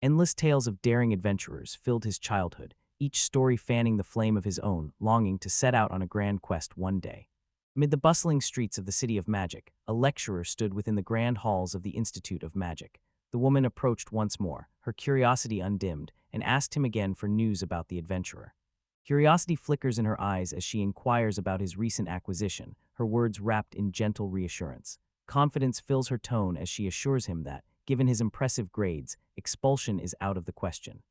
Endless tales of daring adventurers filled his childhood, each story fanning the flame of his own longing to set out on a grand quest one day. Amid the bustling streets of the city of magic, a lecturer stood within the grand halls of the Institute of Magic. The woman approached once more, her curiosity undimmed, and asked him again for news about the adventurer. Curiosity flickers in her eyes as she inquires about his recent acquisition, her words wrapped in gentle reassurance. Confidence fills her tone as she assures him that, given his impressive grades, expulsion is out of the question.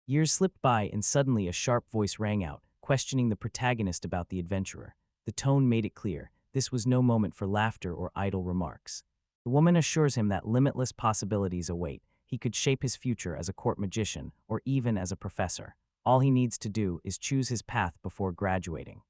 Years slipped by and suddenly a sharp voice rang out, questioning the protagonist about the adventurer. The tone made it clear, this was no moment for laughter or idle remarks. The woman assures him that limitless possibilities await. He could shape his future as a court magician or even as a professor. All he needs to do is choose his path before graduating.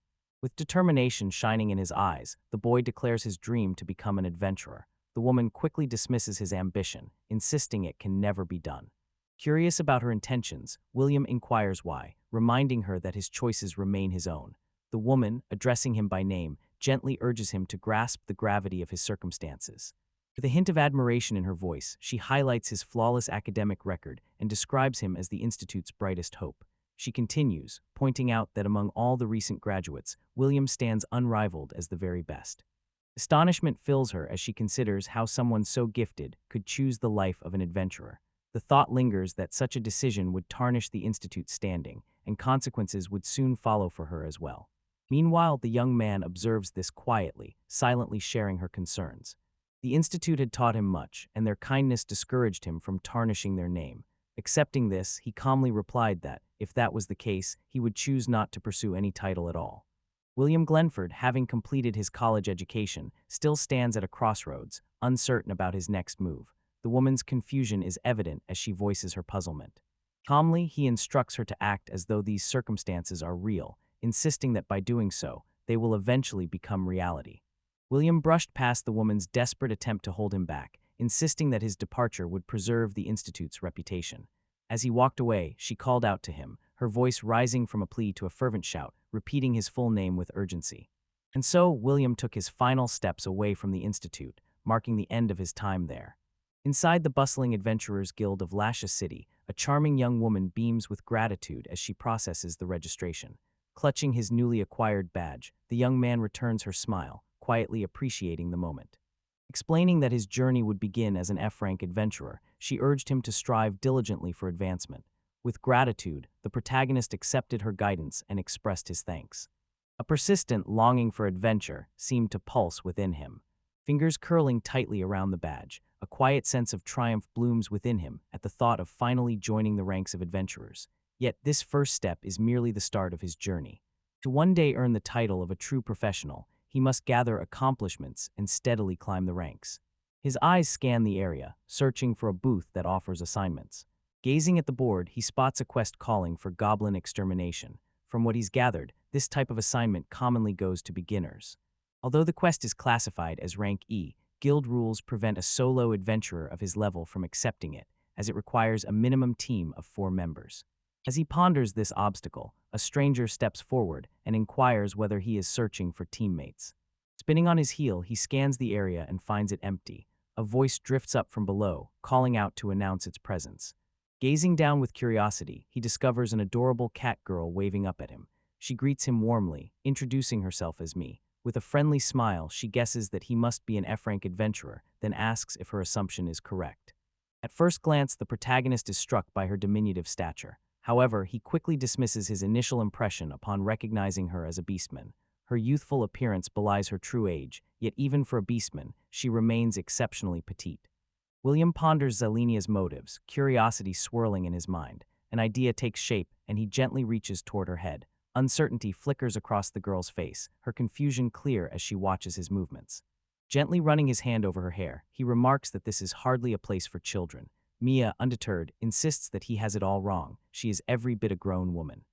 With determination shining in his eyes, the boy declares his dream to become an adventurer. The woman quickly dismisses his ambition, insisting it can never be done. Curious about her intentions, William inquires why, reminding her that his choices remain his own. The woman, addressing him by name, gently urges him to grasp the gravity of his circumstances. With a hint of admiration in her voice, she highlights his flawless academic record and describes him as the Institute's brightest hope. She continues, pointing out that among all the recent graduates, William stands unrivaled as the very best. Astonishment fills her as she considers how someone so gifted could choose the life of an adventurer. The thought lingers that such a decision would tarnish the Institute's standing, and consequences would soon follow for her as well. Meanwhile, the young man observes this quietly, silently sharing her concerns. The Institute had taught him much, and their kindness discouraged him from tarnishing their name. Accepting this, he calmly replied that, if that was the case, he would choose not to pursue any title at all. William Glenford, having completed his college education, still stands at a crossroads, uncertain about his next move. The woman's confusion is evident as she voices her puzzlement. Calmly, he instructs her to act as though these circumstances are real, insisting that by doing so, they will eventually become reality. William brushed past the woman's desperate attempt to hold him back, insisting that his departure would preserve the Institute's reputation. As he walked away, she called out to him, her voice rising from a plea to a fervent shout, repeating his full name with urgency. And so, William took his final steps away from the Institute, marking the end of his time there. Inside the bustling Adventurers Guild of Lasha City, a charming young woman beams with gratitude as she processes the registration. Clutching his newly acquired badge, the young man returns her smile, quietly appreciating the moment. Explaining that his journey would begin as an F-rank adventurer, she urged him to strive diligently for advancement. With gratitude, the protagonist accepted her guidance and expressed his thanks. A persistent longing for adventure seemed to pulse within him. Fingers curling tightly around the badge, a quiet sense of triumph blooms within him at the thought of finally joining the ranks of adventurers. Yet this first step is merely the start of his journey. To one day earn the title of a true professional, he must gather accomplishments and steadily climb the ranks. His eyes scan the area, searching for a booth that offers assignments. Gazing at the board, he spots a quest calling for goblin extermination. From what he's gathered, this type of assignment commonly goes to beginners. Although the quest is classified as rank E, guild rules prevent a solo adventurer of his level from accepting it, as it requires a minimum team of 4 members. As he ponders this obstacle, a stranger steps forward and inquires whether he is searching for teammates. Spinning on his heel, he scans the area and finds it empty. A voice drifts up from below, calling out to announce its presence. Gazing down with curiosity, he discovers an adorable cat girl waving up at him. She greets him warmly, introducing herself as me. With a friendly smile, she guesses that he must be an F-rank adventurer, then asks if her assumption is correct. At first glance, the protagonist is struck by her diminutive stature. However, he quickly dismisses his initial impression upon recognizing her as a beastman. Her youthful appearance belies her true age, yet even for a beastman, she remains exceptionally petite. William ponders Zelenia's motives, curiosity swirling in his mind. An idea takes shape, and he gently reaches toward her head. Uncertainty flickers across the girl's face, her confusion clear as she watches his movements. Gently running his hand over her hair, he remarks that this is hardly a place for children. Mia, undeterred, insists that he has it all wrong. She is every bit a grown woman.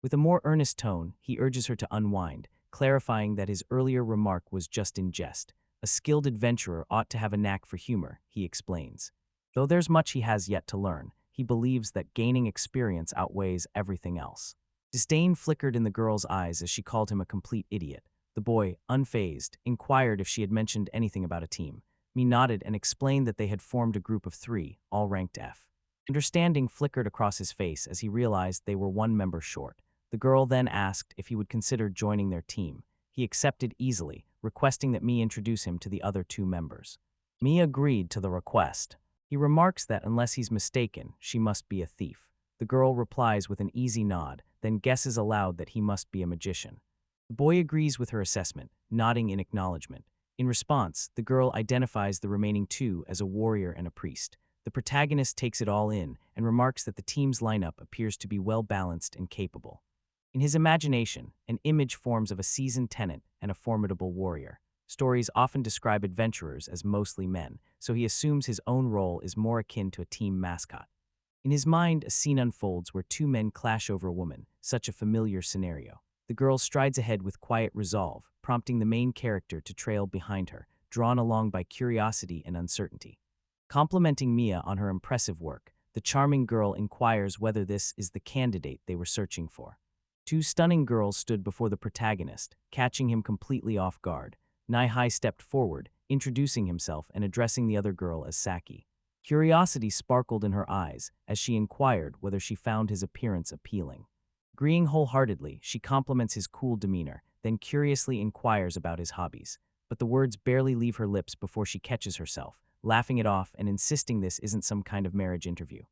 With a more earnest tone, he urges her to unwind, clarifying that his earlier remark was just in jest. A skilled adventurer ought to have a knack for humor, he explains. Though there's much he has yet to learn, he believes that gaining experience outweighs everything else. Disdain flickered in the girl's eyes as she called him a complete idiot. The boy, unfazed, inquired if she had mentioned anything about a team. Me nodded and explained that they had formed a group of 3, all ranked F. Understanding flickered across his face as he realized they were one member short. The girl then asked if he would consider joining their team. He accepted easily, requesting that Mia introduce him to the other two members. Mia agreed to the request. He remarks that unless he's mistaken, she must be a thief. The girl replies with an easy nod, then guesses aloud that he must be a magician. The boy agrees with her assessment, nodding in acknowledgement. In response, the girl identifies the remaining two as a warrior and a priest. The protagonist takes it all in and remarks that the team's lineup appears to be well-balanced and capable. In his imagination, an image forms of a seasoned tenant and a formidable warrior. Stories often describe adventurers as mostly men, so he assumes his own role is more akin to a team mascot. In his mind, a scene unfolds where two men clash over a woman, such a familiar scenario. The girl strides ahead with quiet resolve, prompting the main character to trail behind her, drawn along by curiosity and uncertainty. Complimenting Mia on her impressive work, the charming girl inquires whether this is the candidate they were searching for. Two stunning girls stood before the protagonist, catching him completely off guard. Nai stepped forward, introducing himself and addressing the other girl as Saki. Curiosity sparkled in her eyes as she inquired whether she found his appearance appealing. Agreeing wholeheartedly, she compliments his cool demeanor, then curiously inquires about his hobbies. But the words barely leave her lips before she catches herself, laughing it off and insisting this isn't some kind of marriage interview.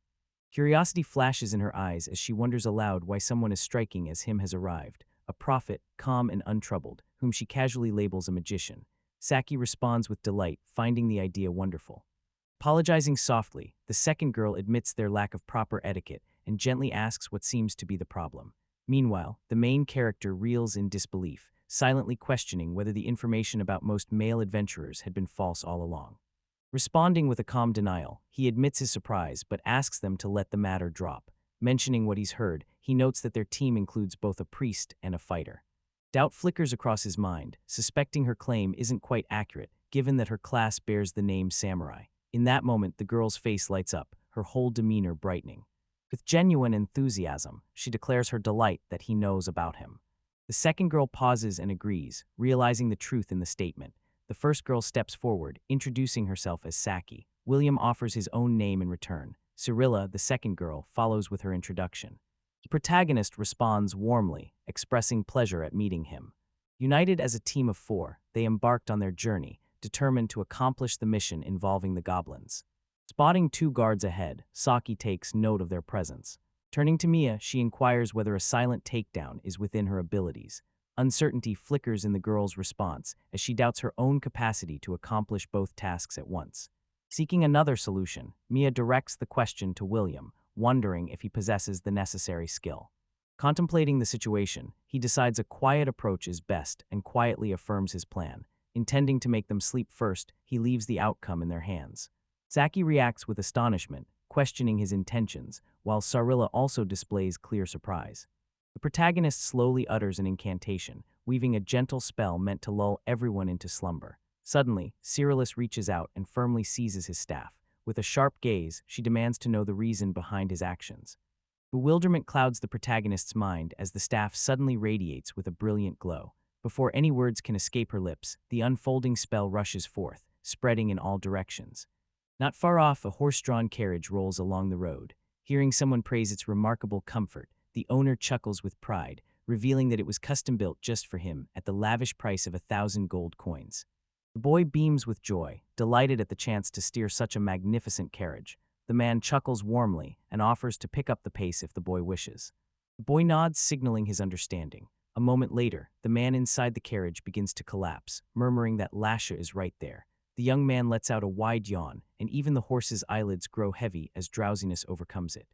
Curiosity flashes in her eyes as she wonders aloud why someone as striking as him has arrived, a prophet, calm and untroubled, whom she casually labels a magician. Saki responds with delight, finding the idea wonderful. Apologizing softly, the second girl admits their lack of proper etiquette and gently asks what seems to be the problem. Meanwhile, the main character reels in disbelief, silently questioning whether the information about most male adventurers had been false all along. Responding with a calm denial, he admits his surprise but asks them to let the matter drop. Mentioning what he's heard, he notes that their team includes both a priest and a fighter. Doubt flickers across his mind, suspecting her claim isn't quite accurate, given that her class bears the name samurai. In that moment, the girl's face lights up, her whole demeanor brightening. With genuine enthusiasm, she declares her delight that he knows about him. The second girl pauses and agrees, realizing the truth in the statement. The first girl steps forward, introducing herself as Saki. William offers his own name in return. Cyrilla, the second girl, follows with her introduction. The protagonist responds warmly, expressing pleasure at meeting him. United as a team of four, they embarked on their journey, determined to accomplish the mission involving the goblins. Spotting two guards ahead, Saki takes note of their presence. Turning to Mia, she inquires whether a silent takedown is within her abilities. Uncertainty flickers in the girl's response as she doubts her own capacity to accomplish both tasks at once. Seeking another solution, Mia directs the question to William, wondering if he possesses the necessary skill. Contemplating the situation, he decides a quiet approach is best and quietly affirms his plan. Intending to make them sleep first, he leaves the outcome in their hands. Saki reacts with astonishment, questioning his intentions, while Cyrilla also displays clear surprise. The protagonist slowly utters an incantation, weaving a gentle spell meant to lull everyone into slumber. Suddenly, Cyrillus reaches out and firmly seizes his staff. With a sharp gaze, she demands to know the reason behind his actions. Bewilderment clouds the protagonist's mind as the staff suddenly radiates with a brilliant glow. Before any words can escape her lips, the unfolding spell rushes forth, spreading in all directions. Not far off, a horse-drawn carriage rolls along the road. Hearing someone praise its remarkable comfort, the owner chuckles with pride, revealing that it was custom-built just for him at the lavish price of 1,000 gold coins. The boy beams with joy, delighted at the chance to steer such a magnificent carriage. The man chuckles warmly and offers to pick up the pace if the boy wishes. The boy nods, signaling his understanding. A moment later, the man inside the carriage begins to collapse, murmuring that Lasha is right there. The young man lets out a wide yawn, and even the horse's eyelids grow heavy as drowsiness overcomes it.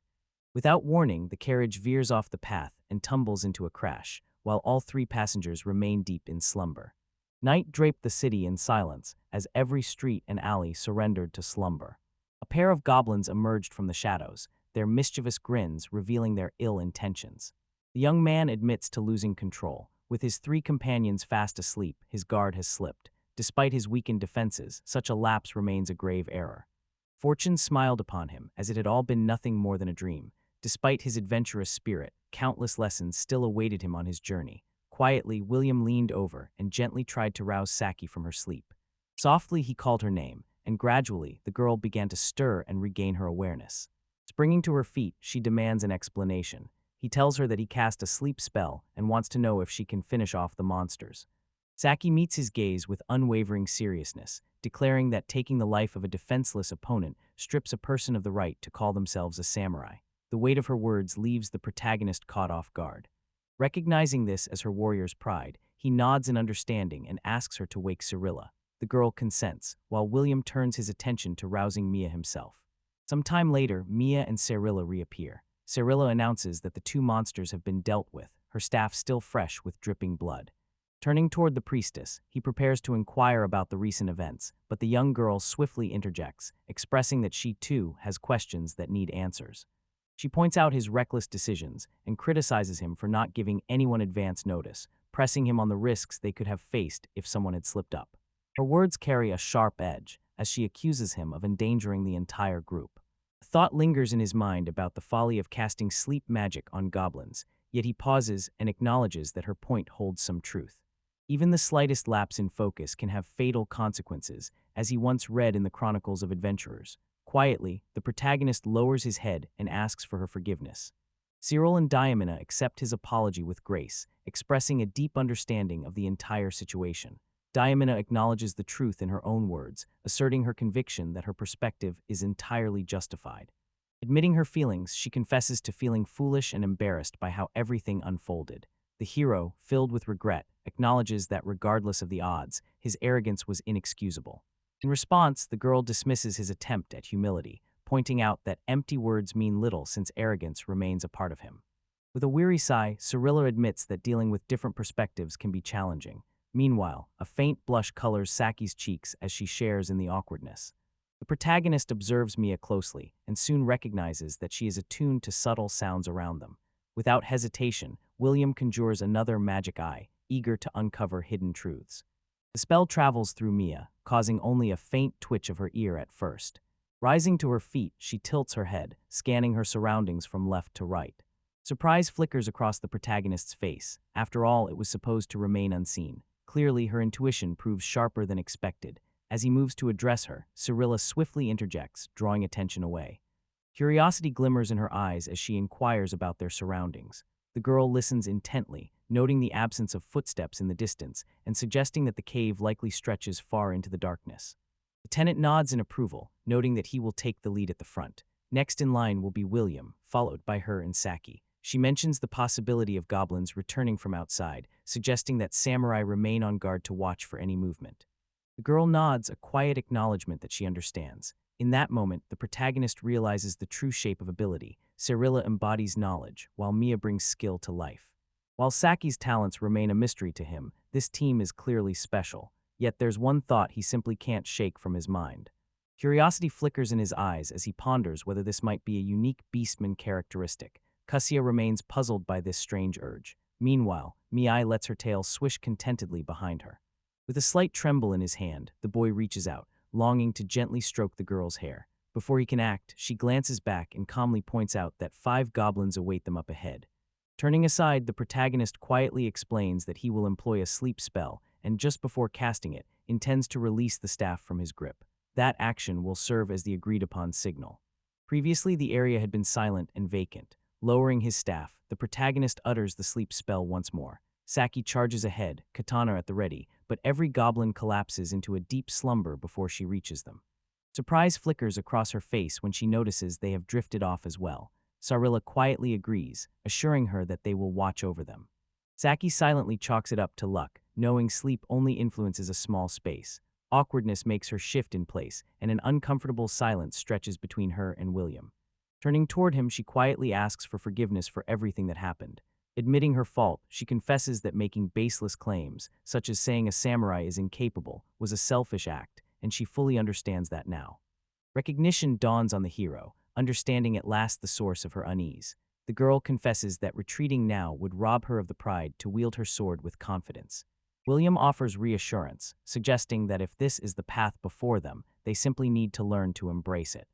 Without warning, the carriage veers off the path and tumbles into a crash, while all three passengers remain deep in slumber. Night draped the city in silence as every street and alley surrendered to slumber. A pair of goblins emerged from the shadows, their mischievous grins revealing their ill intentions. The young man admits to losing control. With his three companions fast asleep, his guard has slipped. Despite his weakened defenses, such a lapse remains a grave error. Fortune smiled upon him, as it had all been nothing more than a dream. Despite his adventurous spirit, countless lessons still awaited him on his journey. Quietly, William leaned over and gently tried to rouse Saki from her sleep. Softly, he called her name, and gradually, the girl began to stir and regain her awareness. Springing to her feet, she demands an explanation. He tells her that he cast a sleep spell and wants to know if she can finish off the monsters. Saki meets his gaze with unwavering seriousness, declaring that taking the life of a defenseless opponent strips a person of the right to call themselves a samurai. The weight of her words leaves the protagonist caught off guard. Recognizing this as her warrior's pride, he nods in understanding and asks her to wake Cyrilla. The girl consents, while William turns his attention to rousing Mia himself. Some time later, Mia and Cyrilla reappear. Cyrilla announces that the two monsters have been dealt with, her staff still fresh with dripping blood. Turning toward the priestess, he prepares to inquire about the recent events, but the young girl swiftly interjects, expressing that she too has questions that need answers. She points out his reckless decisions and criticizes him for not giving anyone advance notice, pressing him on the risks they could have faced if someone had slipped up. Her words carry a sharp edge, as she accuses him of endangering the entire group. A thought lingers in his mind about the folly of casting sleep magic on goblins, yet he pauses and acknowledges that her point holds some truth. Even the slightest lapse in focus can have fatal consequences, as he once read in the Chronicles of Adventurers. Quietly, the protagonist lowers his head and asks for her forgiveness. Cyril and Diamina accept his apology with grace, expressing a deep understanding of the entire situation. Diamina acknowledges the truth in her own words, asserting her conviction that her perspective is entirely justified. Admitting her feelings, she confesses to feeling foolish and embarrassed by how everything unfolded. The hero, filled with regret, acknowledges that regardless of the odds, his arrogance was inexcusable. In response, the girl dismisses his attempt at humility, pointing out that empty words mean little since arrogance remains a part of him. With a weary sigh, Cyrilla admits that dealing with different perspectives can be challenging. Meanwhile, a faint blush colors Saki's cheeks as she shares in the awkwardness. The protagonist observes Mia closely and soon recognizes that she is attuned to subtle sounds around them. Without hesitation, William conjures another magic eye, eager to uncover hidden truths. The spell travels through Mia, causing only a faint twitch of her ear at first. Rising to her feet, she tilts her head, scanning her surroundings from left to right. Surprise flickers across the protagonist's face. After all, it was supposed to remain unseen. Clearly, her intuition proves sharper than expected. As he moves to address her, Cyrilla swiftly interjects, drawing attention away. Curiosity glimmers in her eyes as she inquires about their surroundings. The girl listens intently, noting the absence of footsteps in the distance and suggesting that the cave likely stretches far into the darkness. The tenant nods in approval, noting that he will take the lead at the front. Next in line will be William, followed by her and Saki. She mentions the possibility of goblins returning from outside, suggesting that samurai remain on guard to watch for any movement. The girl nods, a quiet acknowledgement that she understands. In that moment, the protagonist realizes the true shape of ability. Cyrilla embodies knowledge, while Mia brings skill to life. While Saki's talents remain a mystery to him, this team is clearly special. Yet there's one thought he simply can't shake from his mind. Curiosity flickers in his eyes as he ponders whether this might be a unique beastman characteristic. Cassia remains puzzled by this strange urge. Meanwhile, Miai lets her tail swish contentedly behind her. With a slight tremble in his hand, the boy reaches out, longing to gently stroke the girl's hair. Before he can act, she glances back and calmly points out that 5 goblins await them up ahead. Turning aside, the protagonist quietly explains that he will employ a sleep spell, and just before casting it, intends to release the staff from his grip. That action will serve as the agreed-upon signal. Previously, the area had been silent and vacant. Lowering his staff, the protagonist utters the sleep spell once more. Saki charges ahead, katana at the ready, but every goblin collapses into a deep slumber before she reaches them. Surprise flickers across her face when she notices they have drifted off as well. Cyrilla quietly agrees, assuring her that they will watch over them. Saki silently chalks it up to luck, knowing sleep only influences a small space. Awkwardness makes her shift in place, and an uncomfortable silence stretches between her and William. Turning toward him, she quietly asks for forgiveness for everything that happened. Admitting her fault, she confesses that making baseless claims, such as saying a samurai is incapable, was a selfish act, and she fully understands that now. Recognition dawns on the hero, understanding at last the source of her unease. The girl confesses that retreating now would rob her of the pride to wield her sword with confidence. William offers reassurance, suggesting that if this is the path before them, they simply need to learn to embrace it.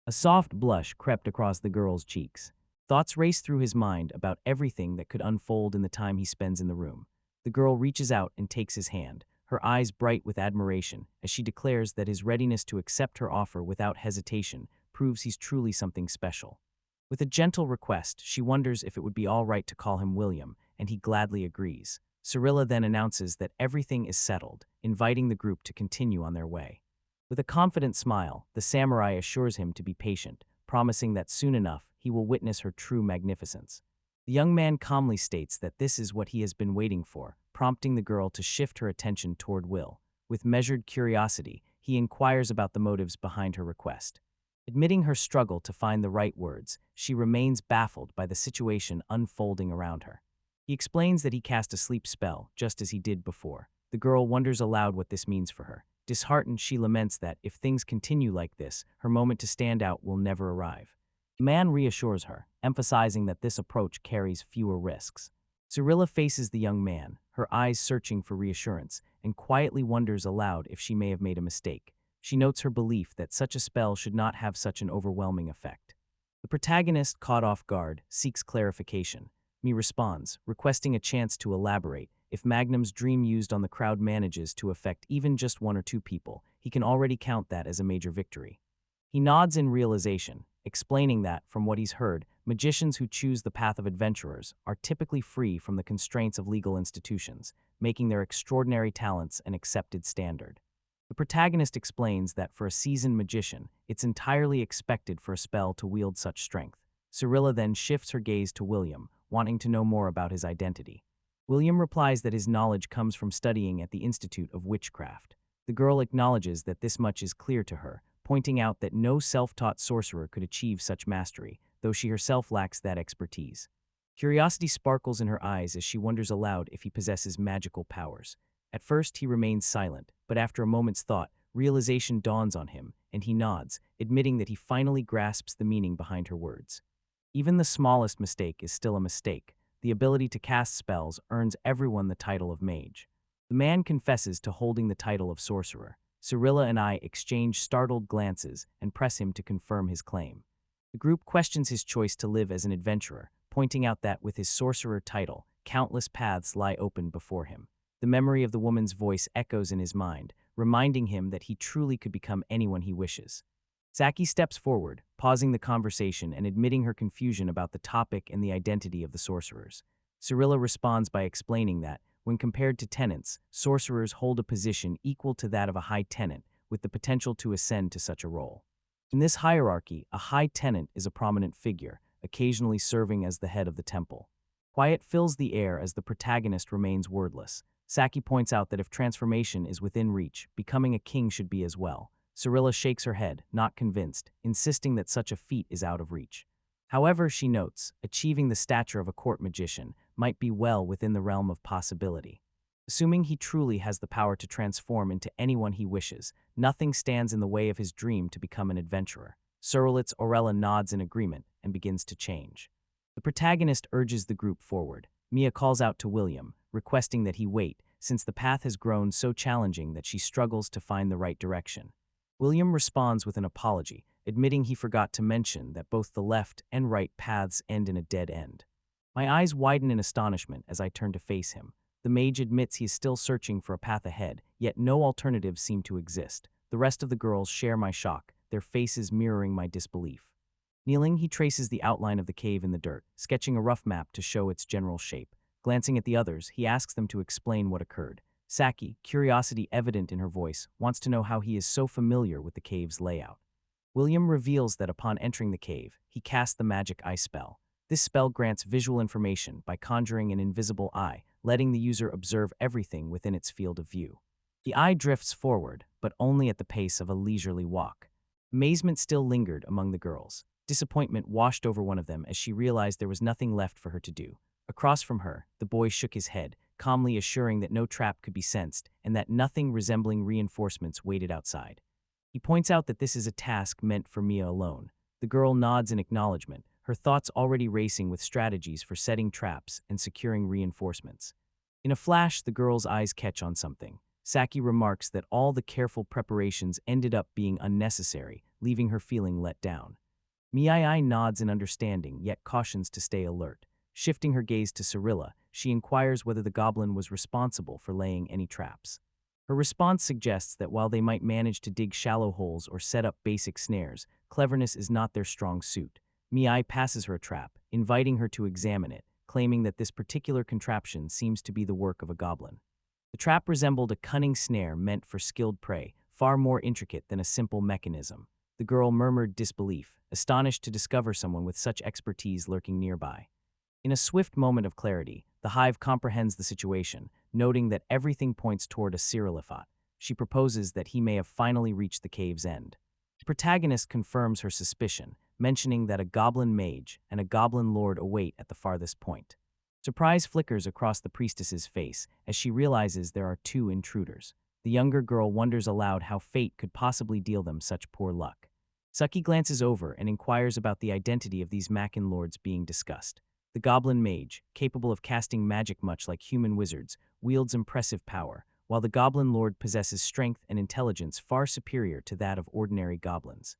A soft blush crept across the girl's cheeks. Thoughts race through his mind about everything that could unfold in the time he spends in the room. The girl reaches out and takes his hand, her eyes bright with admiration, as she declares that his readiness to accept her offer without hesitation proves he's truly something special. With a gentle request, she wonders if it would be all right to call him William, and he gladly agrees. Cyrilla then announces that everything is settled, inviting the group to continue on their way. With a confident smile, the samurai assures him to be patient, promising that soon enough he will witness her true magnificence. The young man calmly states that this is what he has been waiting for, prompting the girl to shift her attention toward Will. With measured curiosity, he inquires about the motives behind her request. Admitting her struggle to find the right words, she remains baffled by the situation unfolding around her. He explains that he cast a sleep spell, just as he did before. The girl wonders aloud what this means for her. Disheartened, she laments that, if things continue like this, her moment to stand out will never arrive. The man reassures her, emphasizing that this approach carries fewer risks. Cyrilla faces the young man, her eyes searching for reassurance, and quietly wonders aloud if she may have made a mistake. She notes her belief that such a spell should not have such an overwhelming effect. The protagonist, caught off guard, seeks clarification. Me responds, requesting a chance to elaborate. If Magnum's dream used on the crowd manages to affect even just one or two people, he can already count that as a major victory. He nods in realization, explaining that, from what he's heard, magicians who choose the path of adventurers are typically free from the constraints of legal institutions, making their extraordinary talents an accepted standard. The protagonist explains that for a seasoned magician, it's entirely expected for a spell to wield such strength. Cyrilla then shifts her gaze to William, wanting to know more about his identity. William replies that his knowledge comes from studying at the Institute of Witchcraft. The girl acknowledges that this much is clear to her, pointing out that no self-taught sorcerer could achieve such mastery, though she herself lacks that expertise. Curiosity sparkles in her eyes as she wonders aloud if he possesses magical powers. At first, he remains silent, but after a moment's thought, realization dawns on him, and he nods, admitting that he finally grasps the meaning behind her words. Even the smallest mistake is still a mistake. The ability to cast spells earns everyone the title of mage. The man confesses to holding the title of sorcerer. Cyrilla and I exchange startled glances and press him to confirm his claim. The group questions his choice to live as an adventurer, pointing out that with his sorcerer title, countless paths lie open before him. The memory of the woman's voice echoes in his mind, reminding him that he truly could become anyone he wishes. Saki steps forward, pausing the conversation and admitting her confusion about the topic and the identity of the sorcerers. Cyrilla responds by explaining that, when compared to tenants, sorcerers hold a position equal to that of a high tenant, with the potential to ascend to such a role. In this hierarchy, a high tenant is a prominent figure, occasionally serving as the head of the temple. Quiet fills the air as the protagonist remains wordless. Saki points out that if transformation is within reach, becoming a king should be as well. Cyrilla shakes her head, not convinced, insisting that such a feat is out of reach. However, she notes, achieving the stature of a court magician might be well within the realm of possibility. Assuming he truly has the power to transform into anyone he wishes, nothing stands in the way of his dream to become an adventurer. Surrealist's Aurella nods in agreement and begins to change. The protagonist urges the group forward. Mia calls out to William, requesting that he wait, since the path has grown so challenging that she struggles to find the right direction. William responds with an apology, admitting he forgot to mention that both the left and right paths end in a dead end. My eyes widen in astonishment as I turn to face him. The mage admits he is still searching for a path ahead, yet no alternatives seem to exist. The rest of the girls share my shock, their faces mirroring my disbelief. Kneeling, he traces the outline of the cave in the dirt, sketching a rough map to show its general shape. Glancing at the others, he asks them to explain what occurred. Saki, curiosity evident in her voice, wants to know how he is so familiar with the cave's layout. William reveals that upon entering the cave, he cast the magic eye spell. This spell grants visual information by conjuring an invisible eye, letting the user observe everything within its field of view. The eye drifts forward, but only at the pace of a leisurely walk. Amazement still lingered among the girls. Disappointment washed over one of them as she realized there was nothing left for her to do. Across from her, the boy shook his head, calmly assuring that no trap could be sensed and that nothing resembling reinforcements waited outside. He points out that this is a task meant for Mia alone. The girl nods in acknowledgement, her thoughts already racing with strategies for setting traps and securing reinforcements. In a flash, the girl's eyes catch on something. Saki remarks that all the careful preparations ended up being unnecessary, leaving her feeling let down. Mii nods in understanding, yet cautions to stay alert. Shifting her gaze to Cyrilla, she inquires whether the goblin was responsible for laying any traps. Her response suggests that while they might manage to dig shallow holes or set up basic snares, cleverness is not their strong suit. Mi passes her a trap, inviting her to examine it, claiming that this particular contraption seems to be the work of a goblin. The trap resembled a cunning snare meant for skilled prey, far more intricate than a simple mechanism. The girl murmured disbelief, astonished to discover someone with such expertise lurking nearby. In a swift moment of clarity, the hive comprehends the situation, noting that everything points toward a Cyrilifat. She proposes that he may have finally reached the cave's end. The protagonist confirms her suspicion, mentioning that a goblin mage and a goblin lord await at the farthest point. Surprise flickers across the priestess's face as she realizes there are two intruders. The younger girl wonders aloud how fate could possibly deal them such poor luck. Saki glances over and inquires about the identity of these Machin lords being discussed. The goblin mage, capable of casting magic much like human wizards, wields impressive power, while the goblin lord possesses strength and intelligence far superior to that of ordinary goblins.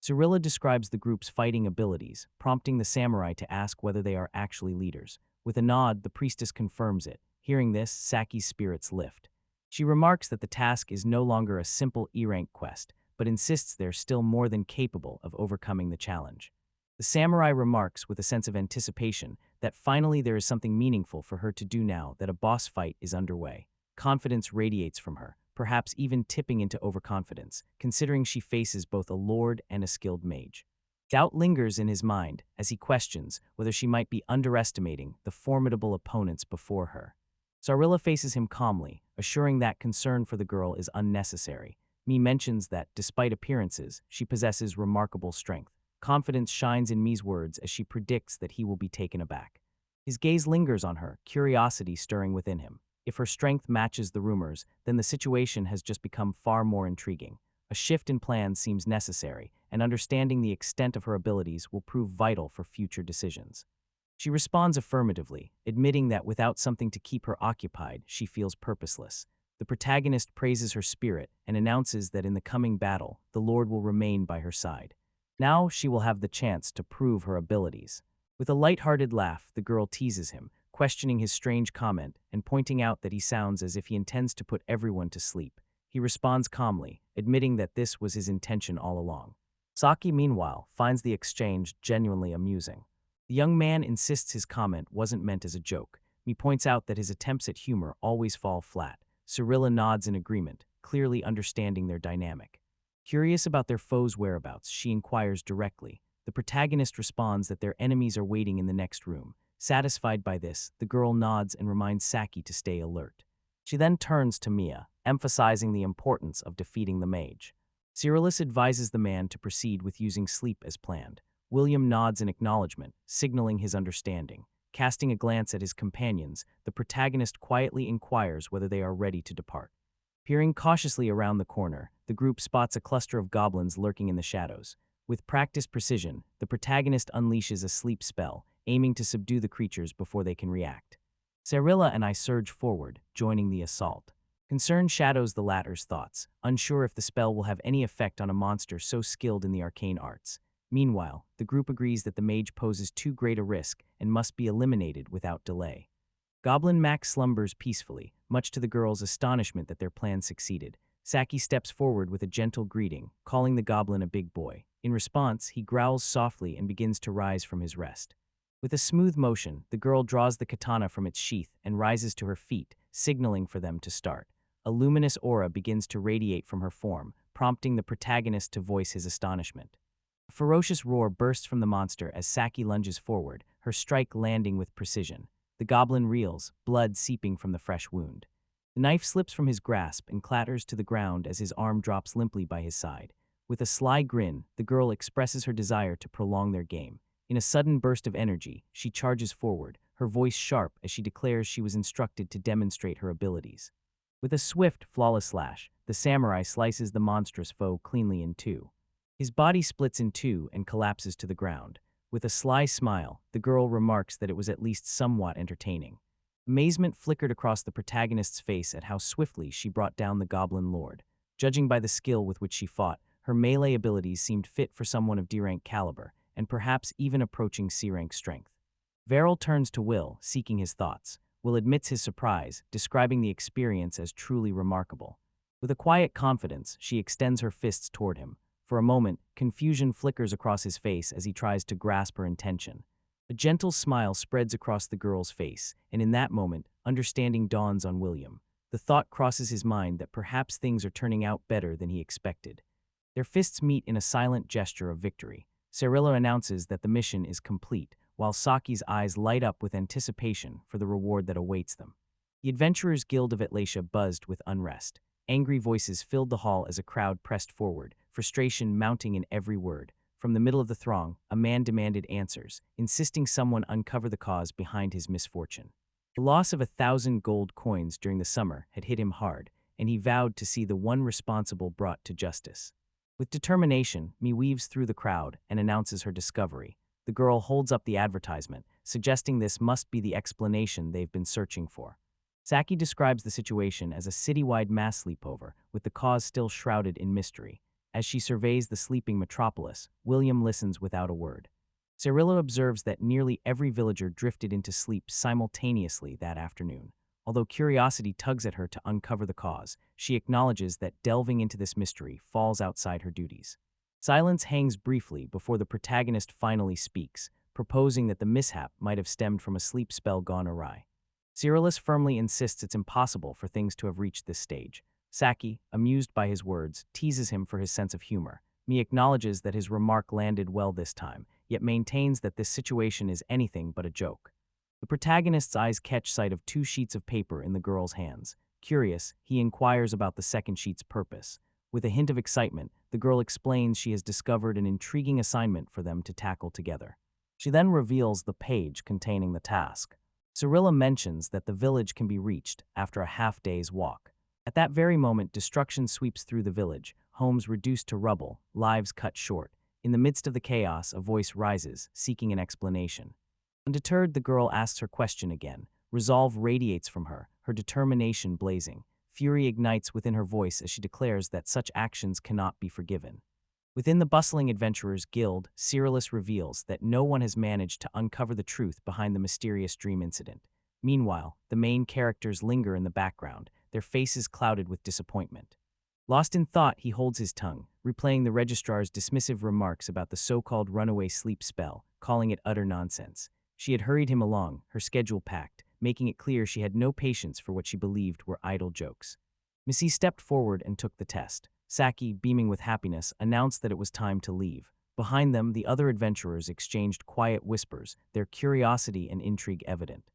Cyrilla describes the group's fighting abilities, prompting the samurai to ask whether they are actually leaders. With a nod, the priestess confirms it. Hearing this, Saki's spirits lift. She remarks that the task is no longer a simple E-rank quest, but insists they're still more than capable of overcoming the challenge. The samurai remarks with a sense of anticipation that finally there is something meaningful for her to do now that a boss fight is underway. Confidence radiates from her, perhaps even tipping into overconfidence, considering she faces both a lord and a skilled mage. Doubt lingers in his mind as he questions whether she might be underestimating the formidable opponents before her. Cyrilla faces him calmly, assuring that concern for the girl is unnecessary. Mi mentions that, despite appearances, she possesses remarkable strength. Confidence shines in Mi's words as she predicts that he will be taken aback. His gaze lingers on her, curiosity stirring within him. If her strength matches the rumors, then the situation has just become far more intriguing. A shift in plans seems necessary, and understanding the extent of her abilities will prove vital for future decisions. She responds affirmatively, admitting that without something to keep her occupied, she feels purposeless. The protagonist praises her spirit and announces that in the coming battle, the Lord will remain by her side. Now she will have the chance to prove her abilities. With a light-hearted laugh, the girl teases him, questioning his strange comment and pointing out that he sounds as if he intends to put everyone to sleep. He responds calmly, admitting that this was his intention all along. Saki, meanwhile, finds the exchange genuinely amusing. The young man insists his comment wasn't meant as a joke. He points out that his attempts at humor always fall flat. Cyrilla nods in agreement, clearly understanding their dynamic. Curious about their foes' whereabouts, she inquires directly. The protagonist responds that their enemies are waiting in the next room. Satisfied by this, the girl nods and reminds Saki to stay alert. She then turns to Mia, emphasizing the importance of defeating the mage. Cyrillus advises the man to proceed with using sleep as planned. William nods in acknowledgement, signaling his understanding. Casting a glance at his companions, the protagonist quietly inquires whether they are ready to depart. Peering cautiously around the corner, the group spots a cluster of goblins lurking in the shadows. With practiced precision, the protagonist unleashes a sleep spell, aiming to subdue the creatures before they can react. Cyrilla and I surge forward, joining the assault. Concern shadows the latter's thoughts, unsure if the spell will have any effect on a monster so skilled in the arcane arts. Meanwhile, the group agrees that the mage poses too great a risk and must be eliminated without delay. Goblin Max slumbers peacefully, much to the girl's astonishment that their plan succeeded. Saki steps forward with a gentle greeting, calling the goblin a big boy. In response, he growls softly and begins to rise from his rest. With a smooth motion, the girl draws the katana from its sheath and rises to her feet, signaling for them to start. A luminous aura begins to radiate from her form, prompting the protagonist to voice his astonishment. A ferocious roar bursts from the monster as Saki lunges forward, her strike landing with precision. The goblin reels, blood seeping from the fresh wound. The knife slips from his grasp and clatters to the ground as his arm drops limply by his side. With a sly grin, the girl expresses her desire to prolong their game. In a sudden burst of energy, she charges forward, her voice sharp as she declares she was instructed to demonstrate her abilities. With a swift, flawless slash, the samurai slices the monstrous foe cleanly in two. His body splits in two and collapses to the ground. With a sly smile, the girl remarks that it was at least somewhat entertaining. Amazement flickered across the protagonist's face at how swiftly she brought down the goblin lord. Judging by the skill with which she fought, her melee abilities seemed fit for someone of D-rank caliber, and perhaps even approaching C-rank strength. Veril turns to Will, seeking his thoughts. Will admits his surprise, describing the experience as truly remarkable. With a quiet confidence, she extends her fists toward him. For a moment, confusion flickers across his face as he tries to grasp her intention. A gentle smile spreads across the girl's face, and in that moment, understanding dawns on William. The thought crosses his mind that perhaps things are turning out better than he expected. Their fists meet in a silent gesture of victory. Cirilla announces that the mission is complete, while Saki's eyes light up with anticipation for the reward that awaits them. The Adventurers Guild of Atlasia buzzed with unrest. Angry voices filled the hall as a crowd pressed forward, frustration mounting in every word. From the middle of the throng, a man demanded answers, insisting someone uncover the cause behind his misfortune. The loss of 1,000 gold coins during the summer had hit him hard, and he vowed to see the one responsible brought to justice. With determination, Mi weaves through the crowd and announces her discovery. The girl holds up the advertisement, suggesting this must be the explanation they've been searching for. Saki describes the situation as a citywide mass sleepover, with the cause still shrouded in mystery. As she surveys the sleeping metropolis, William listens without a word. Cirilla observes that nearly every villager drifted into sleep simultaneously that afternoon. Although curiosity tugs at her to uncover the cause, she acknowledges that delving into this mystery falls outside her duties. Silence hangs briefly before the protagonist finally speaks, proposing that the mishap might have stemmed from a sleep spell gone awry. Cyrillus firmly insists it's impossible for things to have reached this stage. Saki, amused by his words, teases him for his sense of humor. Mi acknowledges that his remark landed well this time, yet maintains that this situation is anything but a joke. The protagonist's eyes catch sight of 2 sheets of paper in the girl's hands. Curious, he inquires about the second sheet's purpose. With a hint of excitement, the girl explains she has discovered an intriguing assignment for them to tackle together. She then reveals the page containing the task. Cirilla mentions that the village can be reached after a half-day's walk. At that very moment, destruction sweeps through the village, homes reduced to rubble, lives cut short. In the midst of the chaos, a voice rises, seeking an explanation. Undeterred, the girl asks her question again. Resolve radiates from her, her determination blazing. Fury ignites within her voice as she declares that such actions cannot be forgiven. Within the bustling Adventurers Guild, Cyrillus reveals that no one has managed to uncover the truth behind the mysterious dream incident. Meanwhile, the main characters linger in the background, their faces clouded with disappointment. Lost in thought, he holds his tongue, replaying the registrar's dismissive remarks about the so-called runaway sleep spell, calling it utter nonsense. She had hurried him along, her schedule packed, making it clear she had no patience for what she believed were idle jokes. Missy stepped forward and took the test. Saki, beaming with happiness, announced that it was time to leave. Behind them, the other adventurers exchanged quiet whispers, their curiosity and intrigue evident.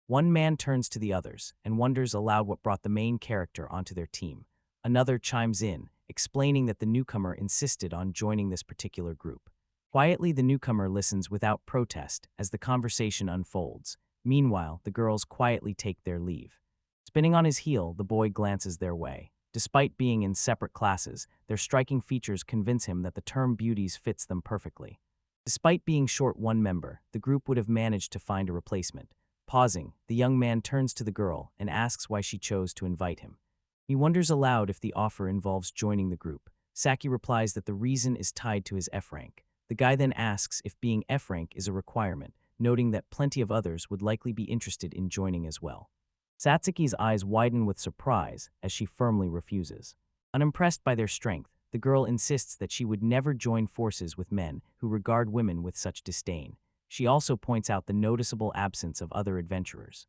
One man turns to the others and wonders aloud what brought the main character onto their team. Another chimes in, explaining that the newcomer insisted on joining this particular group. Quietly, the newcomer listens without protest as the conversation unfolds. Meanwhile, the girls quietly take their leave. Spinning on his heel, the boy glances their way. Despite being in separate classes, their striking features convince him that the term beauties fits them perfectly. Despite being short one member, the group would have managed to find a replacement. Pausing, the young man turns to the girl and asks why she chose to invite him. He wonders aloud if the offer involves joining the group. Saki replies that the reason is tied to his F rank. The guy then asks if being F rank is a requirement, noting that plenty of others would likely be interested in joining as well. Satsuki's eyes widen with surprise as she firmly refuses. Unimpressed by their strength, the girl insists that she would never join forces with men who regard women with such disdain. She also points out the noticeable absence of other adventurers.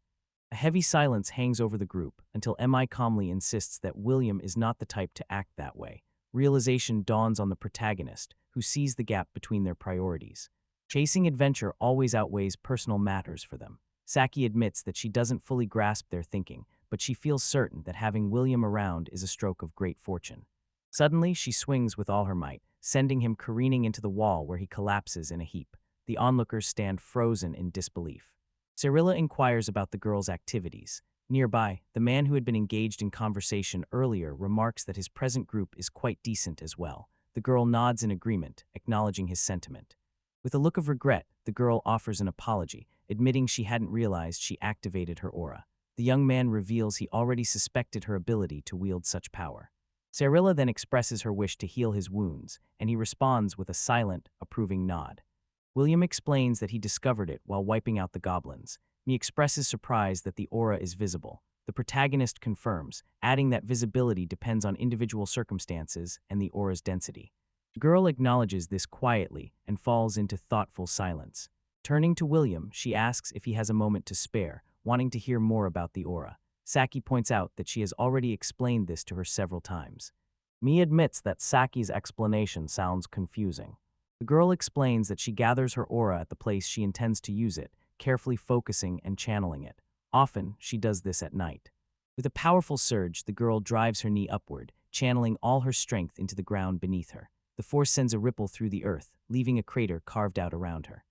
A heavy silence hangs over the group until Mi calmly insists that William is not the type to act that way. Realization dawns on the protagonist, who sees the gap between their priorities. Chasing adventure always outweighs personal matters for them. Saki admits that she doesn't fully grasp their thinking, but she feels certain that having William around is a stroke of great fortune. Suddenly, she swings with all her might, sending him careening into the wall where he collapses in a heap. The onlookers stand frozen in disbelief. Cirilla inquires about the girl's activities. Nearby, the man who had been engaged in conversation earlier remarks that his present group is quite decent as well. The girl nods in agreement, acknowledging his sentiment. With a look of regret, the girl offers an apology, admitting she hadn't realized she activated her aura. The young man reveals he already suspected her ability to wield such power. Cirilla then expresses her wish to heal his wounds, and he responds with a silent, approving nod. William explains that he discovered it while wiping out the goblins. Mi expresses surprise that the aura is visible. The protagonist confirms, adding that visibility depends on individual circumstances and the aura's density. The girl acknowledges this quietly and falls into thoughtful silence. Turning to William, she asks if he has a moment to spare, wanting to hear more about the aura. Saki points out that she has already explained this to her several times. Mi admits that Saki's explanation sounds confusing. The girl explains that she gathers her aura at the place she intends to use it, carefully focusing and channeling it. Often, she does this at night. With a powerful surge, the girl drives her knee upward, channeling all her strength into the ground beneath her. The force sends a ripple through the earth, leaving a crater carved out around her.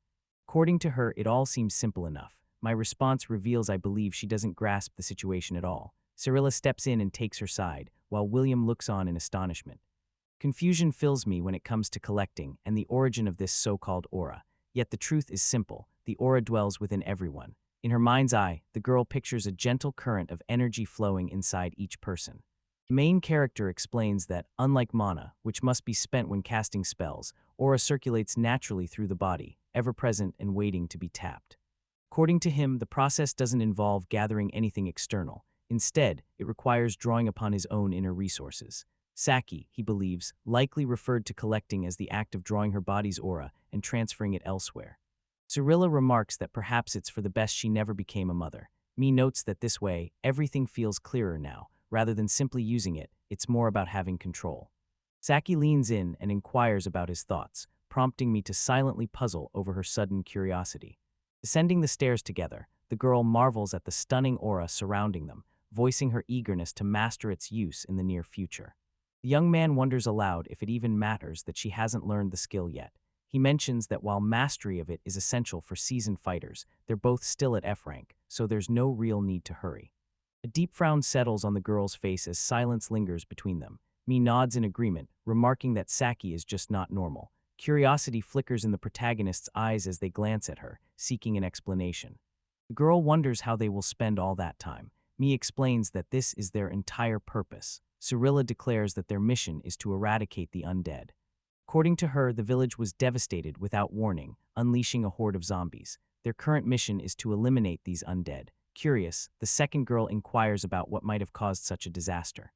According to her, it all seems simple enough. My response reveals I believe she doesn't grasp the situation at all. Cyrilla steps in and takes her side, while William looks on in astonishment. Confusion fills me when it comes to collecting and the origin of this so-called aura. Yet the truth is simple. The aura dwells within everyone. In her mind's eye, the girl pictures a gentle current of energy flowing inside each person. The main character explains that, unlike mana, which must be spent when casting spells, aura circulates naturally through the body, ever present and waiting to be tapped. According to him, the process doesn't involve gathering anything external. Instead, it requires drawing upon his own inner resources. Saki, he believes, likely referred to collecting as the act of drawing her body's aura and transferring it elsewhere. Cyrilla remarks that perhaps it's for the best she never became a mother. Mi notes that this way, everything feels clearer now. Rather than simply using it, it's more about having control. Saki leans in and inquires about his thoughts, prompting me to silently puzzle over her sudden curiosity. Descending the stairs together, the girl marvels at the stunning aura surrounding them, voicing her eagerness to master its use in the near future. The young man wonders aloud if it even matters that she hasn't learned the skill yet. He mentions that while mastery of it is essential for seasoned fighters, they're both still at F rank, so there's no real need to hurry. A deep frown settles on the girl's face as silence lingers between them. Mi nods in agreement, remarking that Saki is just not normal. Curiosity flickers in the protagonist's eyes as they glance at her, seeking an explanation. The girl wonders how they will spend all that time. Mi explains that this is their entire purpose. Cyrilla declares that their mission is to eradicate the undead. According to her, the village was devastated without warning, unleashing a horde of zombies. Their current mission is to eliminate these undead. Curious, the second girl inquires about what might have caused such a disaster.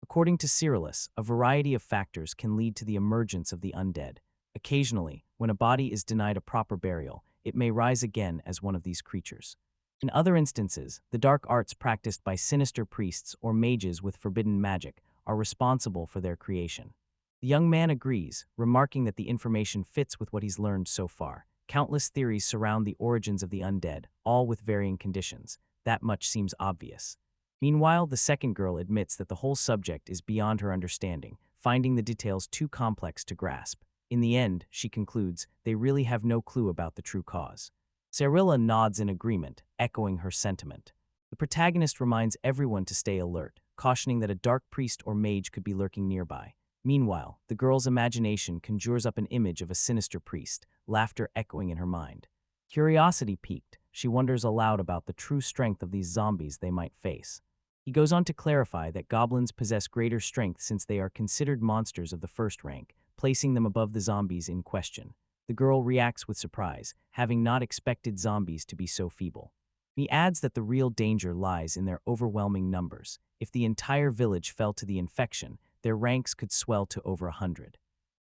According to Cyrillus, a variety of factors can lead to the emergence of the undead. Occasionally, when a body is denied a proper burial, it may rise again as one of these creatures. In other instances, the dark arts practiced by sinister priests or mages with forbidden magic are responsible for their creation. The young man agrees, remarking that the information fits with what he's learned so far. Countless theories surround the origins of the undead, all with varying conditions. That much seems obvious. Meanwhile, the second girl admits that the whole subject is beyond her understanding, finding the details too complex to grasp. In the end, she concludes, they really have no clue about the true cause. Cyrilla nods in agreement, echoing her sentiment. The protagonist reminds everyone to stay alert, cautioning that a dark priest or mage could be lurking nearby. Meanwhile, the girl's imagination conjures up an image of a sinister priest, laughter echoing in her mind. Curiosity piqued, she wonders aloud about the true strength of these zombies they might face. He goes on to clarify that goblins possess greater strength since they are considered monsters of the first rank, placing them above the zombies in question. The girl reacts with surprise, having not expected zombies to be so feeble. He adds that the real danger lies in their overwhelming numbers. If the entire village fell to the infection, their ranks could swell to over 100.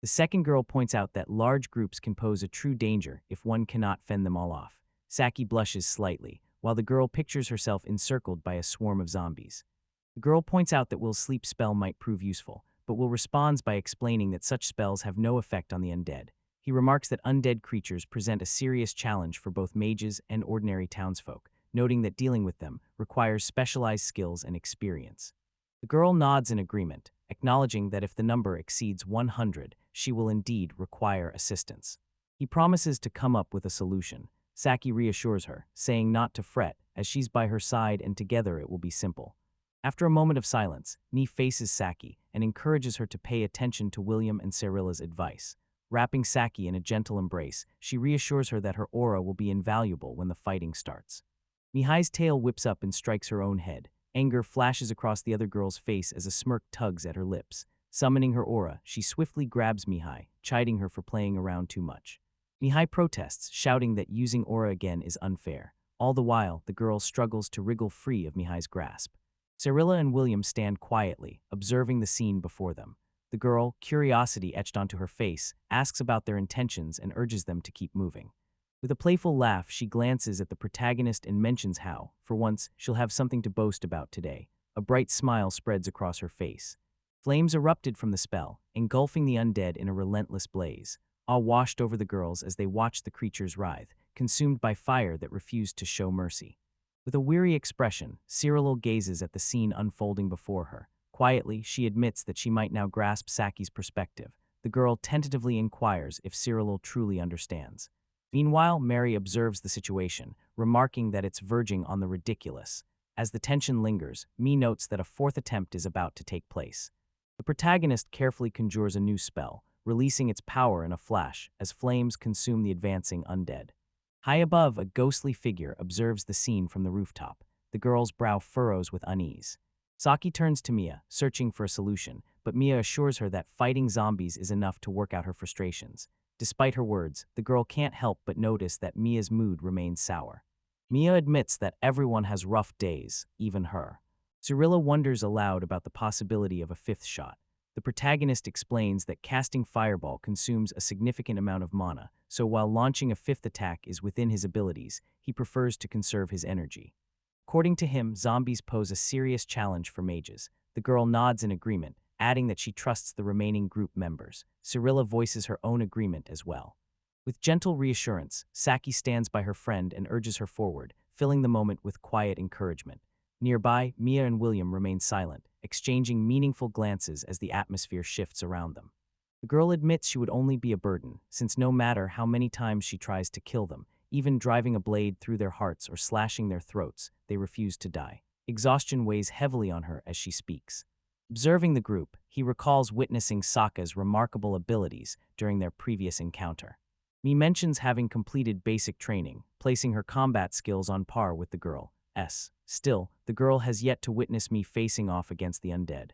The second girl points out that large groups can pose a true danger if one cannot fend them all off. Saki blushes slightly, while the girl pictures herself encircled by a swarm of zombies. The girl points out that Will's sleep spell might prove useful, but Will responds by explaining that such spells have no effect on the undead. He remarks that undead creatures present a serious challenge for both mages and ordinary townsfolk, noting that dealing with them requires specialized skills and experience. The girl nods in agreement, acknowledging that if the number exceeds 100, she will indeed require assistance. He promises to come up with a solution. Saki reassures her, saying not to fret, as she's by her side and together it will be simple. After a moment of silence, Ni faces Saki and encourages her to pay attention to William and Cyrilla's advice. Wrapping Saki in a gentle embrace, she reassures her that her aura will be invaluable when the fighting starts. Mihai's tail whips up and strikes her own head. Anger flashes across the other girl's face as a smirk tugs at her lips. Summoning her aura, she swiftly grabs Mihai, chiding her for playing around too much. Mihai protests, shouting that using aura again is unfair. All the while, the girl struggles to wriggle free of Mihai's grasp. Cyrilla and William stand quietly, observing the scene before them. The girl, curiosity etched onto her face, asks about their intentions and urges them to keep moving. With a playful laugh, she glances at the protagonist and mentions how, for once, she'll have something to boast about today. A bright smile spreads across her face. Flames erupted from the spell, engulfing the undead in a relentless blaze. Awe washed over the girls as they watched the creatures writhe, consumed by fire that refused to show mercy. With a weary expression, Cyril gazes at the scene unfolding before her. Quietly, she admits that she might now grasp Saki's perspective. The girl tentatively inquires if Cyril truly understands. Meanwhile, Mary observes the situation, remarking that it's verging on the ridiculous. As the tension lingers, Mi notes that a fourth attempt is about to take place. The protagonist carefully conjures a new spell, releasing its power in a flash as flames consume the advancing undead. High above, a ghostly figure observes the scene from the rooftop. The girl's brow furrows with unease. Saki turns to Mia, searching for a solution, but Mia assures her that fighting zombies is enough to work out her frustrations. Despite her words, the girl can't help but notice that Mia's mood remains sour. Mia admits that everyone has rough days, even her. Cyrilla wonders aloud about the possibility of a fifth shot. The protagonist explains that casting Fireball consumes a significant amount of mana, so while launching a fifth attack is within his abilities, he prefers to conserve his energy. According to him, zombies pose a serious challenge for mages. The girl nods in agreement, adding that she trusts the remaining group members. Cyrilla voices her own agreement as well. With gentle reassurance, Saki stands by her friend and urges her forward, filling the moment with quiet encouragement. Nearby, Mia and William remain silent, exchanging meaningful glances as the atmosphere shifts around them. The girl admits she would only be a burden, since no matter how many times she tries to kill them, even driving a blade through their hearts or slashing their throats, they refuse to die. Exhaustion weighs heavily on her as she speaks. Observing the group, he recalls witnessing Sokka's remarkable abilities during their previous encounter. Mi mentions having completed basic training, placing her combat skills on par with the girl's. Still, the girl has yet to witness Mi facing off against the undead.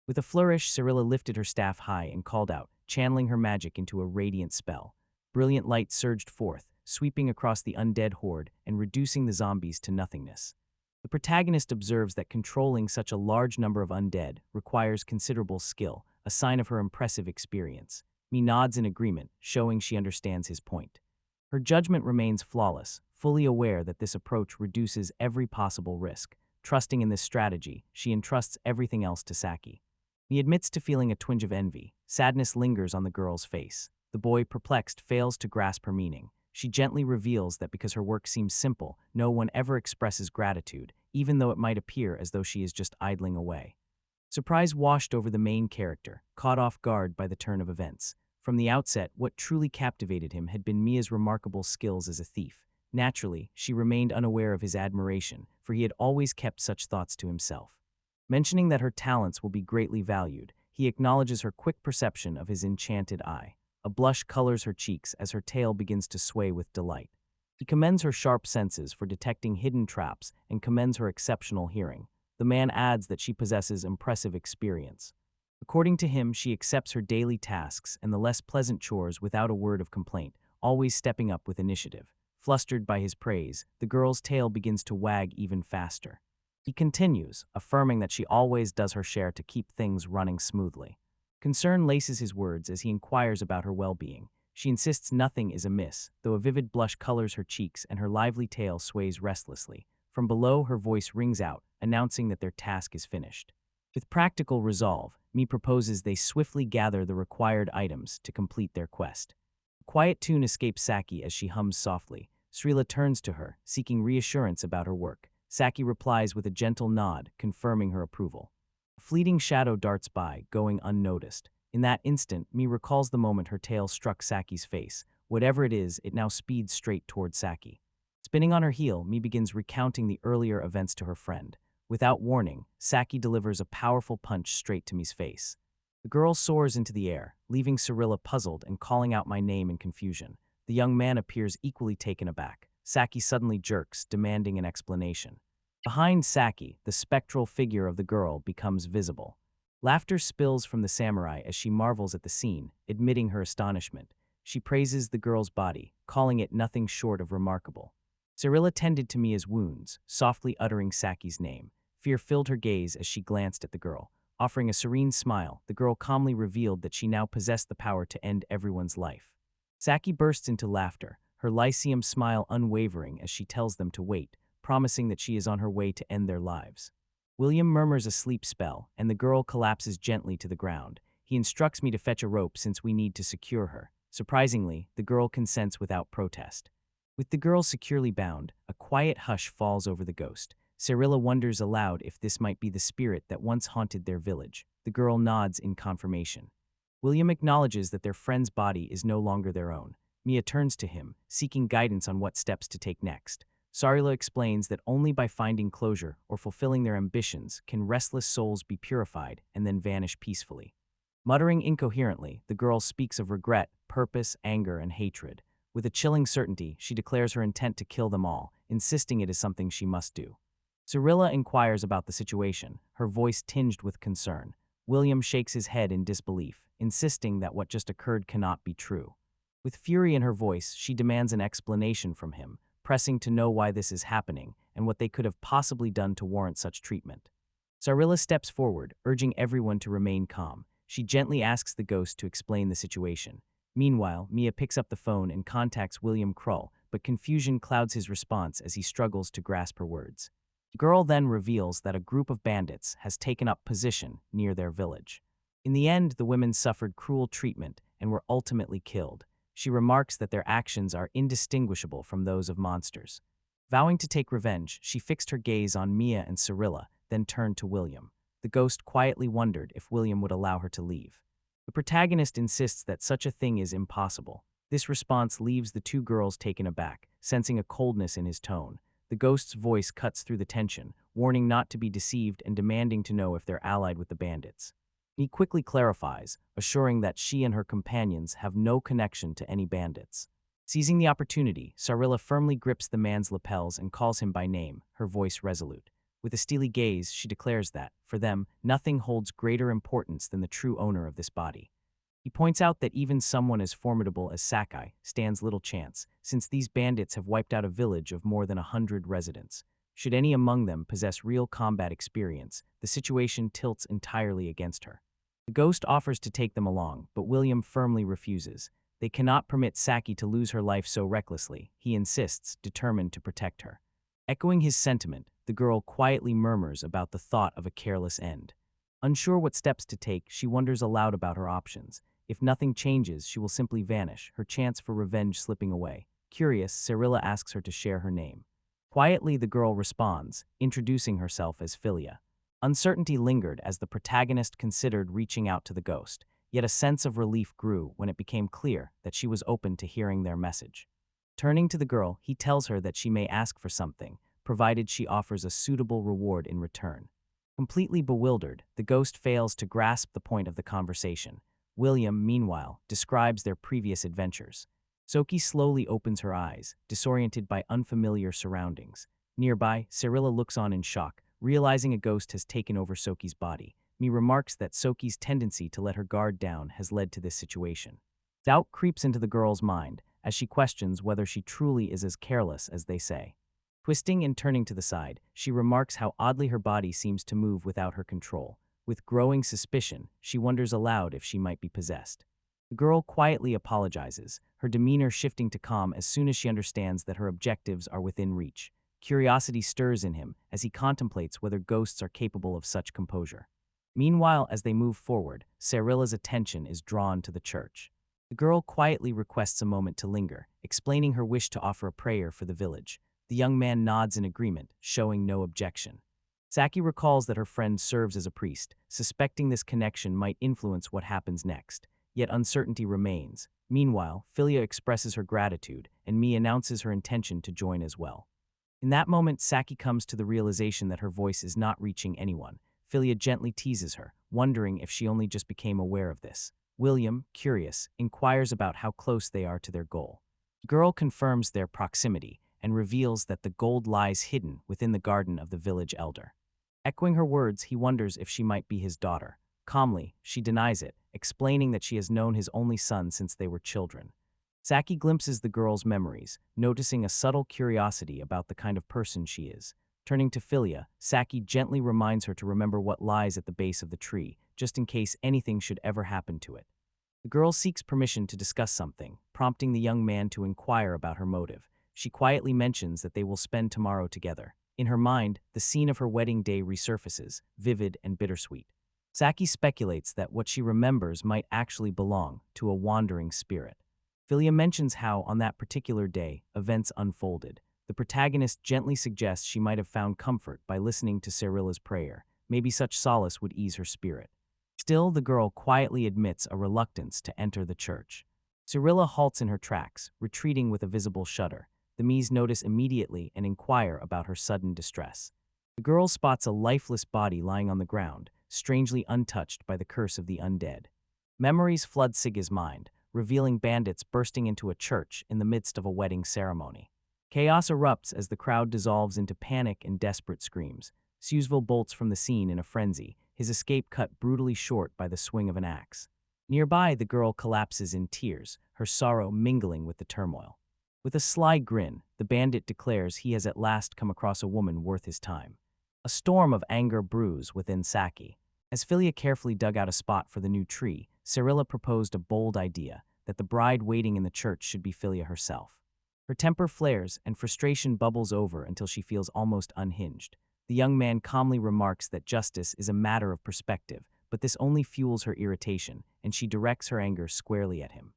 With a flourish, Cyrilla lifted her staff high and called out, channeling her magic into a radiant spell. Brilliant light surged forth, sweeping across the undead horde and reducing the zombies to nothingness. The protagonist observes that controlling such a large number of undead requires considerable skill, a sign of her impressive experience. Mi nods in agreement, showing she understands his point. Her judgment remains flawless, fully aware that this approach reduces every possible risk. Trusting in this strategy, she entrusts everything else to Saki. He admits to feeling a twinge of envy. Sadness lingers on the girl's face. The boy, perplexed, fails to grasp her meaning. She gently reveals that because her work seems simple, no one ever expresses gratitude, even though it might appear as though she is just idling away. Surprise washed over the main character, caught off guard by the turn of events. From the outset, what truly captivated him had been Mia's remarkable skills as a thief. Naturally, she remained unaware of his admiration, for he had always kept such thoughts to himself. Mentioning that her talents will be greatly valued, he acknowledges her quick perception of his enchanted eye. A blush colors her cheeks as her tail begins to sway with delight. He commends her sharp senses for detecting hidden traps and commends her exceptional hearing. The man adds that she possesses impressive experience. According to him, she accepts her daily tasks and the less pleasant chores without a word of complaint, always stepping up with initiative. Flustered by his praise, the girl's tail begins to wag even faster. He continues, affirming that she always does her share to keep things running smoothly. Concern laces his words as he inquires about her well-being. She insists nothing is amiss, though a vivid blush colors her cheeks and her lively tail sways restlessly. From below, her voice rings out, announcing that their task is finished. With practical resolve, Mi proposes they swiftly gather the required items to complete their quest. A quiet tune escapes Saki as she hums softly. Srila turns to her, seeking reassurance about her work. Saki replies with a gentle nod, confirming her approval. A fleeting shadow darts by, going unnoticed. In that instant, Mi recalls the moment her tail struck Saki's face. Whatever it is, it now speeds straight toward Saki. Spinning on her heel, Mi begins recounting the earlier events to her friend. Without warning, Saki delivers a powerful punch straight to Mi's face. The girl soars into the air, leaving Cyrilla puzzled and calling out my name in confusion. The young man appears equally taken aback. Saki suddenly jerks, demanding an explanation. Behind Saki, the spectral figure of the girl becomes visible. Laughter spills from the samurai as she marvels at the scene, admitting her astonishment. She praises the girl's body, calling it nothing short of remarkable. Cyrilla tended to Mia's wounds, softly uttering Saki's name. Fear filled her gaze as she glanced at the girl. Offering a serene smile, the girl calmly revealed that she now possessed the power to end everyone's life. Saki bursts into laughter, her lyceum smile unwavering as she tells them to wait, promising that she is on her way to end their lives. William murmurs a sleep spell, and the girl collapses gently to the ground. He instructs me to fetch a rope since we need to secure her. Surprisingly, the girl consents without protest. With the girl securely bound, a quiet hush falls over the ghost. Cyrilla wonders aloud if this might be the spirit that once haunted their village. The girl nods in confirmation. William acknowledges that their friend's body is no longer their own. Mia turns to him, seeking guidance on what steps to take next. Sarila explains that only by finding closure or fulfilling their ambitions can restless souls be purified and then vanish peacefully. Muttering incoherently, the girl speaks of regret, purpose, anger, and hatred. With a chilling certainty, she declares her intent to kill them all, insisting it is something she must do. Cyrilla inquires about the situation, her voice tinged with concern. William shakes his head in disbelief, insisting that what just occurred cannot be true. With fury in her voice, she demands an explanation from him, pressing to know why this is happening and what they could have possibly done to warrant such treatment. Sarilla steps forward, urging everyone to remain calm. She gently asks the ghost to explain the situation. Meanwhile, Mia picks up the phone and contacts William Krull, but confusion clouds his response as he struggles to grasp her words. The girl then reveals that a group of bandits has taken up position near their village. In the end, the women suffered cruel treatment and were ultimately killed. She remarks that their actions are indistinguishable from those of monsters. Vowing to take revenge, she fixed her gaze on Mia and Cyrilla, then turned to William. The ghost quietly wondered if William would allow her to leave. The protagonist insists that such a thing is impossible. This response leaves the two girls taken aback, sensing a coldness in his tone. The ghost's voice cuts through the tension, warning not to be deceived and demanding to know if they're allied with the bandits. He quickly clarifies, assuring that she and her companions have no connection to any bandits. Seizing the opportunity, Sarilla firmly grips the man's lapels and calls him by name, her voice resolute. With a steely gaze, she declares that, for them, nothing holds greater importance than the true owner of this body. He points out that even someone as formidable as Sakai stands little chance, since these bandits have wiped out a village of more than 100 residents. Should any among them possess real combat experience, the situation tilts entirely against her. The ghost offers to take them along, but William firmly refuses. They cannot permit Saki to lose her life so recklessly, he insists, determined to protect her. Echoing his sentiment, the girl quietly murmurs about the thought of a careless end. Unsure what steps to take, she wonders aloud about her options. If nothing changes, she will simply vanish, her chance for revenge slipping away. Curious, Cyrilla asks her to share her name. Quietly, the girl responds, introducing herself as Philia. Uncertainty lingered as the protagonist considered reaching out to the ghost, yet a sense of relief grew when it became clear that she was open to hearing their message. Turning to the girl, he tells her that she may ask for something, provided she offers a suitable reward in return. Completely bewildered, the ghost fails to grasp the point of the conversation. William, meanwhile, describes their previous adventures. Soki slowly opens her eyes, disoriented by unfamiliar surroundings. Nearby, Cyrilla looks on in shock, realizing a ghost has taken over Soki's body. Mi remarks that Soki's tendency to let her guard down has led to this situation. Doubt creeps into the girl's mind as she questions whether she truly is as careless as they say. Twisting and turning to the side, she remarks how oddly her body seems to move without her control. With growing suspicion, she wonders aloud if she might be possessed. The girl quietly apologizes, her demeanor shifting to calm as soon as she understands that her objectives are within reach. Curiosity stirs in him as he contemplates whether ghosts are capable of such composure. Meanwhile, as they move forward, Cyrilla's attention is drawn to the church. The girl quietly requests a moment to linger, explaining her wish to offer a prayer for the village. The young man nods in agreement, showing no objection. Saki recalls that her friend serves as a priest, suspecting this connection might influence what happens next. Yet uncertainty remains. Meanwhile, Philia expresses her gratitude, and Mi announces her intention to join as well. In that moment, Saki comes to the realization that her voice is not reaching anyone. Philia gently teases her, wondering if she only just became aware of this. William, curious, inquires about how close they are to their goal. The girl confirms their proximity and reveals that the gold lies hidden within the garden of the village elder. Echoing her words, he wonders if she might be his daughter. Calmly, she denies it, explaining that she has known his only son since they were children. Saki glimpses the girl's memories, noticing a subtle curiosity about the kind of person she is. Turning to Philia, Saki gently reminds her to remember what lies at the base of the tree, just in case anything should ever happen to it. The girl seeks permission to discuss something, prompting the young man to inquire about her motive. She quietly mentions that they will spend tomorrow together. In her mind, the scene of her wedding day resurfaces, vivid and bittersweet. Saki speculates that what she remembers might actually belong to a wandering spirit. Philia mentions how, on that particular day, events unfolded. The protagonist gently suggests she might have found comfort by listening to Cyrilla's prayer. Maybe such solace would ease her spirit. Still, the girl quietly admits a reluctance to enter the church. Cyrilla halts in her tracks, retreating with a visible shudder. The Mies notice immediately and inquire about her sudden distress. The girl spots a lifeless body lying on the ground, strangely untouched by the curse of the undead. Memories flood Sigga's mind, revealing bandits bursting into a church in the midst of a wedding ceremony. Chaos erupts as the crowd dissolves into panic and desperate screams. Suseville bolts from the scene in a frenzy, his escape cut brutally short by the swing of an axe. Nearby, the girl collapses in tears, her sorrow mingling with the turmoil. With a sly grin, the bandit declares he has at last come across a woman worth his time. A storm of anger brews within Saki. As Philia carefully dug out a spot for the new tree, Cyrilla proposed a bold idea, that the bride waiting in the church should be Philia herself. Her temper flares and frustration bubbles over until she feels almost unhinged. The young man calmly remarks that justice is a matter of perspective, but this only fuels her irritation, and she directs her anger squarely at him.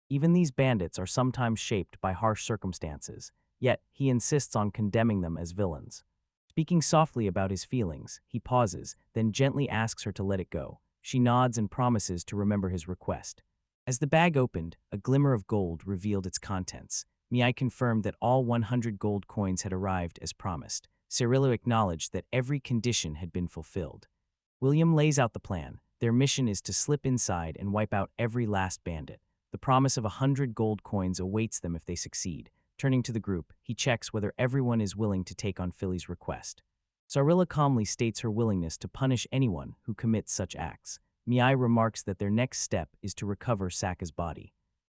Even these bandits are sometimes shaped by harsh circumstances, yet he insists on condemning them as villains. Speaking softly about his feelings, he pauses, then gently asks her to let it go. She nods and promises to remember his request. As the bag opened, a glimmer of gold revealed its contents. Miai confirmed that all 100 gold coins had arrived as promised. Cyrilla acknowledged that every condition had been fulfilled. William lays out the plan. Their mission is to slip inside and wipe out every last bandit. The promise of 100 gold coins awaits them if they succeed. Turning to the group, he checks whether everyone is willing to take on Philly's request. Cyrilla calmly states her willingness to punish anyone who commits such acts. Miai remarks that their next step is to recover Saka's body.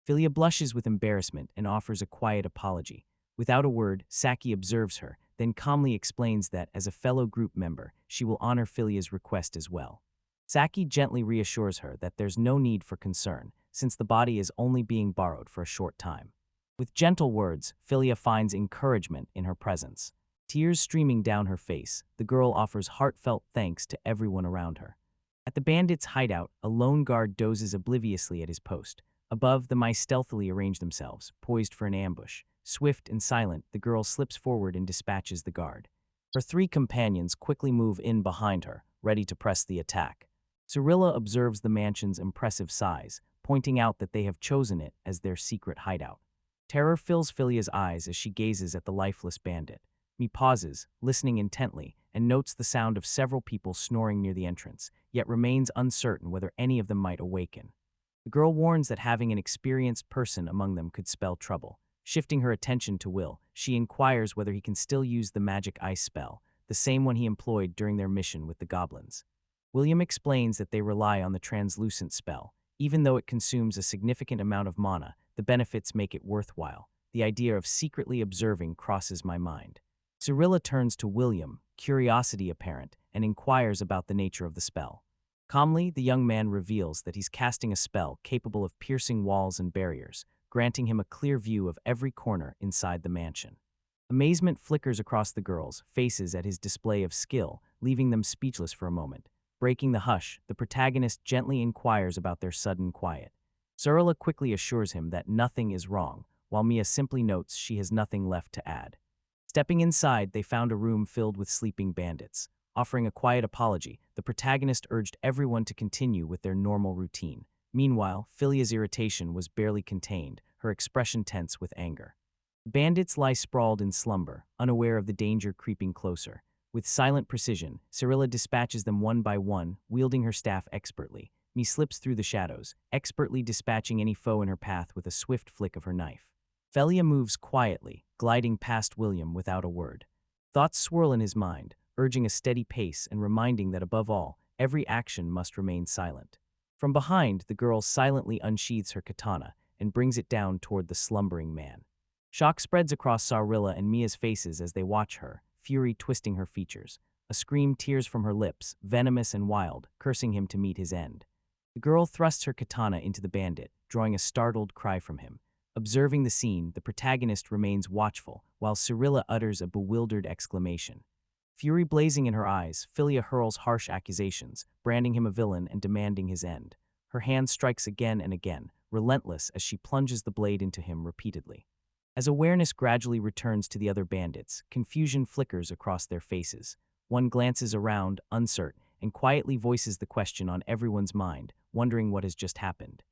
Philia blushes with embarrassment and offers a quiet apology. Without a word, Saki observes her, then calmly explains that, as a fellow group member, she will honor Philia's request as well. Saki gently reassures her that there's no need for concern, since the body is only being borrowed for a short time. With gentle words, Philia finds encouragement in her presence. Tears streaming down her face, the girl offers heartfelt thanks to everyone around her. At the bandits' hideout, a lone guard dozes obliviously at his post. Above, the mice stealthily arrange themselves, poised for an ambush. Swift and silent, the girl slips forward and dispatches the guard. Her three companions quickly move in behind her, ready to press the attack. Cyrilla observes the mansion's impressive size, pointing out that they have chosen it as their secret hideout. Terror fills Philia's eyes as she gazes at the lifeless bandit. He pauses, listening intently, and notes the sound of several people snoring near the entrance, yet remains uncertain whether any of them might awaken. The girl warns that having an experienced person among them could spell trouble. Shifting her attention to Will, she inquires whether he can still use the magic ice spell, the same one he employed during their mission with the goblins. William explains that they rely on the translucent spell. Even though it consumes a significant amount of mana, the benefits make it worthwhile. The idea of secretly observing crosses my mind. Cyrilla turns to William, curiosity apparent, and inquires about the nature of the spell. Calmly, the young man reveals that he's casting a spell capable of piercing walls and barriers, granting him a clear view of every corner inside the mansion. Amazement flickers across the girls' faces at his display of skill, leaving them speechless for a moment. Breaking the hush, the protagonist gently inquires about their sudden quiet. Cyrilla quickly assures him that nothing is wrong, while Mia simply notes she has nothing left to add. Stepping inside, they found a room filled with sleeping bandits. Offering a quiet apology, the protagonist urged everyone to continue with their normal routine. Meanwhile, Philia's irritation was barely contained, her expression tense with anger. The bandits lie sprawled in slumber, unaware of the danger creeping closer. With silent precision, Cyrilla dispatches them one by one, wielding her staff expertly. Mie slips through the shadows, expertly dispatching any foe in her path with a swift flick of her knife. Philia moves quietly, gliding past William without a word. Thoughts swirl in his mind, urging a steady pace and reminding that above all, every action must remain silent. From behind, the girl silently unsheathes her katana and brings it down toward the slumbering man. Shock spreads across Cyrilla and Mia's faces as they watch her, fury twisting her features. A scream tears from her lips, venomous and wild, cursing him to meet his end. The girl thrusts her katana into the bandit, drawing a startled cry from him. Observing the scene, the protagonist remains watchful, while Cyrilla utters a bewildered exclamation. Fury blazing in her eyes, Philia hurls harsh accusations, branding him a villain and demanding his end. Her hand strikes again and again, relentless as she plunges the blade into him repeatedly. As awareness gradually returns to the other bandits, confusion flickers across their faces. One glances around, uncertain, and quietly voices the question on everyone's mind, wondering what has just happened.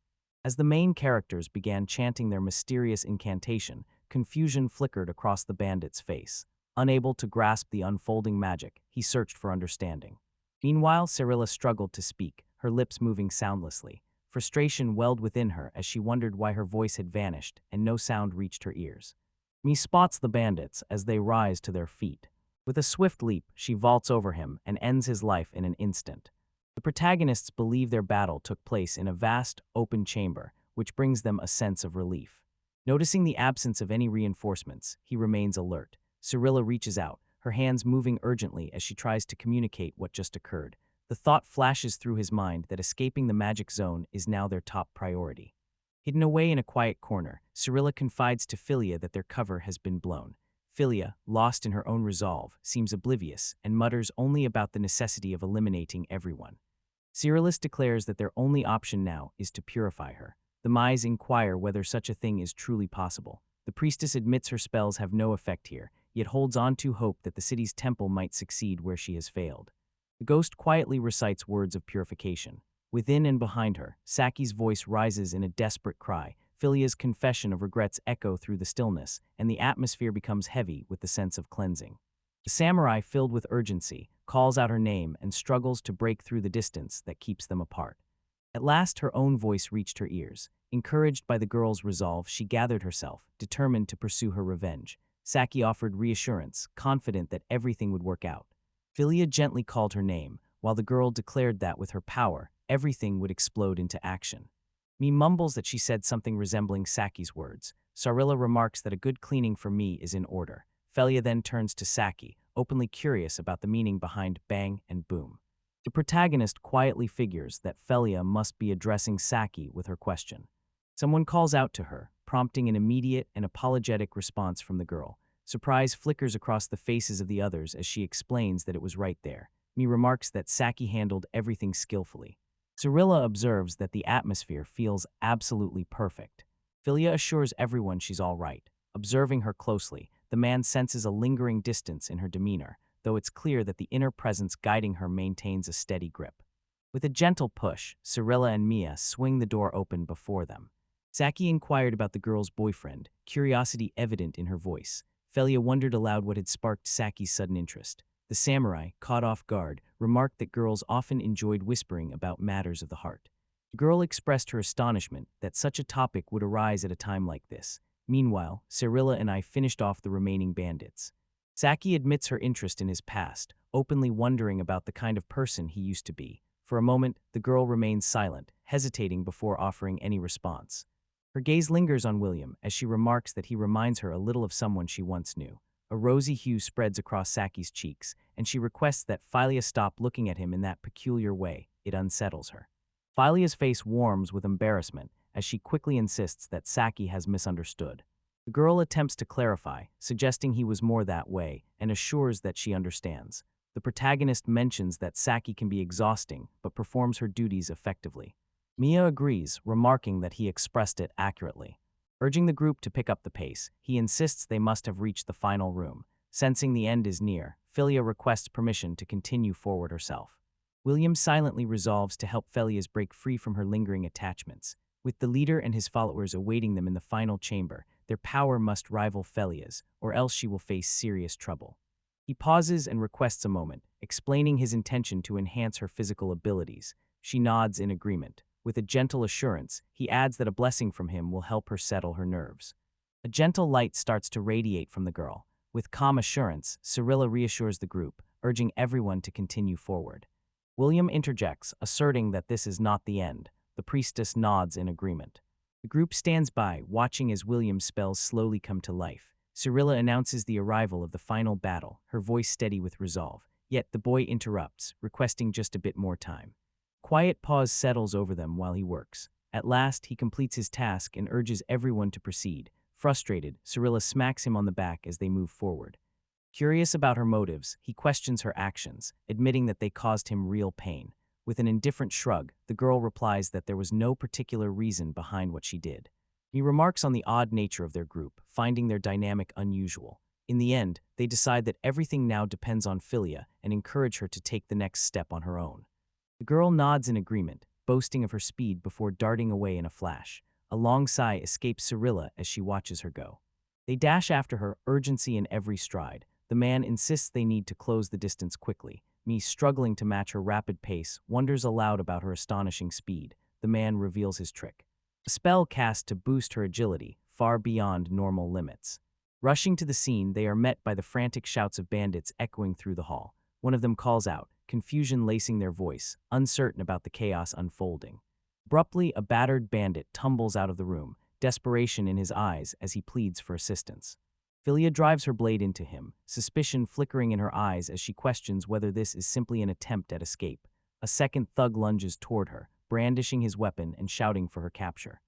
As the main characters began chanting their mysterious incantation, confusion flickered across the bandit's face. Unable to grasp the unfolding magic, he searched for understanding. Meanwhile, Cyrilla struggled to speak, her lips moving soundlessly. Frustration welled within her as she wondered why her voice had vanished and no sound reached her ears. Me spots the bandits as they rise to their feet. With a swift leap, she vaults over him and ends his life in an instant. The protagonists believe their battle took place in a vast, open chamber, which brings them a sense of relief. Noticing the absence of any reinforcements, he remains alert. Cyrilla reaches out, her hands moving urgently as she tries to communicate what just occurred. The thought flashes through his mind that escaping the magic zone is now their top priority. Hidden away in a quiet corner, Cyrilla confides to Philia that their cover has been blown. Philia, lost in her own resolve, seems oblivious and mutters only about the necessity of eliminating everyone. Cyrillus declares that their only option now is to purify her. The Mage inquire whether such a thing is truly possible. The priestess admits her spells have no effect here, yet holds on to hope that the city's temple might succeed where she has failed. The ghost quietly recites words of purification. Within and behind her, Saki's voice rises in a desperate cry. Philia's confession of regrets echo through the stillness, and the atmosphere becomes heavy with the sense of cleansing. The samurai, filled with urgency, calls out her name and struggles to break through the distance that keeps them apart. At last, her own voice reached her ears. Encouraged by the girl's resolve, she gathered herself, determined to pursue her revenge. Saki offered reassurance, confident that everything would work out. Philia gently called her name, while the girl declared that with her power, everything would explode into action. Me mumbles that she said something resembling Saki's words. Cyrilla remarks that a good cleaning for me is in order. Philia then turns to Saki, openly curious about the meaning behind bang and boom. The protagonist quietly figures that Philia must be addressing Saki with her question. Someone calls out to her, prompting an immediate and apologetic response from the girl. Surprise flickers across the faces of the others as she explains that it was right there. Me remarks that Saki handled everything skillfully. Cyrilla observes that the atmosphere feels absolutely perfect. Philia assures everyone she's all right. Observing her closely, the man senses a lingering distance in her demeanor, though it's clear that the inner presence guiding her maintains a steady grip. With a gentle push, Cyrilla and Mia swing the door open before them. Saki inquired about the girl's boyfriend, curiosity evident in her voice. Philia wondered aloud what had sparked Saki's sudden interest. The samurai, caught off guard, remarked that girls often enjoyed whispering about matters of the heart. The girl expressed her astonishment that such a topic would arise at a time like this. Meanwhile, Cyrilla and I finished off the remaining bandits. Saki admits her interest in his past, openly wondering about the kind of person he used to be. For a moment, the girl remains silent, hesitating before offering any response. Her gaze lingers on William as she remarks that he reminds her a little of someone she once knew. A rosy hue spreads across Saki's cheeks, and she requests that Philia stop looking at him in that peculiar way. It unsettles her. Philia's face warms with embarrassment as she quickly insists that Saki has misunderstood. The girl attempts to clarify, suggesting he was more that way, and assures that she understands. The protagonist mentions that Saki can be exhausting, but performs her duties effectively. Mia agrees, remarking that he expressed it accurately. Urging the group to pick up the pace, he insists they must have reached the final room. Sensing the end is near, Philia requests permission to continue forward herself. William silently resolves to help Philia's break free from her lingering attachments. With the leader and his followers awaiting them in the final chamber, their power must rival Philia's, or else she will face serious trouble. He pauses and requests a moment, explaining his intention to enhance her physical abilities. She nods in agreement. With a gentle assurance, he adds that a blessing from him will help her settle her nerves. A gentle light starts to radiate from the girl. With calm assurance, Cyrilla reassures the group, urging everyone to continue forward. William interjects, asserting that this is not the end. The priestess nods in agreement. The group stands by, watching as William's spells slowly come to life. Cyrilla announces the arrival of the final battle, her voice steady with resolve. Yet the boy interrupts, requesting just a bit more time. Quiet pause settles over them while he works. At last, he completes his task and urges everyone to proceed. Frustrated, Cyrilla smacks him on the back as they move forward. Curious about her motives, he questions her actions, admitting that they caused him real pain. With an indifferent shrug, the girl replies that there was no particular reason behind what she did. He remarks on the odd nature of their group, finding their dynamic unusual. In the end, they decide that everything now depends on Philia and encourage her to take the next step on her own. The girl nods in agreement, boasting of her speed before darting away in a flash. A long sigh escapes Cyrilla as she watches her go. They dash after her, urgency in every stride. The man insists they need to close the distance quickly. Me, struggling to match her rapid pace, wonders aloud about her astonishing speed. The man reveals his trick. A spell cast to boost her agility, far beyond normal limits. Rushing to the scene, they are met by the frantic shouts of bandits echoing through the hall. One of them calls out, confusion lacing their voice, uncertain about the chaos unfolding. Abruptly, a battered bandit tumbles out of the room, desperation in his eyes as he pleads for assistance. Philia drives her blade into him, suspicion flickering in her eyes as she questions whether this is simply an attempt at escape. A second thug lunges toward her, brandishing his weapon and shouting for her capture.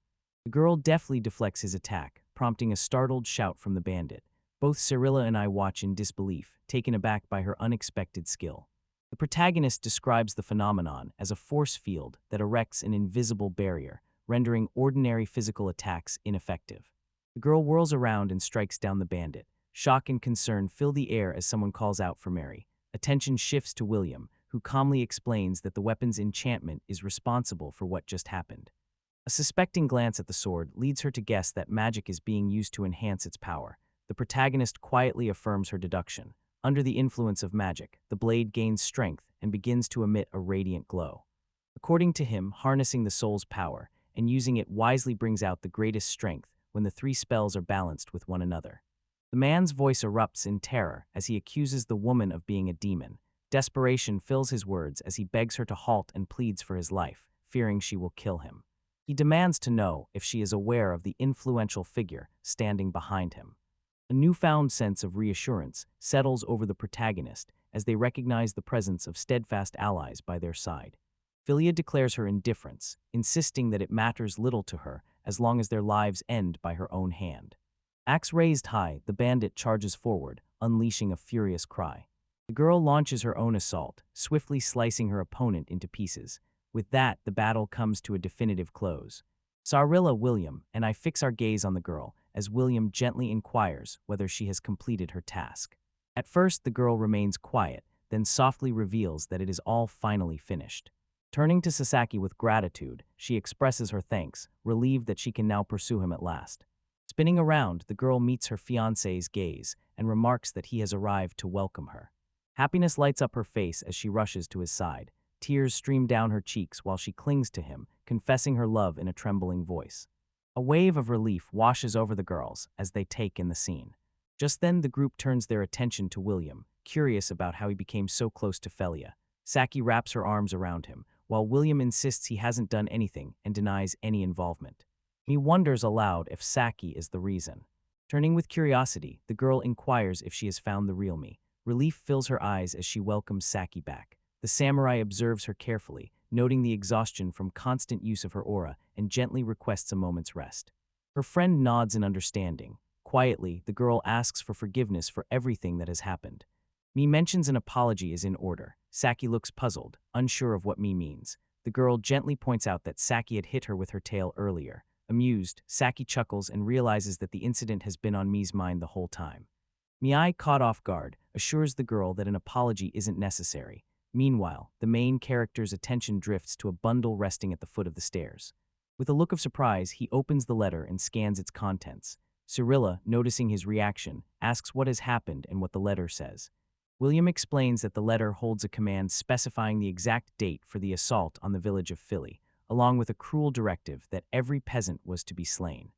The girl deftly deflects his attack, prompting a startled shout from the bandit. Both Cyrilla and I watch in disbelief, taken aback by her unexpected skill. The protagonist describes the phenomenon as a force field that erects an invisible barrier, rendering ordinary physical attacks ineffective. The girl whirls around and strikes down the bandit. Shock and concern fill the air as someone calls out for Mary. Attention shifts to William, who calmly explains that the weapon's enchantment is responsible for what just happened. A suspecting glance at the sword leads her to guess that magic is being used to enhance its power. The protagonist quietly affirms her deduction. Under the influence of magic, the blade gains strength and begins to emit a radiant glow. According to him, harnessing the soul's power and using it wisely brings out the greatest strength when the three spells are balanced with one another. The man's voice erupts in terror as he accuses the woman of being a demon. Desperation fills his words as he begs her to halt and pleads for his life, fearing she will kill him. He demands to know if she is aware of the influential figure standing behind him. A newfound sense of reassurance settles over the protagonist as they recognize the presence of steadfast allies by their side. Philia declares her indifference, insisting that it matters little to her as long as their lives end by her own hand. Axe raised high, the bandit charges forward, unleashing a furious cry. The girl launches her own assault, swiftly slicing her opponent into pieces. With that, the battle comes to a definitive close. Cyrilla, William, and I fix our gaze on the girl as William gently inquires whether she has completed her task. At first, the girl remains quiet, then softly reveals that it is all finally finished. Turning to Sasaki with gratitude, she expresses her thanks, relieved that she can now pursue him at last. Spinning around, the girl meets her fiancé's gaze and remarks that he has arrived to welcome her. Happiness lights up her face as she rushes to his side. Tears stream down her cheeks while she clings to him, confessing her love in a trembling voice. A wave of relief washes over the girls as they take in the scene. Just then, the group turns their attention to William, curious about how he became so close to Philia. Saki wraps her arms around him, while William insists he hasn't done anything and denies any involvement. He wonders aloud if Saki is the reason. Turning with curiosity, the girl inquires if she has found the real me. Relief fills her eyes as she welcomes Saki back. The samurai observes her carefully, noting the exhaustion from constant use of her aura, and gently requests a moment's rest. Her friend nods in understanding. Quietly, the girl asks for forgiveness for everything that has happened. Mi mentions an apology is in order. Saki looks puzzled, unsure of what Mi means. The girl gently points out that Saki had hit her with her tail earlier. Amused, Saki chuckles and realizes that the incident has been on Mi's mind the whole time. Mi, caught off guard, assures the girl that an apology isn't necessary. Meanwhile, the main character's attention drifts to a bundle resting at the foot of the stairs. With a look of surprise, he opens the letter and scans its contents. Cyrilla, noticing his reaction, asks what has happened and what the letter says. William explains that the letter holds a command specifying the exact date for the assault on the village of Philly, along with a cruel directive that every peasant was to be slain.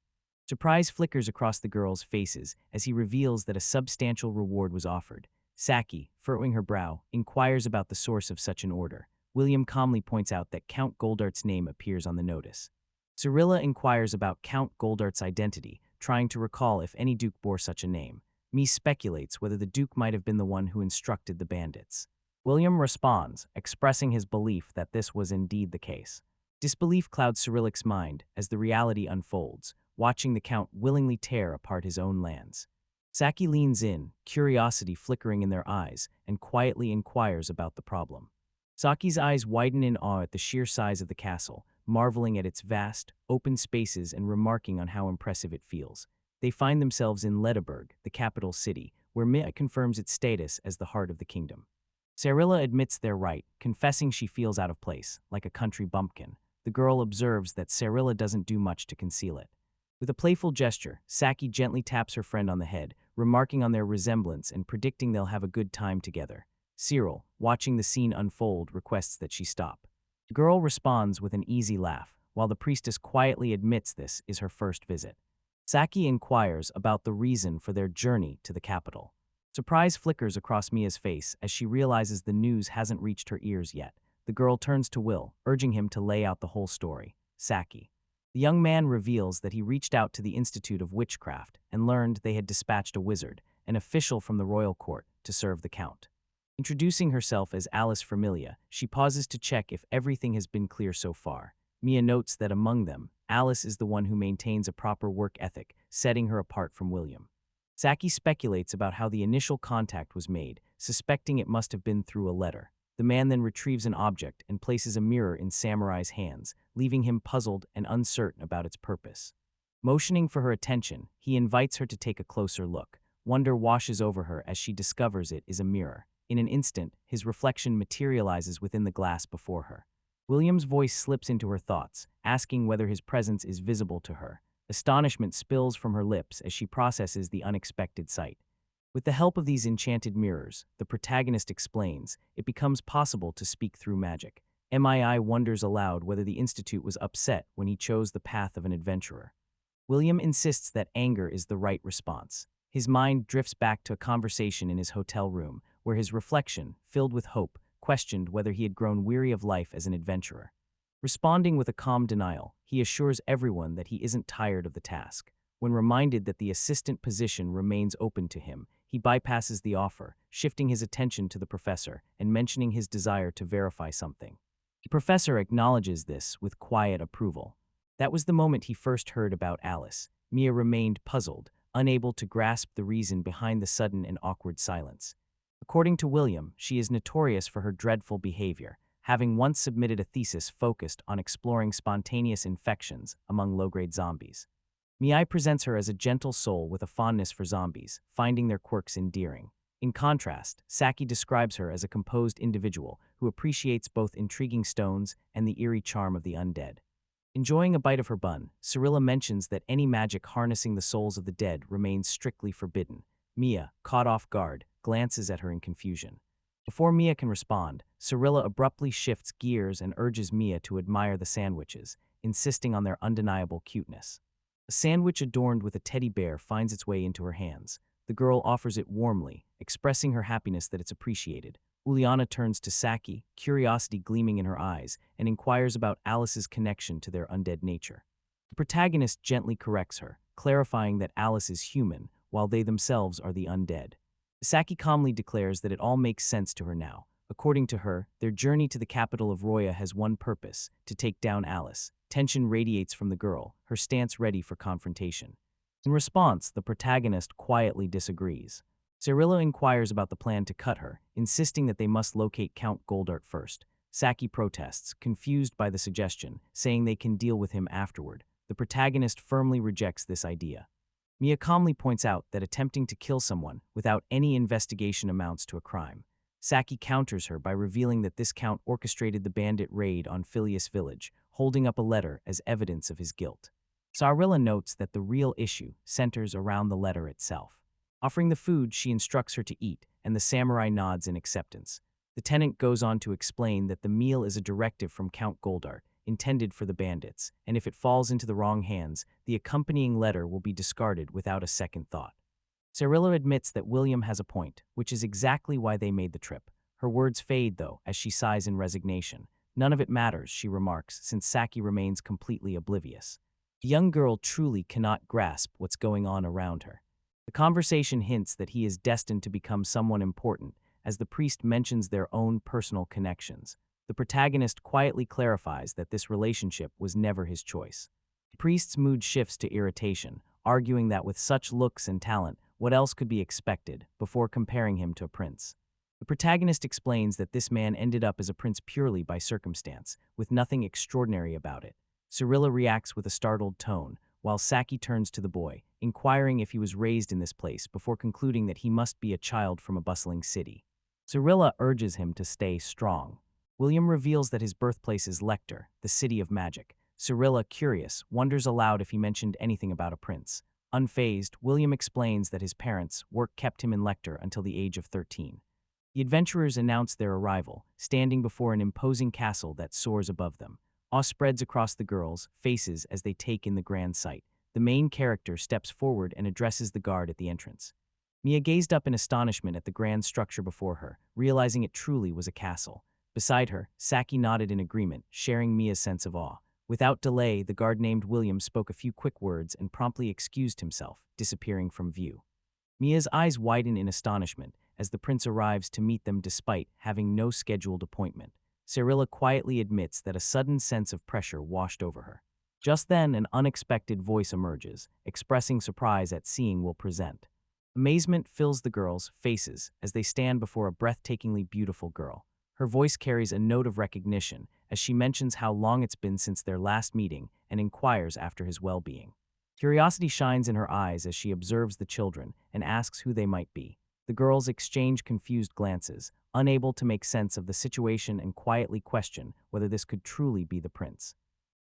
Surprise flickers across the girls' faces as he reveals that a substantial reward was offered. Saki, furrowing her brow, inquires about the source of such an order. William calmly points out that Count Goldart's name appears on the notice. Cyrilla inquires about Count Goldart's identity, trying to recall if any duke bore such a name. Me speculates whether the duke might have been the one who instructed the bandits. William responds, expressing his belief that this was indeed the case. Disbelief clouds Cyrillic's mind as the reality unfolds, watching the Count willingly tear apart his own lands. Saki leans in, curiosity flickering in their eyes, and quietly inquires about the problem. Saki's eyes widen in awe at the sheer size of the castle, marveling at its vast, open spaces and remarking on how impressive it feels. They find themselves in Ledeburg, the capital city, where Mia confirms its status as the heart of the kingdom. Cyrilla admits they're right, confessing she feels out of place, like a country bumpkin. The girl observes that Cyrilla doesn't do much to conceal it. With a playful gesture, Saki gently taps her friend on the head, remarking on their resemblance and predicting they'll have a good time together. Cyril, watching the scene unfold, requests that she stop. The girl responds with an easy laugh, while the priestess quietly admits this is her first visit. Saki inquires about the reason for their journey to the capital. Surprise flickers across Mia's face as she realizes the news hasn't reached her ears yet. The girl turns to Will, urging him to lay out the whole story. Saki. The young man reveals that he reached out to the Institute of Witchcraft and learned they had dispatched a wizard, an official from the royal court, to serve the count. Introducing herself as Alice Familia, she pauses to check if everything has been clear so far. Mia notes that among them, Alice is the one who maintains a proper work ethic, setting her apart from William. Saki speculates about how the initial contact was made, suspecting it must have been through a letter. The man then retrieves an object and places a mirror in Samurai's hands, leaving him puzzled and uncertain about its purpose. Motioning for her attention, he invites her to take a closer look. Wonder washes over her as she discovers it is a mirror. In an instant, his reflection materializes within the glass before her. William's voice slips into her thoughts, asking whether his presence is visible to her. Astonishment spills from her lips as she processes the unexpected sight. With the help of these enchanted mirrors, the protagonist explains, it becomes possible to speak through magic. Mii wonders aloud whether the Institute was upset when he chose the path of an adventurer. William insists that anger is the right response. His mind drifts back to a conversation in his hotel room, where his reflection, filled with hope, questioned whether he had grown weary of life as an adventurer. Responding with a calm denial, he assures everyone that he isn't tired of the task. When reminded that the assistant position remains open to him, he bypasses the offer, shifting his attention to the professor and mentioning his desire to verify something. The professor acknowledges this with quiet approval. That was the moment he first heard about Alice. Mia remained puzzled, unable to grasp the reason behind the sudden and awkward silence. According to William, she is notorious for her dreadful behavior, having once submitted a thesis focused on exploring spontaneous infections among low-grade zombies. Mii presents her as a gentle soul with a fondness for zombies, finding their quirks endearing. In contrast, Saki describes her as a composed individual who appreciates both intriguing stones and the eerie charm of the undead. Enjoying a bite of her bun, Cyrilla mentions that any magic harnessing the souls of the dead remains strictly forbidden. Mia, caught off guard, glances at her in confusion. Before Mia can respond, Cyrilla abruptly shifts gears and urges Mia to admire the sandwiches, insisting on their undeniable cuteness. A sandwich adorned with a teddy bear finds its way into her hands. The girl offers it warmly, expressing her happiness that it's appreciated. Uliana turns to Saki, curiosity gleaming in her eyes, and inquires about Alice's connection to their undead nature. The protagonist gently corrects her, clarifying that Alice is human, while they themselves are the undead. Saki calmly declares that it all makes sense to her now. According to her, their journey to the capital of Roya has one purpose: to take down Alice. Tension radiates from the girl, her stance ready for confrontation. In response, the protagonist quietly disagrees. Cyrilla inquires about the plan to cut her, insisting that they must locate Count Goldart first. Saki protests, confused by the suggestion, saying they can deal with him afterward. The protagonist firmly rejects this idea. Mia calmly points out that attempting to kill someone without any investigation amounts to a crime. Saki counters her by revealing that this count orchestrated the bandit raid on Phileas Village, holding up a letter as evidence of his guilt. Cyrilla notes that the real issue centers around the letter itself. Offering the food, she instructs her to eat, and the samurai nods in acceptance. The tenant goes on to explain that the meal is a directive from Count Goldart, intended for the bandits, and if it falls into the wrong hands, the accompanying letter will be discarded without a second thought. Cyrilla admits that William has a point, which is exactly why they made the trip. Her words fade, though, as she sighs in resignation. None of it matters, she remarks, since Saki remains completely oblivious. The young girl truly cannot grasp what's going on around her. The conversation hints that he is destined to become someone important, as the priest mentions their own personal connections. The protagonist quietly clarifies that this relationship was never his choice. The priest's mood shifts to irritation, arguing that with such looks and talent, what else could be expected, before comparing him to a prince. The protagonist explains that this man ended up as a prince purely by circumstance, with nothing extraordinary about it. Cyrilla reacts with a startled tone, while Saki turns to the boy, inquiring if he was raised in this place before concluding that he must be a child from a bustling city. Cyrilla urges him to stay strong. William reveals that his birthplace is Lecter, the city of magic. Cyrilla, curious, wonders aloud if he mentioned anything about a prince. Unfazed, William explains that his parents' work kept him in Lecter until the age of 13. The adventurers announce their arrival, standing before an imposing castle that soars above them. Awe spreads across the girls' faces as they take in the grand sight. The main character steps forward and addresses the guard at the entrance. Mia gazed up in astonishment at the grand structure before her, realizing it truly was a castle. Beside her, Saki nodded in agreement, sharing Mia's sense of awe. Without delay, the guard named William spoke a few quick words and promptly excused himself, disappearing from view. Mia's eyes widen in astonishment as the prince arrives to meet them despite having no scheduled appointment. Cyrilla quietly admits that a sudden sense of pressure washed over her. Just then, an unexpected voice emerges, expressing surprise at seeing Will present. Amazement fills the girls' faces as they stand before a breathtakingly beautiful girl. Her voice carries a note of recognition as she mentions how long it's been since their last meeting and inquires after his well-being. Curiosity shines in her eyes as she observes the children and asks who they might be. The girls exchange confused glances, unable to make sense of the situation and quietly question whether this could truly be the prince.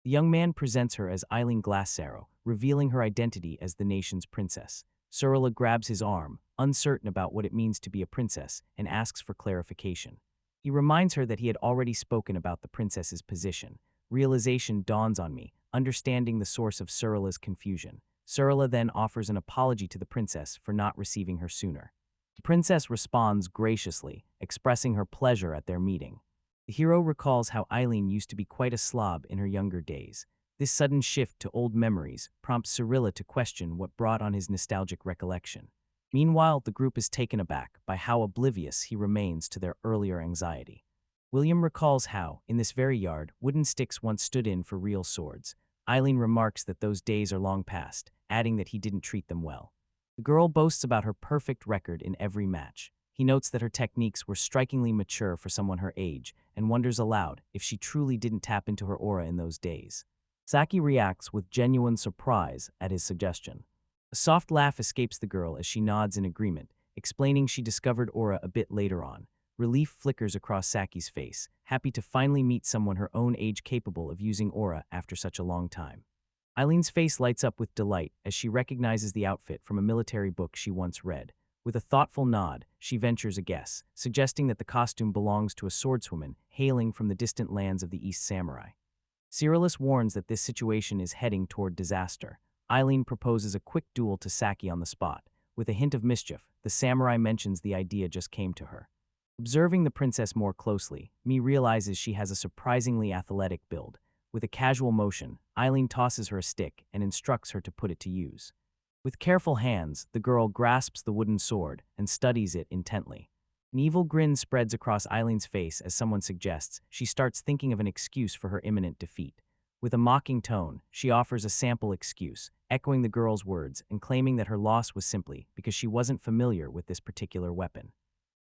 The young man presents her as Eileen Glassarrow, revealing her identity as the nation's princess. Cyrilla grabs his arm, uncertain about what it means to be a princess, and asks for clarification. He reminds her that he had already spoken about the princess's position. Realization dawns on me, understanding the source of Cyrilla's confusion. Cyrilla then offers an apology to the princess for not receiving her sooner. The princess responds graciously, expressing her pleasure at their meeting. The hero recalls how Eileen used to be quite a slob in her younger days. This sudden shift to old memories prompts Cyrilla to question what brought on his nostalgic recollection. Meanwhile, the group is taken aback by how oblivious he remains to their earlier anxiety. William recalls how, in this very yard, wooden sticks once stood in for real swords. Eileen remarks that those days are long past, adding that he didn't treat them well. The girl boasts about her perfect record in every match. He notes that her techniques were strikingly mature for someone her age, and wonders aloud if she truly didn't tap into her aura in those days. Saki reacts with genuine surprise at his suggestion. A soft laugh escapes the girl as she nods in agreement, explaining she discovered aura a bit later on. Relief flickers across Saki's face, happy to finally meet someone her own age capable of using aura after such a long time. Eileen's face lights up with delight as she recognizes the outfit from a military book she once read. With a thoughtful nod, she ventures a guess, suggesting that the costume belongs to a swordswoman hailing from the distant lands of the East Samurai. Cyrillus warns that this situation is heading toward disaster. Eileen proposes a quick duel to Saki on the spot. With a hint of mischief, the samurai mentions the idea just came to her. Observing the princess more closely, Mi realizes she has a surprisingly athletic build. With a casual motion, Eileen tosses her a stick and instructs her to put it to use. With careful hands, the girl grasps the wooden sword and studies it intently. An evil grin spreads across Eileen's face as someone suggests she starts thinking of an excuse for her imminent defeat. With a mocking tone, she offers a sample excuse, echoing the girl's words and claiming that her loss was simply because she wasn't familiar with this particular weapon.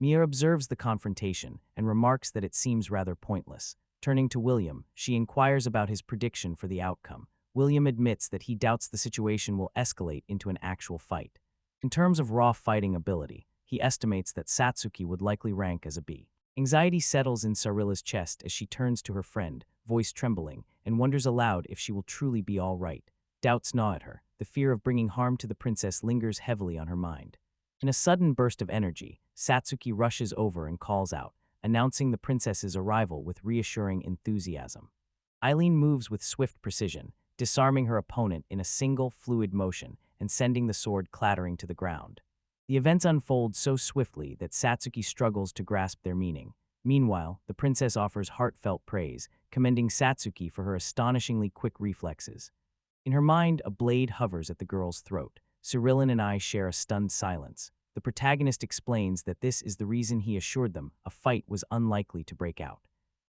Mia observes the confrontation and remarks that it seems rather pointless. Turning to William, she inquires about his prediction for the outcome. William admits that he doubts the situation will escalate into an actual fight. In terms of raw fighting ability, he estimates that Satsuki would likely rank as a B. Anxiety settles in Cyrilla's chest as she turns to her friend, voice trembling, and wonders aloud if she will truly be all right. Doubts gnaw at her. The fear of bringing harm to the princess lingers heavily on her mind. In a sudden burst of energy, Satsuki rushes over and calls out, announcing the princess's arrival with reassuring enthusiasm. Eileen moves with swift precision, disarming her opponent in a single fluid motion and sending the sword clattering to the ground. The events unfold so swiftly that Satsuki struggles to grasp their meaning. Meanwhile, the princess offers heartfelt praise, commending Satsuki for her astonishingly quick reflexes. In her mind, a blade hovers at the girl's throat. Cyrillin and I share a stunned silence. The protagonist explains that this is the reason he assured them a fight was unlikely to break out.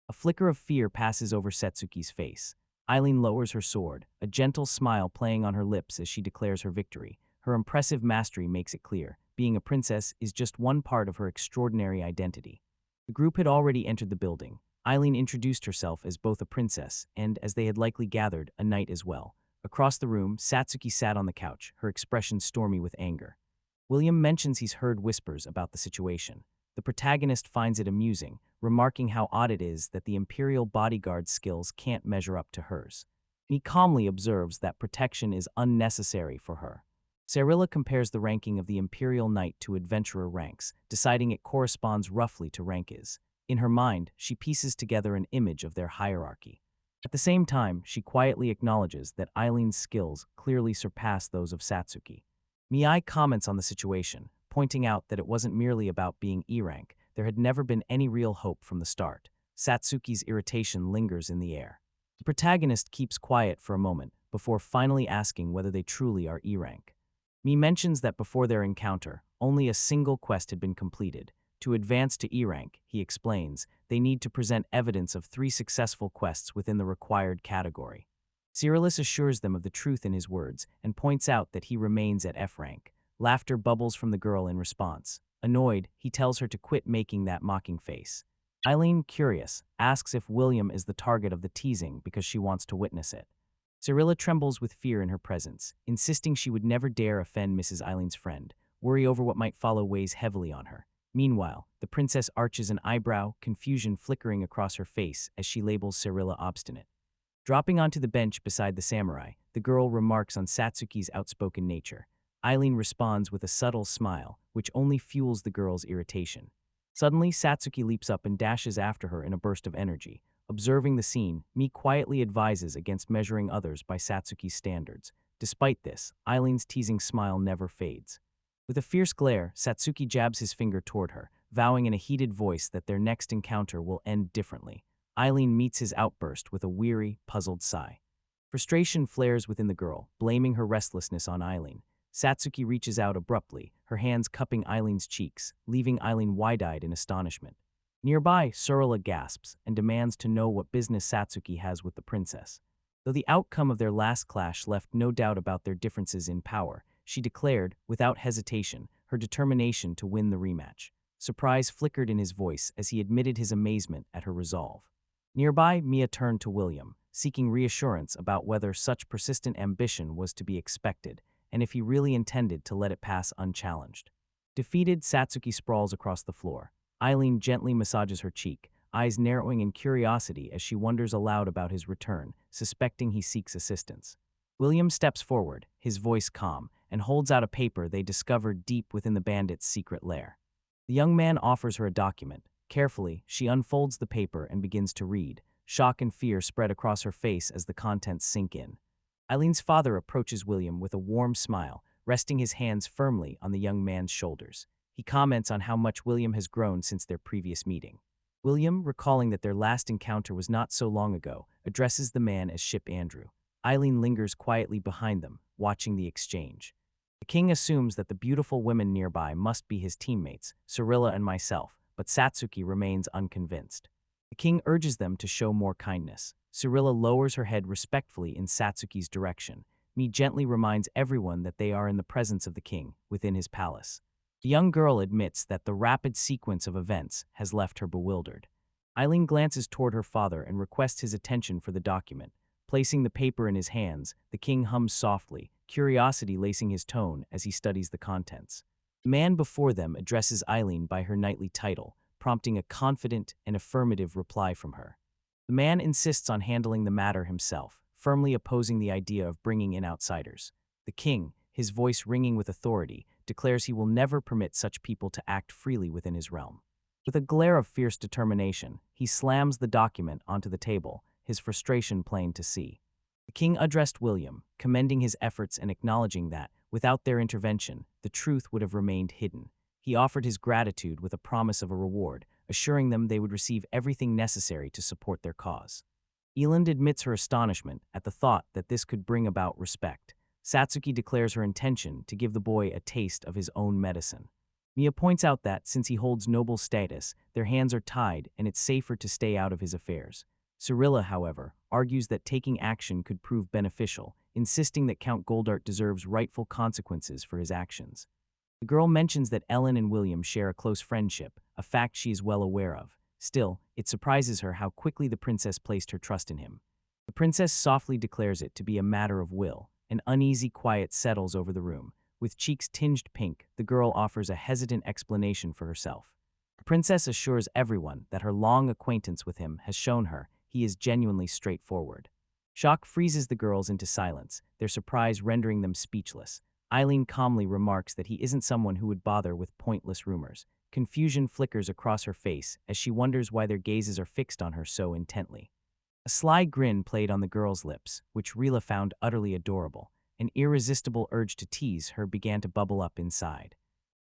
A flicker of fear passes over Satsuki's face. Eileen lowers her sword, a gentle smile playing on her lips as she declares her victory. Her impressive mastery makes it clear, being a princess is just one part of her extraordinary identity. The group had already entered the building. Eileen introduced herself as both a princess and, as they had likely gathered, a knight as well. Across the room, Satsuki sat on the couch, her expression stormy with anger. William mentions he's heard whispers about the situation. The protagonist finds it amusing, remarking how odd it is that the Imperial bodyguard's skills can't measure up to hers. He calmly observes that protection is unnecessary for her. Cyrilla compares the ranking of the Imperial Knight to adventurer ranks, deciding it corresponds roughly to rank is. In her mind, she pieces together an image of their hierarchy. At the same time, she quietly acknowledges that Eileen's skills clearly surpass those of Satsuki. Miyai comments on the situation, pointing out that it wasn't merely about being E-rank. There had never been any real hope from the start. Satsuki's irritation lingers in the air. The protagonist keeps quiet for a moment before finally asking whether they truly are E-rank. Mi mentions that before their encounter, only a single quest had been completed. To advance to E-rank, he explains, they need to present evidence of 3 successful quests within the required category. Cyrillus assures them of the truth in his words and points out that he remains at F-rank. Laughter bubbles from the girl in response. Annoyed, he tells her to quit making that mocking face. Eileen, curious, asks if William is the target of the teasing because she wants to witness it. Cyrilla trembles with fear in her presence, insisting she would never dare offend Mrs. Eileen's friend. Worry over what might follow weighs heavily on her. Meanwhile, the princess arches an eyebrow, confusion flickering across her face as she labels Cyrilla obstinate. Dropping onto the bench beside the samurai, the girl remarks on Satsuki's outspoken nature. Eileen responds with a subtle smile, which only fuels the girl's irritation. Suddenly, Satsuki leaps up and dashes after her in a burst of energy. Observing the scene, Mi quietly advises against measuring others by Satsuki's standards. Despite this, Eileen's teasing smile never fades. With a fierce glare, Satsuki jabs his finger toward her, vowing in a heated voice that their next encounter will end differently. Eileen meets his outburst with a weary, puzzled sigh. Frustration flares within the girl, blaming her restlessness on Eileen. Satsuki reaches out abruptly, her hands cupping Eileen's cheeks, leaving Eileen wide-eyed in astonishment. Nearby, Cyrilla gasps and demands to know what business Satsuki has with the princess. Though the outcome of their last clash left no doubt about their differences in power, she declared, without hesitation, her determination to win the rematch. Surprise flickered in his voice as he admitted his amazement at her resolve. Nearby, Mia turned to William, seeking reassurance about whether such persistent ambition was to be expected, and if he really intended to let it pass unchallenged. Defeated, Satsuki sprawls across the floor. Eileen gently massages her cheek, eyes narrowing in curiosity as she wonders aloud about his return, suspecting he seeks assistance. William steps forward, his voice calm, and holds out a paper they discovered deep within the bandit's secret lair. The young man offers her a document. Carefully, she unfolds the paper and begins to read. Shock and fear spread across her face as the contents sink in. Eileen's father approaches William with a warm smile, resting his hands firmly on the young man's shoulders. He comments on how much William has grown since their previous meeting. William, recalling that their last encounter was not so long ago, addresses the man as Ship Andrew. Eileen lingers quietly behind them, watching the exchange. The king assumes that the beautiful women nearby must be his teammates, Cyrilla and myself, but Satsuki remains unconvinced. The king urges them to show more kindness. Cyrilla lowers her head respectfully in Satsuki's direction. Mi gently reminds everyone that they are in the presence of the king, within his palace. The young girl admits that the rapid sequence of events has left her bewildered. Eileen glances toward her father and requests his attention for the document. Placing the paper in his hands, the king hums softly, curiosity lacing his tone as he studies the contents. The man before them addresses Eileen by her knightly title, prompting a confident and affirmative reply from her. The man insists on handling the matter himself, firmly opposing the idea of bringing in outsiders. The king, his voice ringing with authority, declares he will never permit such people to act freely within his realm. With a glare of fierce determination, he slams the document onto the table, his frustration plain to see. The king addressed William, commending his efforts and acknowledging that, without their intervention, the truth would have remained hidden. He offered his gratitude with a promise of a reward, assuring them they would receive everything necessary to support their cause. Eland admits her astonishment at the thought that this could bring about respect. Satsuki declares her intention to give the boy a taste of his own medicine. Mia points out that, since he holds noble status, their hands are tied and it's safer to stay out of his affairs. Cyrilla, however, argues that taking action could prove beneficial, insisting that Count Goldart deserves rightful consequences for his actions. The girl mentions that Ellen and William share a close friendship, a fact she is well aware of. Still, it surprises her how quickly the princess placed her trust in him. The princess softly declares it to be a matter of will. An uneasy quiet settles over the room. With cheeks tinged pink, the girl offers a hesitant explanation for herself. The princess assures everyone that her long acquaintance with him has shown her he is genuinely straightforward. Shock freezes the girls into silence, their surprise rendering them speechless. Eileen calmly remarks that he isn't someone who would bother with pointless rumors. Confusion flickers across her face as she wonders why their gazes are fixed on her so intently. A sly grin played on the girl's lips, which Rila found utterly adorable. An irresistible urge to tease her began to bubble up inside.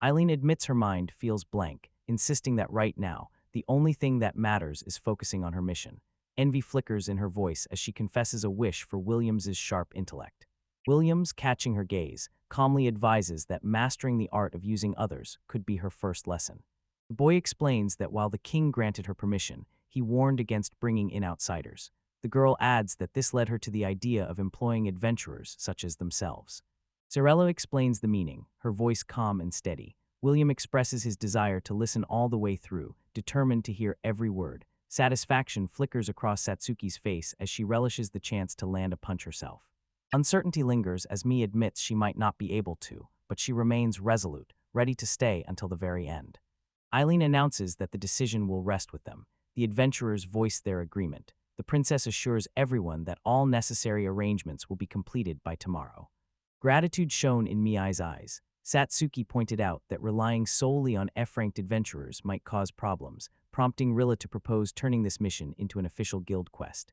Eileen admits her mind feels blank, insisting that right now, the only thing that matters is focusing on her mission. Envy flickers in her voice as she confesses a wish for Williams's sharp intellect. Williams, catching her gaze, calmly advises that mastering the art of using others could be her first lesson. The boy explains that while the king granted her permission, he warned against bringing in outsiders. The girl adds that this led her to the idea of employing adventurers such as themselves. Zarello explains the meaning, her voice calm and steady. William expresses his desire to listen all the way through, determined to hear every word. Satisfaction flickers across Satsuki's face as she relishes the chance to land a punch herself. Uncertainty lingers as Mie admits she might not be able to, but she remains resolute, ready to stay until the very end. Eileen announces that the decision will rest with them. The adventurers voice their agreement. The princess assures everyone that all necessary arrangements will be completed by tomorrow. Gratitude shone in Miai's eyes. Satsuki pointed out that relying solely on F-ranked adventurers might cause problems, prompting Rilla to propose turning this mission into an official guild quest.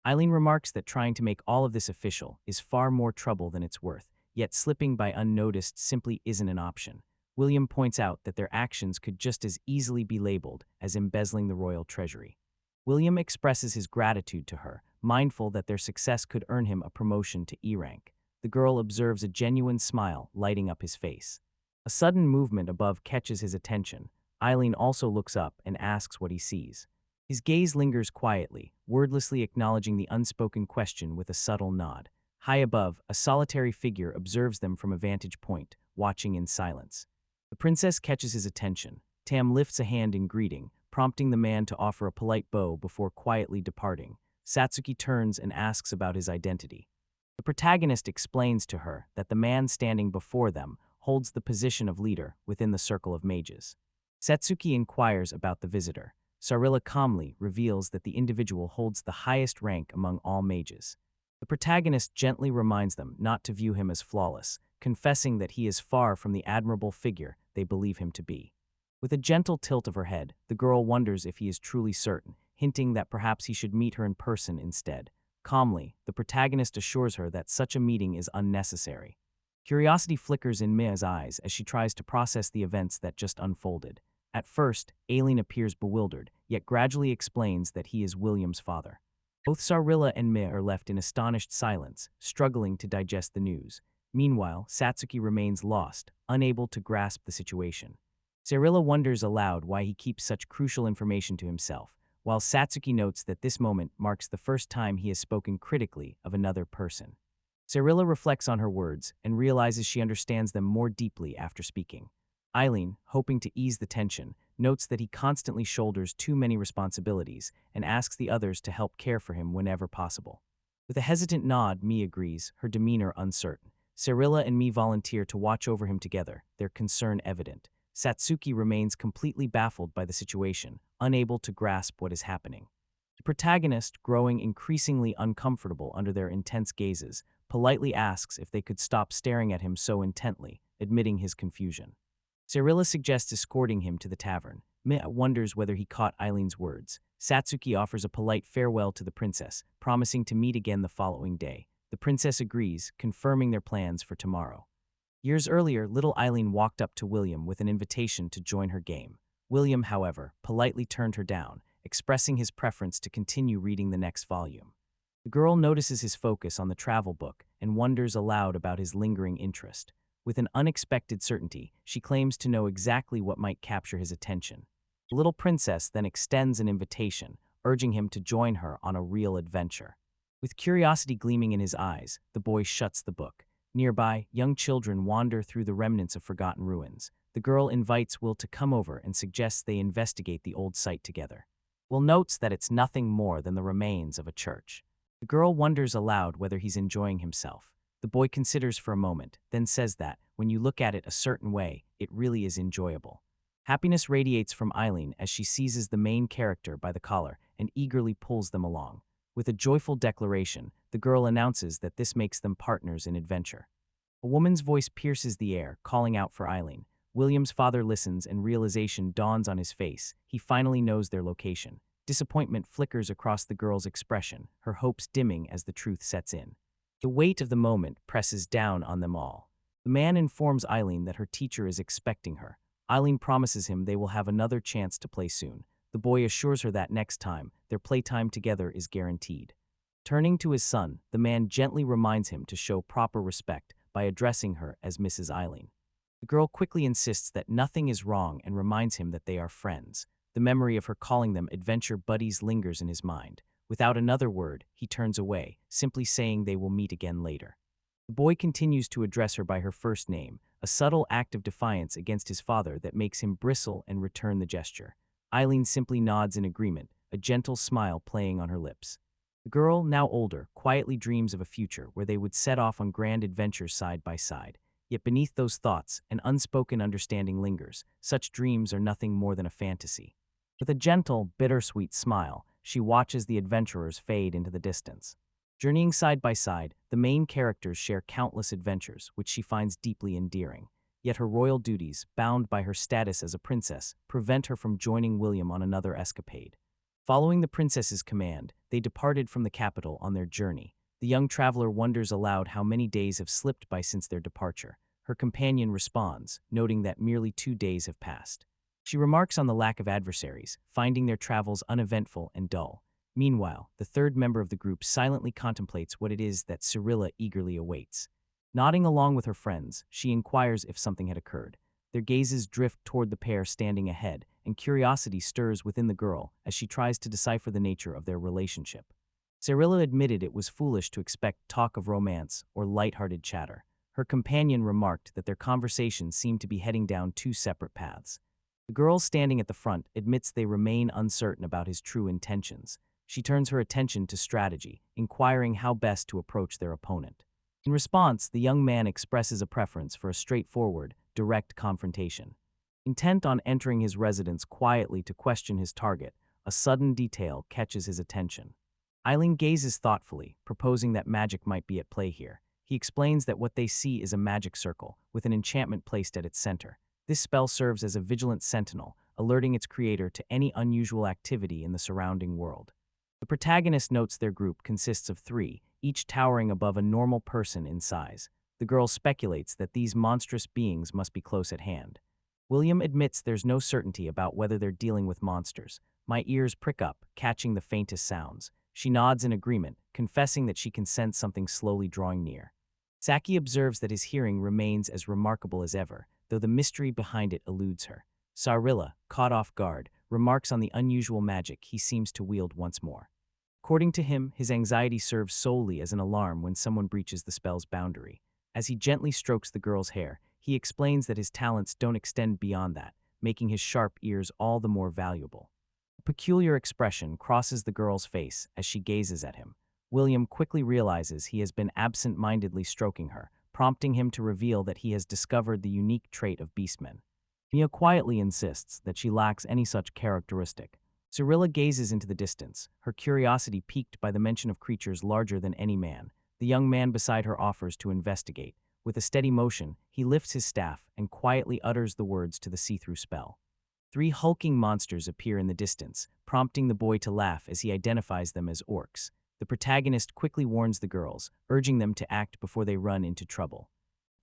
Eileen remarks that trying to make all of this official is far more trouble than it's worth, yet slipping by unnoticed simply isn't an option. William points out that their actions could just as easily be labeled as embezzling the royal treasury. William expresses his gratitude to her, mindful that their success could earn him a promotion to E rank. The girl observes a genuine smile lighting up his face. A sudden movement above catches his attention. Eileen also looks up and asks what he sees. His gaze lingers quietly, wordlessly acknowledging the unspoken question with a subtle nod. High above, a solitary figure observes them from a vantage point, watching in silence. The princess catches his attention. Tam lifts a hand in greeting, prompting the man to offer a polite bow before quietly departing. Satsuki turns and asks about his identity. The protagonist explains to her that the man standing before them holds the position of leader within the circle of mages. Satsuki inquires about the visitor. Sarilla calmly reveals that the individual holds the highest rank among all mages. The protagonist gently reminds them not to view him as flawless, confessing that he is far from the admirable figure they believe him to be. With a gentle tilt of her head, the girl wonders if he is truly certain, hinting that perhaps he should meet her in person instead. Calmly, the protagonist assures her that such a meeting is unnecessary. Curiosity flickers in Mia's eyes as she tries to process the events that just unfolded. At first, Aileen appears bewildered, yet gradually explains that he is William's father. Both Sarilla and Mia are left in astonished silence, struggling to digest the news. Meanwhile, Satsuki remains lost, unable to grasp the situation. Sarilla wonders aloud why he keeps such crucial information to himself, while Satsuki notes that this moment marks the first time he has spoken critically of another person. Sarilla reflects on her words and realizes she understands them more deeply after speaking. Eileen, hoping to ease the tension, notes that he constantly shoulders too many responsibilities and asks the others to help care for him whenever possible. With a hesitant nod, Mie agrees, her demeanor uncertain. Sarilla and Mie volunteer to watch over him together, their concern evident. Satsuki remains completely baffled by the situation, unable to grasp what is happening. The protagonist, growing increasingly uncomfortable under their intense gazes, politely asks if they could stop staring at him so intently, admitting his confusion. Sarilla suggests escorting him to the tavern. Mia wonders whether he caught Eileen's words. Satsuki offers a polite farewell to the princess, promising to meet again the following day. The princess agrees, confirming their plans for tomorrow. Years earlier, little Eileen walked up to William with an invitation to join her game. William, however, politely turned her down, expressing his preference to continue reading the next volume. The girl notices his focus on the travel book and wonders aloud about his lingering interest. With an unexpected certainty, she claims to know exactly what might capture his attention. The little princess then extends an invitation, urging him to join her on a real adventure. With curiosity gleaming in his eyes, the boy shuts the book. Nearby, young children wander through the remnants of forgotten ruins. The girl invites Will to come over and suggests they investigate the old site together. Will notes that it's nothing more than the remains of a church. The girl wonders aloud whether he's enjoying himself. The boy considers for a moment, then says that, when you look at it a certain way, it really is enjoyable. Happiness radiates from Eileen as she seizes the main character by the collar and eagerly pulls them along. With a joyful declaration, the girl announces that this makes them partners in adventure. A woman's voice pierces the air, calling out for Eileen. William's father listens and realization dawns on his face. He finally knows their location. Disappointment flickers across the girl's expression, her hopes dimming as the truth sets in. The weight of the moment presses down on them all. The man informs Eileen that her teacher is expecting her. Eileen promises him they will have another chance to play soon. The boy assures her that next time, their playtime together is guaranteed. Turning to his son, the man gently reminds him to show proper respect by addressing her as Mrs. Eileen. The girl quickly insists that nothing is wrong and reminds him that they are friends. The memory of her calling them adventure buddies lingers in his mind. Without another word, he turns away, simply saying they will meet again later. The boy continues to address her by her first name, a subtle act of defiance against his father that makes him bristle and return the gesture. Eileen simply nods in agreement, a gentle smile playing on her lips. The girl, now older, quietly dreams of a future where they would set off on grand adventures side by side. Yet beneath those thoughts, an unspoken understanding lingers. Such dreams are nothing more than a fantasy. With a gentle, bittersweet smile, she watches the adventurers fade into the distance. Journeying side by side, the main characters share countless adventures, which she finds deeply endearing. Yet her royal duties, bound by her status as a princess, prevent her from joining William on another escapade. Following the princess's command, they departed from the capital on their journey. The young traveler wonders aloud how many days have slipped by since their departure. Her companion responds, noting that merely 2 days have passed. She remarks on the lack of adversaries, finding their travels uneventful and dull. Meanwhile, the third member of the group silently contemplates what it is that Cyrilla eagerly awaits. Nodding along with her friends, she inquires if something had occurred. Their gazes drift toward the pair standing ahead, and curiosity stirs within the girl as she tries to decipher the nature of their relationship. Cyrilla admitted it was foolish to expect talk of romance or light-hearted chatter. Her companion remarked that their conversation seemed to be heading down 2 separate paths. The girl standing at the front admits they remain uncertain about his true intentions. She turns her attention to strategy, inquiring how best to approach their opponent. In response, the young man expresses a preference for a straightforward, direct confrontation. Intent on entering his residence quietly to question his target, a sudden detail catches his attention. Eileen gazes thoughtfully, proposing that magic might be at play here. He explains that what they see is a magic circle, with an enchantment placed at its center. This spell serves as a vigilant sentinel, alerting its creator to any unusual activity in the surrounding world. The protagonist notes their group consists of 3, each towering above a normal person in size. The girl speculates that these monstrous beings must be close at hand. William admits there's no certainty about whether they're dealing with monsters. My ears prick up, catching the faintest sounds. She nods in agreement, confessing that she can sense something slowly drawing near. Saki observes that his hearing remains as remarkable as ever, though the mystery behind it eludes her. Cyrilla, caught off guard, remarks on the unusual magic he seems to wield once more. According to him, his anxiety serves solely as an alarm when someone breaches the spell's boundary. As he gently strokes the girl's hair, he explains that his talents don't extend beyond that, making his sharp ears all the more valuable. A peculiar expression crosses the girl's face as she gazes at him. William quickly realizes he has been absent-mindedly stroking her, prompting him to reveal that he has discovered the unique trait of beastmen. Mia quietly insists that she lacks any such characteristic. Cyrilla gazes into the distance, her curiosity piqued by the mention of creatures larger than any man. The young man beside her offers to investigate. With a steady motion, he lifts his staff and quietly utters the words to the see-through spell. 3 hulking monsters appear in the distance, prompting the boy to laugh as he identifies them as orcs. The protagonist quickly warns the girls, urging them to act before they run into trouble.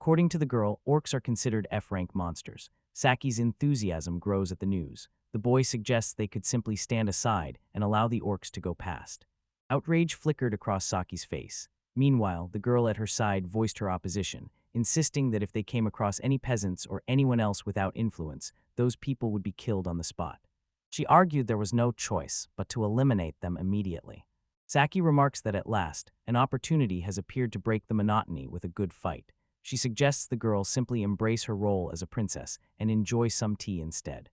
According to the girl, orcs are considered F-rank monsters. Saki's enthusiasm grows at the news. The boy suggests they could simply stand aside and allow the orcs to go past. Outrage flickered across Saki's face. Meanwhile, the girl at her side voiced her opposition, insisting that if they came across any peasants or anyone else without influence, those people would be killed on the spot. She argued there was no choice but to eliminate them immediately. Saki remarks that at last, an opportunity has appeared to break the monotony with a good fight. She suggests the girl simply embrace her role as a princess and enjoy some tea instead.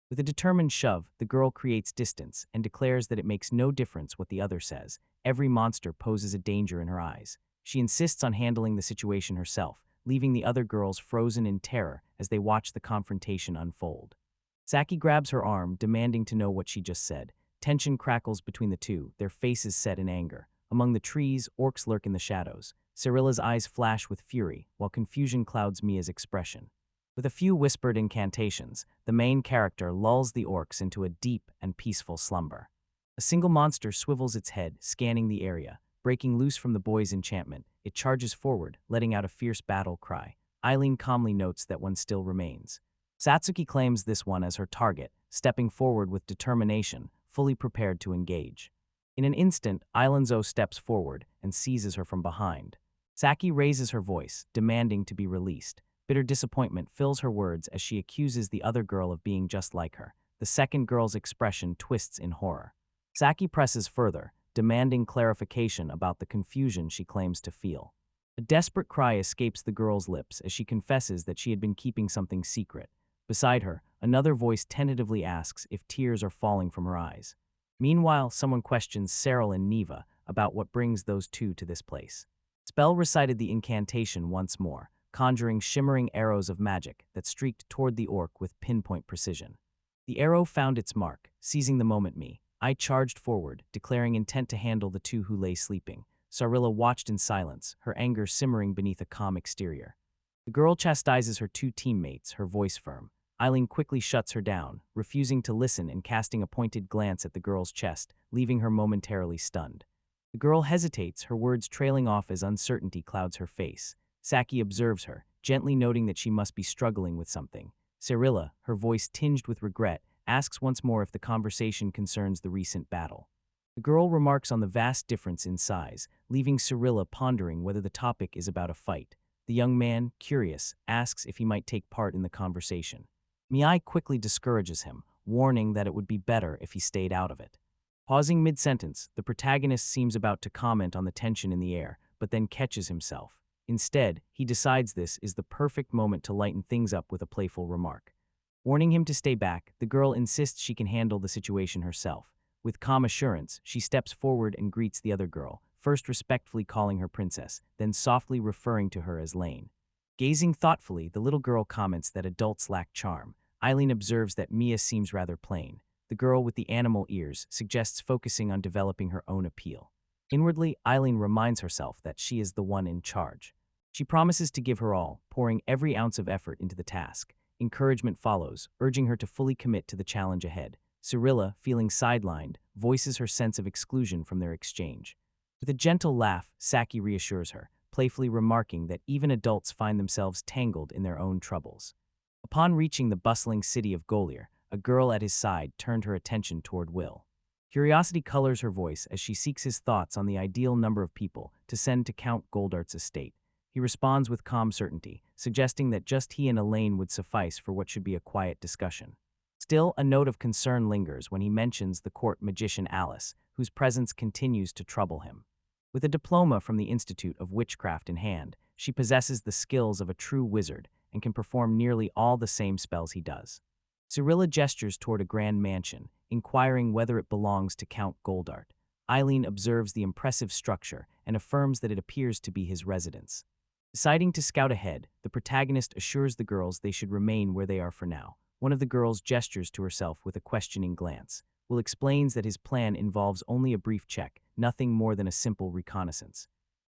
With a determined shove, the girl creates distance and declares that it makes no difference what the other says. Every monster poses a danger in her eyes. She insists on handling the situation herself, leaving the other girls frozen in terror as they watch the confrontation unfold. Saki grabs her arm, demanding to know what she just said. Tension crackles between the two, their faces set in anger. Among the trees, orcs lurk in the shadows. Cyrilla's eyes flash with fury, while confusion clouds Mia's expression. With a few whispered incantations, the main character lulls the orcs into a deep and peaceful slumber. A single monster swivels its head, scanning the area. Breaking loose from the boy's enchantment, it charges forward, letting out a fierce battle cry. Eileen calmly notes that one still remains. Satsuki claims this one as her target, stepping forward with determination, fully prepared to engage. In an instant, Ailenzo steps forward and seizes her from behind. Saki raises her voice, demanding to be released. Bitter disappointment fills her words as she accuses the other girl of being just like her. The second girl's expression twists in horror. Saki presses further, demanding clarification about the confusion she claims to feel. A desperate cry escapes the girl's lips as she confesses that she had been keeping something secret. Beside her, another voice tentatively asks if tears are falling from her eyes. Meanwhile, someone questions Cyril and Neva about what brings those two to this place. Spell recited the incantation once more, conjuring shimmering arrows of magic that streaked toward the orc with pinpoint precision. The arrow found its mark, seizing the moment I charged forward, declaring intent to handle the two who lay sleeping. Cyrilla watched in silence, her anger simmering beneath a calm exterior. The girl chastises her two teammates, her voice firm. Eileen quickly shuts her down, refusing to listen and casting a pointed glance at the girl's chest, leaving her momentarily stunned. The girl hesitates, her words trailing off as uncertainty clouds her face. Saki observes her, gently noting that she must be struggling with something. Cyrilla, her voice tinged with regret, asks once more if the conversation concerns the recent battle. The girl remarks on the vast difference in size, leaving Cyrilla pondering whether the topic is about a fight. The young man, curious, asks if he might take part in the conversation. Miai quickly discourages him, warning that it would be better if he stayed out of it. Pausing mid-sentence, the protagonist seems about to comment on the tension in the air, but then catches himself. Instead, he decides this is the perfect moment to lighten things up with a playful remark. Warning him to stay back, the girl insists she can handle the situation herself. With calm assurance, she steps forward and greets the other girl, first respectfully calling her princess, then softly referring to her as Lane. Gazing thoughtfully, the little girl comments that adults lack charm. Eileen observes that Mia seems rather plain. The girl with the animal ears suggests focusing on developing her own appeal. Inwardly, Eileen reminds herself that she is the one in charge. She promises to give her all, pouring every ounce of effort into the task. Encouragement follows, urging her to fully commit to the challenge ahead. Cyrilla, feeling sidelined, voices her sense of exclusion from their exchange. With a gentle laugh, Saki reassures her, playfully remarking that even adults find themselves tangled in their own troubles. Upon reaching the bustling city of Golier, a girl at his side turned her attention toward Will. Curiosity colors her voice as she seeks his thoughts on the ideal number of people to send to Count Goldart's estate. He responds with calm certainty, suggesting that just he and Elaine would suffice for what should be a quiet discussion. Still, a note of concern lingers when he mentions the court magician Alice, whose presence continues to trouble him. With a diploma from the Institute of Witchcraft in hand, she possesses the skills of a true wizard and can perform nearly all the same spells he does. Cyrilla gestures toward a grand mansion, inquiring whether it belongs to Count Goldart. Eileen observes the impressive structure and affirms that it appears to be his residence. Deciding to scout ahead, the protagonist assures the girls they should remain where they are for now. One of the girls gestures to herself with a questioning glance. Will explains that his plan involves only a brief check, nothing more than a simple reconnaissance.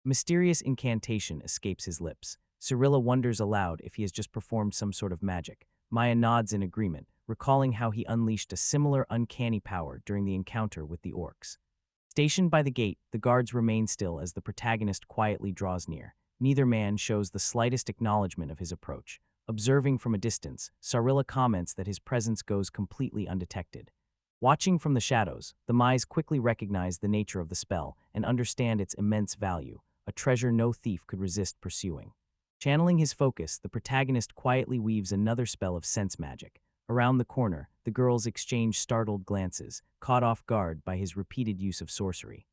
A mysterious incantation escapes his lips. Cyrilla wonders aloud if he has just performed some sort of magic. Maya nods in agreement, recalling how he unleashed a similar uncanny power during the encounter with the orcs. Stationed by the gate, the guards remain still as the protagonist quietly draws near. Neither man shows the slightest acknowledgement of his approach. Observing from a distance, Cyrilla comments that his presence goes completely undetected. Watching from the shadows, the Mage quickly recognize the nature of the spell and understand its immense value, a treasure no thief could resist pursuing. Channeling his focus, the protagonist quietly weaves another spell of sense magic. Around the corner, the girls exchange startled glances, caught off guard by his repeated use of sorcery.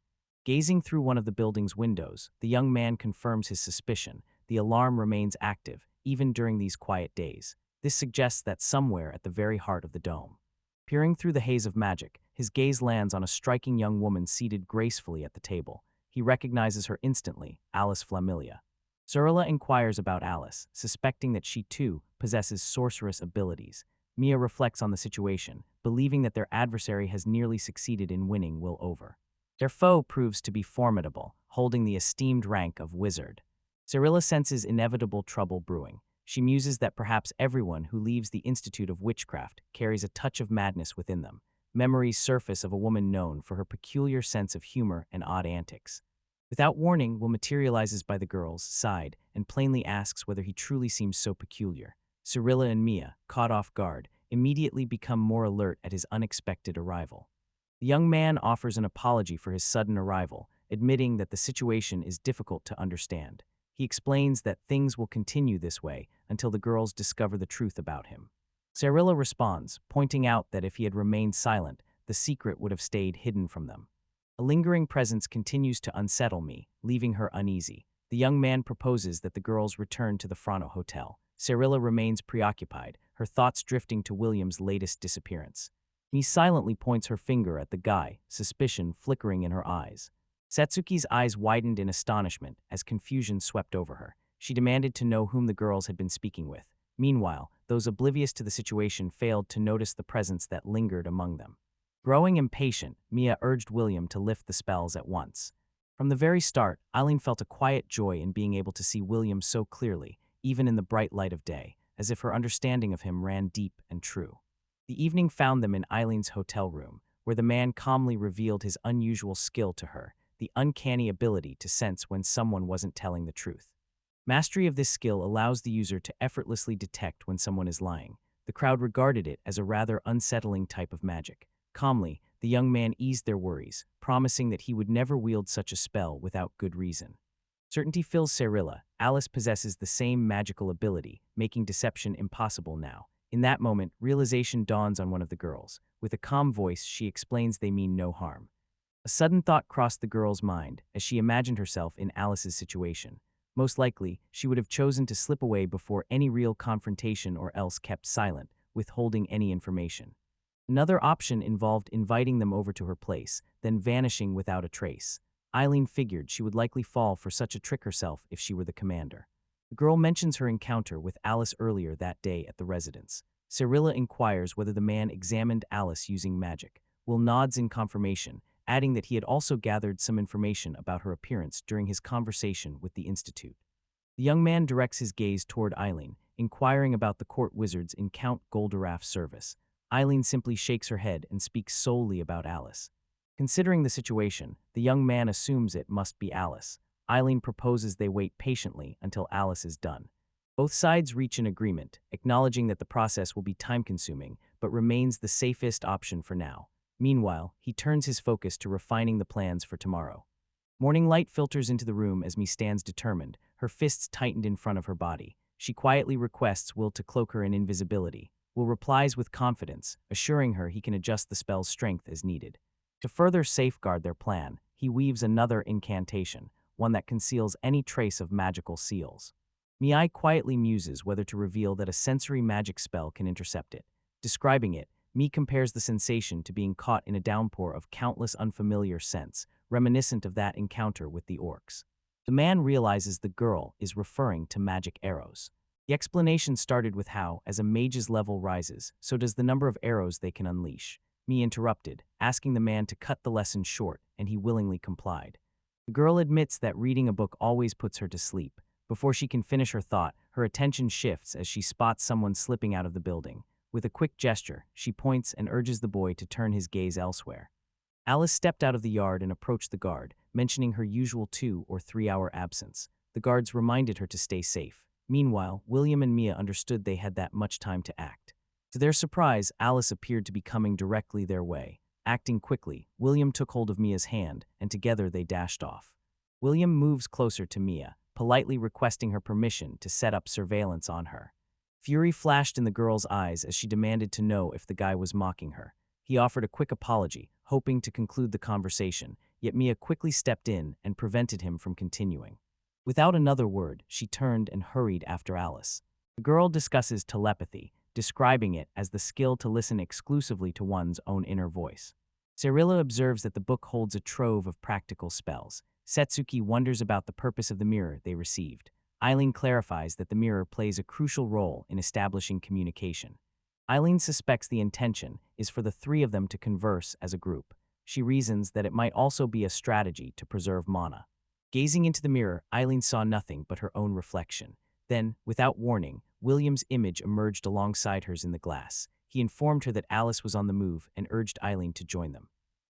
Gazing through one of the building's windows, the young man confirms his suspicion. The alarm remains active, even during these quiet days. This suggests that somewhere at the very heart of the dome. Peering through the haze of magic, his gaze lands on a striking young woman seated gracefully at the table. He recognizes her instantly, Alice Flamilia. Zerula inquires about Alice, suspecting that she too possesses sorceress abilities. Mia reflects on the situation, believing that their adversary has nearly succeeded in winning Will over. Their foe proves to be formidable, holding the esteemed rank of wizard. Zerula senses inevitable trouble brewing. She muses that perhaps everyone who leaves the Institute of Witchcraft carries a touch of madness within them. Memories surface of a woman known for her peculiar sense of humor and odd antics. Without warning, Will materializes by the girl's side and plainly asks whether he truly seems so peculiar. Zerula and Mia, caught off guard, immediately become more alert at his unexpected arrival. The young man offers an apology for his sudden arrival, admitting that the situation is difficult to understand. He explains that things will continue this way until the girls discover the truth about him. Zerula responds, pointing out that if he had remained silent, the secret would have stayed hidden from them. A lingering presence continues to unsettle me, leaving her uneasy. The young man proposes that the girls return to the Frano Hotel. Zerula remains preoccupied, her thoughts drifting to William's latest disappearance. He silently points her finger at the guy, suspicion flickering in her eyes. Satsuki's eyes widened in astonishment as confusion swept over her. She demanded to know whom the girls had been speaking with. Meanwhile, those oblivious to the situation failed to notice the presence that lingered among them. Growing impatient, Mia urged William to lift the spells at once. From the very start, Eileen felt a quiet joy in being able to see William so clearly, even in the bright light of day, as if her understanding of him ran deep and true. The evening found them in Eileen's hotel room, where the man calmly revealed his unusual skill to her, the uncanny ability to sense when someone wasn't telling the truth. Mastery of this skill allows the user to effortlessly detect when someone is lying. The crowd regarded it as a rather unsettling type of magic. Calmly, the young man eased their worries, promising that he would never wield such a spell without good reason. Certainty fills Zerula. Alice possesses the same magical ability, making deception impossible now. In that moment, realization dawns on one of the girls. With a calm voice, she explains they mean no harm. A sudden thought crossed the girl's mind as she imagined herself in Alice's situation. Most likely, she would have chosen to slip away before any real confrontation or else kept silent, withholding any information. Another option involved inviting them over to her place, then vanishing without a trace. Eileen figured she would likely fall for such a trick herself if she were the commander. The girl mentions her encounter with Alice earlier that day at the residence. Zerula inquires whether the man examined Alice using magic. Will nods in confirmation, adding that he had also gathered some information about her appearance during his conversation with the Institute. The young man directs his gaze toward Eileen, inquiring about the court wizards in Count Goldaraf's service. Eileen simply shakes her head and speaks solely about Alice. Considering the situation, the young man assumes it must be Alice. Eileen proposes they wait patiently until Alice is done. Both sides reach an agreement, acknowledging that the process will be time-consuming, but remains the safest option for now. Meanwhile, he turns his focus to refining the plans for tomorrow. Morning light filters into the room as Mie stands determined, her fists tightened in front of her body. She quietly requests Will to cloak her in invisibility. Will replies with confidence, assuring her he can adjust the spell's strength as needed. To further safeguard their plan, he weaves another incantation, one that conceals any trace of magical seals. Mie quietly muses whether to reveal that a sensory magic spell can intercept it. Describing it, Mie compares the sensation to being caught in a downpour of countless unfamiliar scents, reminiscent of that encounter with the orcs. The man realizes the girl is referring to magic arrows. The explanation started with how, as a mage's level rises, so does the number of arrows they can unleash. Mie interrupted, asking the man to cut the lesson short, and he willingly complied. The girl admits that reading a book always puts her to sleep. Before she can finish her thought, her attention shifts as she spots someone slipping out of the building. With a quick gesture, she points and urges the boy to turn his gaze elsewhere. Alice stepped out of the yard and approached the guard, mentioning her usual 2 or 3 hour absence. The guards reminded her to stay safe. Meanwhile, William and Mia understood they had that much time to act. To their surprise, Alice appeared to be coming directly their way. Acting quickly, William took hold of Mia's hand, and together they dashed off. William moves closer to Mia, politely requesting her permission to set up surveillance on her. Fury flashed in the girl's eyes as she demanded to know if the guy was mocking her. He offered a quick apology, hoping to conclude the conversation, yet Mia quickly stepped in and prevented him from continuing. Without another word, she turned and hurried after Alice. The girl discusses telepathy, describing it as the skill to listen exclusively to one's own inner voice. Cyrilla observes that the book holds a trove of practical spells. Setsuki wonders about the purpose of the mirror they received. Eileen clarifies that the mirror plays a crucial role in establishing communication. Eileen suspects the intention is for the three of them to converse as a group. She reasons that it might also be a strategy to preserve mana. Gazing into the mirror, Eileen saw nothing but her own reflection. Then, without warning, William's image emerged alongside hers in the glass. He informed her that Alice was on the move and urged Eileen to join them.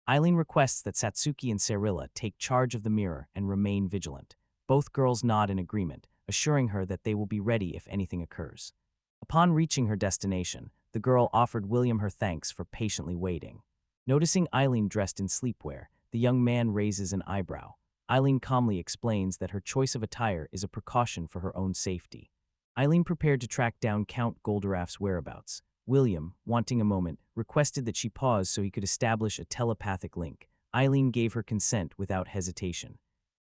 Eileen requests that Satsuki and Cyrilla take charge of the mirror and remain vigilant. Both girls nod in agreement, assuring her that they will be ready if anything occurs. Upon reaching her destination, the girl offered William her thanks for patiently waiting. Noticing Eileen dressed in sleepwear, the young man raises an eyebrow. Eileen calmly explains that her choice of attire is a precaution for her own safety. Eileen prepared to track down Count Goldaraf's whereabouts. William, wanting a moment, requested that she pause so he could establish a telepathic link. Eileen gave her consent without hesitation.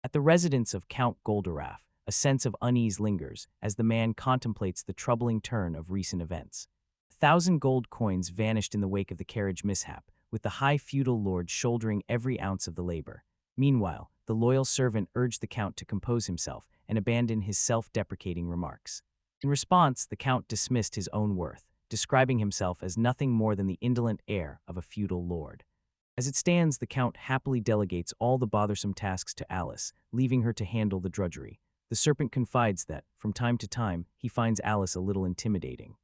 At the residence of Count Goldaraf, a sense of unease lingers as the man contemplates the troubling turn of recent events. 1,000 gold coins vanished in the wake of the carriage mishap, with the high feudal lord shouldering every ounce of the labor. Meanwhile, the loyal servant urged the count to compose himself and abandon his self-deprecating remarks. In response, the count dismissed his own worth, describing himself as nothing more than the indolent heir of a feudal lord. As it stands, the count happily delegates all the bothersome tasks to Alice, leaving her to handle the drudgery. The serpent confides that, from time to time, he finds Alice a little intimidating.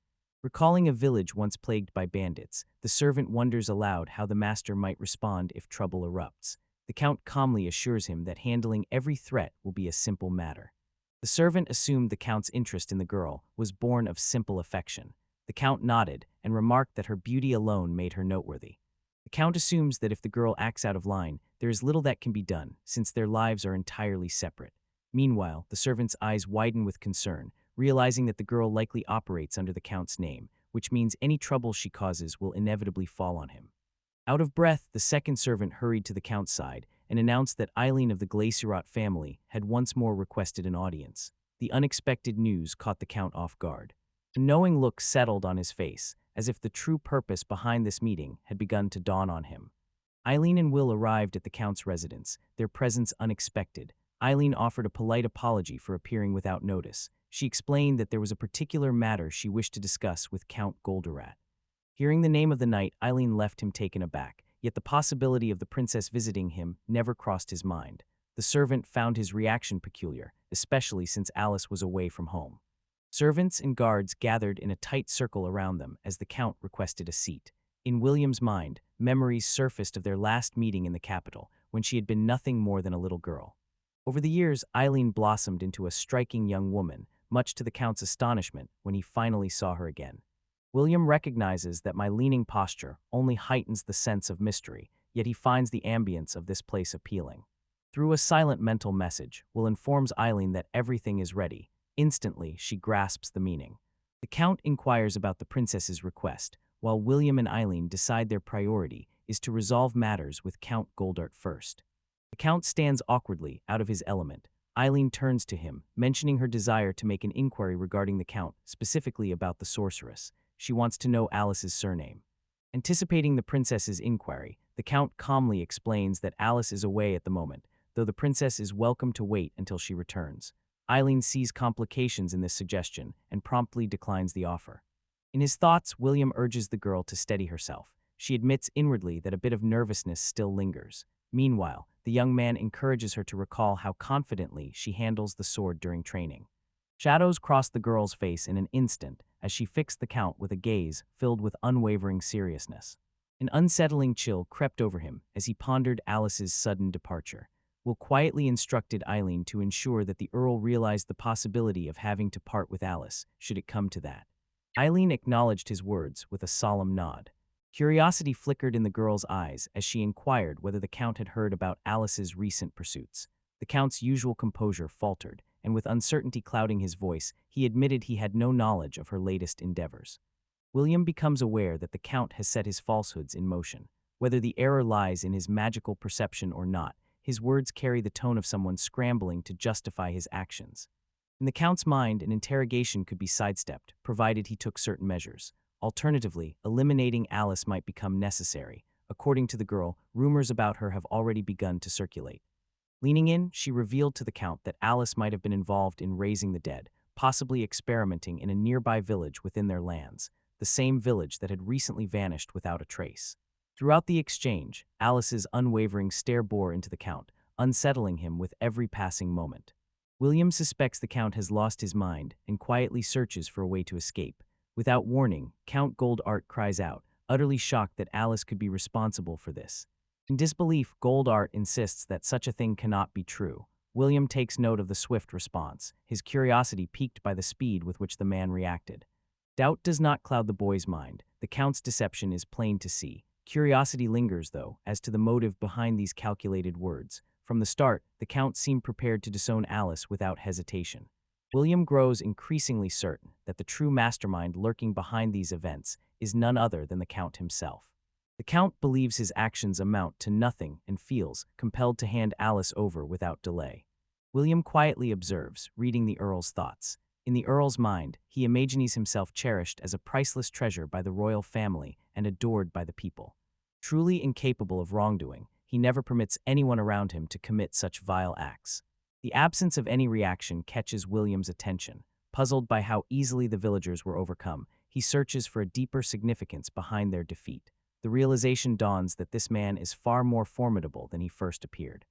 Recalling a village once plagued by bandits, the servant wonders aloud how the master might respond if trouble erupts. The count calmly assures him that handling every threat will be a simple matter. The servant assumed the count's interest in the girl was born of simple affection. The count nodded and remarked that her beauty alone made her noteworthy. The count assumes that if the girl acts out of line, there is little that can be done, since their lives are entirely separate. Meanwhile, the servant's eyes widen with concern, realizing that the girl likely operates under the count's name, which means any trouble she causes will inevitably fall on him. Out of breath, the second servant hurried to the count's side and announced that Eileen of the Glacierot family had once more requested an audience. The unexpected news caught the count off guard. A knowing look settled on his face, as if the true purpose behind this meeting had begun to dawn on him. Eileen and Will arrived at the count's residence, their presence unexpected. Eileen offered a polite apology for appearing without notice. She explained that there was a particular matter she wished to discuss with Count Goldarat. Hearing the name of the knight, Eileen left him taken aback, yet the possibility of the princess visiting him never crossed his mind. The servant found his reaction peculiar, especially since Alice was away from home. Servants and guards gathered in a tight circle around them as the count requested a seat. In William's mind, memories surfaced of their last meeting in the capital, when she had been nothing more than a little girl. Over the years, Eileen blossomed into a striking young woman, much to the count's astonishment when he finally saw her again. William recognizes that my leaning posture only heightens the sense of mystery, yet he finds the ambience of this place appealing. Through a silent mental message, Will informs Eileen that everything is ready. Instantly, she grasps the meaning. The count inquires about the princess's request, while William and Eileen decide their priority is to resolve matters with Count Goldart first. The count stands awkwardly, out of his element. Eileen turns to him, mentioning her desire to make an inquiry regarding the count, specifically about the sorceress. She wants to know Alice's surname. Anticipating the princess's inquiry, the count calmly explains that Alice is away at the moment, though the princess is welcome to wait until she returns. Eileen sees complications in this suggestion and promptly declines the offer. In his thoughts, William urges the girl to steady herself. She admits inwardly that a bit of nervousness still lingers. Meanwhile, the young man encourages her to recall how confidently she handles the sword during training. Shadows crossed the girl's face in an instant as she fixed the count with a gaze filled with unwavering seriousness. An unsettling chill crept over him as he pondered Alice's sudden departure. Will quietly instructed Eileen to ensure that the Earl realized the possibility of having to part with Alice, should it come to that. Eileen acknowledged his words with a solemn nod. Curiosity flickered in the girl's eyes as she inquired whether the Count had heard about Alice's recent pursuits. The Count's usual composure faltered, and with uncertainty clouding his voice, he admitted he had no knowledge of her latest endeavors. William becomes aware that the Count has set his falsehoods in motion. Whether the error lies in his magical perception or not, his words carry the tone of someone scrambling to justify his actions. In the Count's mind, an interrogation could be sidestepped, provided he took certain measures. Alternatively, eliminating Alice might become necessary. According to the girl, rumors about her have already begun to circulate. Leaning in, she revealed to the Count that Alice might have been involved in raising the dead, possibly experimenting in a nearby village within their lands, the same village that had recently vanished without a trace. Throughout the exchange, Alice's unwavering stare bore into the Count, unsettling him with every passing moment. William suspects the Count has lost his mind and quietly searches for a way to escape. Without warning, Count Goldart cries out, utterly shocked that Alice could be responsible for this. In disbelief, Goldart insists that such a thing cannot be true. William takes note of the swift response, his curiosity piqued by the speed with which the man reacted. Doubt does not cloud the boy's mind. The Count's deception is plain to see. Curiosity lingers, though, as to the motive behind these calculated words. From the start, the Count seemed prepared to disown Alice without hesitation. William grows increasingly certain that the true mastermind lurking behind these events is none other than the Count himself. The Count believes his actions amount to nothing and feels compelled to hand Alice over without delay. William quietly observes, reading the Earl's thoughts. In the Earl's mind, he imagines himself cherished as a priceless treasure by the royal family and adored by the people. Truly incapable of wrongdoing, he never permits anyone around him to commit such vile acts. The absence of any reaction catches William's attention. Puzzled by how easily the villagers were overcome, he searches for a deeper significance behind their defeat. The realization dawns that this man is far more formidable than he first appeared.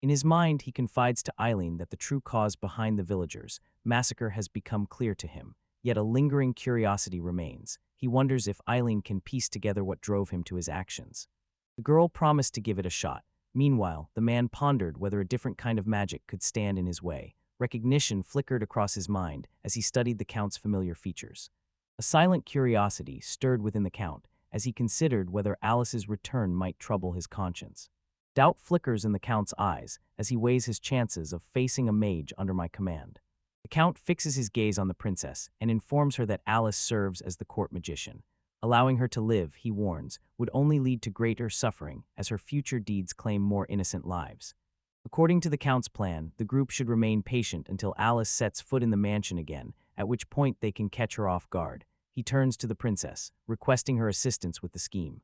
In his mind, he confides to Eileen that the true cause behind the villagers' massacre has become clear to him, yet a lingering curiosity remains. He wonders if Eileen can piece together what drove him to his actions. The girl promised to give it a shot. Meanwhile, the man pondered whether a different kind of magic could stand in his way. Recognition flickered across his mind as he studied the Count's familiar features. A silent curiosity stirred within the Count as he considered whether Alice's return might trouble his conscience. Doubt flickers in the Count's eyes as he weighs his chances of facing a mage under my command. The Count fixes his gaze on the princess and informs her that Alice serves as the court magician. Allowing her to live, he warns, would only lead to greater suffering as her future deeds claim more innocent lives. According to the Count's plan, the group should remain patient until Alice sets foot in the mansion again, at which point they can catch her off guard. He turns to the princess, requesting her assistance with the scheme.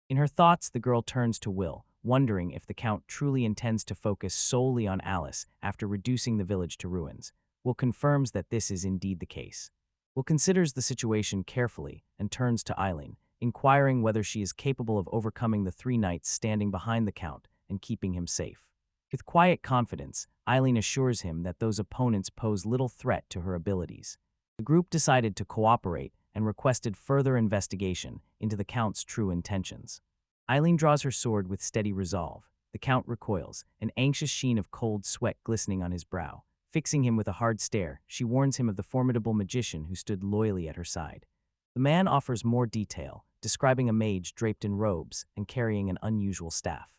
In her thoughts, the girl turns to Will, wondering if the Count truly intends to focus solely on Alice after reducing the village to ruins. Will confirms that this is indeed the case. Will considers the situation carefully and turns to Eileen, inquiring whether she is capable of overcoming the three knights standing behind the Count and keeping him safe. With quiet confidence, Eileen assures him that those opponents pose little threat to her abilities. The group decided to cooperate and requested further investigation into the Count's true intentions. Eileen draws her sword with steady resolve. The Count recoils, an anxious sheen of cold sweat glistening on his brow. Fixing him with a hard stare, she warns him of the formidable magician who stood loyally at her side. The man offers more detail, describing a mage draped in robes and carrying an unusual staff.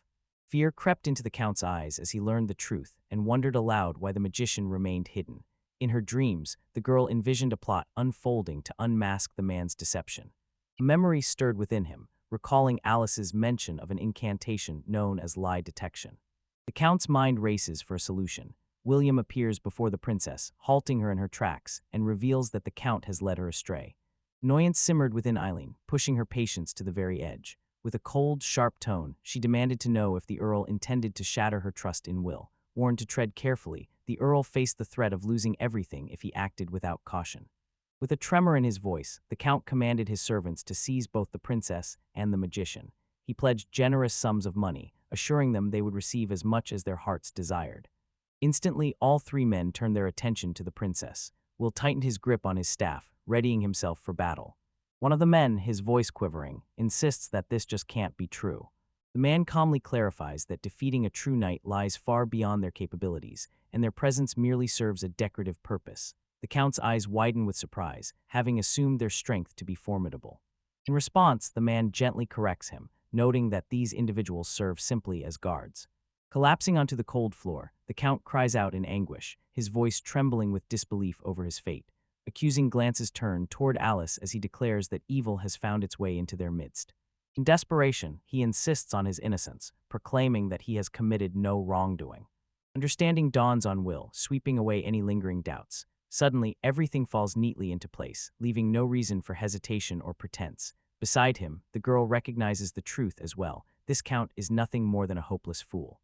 Fear crept into the Count's eyes as he learned the truth and wondered aloud why the magician remained hidden. In her dreams, the girl envisioned a plot unfolding to unmask the man's deception. A memory stirred within him, recalling Alice's mention of an incantation known as lie detection. The Count's mind races for a solution. William appears before the princess, halting her in her tracks, and reveals that the Count has led her astray. Annoyance simmered within Eileen, pushing her patience to the very edge. With a cold, sharp tone, she demanded to know if the Earl intended to shatter her trust in Will. Warned to tread carefully, the Earl faced the threat of losing everything if he acted without caution. With a tremor in his voice, the Count commanded his servants to seize both the princess and the magician. He pledged generous sums of money, assuring them they would receive as much as their hearts desired. Instantly, all three men turned their attention to the princess. Will tightened his grip on his staff, readying himself for battle. One of the men, his voice quivering, insists that this just can't be true. The man calmly clarifies that defeating a true knight lies far beyond their capabilities, and their presence merely serves a decorative purpose. The Count's eyes widen with surprise, having assumed their strength to be formidable. In response, the man gently corrects him, noting that these individuals serve simply as guards. Collapsing onto the cold floor, the Count cries out in anguish, his voice trembling with disbelief over his fate. Accusing glances turn toward Alice as he declares that evil has found its way into their midst. In desperation, he insists on his innocence, proclaiming that he has committed no wrongdoing. Understanding dawns on Will, sweeping away any lingering doubts. Suddenly, everything falls neatly into place, leaving no reason for hesitation or pretense. Beside him, the girl recognizes the truth as well. This Count is nothing more than a hopeless fool.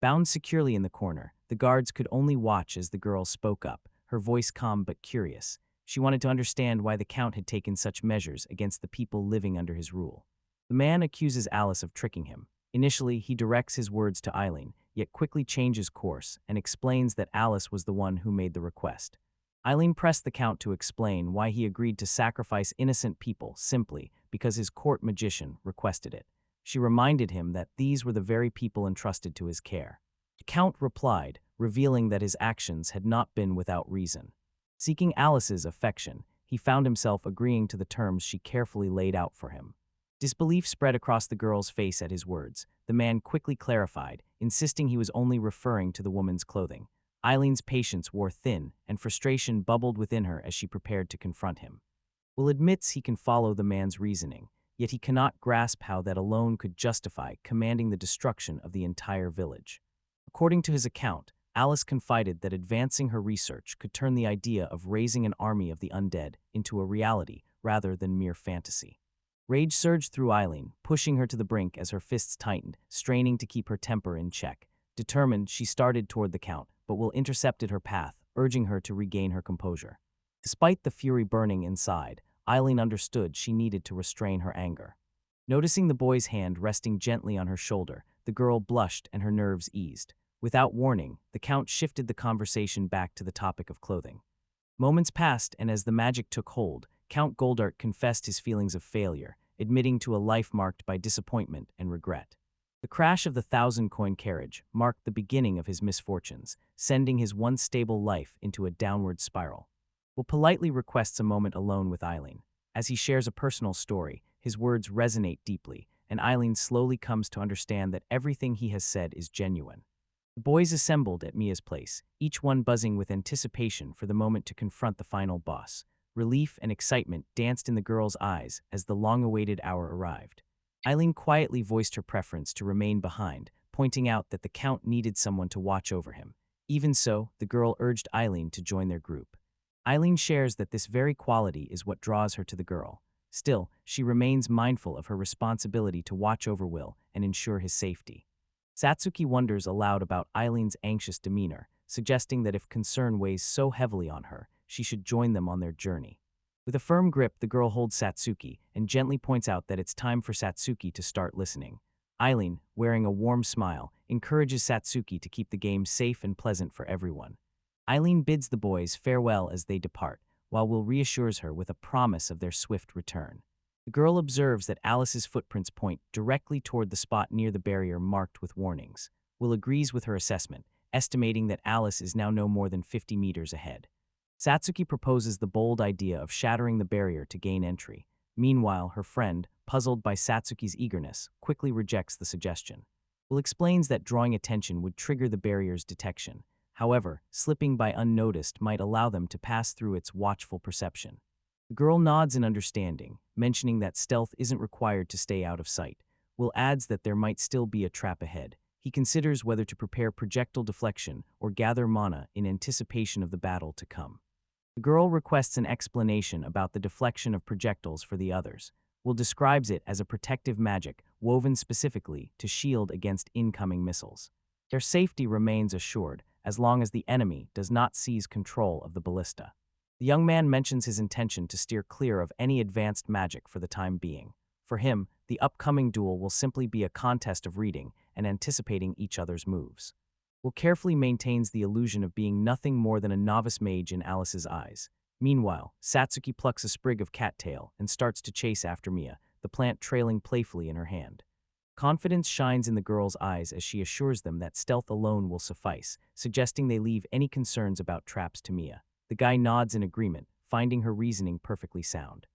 Bound securely in the corner, the guards could only watch as the girl spoke up, her voice calm but curious. She wanted to understand why the Count had taken such measures against the people living under his rule. The man accuses Alice of tricking him. Initially, he directs his words to Eileen, yet quickly changes course and explains that Alice was the one who made the request. Eileen pressed the Count to explain why he agreed to sacrifice innocent people simply because his court magician requested it. She reminded him that these were the very people entrusted to his care. The Count replied, revealing that his actions had not been without reason. Seeking Alice's affection, he found himself agreeing to the terms she carefully laid out for him. Disbelief spread across the girl's face at his words. The man quickly clarified, insisting he was only referring to the woman's clothing. Eileen's patience wore thin, and frustration bubbled within her as she prepared to confront him. Will admits he can follow the man's reasoning, yet he cannot grasp how that alone could justify commanding the destruction of the entire village. According to his account, Alice confided that advancing her research could turn the idea of raising an army of the undead into a reality rather than mere fantasy. Rage surged through Eileen, pushing her to the brink as her fists tightened, straining to keep her temper in check. Determined, she started toward the Count, but Will intercepted her path, urging her to regain her composure. Despite the fury burning inside, Eileen understood she needed to restrain her anger. Noticing the boy's hand resting gently on her shoulder, the girl blushed and her nerves eased. Without warning, the Count shifted the conversation back to the topic of clothing. Moments passed, and as the magic took hold, Count Goldart confessed his feelings of failure, admitting to a life marked by disappointment and regret. The crash of the 1,000-coin carriage marked the beginning of his misfortunes, sending his once stable life into a downward spiral. Will politely requests a moment alone with Eileen. As he shares a personal story, his words resonate deeply, and Eileen slowly comes to understand that everything he has said is genuine. The boys assembled at Mia's place, each one buzzing with anticipation for the moment to confront the final boss. Relief and excitement danced in the girl's eyes as the long-awaited hour arrived. Eileen quietly voiced her preference to remain behind, pointing out that the Count needed someone to watch over him. Even so, the girl urged Eileen to join their group. Eileen shares that this very quality is what draws her to the girl. Still, she remains mindful of her responsibility to watch over Will and ensure his safety. Satsuki wonders aloud about Eileen's anxious demeanor, suggesting that if concern weighs so heavily on her, she should join them on their journey. With a firm grip, the girl holds Satsuki and gently points out that it's time for Satsuki to start listening. Eileen, wearing a warm smile, encourages Satsuki to keep the game safe and pleasant for everyone. Eileen bids the boys farewell as they depart, while Will reassures her with a promise of their swift return. The girl observes that Alice's footprints point directly toward the spot near the barrier marked with warnings. Will agrees with her assessment, estimating that Alice is now no more than 50 meters ahead. Satsuki proposes the bold idea of shattering the barrier to gain entry. Meanwhile, her friend, puzzled by Satsuki's eagerness, quickly rejects the suggestion. Will explains that drawing attention would trigger the barrier's detection. However, slipping by unnoticed might allow them to pass through its watchful perception. The girl nods in understanding, mentioning that stealth isn't required to stay out of sight. Will adds that there might still be a trap ahead. He considers whether to prepare projectile deflection or gather mana in anticipation of the battle to come. The girl requests an explanation about the deflection of projectiles for the others. Will describes it as a protective magic woven specifically to shield against incoming missiles. Their safety remains assured as long as the enemy does not seize control of the ballista. The young man mentions his intention to steer clear of any advanced magic for the time being. For him, the upcoming duel will simply be a contest of reading and anticipating each other's moves. Will carefully maintains the illusion of being nothing more than a novice mage in Alice's eyes. Meanwhile, Satsuki plucks a sprig of cattail and starts to chase after Mia, the plant trailing playfully in her hand. Confidence shines in the girl's eyes as she assures them that stealth alone will suffice, suggesting they leave any concerns about traps to Mia. The guy nods in agreement, finding her reasoning perfectly sound.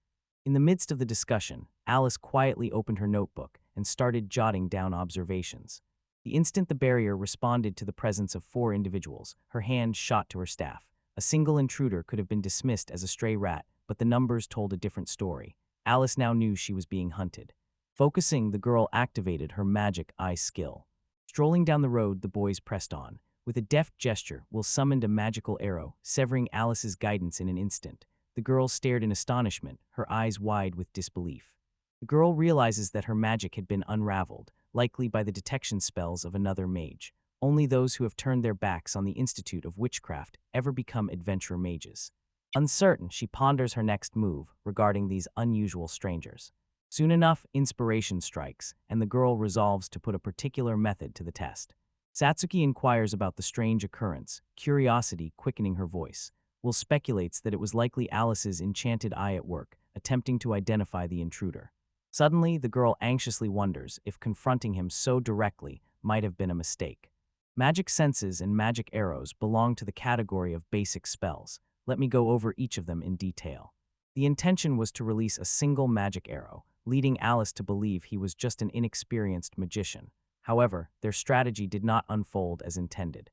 In the midst of the discussion, Alice quietly opened her notebook and started jotting down observations. The instant the barrier responded to the presence of 4 individuals, her hand shot to her staff. A single intruder could have been dismissed as a stray rat, but the numbers told a different story. Alice now knew she was being hunted. Focusing, the girl activated her magic eye skill. Strolling down the road, the boys pressed on. With a deft gesture, Will summoned a magical arrow, severing Alice's guidance in an instant. The girl stared in astonishment, her eyes wide with disbelief. The girl realizes that her magic had been unraveled, likely by the detection spells of another mage. Only those who have turned their backs on the Institute of Witchcraft ever become adventurer mages. Uncertain, she ponders her next move regarding these unusual strangers. Soon enough, inspiration strikes, and the girl resolves to put a particular method to the test. Satsuki inquires about the strange occurrence, curiosity quickening her voice. Will speculates that it was likely Alice's enchanted eye at work, attempting to identify the intruder. Suddenly, the girl anxiously wonders if confronting him so directly might have been a mistake. Magic senses and magic arrows belong to the category of basic spells. Let me go over each of them in detail. The intention was to release a single magic arrow, leading Alice to believe he was just an inexperienced magician. However, their strategy did not unfold as intended.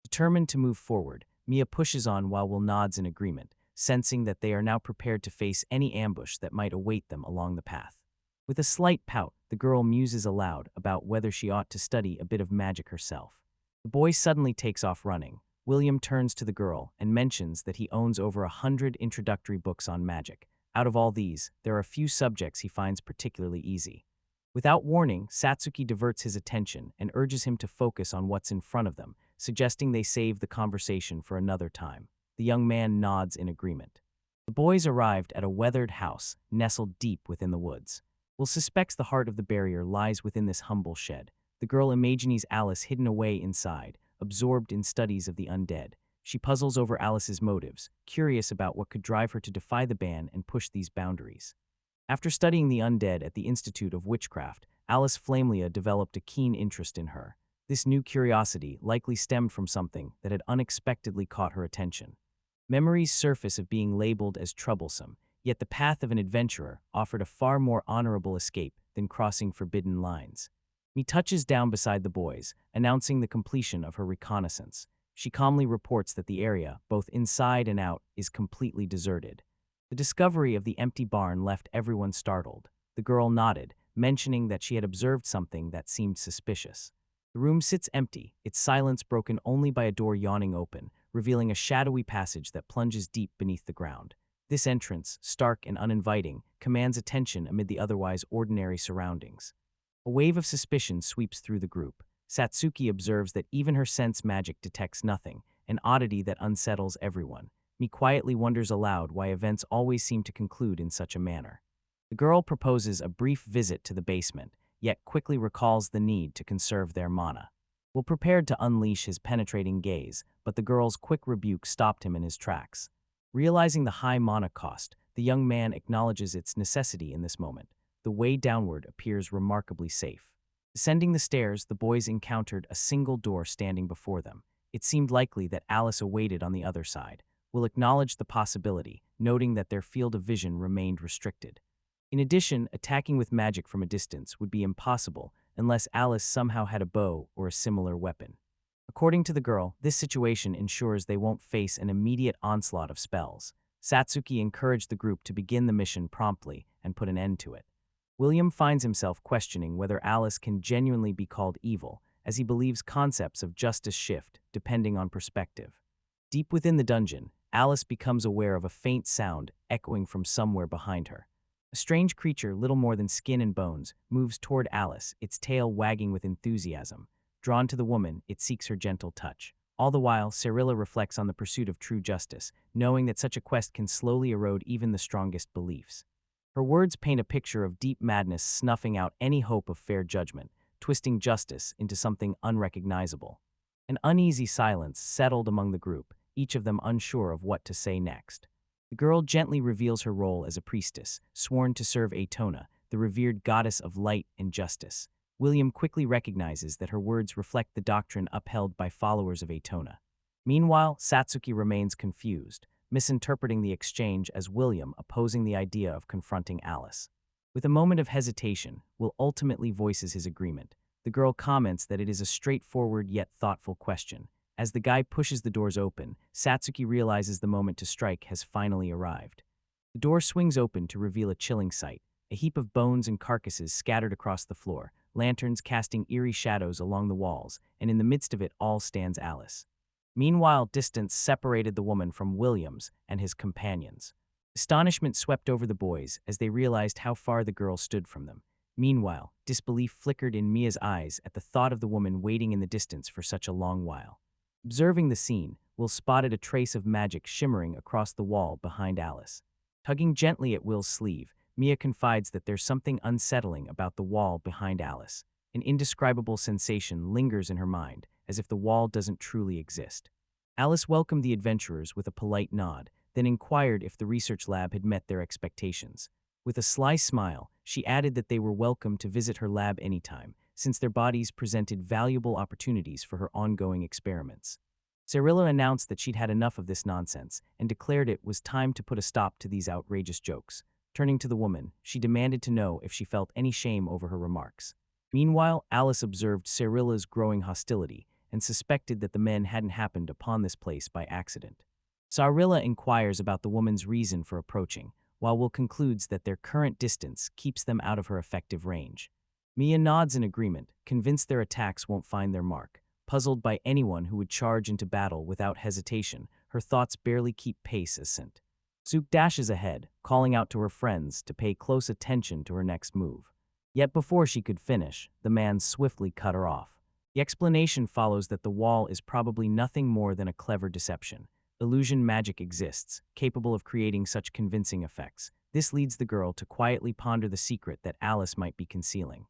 Determined to move forward, Mia pushes on while Will nods in agreement, sensing that they are now prepared to face any ambush that might await them along the path. With a slight pout, the girl muses aloud about whether she ought to study a bit of magic herself. The boy suddenly takes off running. William turns to the girl and mentions that he owns over 100 introductory books on magic. Out of all these, there are a few subjects he finds particularly easy. Without warning, Satsuki diverts his attention and urges him to focus on what's in front of them, suggesting they save the conversation for another time. The young man nods in agreement. The boys arrived at a weathered house, nestled deep within the woods. Will suspects the heart of the barrier lies within this humble shed. The girl imagines Alice hidden away inside, absorbed in studies of the undead. She puzzles over Alice's motives, curious about what could drive her to defy the ban and push these boundaries. After studying the undead at the Institute of Witchcraft, Alice Flamelia developed a keen interest in her. This new curiosity likely stemmed from something that had unexpectedly caught her attention. Memories surface of being labeled as troublesome, yet the path of an adventurer offered a far more honorable escape than crossing forbidden lines. Me touches down beside the boys, announcing the completion of her reconnaissance. She calmly reports that the area, both inside and out, is completely deserted. The discovery of the empty barn left everyone startled. The girl nodded, mentioning that she had observed something that seemed suspicious. The room sits empty, its silence broken only by a door yawning open, revealing a shadowy passage that plunges deep beneath the ground. This entrance, stark and uninviting, commands attention amid the otherwise ordinary surroundings. A wave of suspicion sweeps through the group. Satsuki observes that even her sense magic detects nothing, an oddity that unsettles everyone. Me quietly wonders aloud why events always seem to conclude in such a manner. The girl proposes a brief visit to the basement, yet quickly recalls the need to conserve their mana. Will prepared to unleash his penetrating gaze, but the girl's quick rebuke stopped him in his tracks. Realizing the high mana cost, the young man acknowledges its necessity in this moment. The way downward appears remarkably safe. Descending the stairs, the boys encountered a single door standing before them. It seemed likely that Alice awaited on the other side. Will acknowledge the possibility, noting that their field of vision remained restricted. In addition, attacking with magic from a distance would be impossible unless Alice somehow had a bow or a similar weapon. According to the girl, this situation ensures they won't face an immediate onslaught of spells. Satsuki encouraged the group to begin the mission promptly and put an end to it. William finds himself questioning whether Alice can genuinely be called evil, as he believes concepts of justice shift depending on perspective. Deep within the dungeon, Alice becomes aware of a faint sound echoing from somewhere behind her. A strange creature, little more than skin and bones, moves toward Alice, its tail wagging with enthusiasm. Drawn to the woman, it seeks her gentle touch. All the while, Cyrilla reflects on the pursuit of true justice, knowing that such a quest can slowly erode even the strongest beliefs. Her words paint a picture of deep madness snuffing out any hope of fair judgment, twisting justice into something unrecognizable. An uneasy silence settled among the group, each of them unsure of what to say next. The girl gently reveals her role as a priestess, sworn to serve Aetona, the revered goddess of light and justice. William quickly recognizes that her words reflect the doctrine upheld by followers of Aetona. Meanwhile, Satsuki remains confused. misinterpreting the exchange as William opposing the idea of confronting Alice. With a moment of hesitation, Will ultimately voices his agreement. The girl comments that it is a straightforward yet thoughtful question. As the guy pushes the doors open, Satsuki realizes the moment to strike has finally arrived. The door swings open to reveal a chilling sight, a heap of bones and carcasses scattered across the floor, lanterns casting eerie shadows along the walls, and in the midst of it all stands Alice. Meanwhile, distance separated the woman from Williams and his companions. Astonishment swept over the boys as they realized how far the girl stood from them. Meanwhile, disbelief flickered in Mia's eyes at the thought of the woman waiting in the distance for such a long while. Observing the scene, Will spotted a trace of magic shimmering across the wall behind Alice. Tugging gently at Will's sleeve, Mia confides that there's something unsettling about the wall behind Alice. An indescribable sensation lingers in her mind, as if the wall doesn't truly exist. Alice welcomed the adventurers with a polite nod, then inquired if the research lab had met their expectations. With a sly smile, she added that they were welcome to visit her lab anytime, since their bodies presented valuable opportunities for her ongoing experiments. Cyrilla announced that she'd had enough of this nonsense and declared it was time to put a stop to these outrageous jokes. Turning to the woman, she demanded to know if she felt any shame over her remarks. Meanwhile, Alice observed Cyrilla's growing hostility and suspected that the men hadn't happened upon this place by accident. Cyrilla inquires about the woman's reason for approaching, while Will concludes that their current distance keeps them out of her effective range. Mia nods in agreement, convinced their attacks won't find their mark. Puzzled by anyone who would charge into battle without hesitation, her thoughts barely keep pace as Sint. Zook dashes ahead, calling out to her friends to pay close attention to her next move. Yet before she could finish, the man swiftly cut her off. The explanation follows that the wall is probably nothing more than a clever deception. Illusion magic exists, capable of creating such convincing effects. This leads the girl to quietly ponder the secret that Alice might be concealing.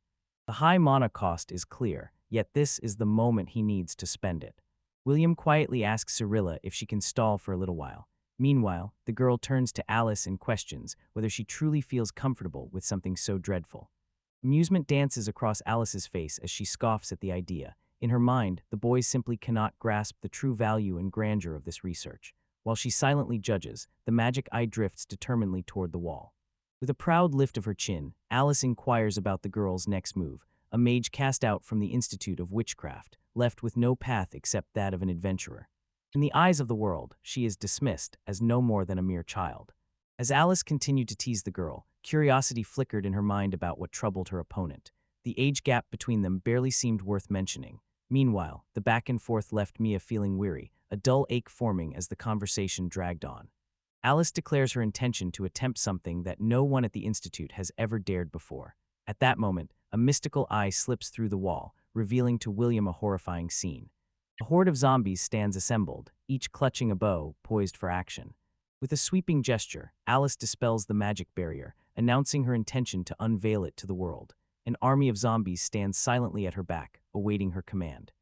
The high mana cost is clear, yet this is the moment he needs to spend it. William quietly asks Cyrilla if she can stall for a little while. Meanwhile, the girl turns to Alice and questions whether she truly feels comfortable with something so dreadful. Amusement dances across Alice's face as she scoffs at the idea. In her mind, the boys simply cannot grasp the true value and grandeur of this research. While she silently judges, the magic eye drifts determinedly toward the wall. With a proud lift of her chin, Alice inquires about the girl's next move, a mage cast out from the Institute of Witchcraft, left with no path except that of an adventurer. In the eyes of the world, she is dismissed as no more than a mere child. As Alice continued to tease the girl, curiosity flickered in her mind about what troubled her opponent. The age gap between them barely seemed worth mentioning. Meanwhile, the back and forth left Mia feeling weary, a dull ache forming as the conversation dragged on. Alice declares her intention to attempt something that no one at the Institute has ever dared before. At that moment, a mystical eye slips through the wall, revealing to William a horrifying scene. A horde of zombies stands assembled, each clutching a bow, poised for action. With a sweeping gesture, Alice dispels the magic barrier, announcing her intention to unveil it to the world. An army of zombies stands silently at her back, awaiting her command.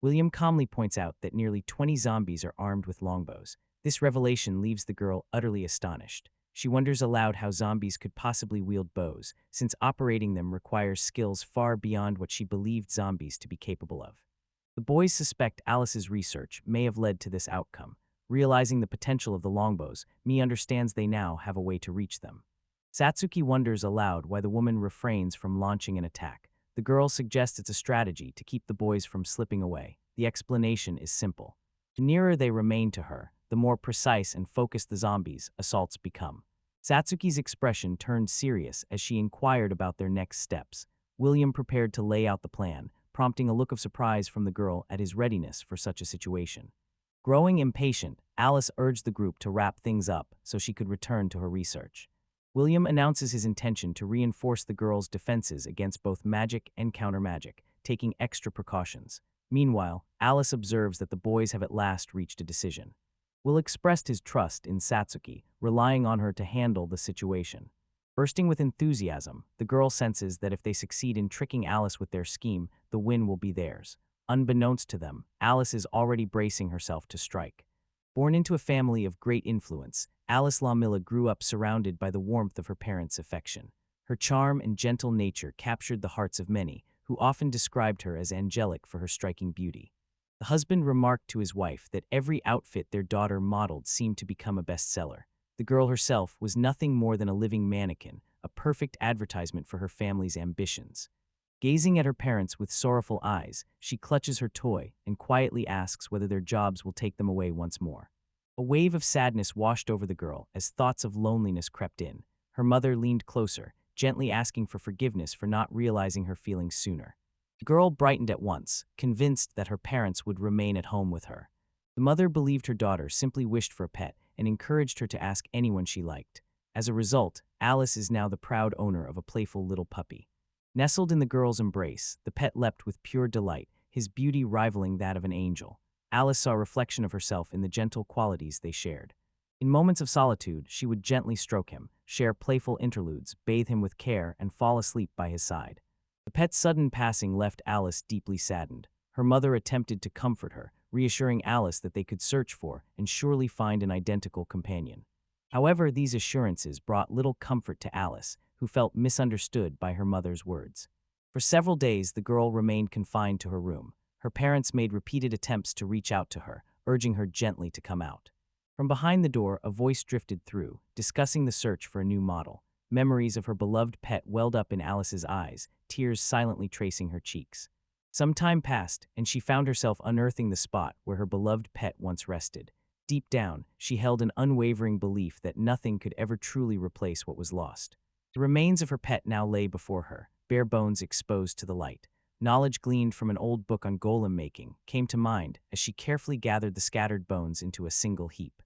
William calmly points out that nearly 20 zombies are armed with longbows. This revelation leaves the girl utterly astonished. She wonders aloud how zombies could possibly wield bows, since operating them requires skills far beyond what she believed zombies to be capable of. The boys suspect Alice's research may have led to this outcome. Realizing the potential of the longbows, Mia understands they now have a way to reach them. Satsuki wonders aloud why the woman refrains from launching an attack. The girl suggests it's a strategy to keep the boys from slipping away. The explanation is simple. The nearer they remain to her, the more precise and focused the zombies' assaults become. Satsuki's expression turned serious as she inquired about their next steps. William prepared to lay out the plan, prompting a look of surprise from the girl at his readiness for such a situation. Growing impatient, Alice urged the group to wrap things up so she could return to her research. William announces his intention to reinforce the girl's defenses against both magic and counter-magic, taking extra precautions. Meanwhile, Alice observes that the boys have at last reached a decision. Will expressed his trust in Satsuki, relying on her to handle the situation. Bursting with enthusiasm, the girl senses that if they succeed in tricking Alice with their scheme, the win will be theirs. Unbeknownst to them, Alice is already bracing herself to strike. Born into a family of great influence, Alice Lamilla grew up surrounded by the warmth of her parents' affection. Her charm and gentle nature captured the hearts of many, who often described her as angelic for her striking beauty. The husband remarked to his wife that every outfit their daughter modeled seemed to become a bestseller. The girl herself was nothing more than a living mannequin, a perfect advertisement for her family's ambitions. Gazing at her parents with sorrowful eyes, she clutches her toy and quietly asks whether their jobs will take them away once more. A wave of sadness washed over the girl as thoughts of loneliness crept in. Her mother leaned closer, gently asking for forgiveness for not realizing her feelings sooner. The girl brightened at once, convinced that her parents would remain at home with her. The mother believed her daughter simply wished for a pet and encouraged her to ask anyone she liked. As a result, Alice is now the proud owner of a playful little puppy. Nestled in the girl's embrace, the pet leapt with pure delight, his beauty rivaling that of an angel. Alice saw a reflection of herself in the gentle qualities they shared. In moments of solitude, she would gently stroke him, share playful interludes, bathe him with care, and fall asleep by his side. The pet's sudden passing left Alice deeply saddened. Her mother attempted to comfort her, reassuring Alice that they could search for and surely find an identical companion. However, these assurances brought little comfort to Alice, who felt misunderstood by her mother's words. For several days, the girl remained confined to her room. Her parents made repeated attempts to reach out to her, urging her gently to come out. From behind the door, a voice drifted through, discussing the search for a new model. Memories of her beloved pet welled up in Alice's eyes, tears silently tracing her cheeks. Some time passed, and she found herself unearthing the spot where her beloved pet once rested. Deep down, she held an unwavering belief that nothing could ever truly replace what was lost. The remains of her pet now lay before her, bare bones exposed to the light. Knowledge gleaned from an old book on golem making came to mind as she carefully gathered the scattered bones into a single heap.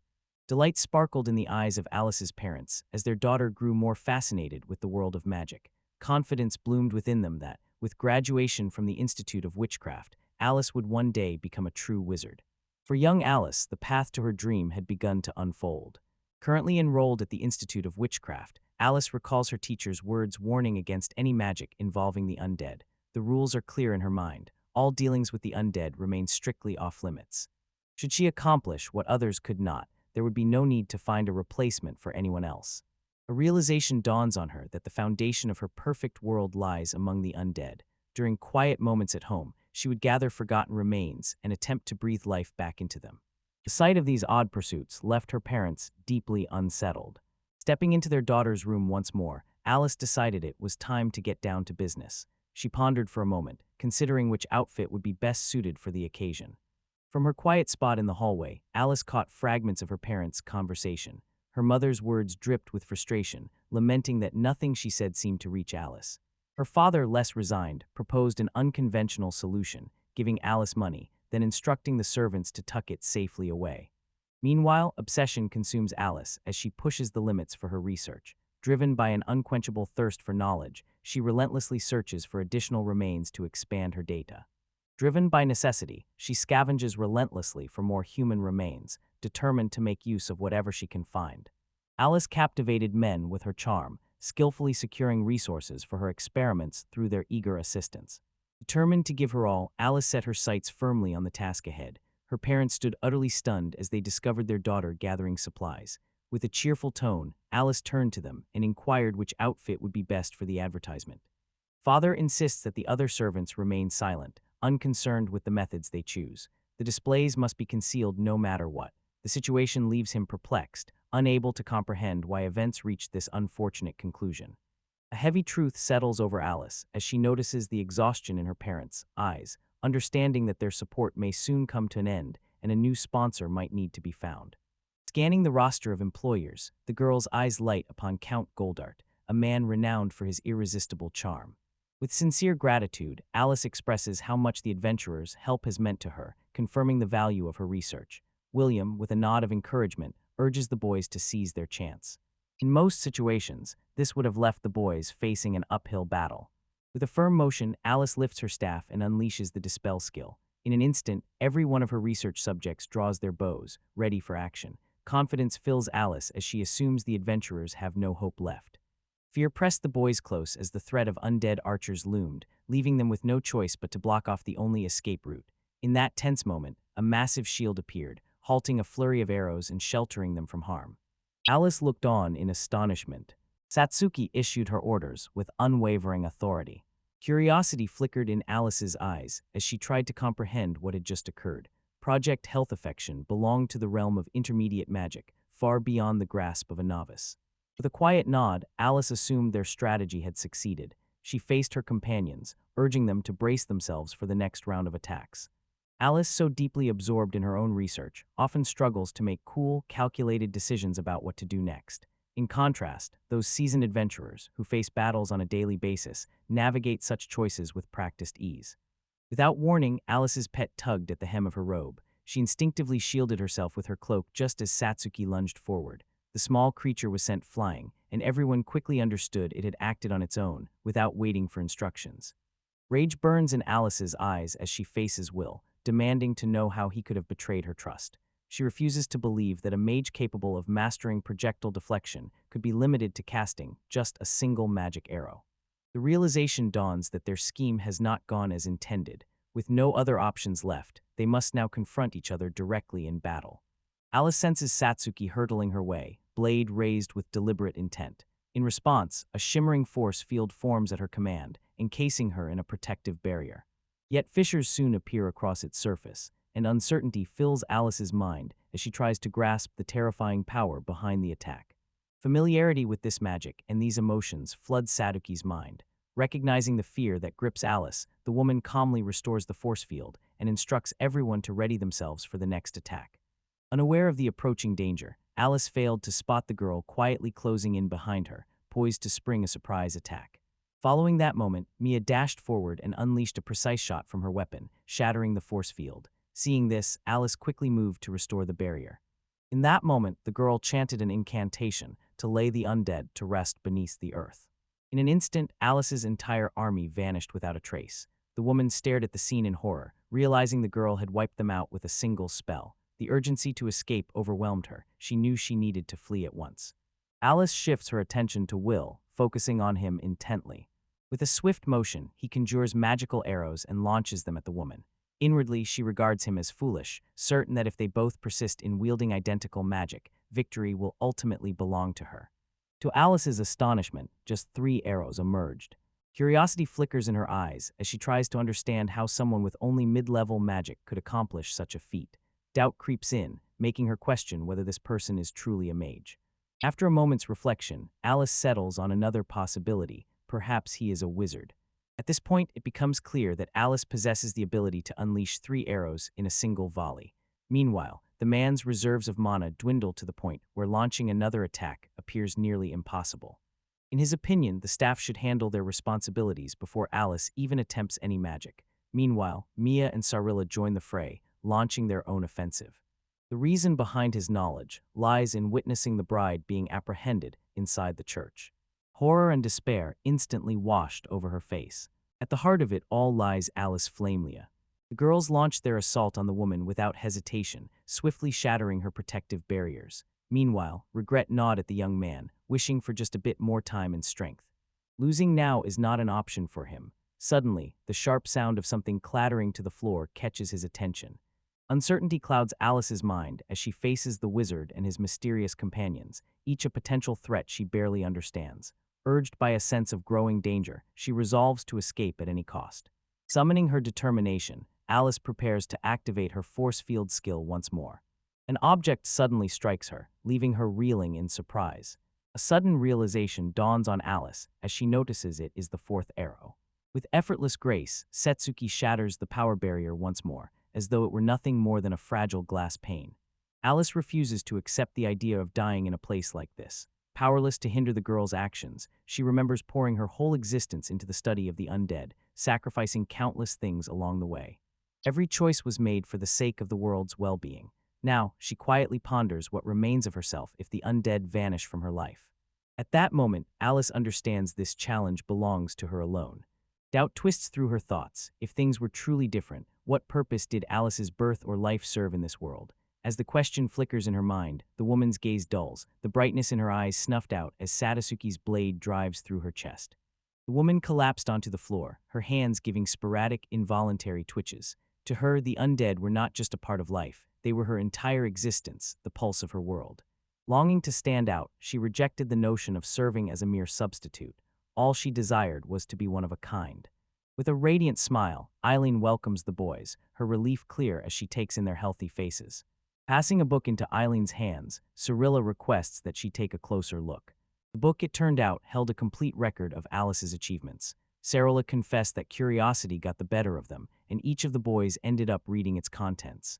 Delight sparkled in the eyes of Alice's parents as their daughter grew more fascinated with the world of magic. Confidence bloomed within them that, with graduation from the Institute of Witchcraft, Alice would one day become a true wizard. For young Alice, the path to her dream had begun to unfold. Currently enrolled at the Institute of Witchcraft, Alice recalls her teacher's words warning against any magic involving the undead. The rules are clear in her mind. All dealings with the undead remain strictly off-limits. Should she accomplish what others could not, there would be no need to find a replacement for anyone else. A realization dawns on her that the foundation of her perfect world lies among the undead. During quiet moments at home, she would gather forgotten remains and attempt to breathe life back into them. The sight of these odd pursuits left her parents deeply unsettled. Stepping into their daughter's room once more, Alice decided it was time to get down to business. She pondered for a moment, considering which outfit would be best suited for the occasion. From her quiet spot in the hallway, Alice caught fragments of her parents' conversation. Her mother's words dripped with frustration, lamenting that nothing she said seemed to reach Alice. Her father, less resigned, proposed an unconventional solution, giving Alice money, then instructing the servants to tuck it safely away. Meanwhile, obsession consumes Alice as she pushes the limits for her research. Driven by an unquenchable thirst for knowledge, she relentlessly searches for additional remains to expand her data. Driven by necessity, she scavenges relentlessly for more human remains, determined to make use of whatever she can find. Alice captivated men with her charm, skillfully securing resources for her experiments through their eager assistance. Determined to give her all, Alice set her sights firmly on the task ahead. Her parents stood utterly stunned as they discovered their daughter gathering supplies. With a cheerful tone, Alice turned to them and inquired which outfit would be best for the advertisement. Father insists that the other servants remain silent, unconcerned with the methods they choose. The displays must be concealed no matter what. The situation leaves him perplexed, unable to comprehend why events reached this unfortunate conclusion. A heavy truth settles over Alice as she notices the exhaustion in her parents' eyes, understanding that their support may soon come to an end and a new sponsor might need to be found. Scanning the roster of employers, the girl's eyes light upon Count Goldart, a man renowned for his irresistible charm. With sincere gratitude, Alice expresses how much the adventurer's help has meant to her, confirming the value of her research. William, with a nod of encouragement, urges the boys to seize their chance. In most situations, this would have left the boys facing an uphill battle. With a firm motion, Alice lifts her staff and unleashes the dispel skill. In an instant, every one of her research subjects draws their bows, ready for action. Confidence fills Alice as she assumes the adventurers have no hope left. Fear pressed the boys close as the threat of undead archers loomed, leaving them with no choice but to block off the only escape route. In that tense moment, a massive shield appeared, halting a flurry of arrows and sheltering them from harm. Alice looked on in astonishment. Satsuki issued her orders with unwavering authority. Curiosity flickered in Alice's eyes as she tried to comprehend what had just occurred. Project Health Affection belonged to the realm of intermediate magic, far beyond the grasp of a novice. With a quiet nod, Alice assumed their strategy had succeeded. She faced her companions, urging them to brace themselves for the next round of attacks. Alice, so deeply absorbed in her own research, often struggles to make cool, calculated decisions about what to do next. In contrast, those seasoned adventurers, who face battles on a daily basis, navigate such choices with practiced ease. Without warning, Alice's pet tugged at the hem of her robe. She instinctively shielded herself with her cloak just as Satsuki lunged forward. The small creature was sent flying, and everyone quickly understood it had acted on its own, without waiting for instructions. Rage burns in Alice's eyes as she faces Will, demanding to know how he could have betrayed her trust. She refuses to believe that a mage capable of mastering projectile deflection could be limited to casting just a single magic arrow. The realization dawns that their scheme has not gone as intended. With no other options left, they must now confront each other directly in battle. Alice senses Satsuki hurtling her way, blade raised with deliberate intent. In response, a shimmering force field forms at her command, encasing her in a protective barrier. Yet fissures soon appear across its surface, and uncertainty fills Alice's mind as she tries to grasp the terrifying power behind the attack. Familiarity with this magic and these emotions floods Satsuki's mind. Recognizing the fear that grips Alice, the woman calmly restores the force field and instructs everyone to ready themselves for the next attack. Unaware of the approaching danger, Alice failed to spot the girl quietly closing in behind her, poised to spring a surprise attack. Following that moment, Mia dashed forward and unleashed a precise shot from her weapon, shattering the force field. Seeing this, Alice quickly moved to restore the barrier. In that moment, the girl chanted an incantation to lay the undead to rest beneath the earth. In an instant, Alice's entire army vanished without a trace. The woman stared at the scene in horror, realizing the girl had wiped them out with a single spell. The urgency to escape overwhelmed her. She knew she needed to flee at once. Alice shifts her attention to Will, focusing on him intently. With a swift motion, he conjures magical arrows and launches them at the woman. Inwardly, she regards him as foolish, certain that if they both persist in wielding identical magic, victory will ultimately belong to her. To Alice's astonishment, just 3 arrows emerged. Curiosity flickers in her eyes as she tries to understand how someone with only mid-level magic could accomplish such a feat. Doubt creeps in, making her question whether this person is truly a mage. After a moment's reflection, Alice settles on another possibility. Perhaps he is a wizard. At this point, it becomes clear that Alice possesses the ability to unleash 3 arrows in a single volley. Meanwhile, the man's reserves of mana dwindle to the point where launching another attack appears nearly impossible. In his opinion, the staff should handle their responsibilities before Alice even attempts any magic. Meanwhile, Mia and Sarilla join the fray, launching their own offensive. The reason behind his knowledge lies in witnessing the bride being apprehended inside the church. Horror and despair instantly washed over her face. At the heart of it all lies Alice Flamelia. The girls launched their assault on the woman without hesitation, swiftly shattering her protective barriers. Meanwhile, regret gnawed at the young man, wishing for just a bit more time and strength. Losing now is not an option for him. Suddenly, the sharp sound of something clattering to the floor catches his attention. Uncertainty clouds Alice's mind as she faces the wizard and his mysterious companions, each a potential threat she barely understands. Urged by a sense of growing danger, she resolves to escape at any cost. Summoning her determination, Alice prepares to activate her force field skill once more. An object suddenly strikes her, leaving her reeling in surprise. A sudden realization dawns on Alice as she notices it is the 4th arrow. With effortless grace, Satsuki shatters the power barrier once more, as though it were nothing more than a fragile glass pane. Alice refuses to accept the idea of dying in a place like this. Powerless to hinder the girl's actions, she remembers pouring her whole existence into the study of the undead, sacrificing countless things along the way. Every choice was made for the sake of the world's well-being. Now, she quietly ponders what remains of herself if the undead vanish from her life. At that moment, Alice understands this challenge belongs to her alone. Doubt twists through her thoughts. If things were truly different, what purpose did Alice's birth or life serve in this world? As the question flickers in her mind, the woman's gaze dulls, the brightness in her eyes snuffed out as Satsuki's blade drives through her chest. The woman collapsed onto the floor, her hands giving sporadic, involuntary twitches. To her, the undead were not just a part of life, they were her entire existence, the pulse of her world. Longing to stand out, she rejected the notion of serving as a mere substitute. All she desired was to be one of a kind. With a radiant smile, Eileen welcomes the boys, her relief clear as she takes in their healthy faces. Passing a book into Eileen's hands, Cyrilla requests that she take a closer look. The book, it turned out, held a complete record of Alice's achievements. Cyrilla confessed that curiosity got the better of them, and each of the boys ended up reading its contents.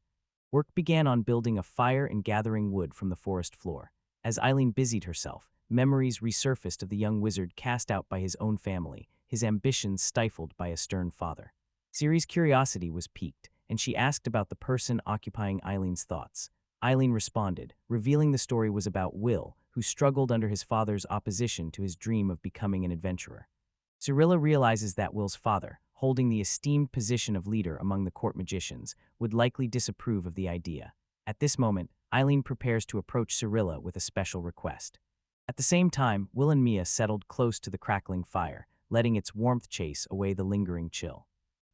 Work began on building a fire and gathering wood from the forest floor. As Eileen busied herself, memories resurfaced of the young wizard cast out by his own family, his ambitions stifled by a stern father. Ciri's curiosity was piqued, and she asked about the person occupying Eileen's thoughts. Eileen responded, revealing the story was about Will, who struggled under his father's opposition to his dream of becoming an adventurer. Cyrilla realizes that Will's father, holding the esteemed position of leader among the court magicians, would likely disapprove of the idea. At this moment, Eileen prepares to approach Cyrilla with a special request. At the same time, Will and Mia settled close to the crackling fire, letting its warmth chase away the lingering chill.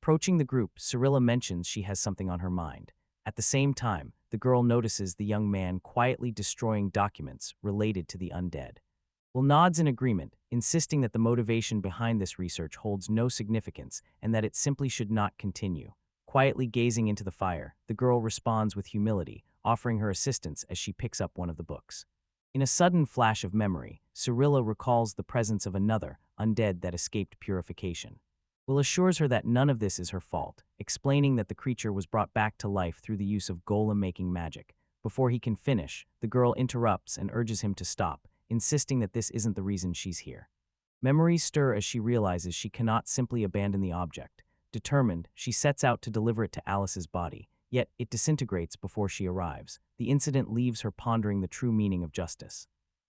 Approaching the group, Cyrilla mentions she has something on her mind. At the same time, the girl notices the young man quietly destroying documents related to the undead. Will nods in agreement, insisting that the motivation behind this research holds no significance and that it simply should not continue. Quietly gazing into the fire, the girl responds with humility, offering her assistance as she picks up one of the books. In a sudden flash of memory, Cyrilla recalls the presence of another undead that escaped purification. Will assures her that none of this is her fault, explaining that the creature was brought back to life through the use of golem-making magic. Before he can finish, the girl interrupts and urges him to stop, insisting that this isn't the reason she's here. Memories stir as she realizes she cannot simply abandon the object. Determined, she sets out to deliver it to Alice's body, yet it disintegrates before she arrives. The incident leaves her pondering the true meaning of justice.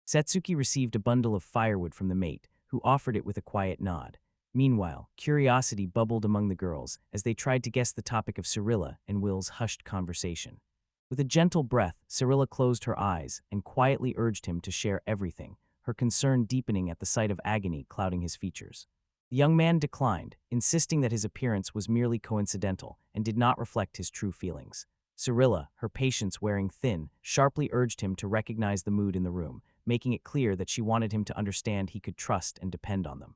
Setsuki received a bundle of firewood from the mate, who offered it with a quiet nod. Meanwhile, curiosity bubbled among the girls as they tried to guess the topic of Cyrilla and Will's hushed conversation. With a gentle breath, Cyrilla closed her eyes and quietly urged him to share everything, her concern deepening at the sight of agony clouding his features. The young man declined, insisting that his appearance was merely coincidental and did not reflect his true feelings. Cyrilla, her patience wearing thin, sharply urged him to recognize the mood in the room, making it clear that she wanted him to understand he could trust and depend on them.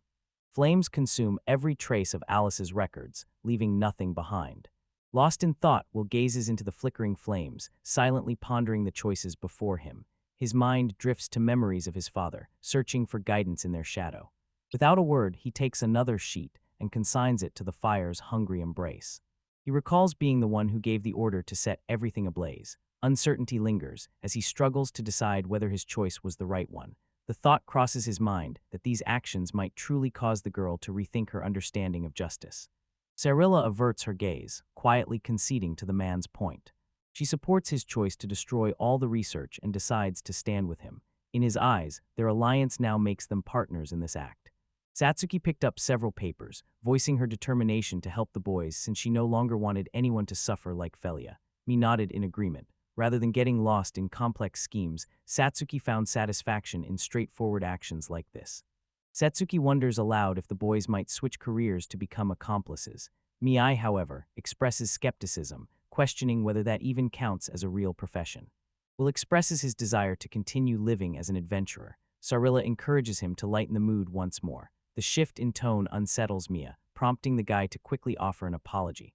Flames consume every trace of Alice's records, leaving nothing behind. Lost in thought, Will gazes into the flickering flames, silently pondering the choices before him. His mind drifts to memories of his father, searching for guidance in their shadow. Without a word, he takes another sheet and consigns it to the fire's hungry embrace. He recalls being the one who gave the order to set everything ablaze. Uncertainty lingers as he struggles to decide whether his choice was the right one. The thought crosses his mind that these actions might truly cause the girl to rethink her understanding of justice. Cyrilla averts her gaze, quietly conceding to the man's point. She supports his choice to destroy all the research and decides to stand with him. In his eyes, their alliance now makes them partners in this act. Satsuki picked up several papers, voicing her determination to help the boys since she no longer wanted anyone to suffer like Felia. Mi nodded in agreement. Rather than getting lost in complex schemes, Satsuki found satisfaction in straightforward actions like this. Satsuki wonders aloud if the boys might switch careers to become accomplices. Mii, however, expresses skepticism, questioning whether that even counts as a real profession. Will expresses his desire to continue living as an adventurer. Cyrilla encourages him to lighten the mood once more. The shift in tone unsettles Mia, prompting the guy to quickly offer an apology.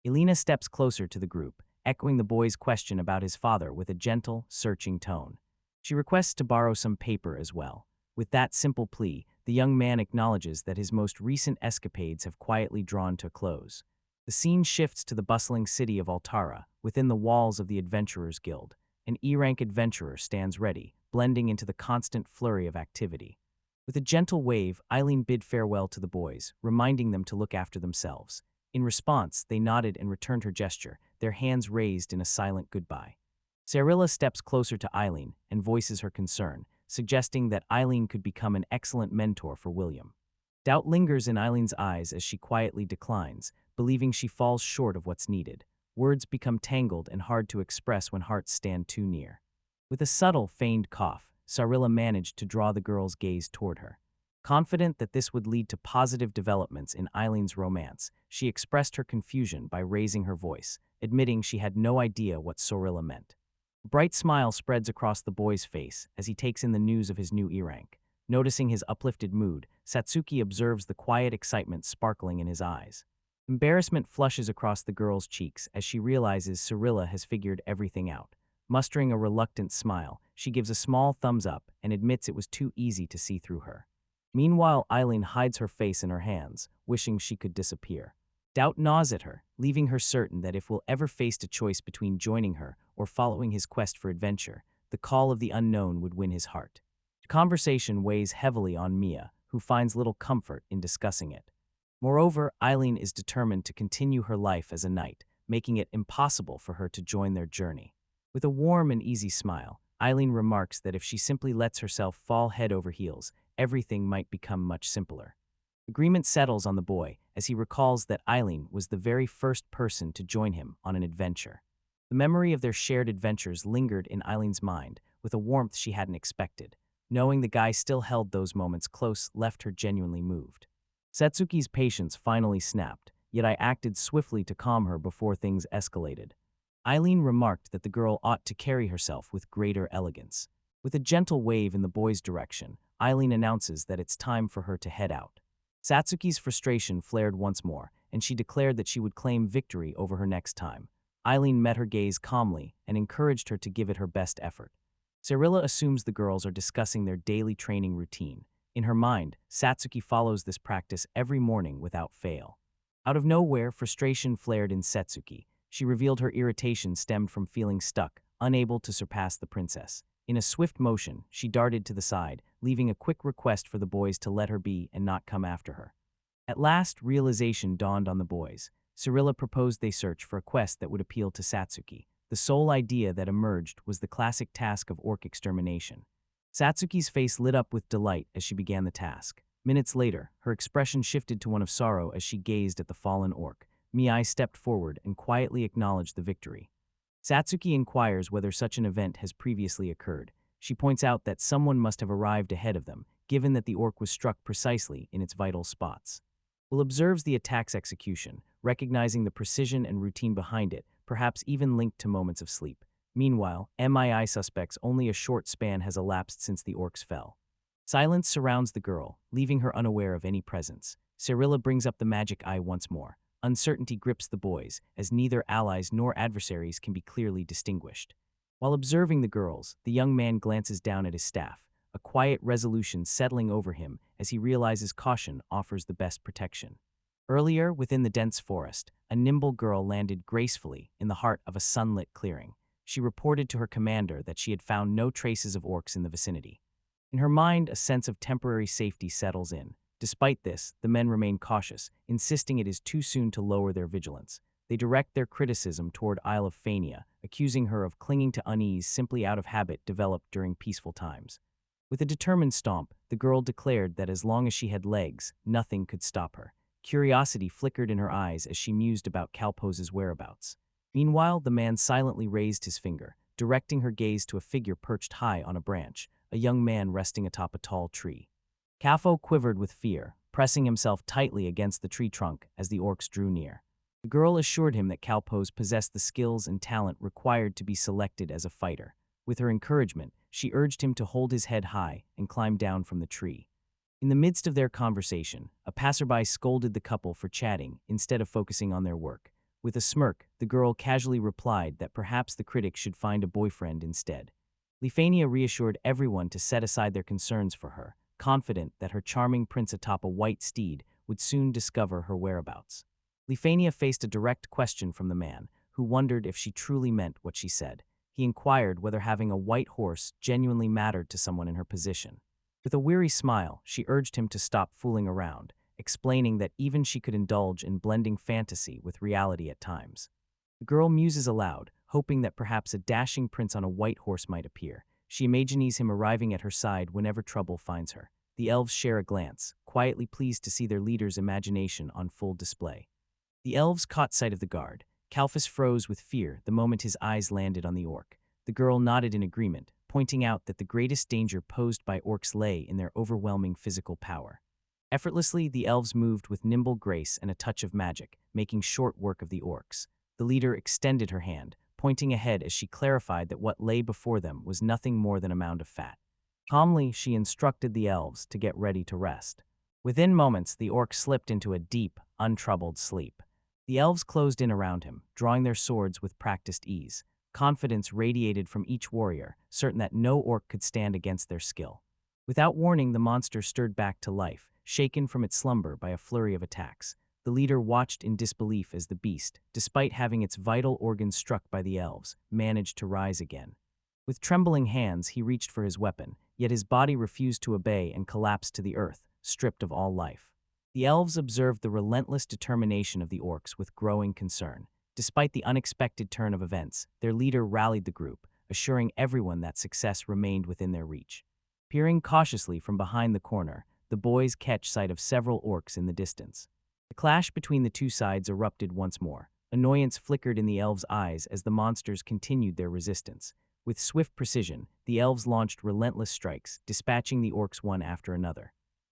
Elena steps closer to the group, echoing the boy's question about his father with a gentle, searching tone. She requests to borrow some paper as well. With that simple plea, the young man acknowledges that his most recent escapades have quietly drawn to a close. The scene shifts to the bustling city of Altara, within the walls of the Adventurers Guild. An E-rank adventurer stands ready, blending into the constant flurry of activity. With a gentle wave, Eileen bid farewell to the boys, reminding them to look after themselves. In response, they nodded and returned her gesture, their hands raised in a silent goodbye. Cyrilla steps closer to Eileen and voices her concern, suggesting that Eileen could become an excellent mentor for William. Doubt lingers in Eileen's eyes as she quietly declines, believing she falls short of what's needed. Words become tangled and hard to express when hearts stand too near. With a subtle, feigned cough, Cyrilla managed to draw the girl's gaze toward her. Confident that this would lead to positive developments in Eileen's romance, she expressed her confusion by raising her voice, admitting she had no idea what Cyrilla meant. A bright smile spreads across the boy's face as he takes in the news of his new E-rank. Noticing his uplifted mood, Satsuki observes the quiet excitement sparkling in his eyes. Embarrassment flushes across the girl's cheeks as she realizes Cirilla has figured everything out. Mustering a reluctant smile, she gives a small thumbs up and admits it was too easy to see through her. Meanwhile, Eileen hides her face in her hands, wishing she could disappear. Doubt gnaws at her, leaving her certain that if Will ever faced a choice between joining her or following his quest for adventure, the call of the unknown would win his heart. The conversation weighs heavily on Mia, who finds little comfort in discussing it. Moreover, Eileen is determined to continue her life as a knight, making it impossible for her to join their journey. With a warm and easy smile, Eileen remarks that if she simply lets herself fall head over heels, everything might become much simpler. Agreement settles on the boy as he recalls that Eileen was the very first person to join him on an adventure. The memory of their shared adventures lingered in Eileen's mind with a warmth she hadn't expected. Knowing the guy still held those moments close left her genuinely moved. Satsuki's patience finally snapped, yet I acted swiftly to calm her before things escalated. Eileen remarked that the girl ought to carry herself with greater elegance. With a gentle wave in the boy's direction, Eileen announces that it's time for her to head out. Satsuki's frustration flared once more, and she declared that she would claim victory over her next time. Eileen met her gaze calmly and encouraged her to give it her best effort. Cirilla assumes the girls are discussing their daily training routine. In her mind, Satsuki follows this practice every morning without fail. Out of nowhere, frustration flared in Satsuki. She revealed her irritation stemmed from feeling stuck, unable to surpass the princess. In a swift motion, she darted to the side, leaving a quick request for the boys to let her be and not come after her. At last, realization dawned on the boys. Cirilla proposed they search for a quest that would appeal to Satsuki. The sole idea that emerged was the classic task of orc extermination. Satsuki's face lit up with delight as she began the task. Minutes later, her expression shifted to one of sorrow as she gazed at the fallen orc. Miyai stepped forward and quietly acknowledged the victory. Satsuki inquires whether such an event has previously occurred. She points out that someone must have arrived ahead of them, given that the orc was struck precisely in its vital spots. Will observes the attack's execution, recognizing the precision and routine behind it, perhaps even linked to moments of sleep. Meanwhile, MII suspects only a short span has elapsed since the orcs fell. Silence surrounds the girl, leaving her unaware of any presence. Cirilla brings up the magic eye once more. Uncertainty grips the boys, as neither allies nor adversaries can be clearly distinguished. While observing the girls, the young man glances down at his staff, a quiet resolution settling over him as he realizes caution offers the best protection. Earlier, within the dense forest, a nimble girl landed gracefully in the heart of a sunlit clearing. She reported to her commander that she had found no traces of orcs in the vicinity. In her mind, a sense of temporary safety settles in. Despite this, the men remain cautious, insisting it is too soon to lower their vigilance. They direct their criticism toward Isle of Phania, accusing her of clinging to unease simply out of habit developed during peaceful times. With a determined stomp, the girl declared that as long as she had legs, nothing could stop her. Curiosity flickered in her eyes as she mused about Kalpose's whereabouts. Meanwhile, the man silently raised his finger, directing her gaze to a figure perched high on a branch, a young man resting atop a tall tree. Kalpo quivered with fear, pressing himself tightly against the tree trunk as the orcs drew near. The girl assured him that Kalpose possessed the skills and talent required to be selected as a fighter. With her encouragement, she urged him to hold his head high and climb down from the tree. In the midst of their conversation, a passerby scolded the couple for chatting instead of focusing on their work. With a smirk, the girl casually replied that perhaps the critic should find a boyfriend instead. Lifania reassured everyone to set aside their concerns for her, confident that her charming prince atop a white steed would soon discover her whereabouts. Lifania faced a direct question from the man, who wondered if she truly meant what she said. He inquired whether having a white horse genuinely mattered to someone in her position. With a weary smile, she urged him to stop fooling around, explaining that even she could indulge in blending fantasy with reality at times. The girl muses aloud, hoping that perhaps a dashing prince on a white horse might appear. She imagines him arriving at her side whenever trouble finds her. The elves share a glance, quietly pleased to see their leader's imagination on full display. The elves caught sight of the guard. Kalphas froze with fear the moment his eyes landed on the orc. The girl nodded in agreement, pointing out that the greatest danger posed by orcs lay in their overwhelming physical power. Effortlessly, the elves moved with nimble grace and a touch of magic, making short work of the orcs. The leader extended her hand, pointing ahead as she clarified that what lay before them was nothing more than a mound of fat. Calmly, she instructed the elves to get ready to rest. Within moments, the orc slipped into a deep, untroubled sleep. The elves closed in around him, drawing their swords with practiced ease. Confidence radiated from each warrior, certain that no orc could stand against their skill. Without warning, the monster stirred back to life, shaken from its slumber by a flurry of attacks. The leader watched in disbelief as the beast, despite having its vital organs struck by the elves, managed to rise again. With trembling hands, he reached for his weapon, yet his body refused to obey and collapsed to the earth, stripped of all life. The elves observed the relentless determination of the orcs with growing concern. Despite the unexpected turn of events, their leader rallied the group, assuring everyone that success remained within their reach. Peering cautiously from behind the corner, the boys catch sight of several orcs in the distance. The clash between the two sides erupted once more. Annoyance flickered in the elves' eyes as the monsters continued their resistance. With swift precision, the elves launched relentless strikes, dispatching the orcs one after another.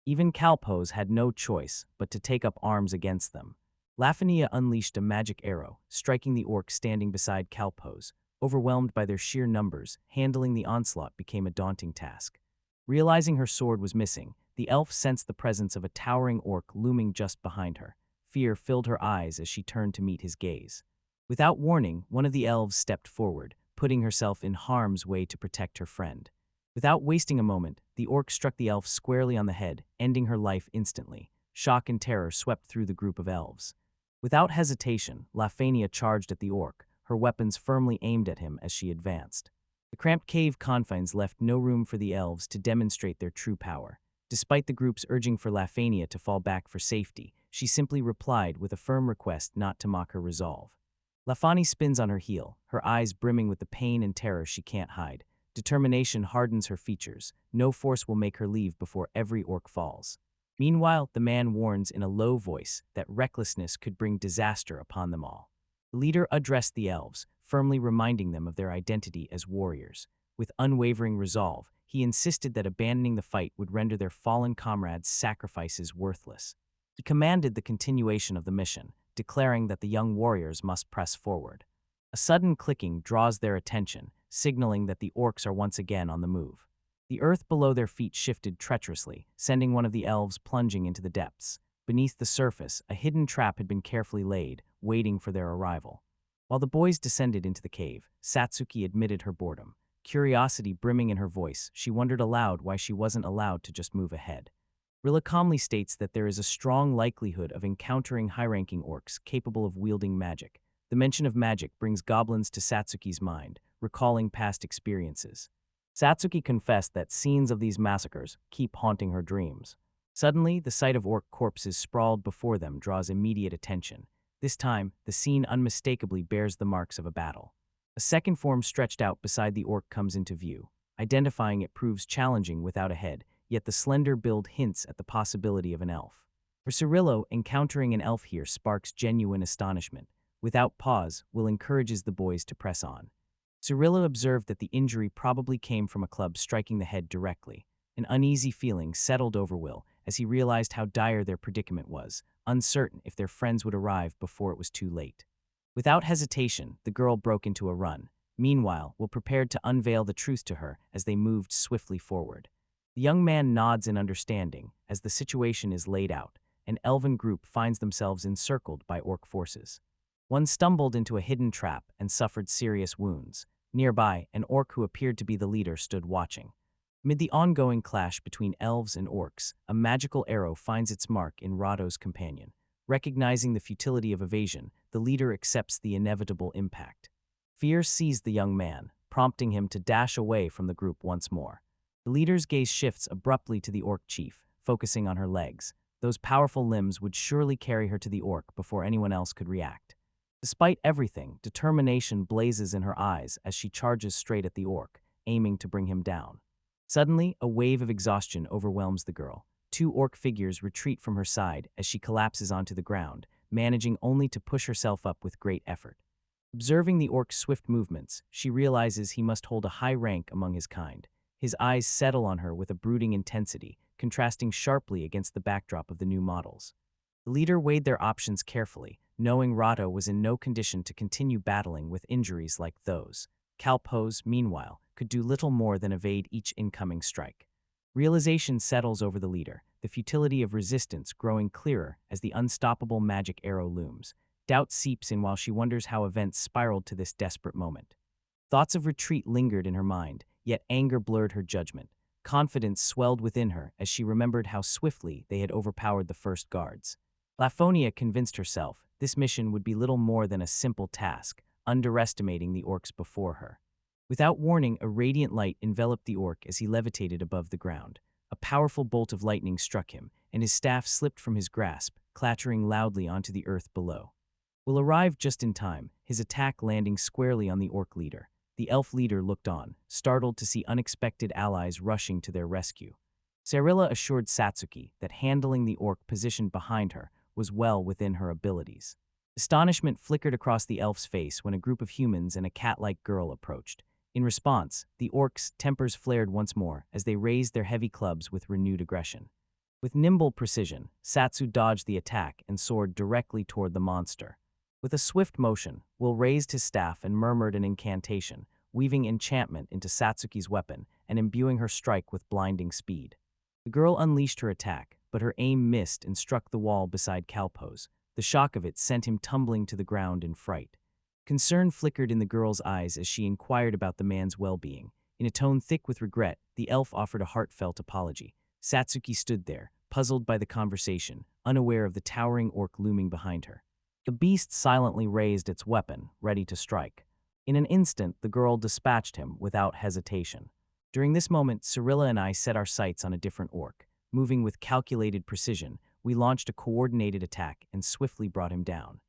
Even Kalpos had no choice but to take up arms against them. Lafania unleashed a magic arrow, striking the orc standing beside Kalpos. Overwhelmed by their sheer numbers, handling the onslaught became a daunting task. Realizing her sword was missing, the elf sensed the presence of a towering orc looming just behind her. Fear filled her eyes as she turned to meet his gaze. Without warning, one of the elves stepped forward, putting herself in harm's way to protect her friend. Without wasting a moment, the orc struck the elf squarely on the head, ending her life instantly. Shock and terror swept through the group of elves. Without hesitation, Lafania charged at the orc, her weapons firmly aimed at him as she advanced. The cramped cave confines left no room for the elves to demonstrate their true power. Despite the group's urging for Lafania to fall back for safety, she simply replied with a firm request not to mock her resolve. Lafani spins on her heel, her eyes brimming with the pain and terror she can't hide. Determination hardens her features. No force will make her leave before every orc falls. Meanwhile, the man warns in a low voice that recklessness could bring disaster upon them all. The leader addressed the elves, firmly reminding them of their identity as warriors. With unwavering resolve, he insisted that abandoning the fight would render their fallen comrades' sacrifices worthless. He commanded the continuation of the mission, declaring that the young warriors must press forward. A sudden clicking draws their attention, signaling that the orcs are once again on the move. The earth below their feet shifted treacherously, sending one of the elves plunging into the depths. Beneath the surface, a hidden trap had been carefully laid, waiting for their arrival. While the boys descended into the cave, Satsuki admitted her boredom. Curiosity brimming in her voice, she wondered aloud why she wasn't allowed to just move ahead. Rilla calmly states that there is a strong likelihood of encountering high-ranking orcs capable of wielding magic. The mention of magic brings goblins to Satsuki's mind, recalling past experiences. Satsuki confessed that scenes of these massacres keep haunting her dreams. Suddenly, the sight of orc corpses sprawled before them draws immediate attention. This time, the scene unmistakably bears the marks of a battle. A second form stretched out beside the orc comes into view. Identifying it proves challenging without a head, yet the slender build hints at the possibility of an elf. For Cirillo, encountering an elf here sparks genuine astonishment. Without pause, Will encourages the boys to press on. Cirillo observed that the injury probably came from a club striking the head directly. An uneasy feeling settled over Will as he realized how dire their predicament was, uncertain if their friends would arrive before it was too late. Without hesitation, the girl broke into a run. Meanwhile, Will prepared to unveil the truth to her as they moved swiftly forward. The young man nods in understanding as the situation is laid out. An elven group finds themselves encircled by orc forces. One stumbled into a hidden trap and suffered serious wounds. Nearby, an orc who appeared to be the leader stood watching. Amid the ongoing clash between elves and orcs, a magical arrow finds its mark in Rado's companion. Recognizing the futility of evasion, the leader accepts the inevitable impact. Fear seized the young man, prompting him to dash away from the group once more. The leader's gaze shifts abruptly to the orc chief, focusing on her legs. Those powerful limbs would surely carry her to the orc before anyone else could react. Despite everything, determination blazes in her eyes as she charges straight at the orc, aiming to bring him down. Suddenly, a wave of exhaustion overwhelms the girl. Two orc figures retreat from her side as she collapses onto the ground, managing only to push herself up with great effort. Observing the orc's swift movements, she realizes he must hold a high rank among his kind. His eyes settle on her with a brooding intensity, contrasting sharply against the backdrop of the new models. The leader weighed their options carefully, knowing Rado was in no condition to continue battling with injuries like those. Kalpos, meanwhile, could do little more than evade each incoming strike. Realization settles over the leader, the futility of resistance growing clearer as the unstoppable magic arrow looms. Doubt seeps in while she wonders how events spiraled to this desperate moment. Thoughts of retreat lingered in her mind, yet anger blurred her judgment. Confidence swelled within her as she remembered how swiftly they had overpowered the first guards. Laphonia convinced herself this mission would be little more than a simple task, underestimating the orcs before her. Without warning, a radiant light enveloped the orc as he levitated above the ground. A powerful bolt of lightning struck him, and his staff slipped from his grasp, clattering loudly onto the earth below. Will arrived just in time, his attack landing squarely on the orc leader. The elf leader looked on, startled to see unexpected allies rushing to their rescue. Cyrilla assured Satsuki that handling the orc positioned behind her was well within her abilities. Astonishment flickered across the elf's face when a group of humans and a cat-like girl approached. In response, the orcs' tempers flared once more as they raised their heavy clubs with renewed aggression. With nimble precision, Satsu dodged the attack and soared directly toward the monster. With a swift motion, Will raised his staff and murmured an incantation, weaving enchantment into Satsuki's weapon and imbuing her strike with blinding speed. The girl unleashed her attack, but her aim missed and struck the wall beside Kalpos. The shock of it sent him tumbling to the ground in fright. Concern flickered in the girl's eyes as she inquired about the man's well-being. In a tone thick with regret, the elf offered a heartfelt apology. Satsuki stood there, puzzled by the conversation, unaware of the towering orc looming behind her. The beast silently raised its weapon, ready to strike. In an instant, the girl dispatched him without hesitation. During this moment, Cyrilla and I set our sights on a different orc. Moving with calculated precision, we launched a coordinated attack and swiftly brought him down.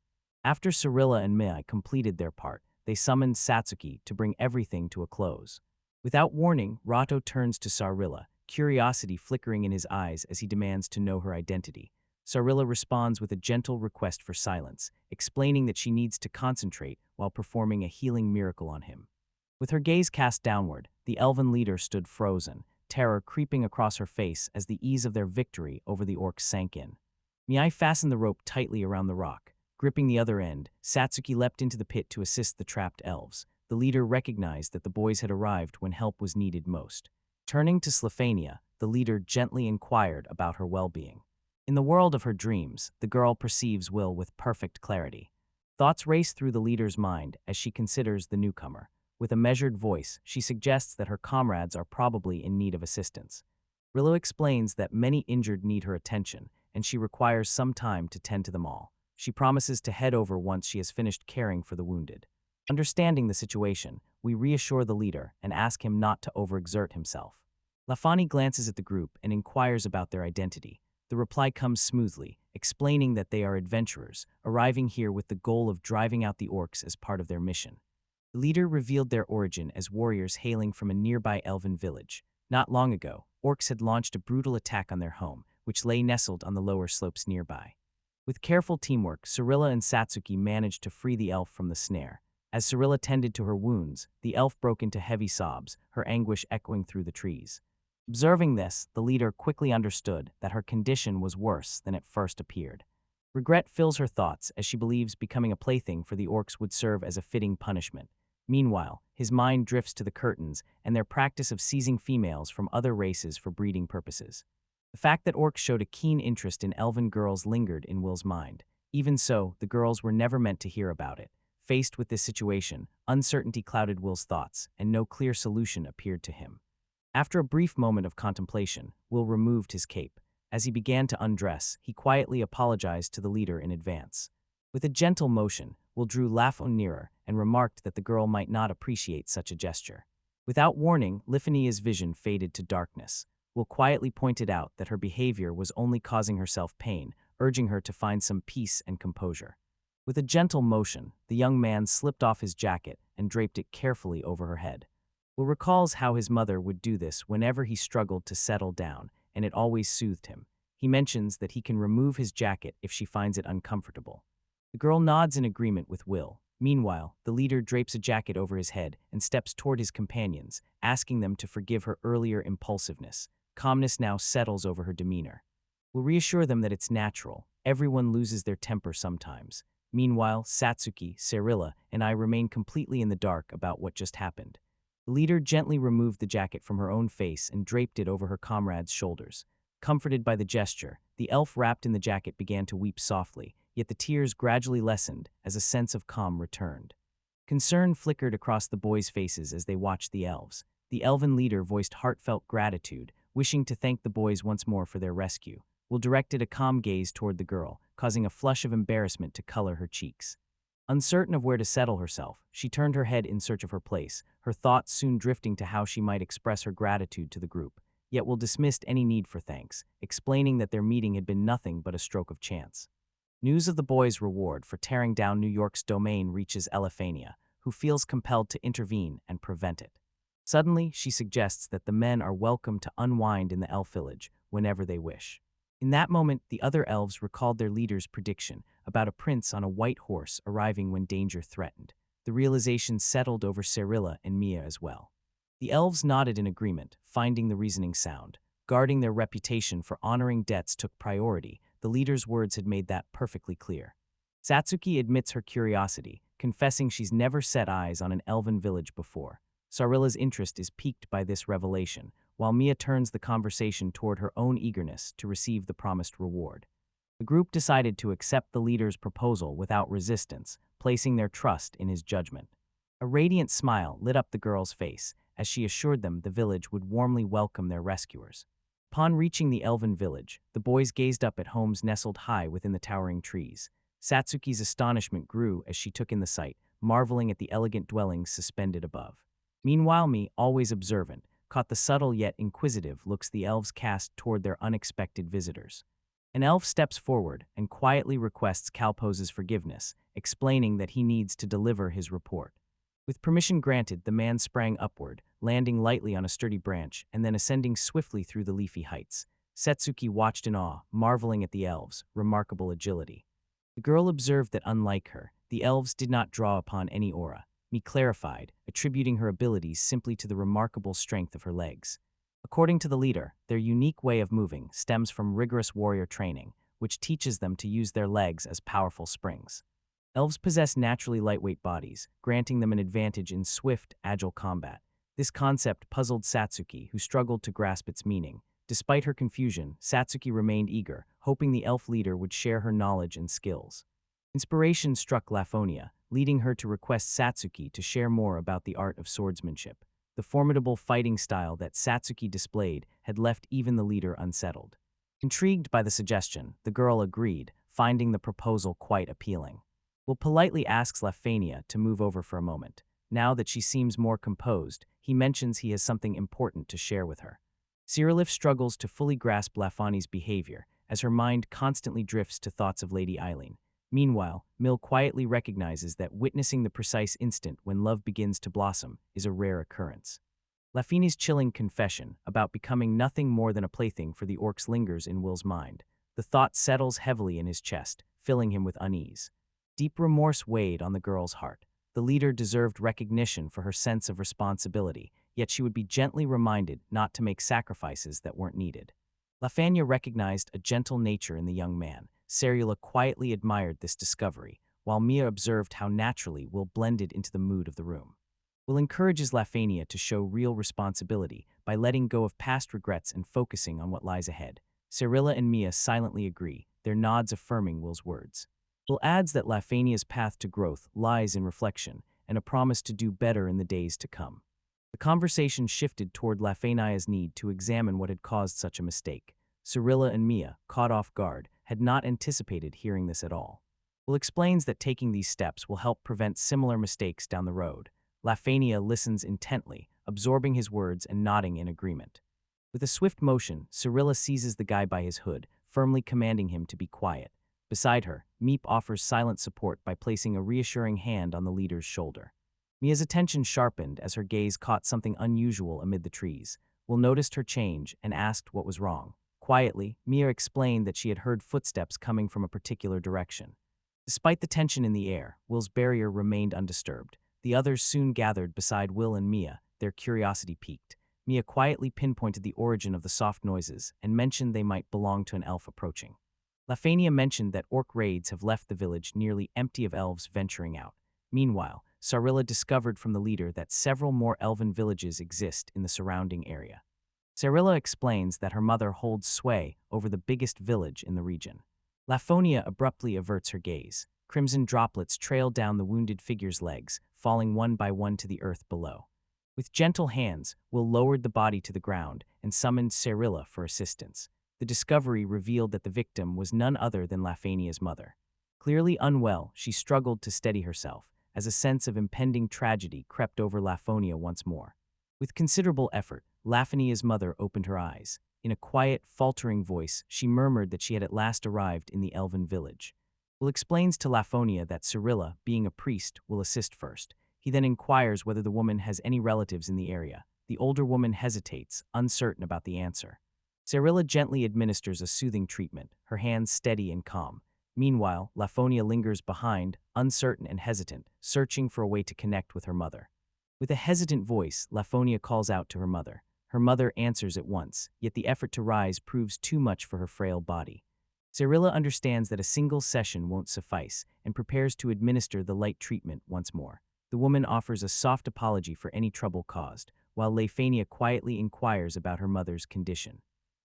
After Cyrilla and Mei completed their part, they summoned Satsuki to bring everything to a close. Without warning, Rato turns to Cyrilla, curiosity flickering in his eyes as he demands to know her identity. Cyrilla responds with a gentle request for silence, explaining that she needs to concentrate while performing a healing miracle on him. With her gaze cast downward, the elven leader stood frozen, terror creeping across her face as the ease of their victory over the orcs sank in. Mei fastened the rope tightly around the rock. Gripping the other end, Satsuki leapt into the pit to assist the trapped elves. The leader recognized that the boys had arrived when help was needed most. Turning to Slaphania, the leader gently inquired about her well-being. In the world of her dreams, the girl perceives Will with perfect clarity. Thoughts race through the leader's mind as she considers the newcomer. With a measured voice, she suggests that her comrades are probably in need of assistance. Rillo explains that many injured need her attention, and she requires some time to tend to them all. She promises to head over once she has finished caring for the wounded. Understanding the situation, we reassure the leader and ask him not to overexert himself. Lafani glances at the group and inquires about their identity. The reply comes smoothly, explaining that they are adventurers, arriving here with the goal of driving out the orcs as part of their mission. The leader revealed their origin as warriors hailing from a nearby elven village. Not long ago, orcs had launched a brutal attack on their home, which lay nestled on the lower slopes nearby. With careful teamwork, Cyrilla and Satsuki managed to free the elf from the snare. As Cyrilla tended to her wounds, the elf broke into heavy sobs, her anguish echoing through the trees. Observing this, the leader quickly understood that her condition was worse than it first appeared. Regret fills her thoughts as she believes becoming a plaything for the orcs would serve as a fitting punishment. Meanwhile, his mind drifts to the curtains and their practice of seizing females from other races for breeding purposes. The fact that orcs showed a keen interest in elven girls lingered in Will's mind. Even so, the girls were never meant to hear about it. Faced with this situation, uncertainty clouded Will's thoughts, and no clear solution appeared to him. After a brief moment of contemplation, Will removed his cape. As he began to undress, he quietly apologized to the leader in advance. With a gentle motion, Will drew Lafon nearer and remarked that the girl might not appreciate such a gesture. Without warning, Lifania's vision faded to darkness. Will quietly pointed out that her behavior was only causing herself pain, urging her to find some peace and composure. With a gentle motion, the young man slipped off his jacket and draped it carefully over her head. Will recalls how his mother would do this whenever he struggled to settle down, and it always soothed him. He mentions that he can remove his jacket if she finds it uncomfortable. The girl nods in agreement with Will. Meanwhile, the leader drapes a jacket over his head and steps toward his companions, asking them to forgive her earlier impulsiveness. Calmness now settles over her demeanor. Will reassure them that it's natural. Everyone loses their temper sometimes. Meanwhile, Satsuki, Cyrilla, and I remain completely in the dark about what just happened. The leader gently removed the jacket from her own face and draped it over her comrade's shoulders. Comforted by the gesture, the elf wrapped in the jacket began to weep softly, yet the tears gradually lessened as a sense of calm returned. Concern flickered across the boys' faces as they watched the elves. The elven leader voiced heartfelt gratitude, wishing to thank the boys once more for their rescue. Will directed a calm gaze toward the girl, causing a flush of embarrassment to color her cheeks. Uncertain of where to settle herself, she turned her head in search of her place, her thoughts soon drifting to how she might express her gratitude to the group. Yet Will dismissed any need for thanks, explaining that their meeting had been nothing but a stroke of chance. News of the boys' reward for tearing down New York's domain reaches Elephania, who feels compelled to intervene and prevent it. Suddenly, she suggests that the men are welcome to unwind in the elf village whenever they wish. In that moment, the other elves recalled their leader's prediction about a prince on a white horse arriving when danger threatened. The realization settled over Cyrilla and Mia as well. The elves nodded in agreement, finding the reasoning sound. Guarding their reputation for honoring debts took priority. The leader's words had made that perfectly clear. Satsuki admits her curiosity, confessing she's never set eyes on an elven village before. Cyrilla's interest is piqued by this revelation, while Mia turns the conversation toward her own eagerness to receive the promised reward. The group decided to accept the leader's proposal without resistance, placing their trust in his judgment. A radiant smile lit up the girl's face as she assured them the village would warmly welcome their rescuers. Upon reaching the elven village, the boys gazed up at homes nestled high within the towering trees. Satsuki's astonishment grew as she took in the sight, marveling at the elegant dwellings suspended above. Meanwhile, Mia, always observant, caught the subtle yet inquisitive looks the elves cast toward their unexpected visitors. An elf steps forward and quietly requests Kalpose's forgiveness, explaining that he needs to deliver his report. With permission granted, the man sprang upward, landing lightly on a sturdy branch and then ascending swiftly through the leafy heights. Satsuki watched in awe, marveling at the elves' remarkable agility. The girl observed that unlike her, the elves did not draw upon any aura. Mia clarified, attributing her abilities simply to the remarkable strength of her legs. According to the leader, their unique way of moving stems from rigorous warrior training, which teaches them to use their legs as powerful springs. Elves possess naturally lightweight bodies, granting them an advantage in swift, agile combat. This concept puzzled Satsuki, who struggled to grasp its meaning. Despite her confusion, Satsuki remained eager, hoping the elf leader would share her knowledge and skills. Inspiration struck Laphonia, leading her to request Satsuki to share more about the art of swordsmanship. The formidable fighting style that Satsuki displayed had left even the leader unsettled. Intrigued by the suggestion, the girl agreed, finding the proposal quite appealing. Will politely asks Laphonia to move over for a moment. Now that she seems more composed, he mentions he has something important to share with her. Cyrillif struggles to fully grasp Laphani's behavior, as her mind constantly drifts to thoughts of Lady Eileen. Meanwhile, Mill quietly recognizes that witnessing the precise instant when love begins to blossom is a rare occurrence. Lafini's chilling confession about becoming nothing more than a plaything for the orcs lingers in Will's mind. The thought settles heavily in his chest, filling him with unease. Deep remorse weighed on the girl's heart. The leader deserved recognition for her sense of responsibility, yet she would be gently reminded not to make sacrifices that weren't needed. Lafania recognized a gentle nature in the young man. Cyrilla quietly admired this discovery, while Mia observed how naturally Will blended into the mood of the room. Will encourages Lafania to show real responsibility by letting go of past regrets and focusing on what lies ahead. Cyrilla and Mia silently agree, their nods affirming Will's words. Will adds that Lafania's path to growth lies in reflection and a promise to do better in the days to come. The conversation shifted toward Lafania's need to examine what had caused such a mistake. Cyrilla and Mia, caught off guard, had not anticipated hearing this at all. Will explains that taking these steps will help prevent similar mistakes down the road. Lafania listens intently, absorbing his words and nodding in agreement. With a swift motion, Cyrilla seizes the guy by his hood, firmly commanding him to be quiet. Beside her, Meep offers silent support by placing a reassuring hand on the leader's shoulder. Mia's attention sharpened as her gaze caught something unusual amid the trees. Will noticed her change and asked what was wrong. Quietly, Mia explained that she had heard footsteps coming from a particular direction. Despite the tension in the air, Will's barrier remained undisturbed. The others soon gathered beside Will and Mia, their curiosity piqued. Mia quietly pinpointed the origin of the soft noises and mentioned they might belong to an elf approaching. Lafania mentioned that orc raids have left the village nearly empty of elves venturing out. Meanwhile, Sarilla discovered from the leader that several more elven villages exist in the surrounding area. Sarilla explains that her mother holds sway over the biggest village in the region. Lafonia abruptly averts her gaze. Crimson droplets trail down the wounded figure's legs, falling one by one to the earth below. With gentle hands, Will lowered the body to the ground and summoned Sarilla for assistance. The discovery revealed that the victim was none other than Lafania's mother. Clearly unwell, she struggled to steady herself, as a sense of impending tragedy crept over Lafonia once more. With considerable effort, Lafania's mother opened her eyes. In a quiet, faltering voice, she murmured that she had at last arrived in the elven village. Will explains to Lafonia that Sarilla, being a priest, will assist first. He then inquires whether the woman has any relatives in the area. The older woman hesitates, uncertain about the answer. Sarilla gently administers a soothing treatment, her hands steady and calm. Meanwhile, Lafonia lingers behind, uncertain and hesitant, searching for a way to connect with her mother. With a hesitant voice, Lafonia calls out to her mother. Her mother answers at once, yet the effort to rise proves too much for her frail body. Sarilla understands that a single session won't suffice and prepares to administer the light treatment once more. The woman offers a soft apology for any trouble caused, while Lafania quietly inquires about her mother's condition.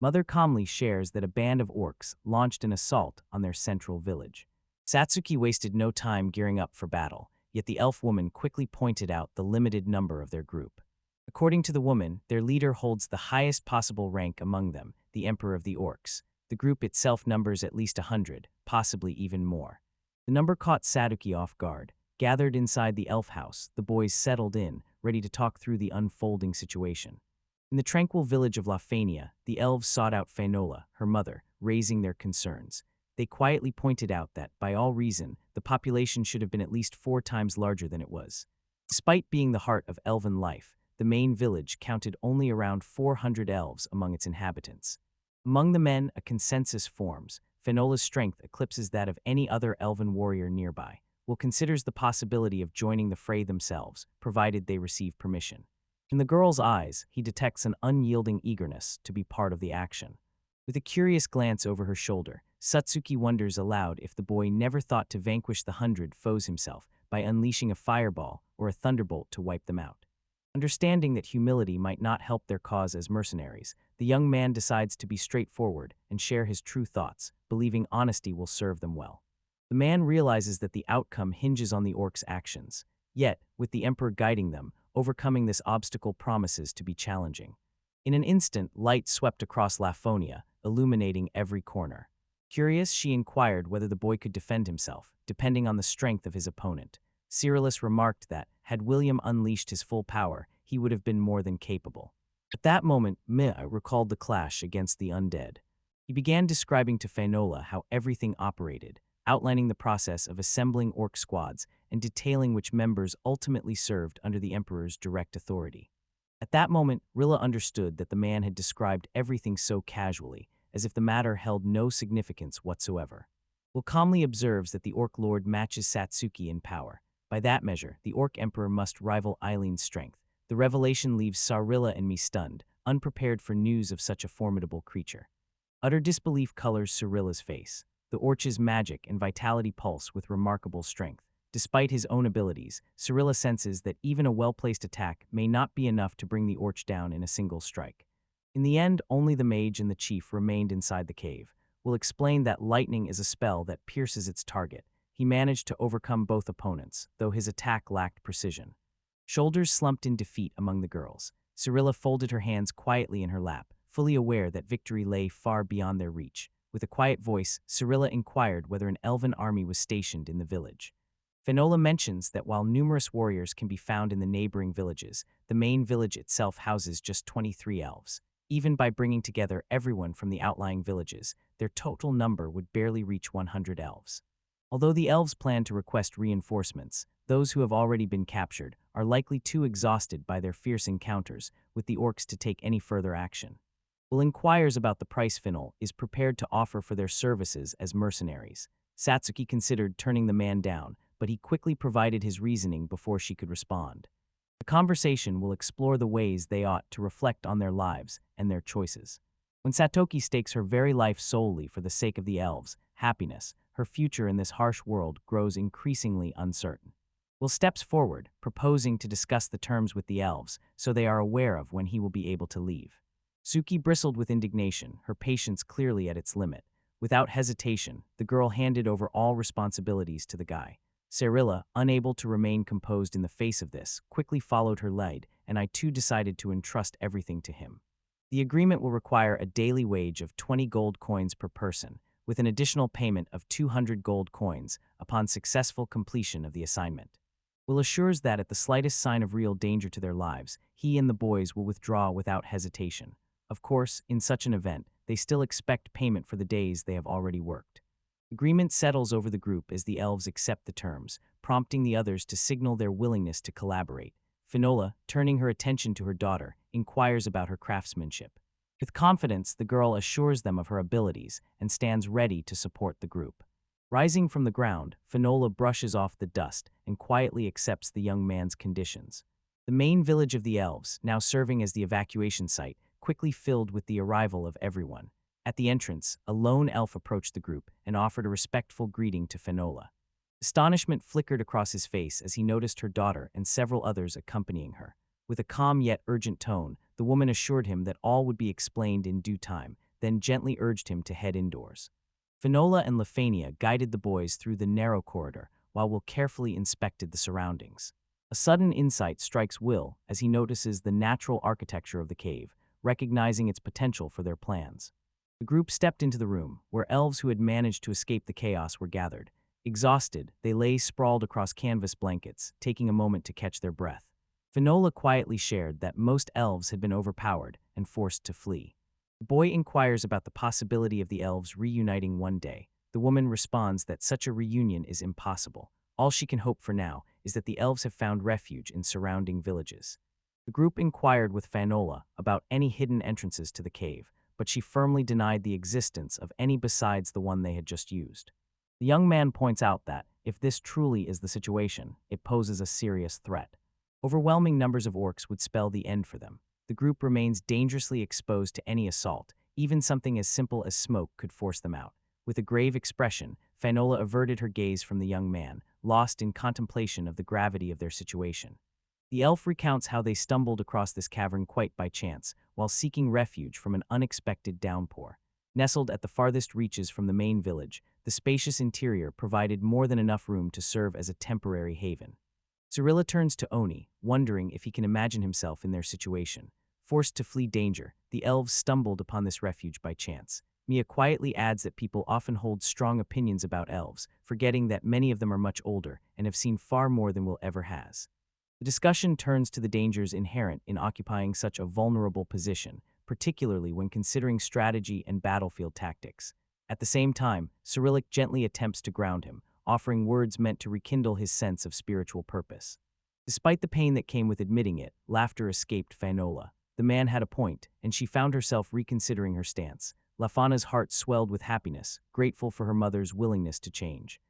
Mother calmly shares that a band of orcs launched an assault on their central village. Satsuki wasted no time gearing up for battle, yet the elf woman quickly pointed out the limited number of their group. According to the woman, their leader holds the highest possible rank among them, the Emperor of the Orcs. The group itself numbers at least 100, possibly even more. The number caught Satsuki off guard. Gathered inside the elf house, the boys settled in, ready to talk through the unfolding situation. In the tranquil village of Lafania, the elves sought out Fainola, her mother, raising their concerns. They quietly pointed out that, by all reason, the population should have been at least 4 times larger than it was. Despite being the heart of elven life, the main village counted only around 400 elves among its inhabitants. Among the men, a consensus forms. Fainola's strength eclipses that of any other elven warrior nearby. Will considers the possibility of joining the fray themselves, provided they receive permission. In the girl's eyes, he detects an unyielding eagerness to be part of the action. With a curious glance over her shoulder, Satsuki wonders aloud if the boy never thought to vanquish the 100 foes himself by unleashing a fireball or a thunderbolt to wipe them out. Understanding that humility might not help their cause as mercenaries, the young man decides to be straightforward and share his true thoughts, believing honesty will serve them well. The man realizes that the outcome hinges on the orcs' actions. Yet, with the Emperor guiding them, overcoming this obstacle promises to be challenging. In an instant, light swept across Lafonia, illuminating every corner. Curious, she inquired whether the boy could defend himself, depending on the strength of his opponent. Cyrillus remarked that, had William unleashed his full power, he would have been more than capable. At that moment, Mea recalled the clash against the undead. He began describing to Fainola how everything operated, outlining the process of assembling orc squads and detailing which members ultimately served under the Emperor's direct authority. At that moment, Rilla understood that the man had described everything so casually, as if the matter held no significance whatsoever. Will calmly observes that the Orc Lord matches Satsuki in power. By that measure, the Orc Emperor must rival Eileen's strength. The revelation leaves Sarilla and me stunned, unprepared for news of such a formidable creature. Utter disbelief colors Cyrilla's face. The Orch's magic and vitality pulse with remarkable strength. Despite his own abilities, Cyrilla senses that even a well-placed attack may not be enough to bring the Orch down in a single strike. In the end, only the mage and the chief remained inside the cave. Will explain that lightning is a spell that pierces its target. He managed to overcome both opponents, though his attack lacked precision. Shoulders slumped in defeat among the girls. Cyrilla folded her hands quietly in her lap, fully aware that victory lay far beyond their reach. With a quiet voice, Cyrilla inquired whether an elven army was stationed in the village. Fainola mentions that while numerous warriors can be found in the neighboring villages, the main village itself houses just 23 elves. Even by bringing together everyone from the outlying villages, their total number would barely reach 100 elves. Although the elves plan to request reinforcements, those who have already been captured are likely too exhausted by their fierce encounters with the orcs to take any further action. Will inquires about the price Fainol is prepared to offer for their services as mercenaries. Satsuki considered turning the man down, but he quickly provided his reasoning before she could respond. The conversation will explore the ways they ought to reflect on their lives and their choices. When Satoki stakes her very life solely for the sake of the elves, happiness, her future in this harsh world grows increasingly uncertain. Will steps forward, proposing to discuss the terms with the elves so they are aware of when he will be able to leave. Suki bristled with indignation, her patience clearly at its limit. Without hesitation, the girl handed over all responsibilities to the guy. Cyrilla, unable to remain composed in the face of this, quickly followed her lead, and I too decided to entrust everything to him. The agreement will require a daily wage of 20 gold coins per person, with an additional payment of 200 gold coins upon successful completion of the assignment. Will assures that at the slightest sign of real danger to their lives, he and the boys will withdraw without hesitation. Of course, in such an event, they still expect payment for the days they have already worked. Agreement settles over the group as the elves accept the terms, prompting the others to signal their willingness to collaborate. Finola, turning her attention to her daughter, inquires about her craftsmanship. With confidence, the girl assures them of her abilities and stands ready to support the group. Rising from the ground, Finola brushes off the dust and quietly accepts the young man's conditions. The main village of the elves, now serving as the evacuation site, quickly filled with the arrival of everyone. At the entrance, a lone elf approached the group and offered a respectful greeting to Finola. Astonishment flickered across his face as he noticed her daughter and several others accompanying her. With a calm yet urgent tone, the woman assured him that all would be explained in due time, then gently urged him to head indoors. Finola and Lefania guided the boys through the narrow corridor, while Will carefully inspected the surroundings. A sudden insight strikes Will as he notices the natural architecture of the cave, recognizing its potential for their plans. The group stepped into the room, where elves who had managed to escape the chaos were gathered. Exhausted, they lay sprawled across canvas blankets, taking a moment to catch their breath. Finola quietly shared that most elves had been overpowered and forced to flee. The boy inquires about the possibility of the elves reuniting one day. The woman responds that such a reunion is impossible. All she can hope for now is that the elves have found refuge in surrounding villages. The group inquired with Finola about any hidden entrances to the cave, but she firmly denied the existence of any besides the one they had just used. The young man points out that, if this truly is the situation, it poses a serious threat. Overwhelming numbers of orcs would spell the end for them. The group remains dangerously exposed to any assault. Even something as simple as smoke could force them out. With a grave expression, Finola averted her gaze from the young man, lost in contemplation of the gravity of their situation. The elf recounts how they stumbled across this cavern quite by chance, while seeking refuge from an unexpected downpour. Nestled at the farthest reaches from the main village, the spacious interior provided more than enough room to serve as a temporary haven. Cyrilla turns to Oni, wondering if he can imagine himself in their situation. Forced to flee danger, the elves stumbled upon this refuge by chance. Mia quietly adds that people often hold strong opinions about elves, forgetting that many of them are much older and have seen far more than Will ever has. The discussion turns to the dangers inherent in occupying such a vulnerable position, particularly when considering strategy and battlefield tactics. At the same time, Cyrillic gently attempts to ground him, offering words meant to rekindle his sense of spiritual purpose. Despite the pain that came with admitting it, laughter escaped Finola. The man had a point, and she found herself reconsidering her stance. Lafana's heart swelled with happiness, grateful for her mother's willingness to change.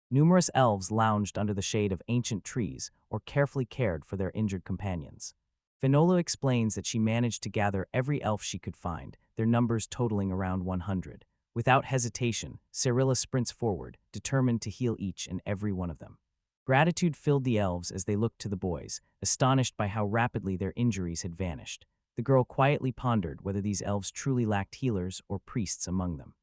Numerous elves lounged under the shade of ancient trees or carefully cared for their injured companions. Finola explains that she managed to gather every elf she could find, their numbers totaling around 100. Without hesitation, Cyrilla sprints forward, determined to heal each and every one of them. Gratitude filled the elves as they looked to the boys, astonished by how rapidly their injuries had vanished. The girl quietly pondered whether these elves truly lacked healers or priests among them.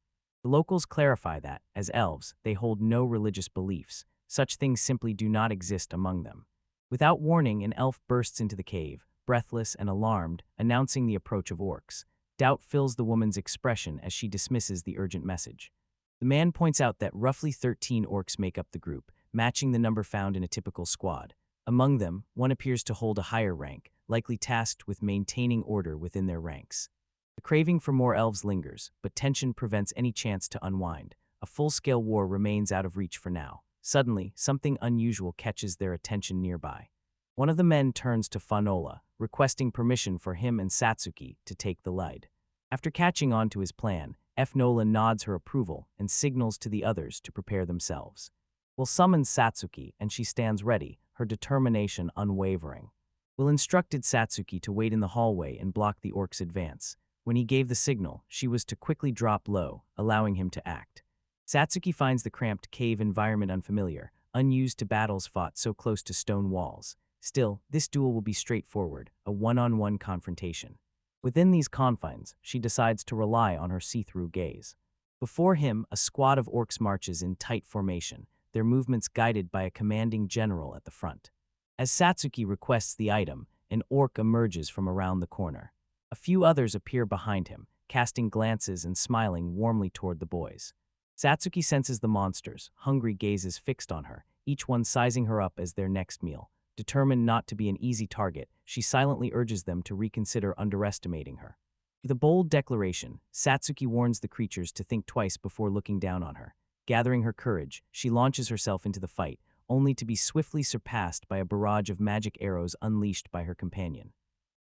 The locals clarify that, as elves, they hold no religious beliefs. Such things simply do not exist among them. Without warning, an elf bursts into the cave, breathless and alarmed, announcing the approach of orcs. Doubt fills the woman's expression as she dismisses the urgent message. The man points out that roughly 13 orcs make up the group, matching the number found in a typical squad. Among them, one appears to hold a higher rank, likely tasked with maintaining order within their ranks. The craving for more elves lingers, but tension prevents any chance to unwind. A full-scale war remains out of reach for now. Suddenly, something unusual catches their attention nearby. One of the men turns to Finola, requesting permission for him and Satsuki to take the lead. After catching on to his plan, Finola nods her approval and signals to the others to prepare themselves. Will summons Satsuki, and she stands ready, her determination unwavering. Will instructed Satsuki to wait in the hallway and block the orc's advance. When he gave the signal, she was to quickly drop low, allowing him to act. Satsuki finds the cramped cave environment unfamiliar, unused to battles fought so close to stone walls. Still, this duel will be straightforward, a one-on-one confrontation. Within these confines, she decides to rely on her see-through gaze. Before him, a squad of orcs marches in tight formation, their movements guided by a commanding general at the front. As Satsuki requests the item, an orc emerges from around the corner. A few others appear behind him, casting glances and smiling warmly toward the boys. Satsuki senses the monsters, hungry gazes fixed on her, each one sizing her up as their next meal. Determined not to be an easy target, she silently urges them to reconsider underestimating her. With a bold declaration, Satsuki warns the creatures to think twice before looking down on her. Gathering her courage, she launches herself into the fight, only to be swiftly surpassed by a barrage of magic arrows unleashed by her companion.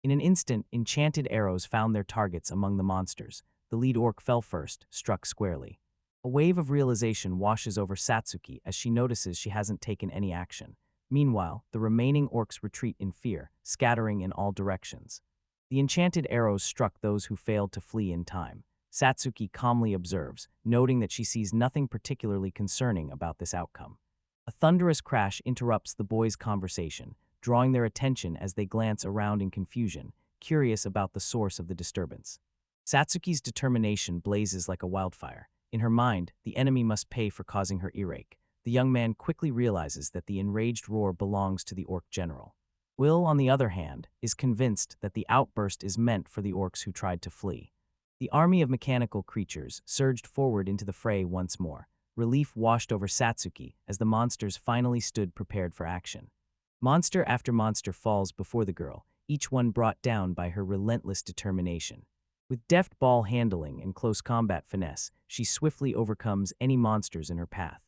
In an instant, enchanted arrows found their targets among the monsters. The lead orc fell first, struck squarely. A wave of realization washes over Satsuki as she notices she hasn't taken any action. Meanwhile, the remaining orcs retreat in fear, scattering in all directions. The enchanted arrows struck those who failed to flee in time. Satsuki calmly observes, noting that she sees nothing particularly concerning about this outcome. A thunderous crash interrupts the boys' conversation, drawing their attention as they glance around in confusion, curious about the source of the disturbance. Satsuki's determination blazes like a wildfire. In her mind, the enemy must pay for causing her earache. The young man quickly realizes that the enraged roar belongs to the orc general. Will, on the other hand, is convinced that the outburst is meant for the orcs who tried to flee. The army of mechanical creatures surged forward into the fray once more. Relief washed over Satsuki as the monsters finally stood prepared for action. Monster after monster falls before the girl, each one brought down by her relentless determination. With deft ball handling and close combat finesse, she swiftly overcomes any monsters in her path.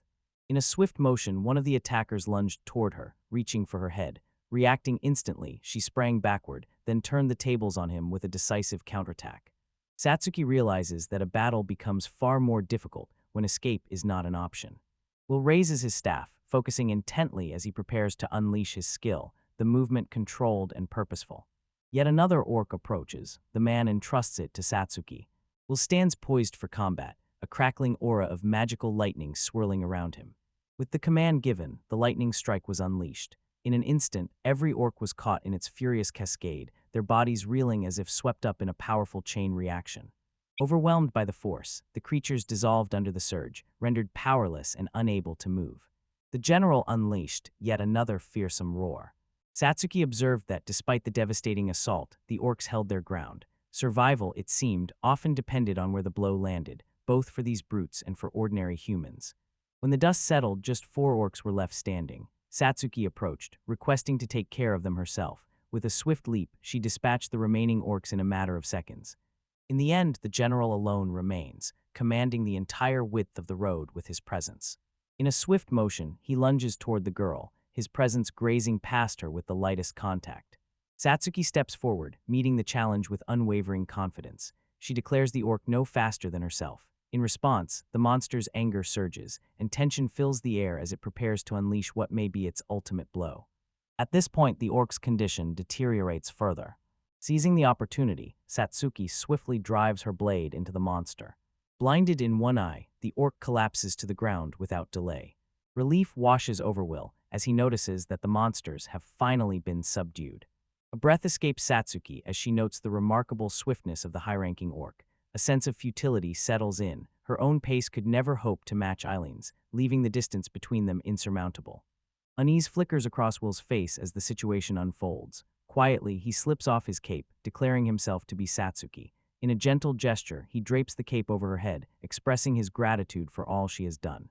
In a swift motion, one of the attackers lunged toward her, reaching for her head. Reacting instantly, she sprang backward, then turned the tables on him with a decisive counterattack. Satsuki realizes that a battle becomes far more difficult when escape is not an option. Will raises his staff, focusing intently as he prepares to unleash his skill, the movement controlled and purposeful. Yet another orc approaches. The man entrusts it to Satsuki. Will stands poised for combat, a crackling aura of magical lightning swirling around him. With the command given, the lightning strike was unleashed. In an instant, every orc was caught in its furious cascade, their bodies reeling as if swept up in a powerful chain reaction. Overwhelmed by the force, the creatures dissolved under the surge, rendered powerless and unable to move. The general unleashed yet another fearsome roar. Satsuki observed that despite the devastating assault, the orcs held their ground. Survival, it seemed, often depended on where the blow landed, both for these brutes and for ordinary humans. When the dust settled, just 4 orcs were left standing. Satsuki approached, requesting to take care of them herself. With a swift leap, she dispatched the remaining orcs in a matter of seconds. In the end, the general alone remains, commanding the entire width of the road with his presence. In a swift motion, he lunges toward the girl, his presence grazing past her with the lightest contact. Satsuki steps forward, meeting the challenge with unwavering confidence. She declares the orc no faster than herself. In response, the monster's anger surges, and tension fills the air as it prepares to unleash what may be its ultimate blow. At this point, the orc's condition deteriorates further. Seizing the opportunity, Satsuki swiftly drives her blade into the monster. Blinded in one eye, the orc collapses to the ground without delay. Relief washes over Will as he notices that the monsters have finally been subdued. A breath escapes Satsuki as she notes the remarkable swiftness of the high-ranking orc. A sense of futility settles in. Her own pace could never hope to match Eileen's, leaving the distance between them insurmountable. Unease flickers across Will's face as the situation unfolds. Quietly, he slips off his cape, declaring himself to be Satsuki. In a gentle gesture, he drapes the cape over her head, expressing his gratitude for all she has done.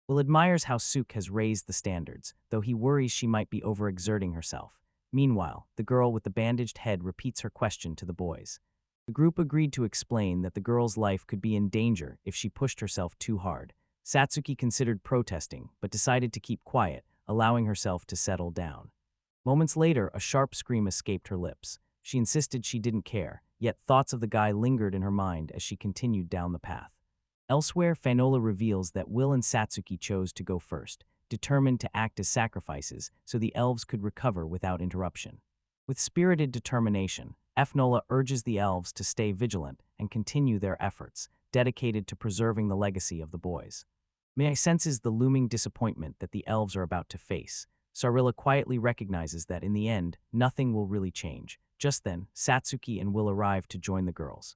Will admires how Suk has raised the standards, though he worries she might be overexerting herself. Meanwhile, the girl with the bandaged head repeats her question to the boys. The group agreed to explain that the girl's life could be in danger if she pushed herself too hard. Satsuki considered protesting, but decided to keep quiet, allowing herself to settle down. Moments later, a sharp scream escaped her lips. She insisted she didn't care, yet thoughts of the guy lingered in her mind as she continued down the path. Elsewhere, Fanola reveals that Will and Satsuki chose to go first, determined to act as sacrifices so the elves could recover without interruption. With spirited determination, Fanola urges the elves to stay vigilant and continue their efforts, dedicated to preserving the legacy of the boys. Mage senses the looming disappointment that the elves are about to face. Sarilla quietly recognizes that in the end, nothing will really change. Just then, Satsuki and Will arrive to join the girls.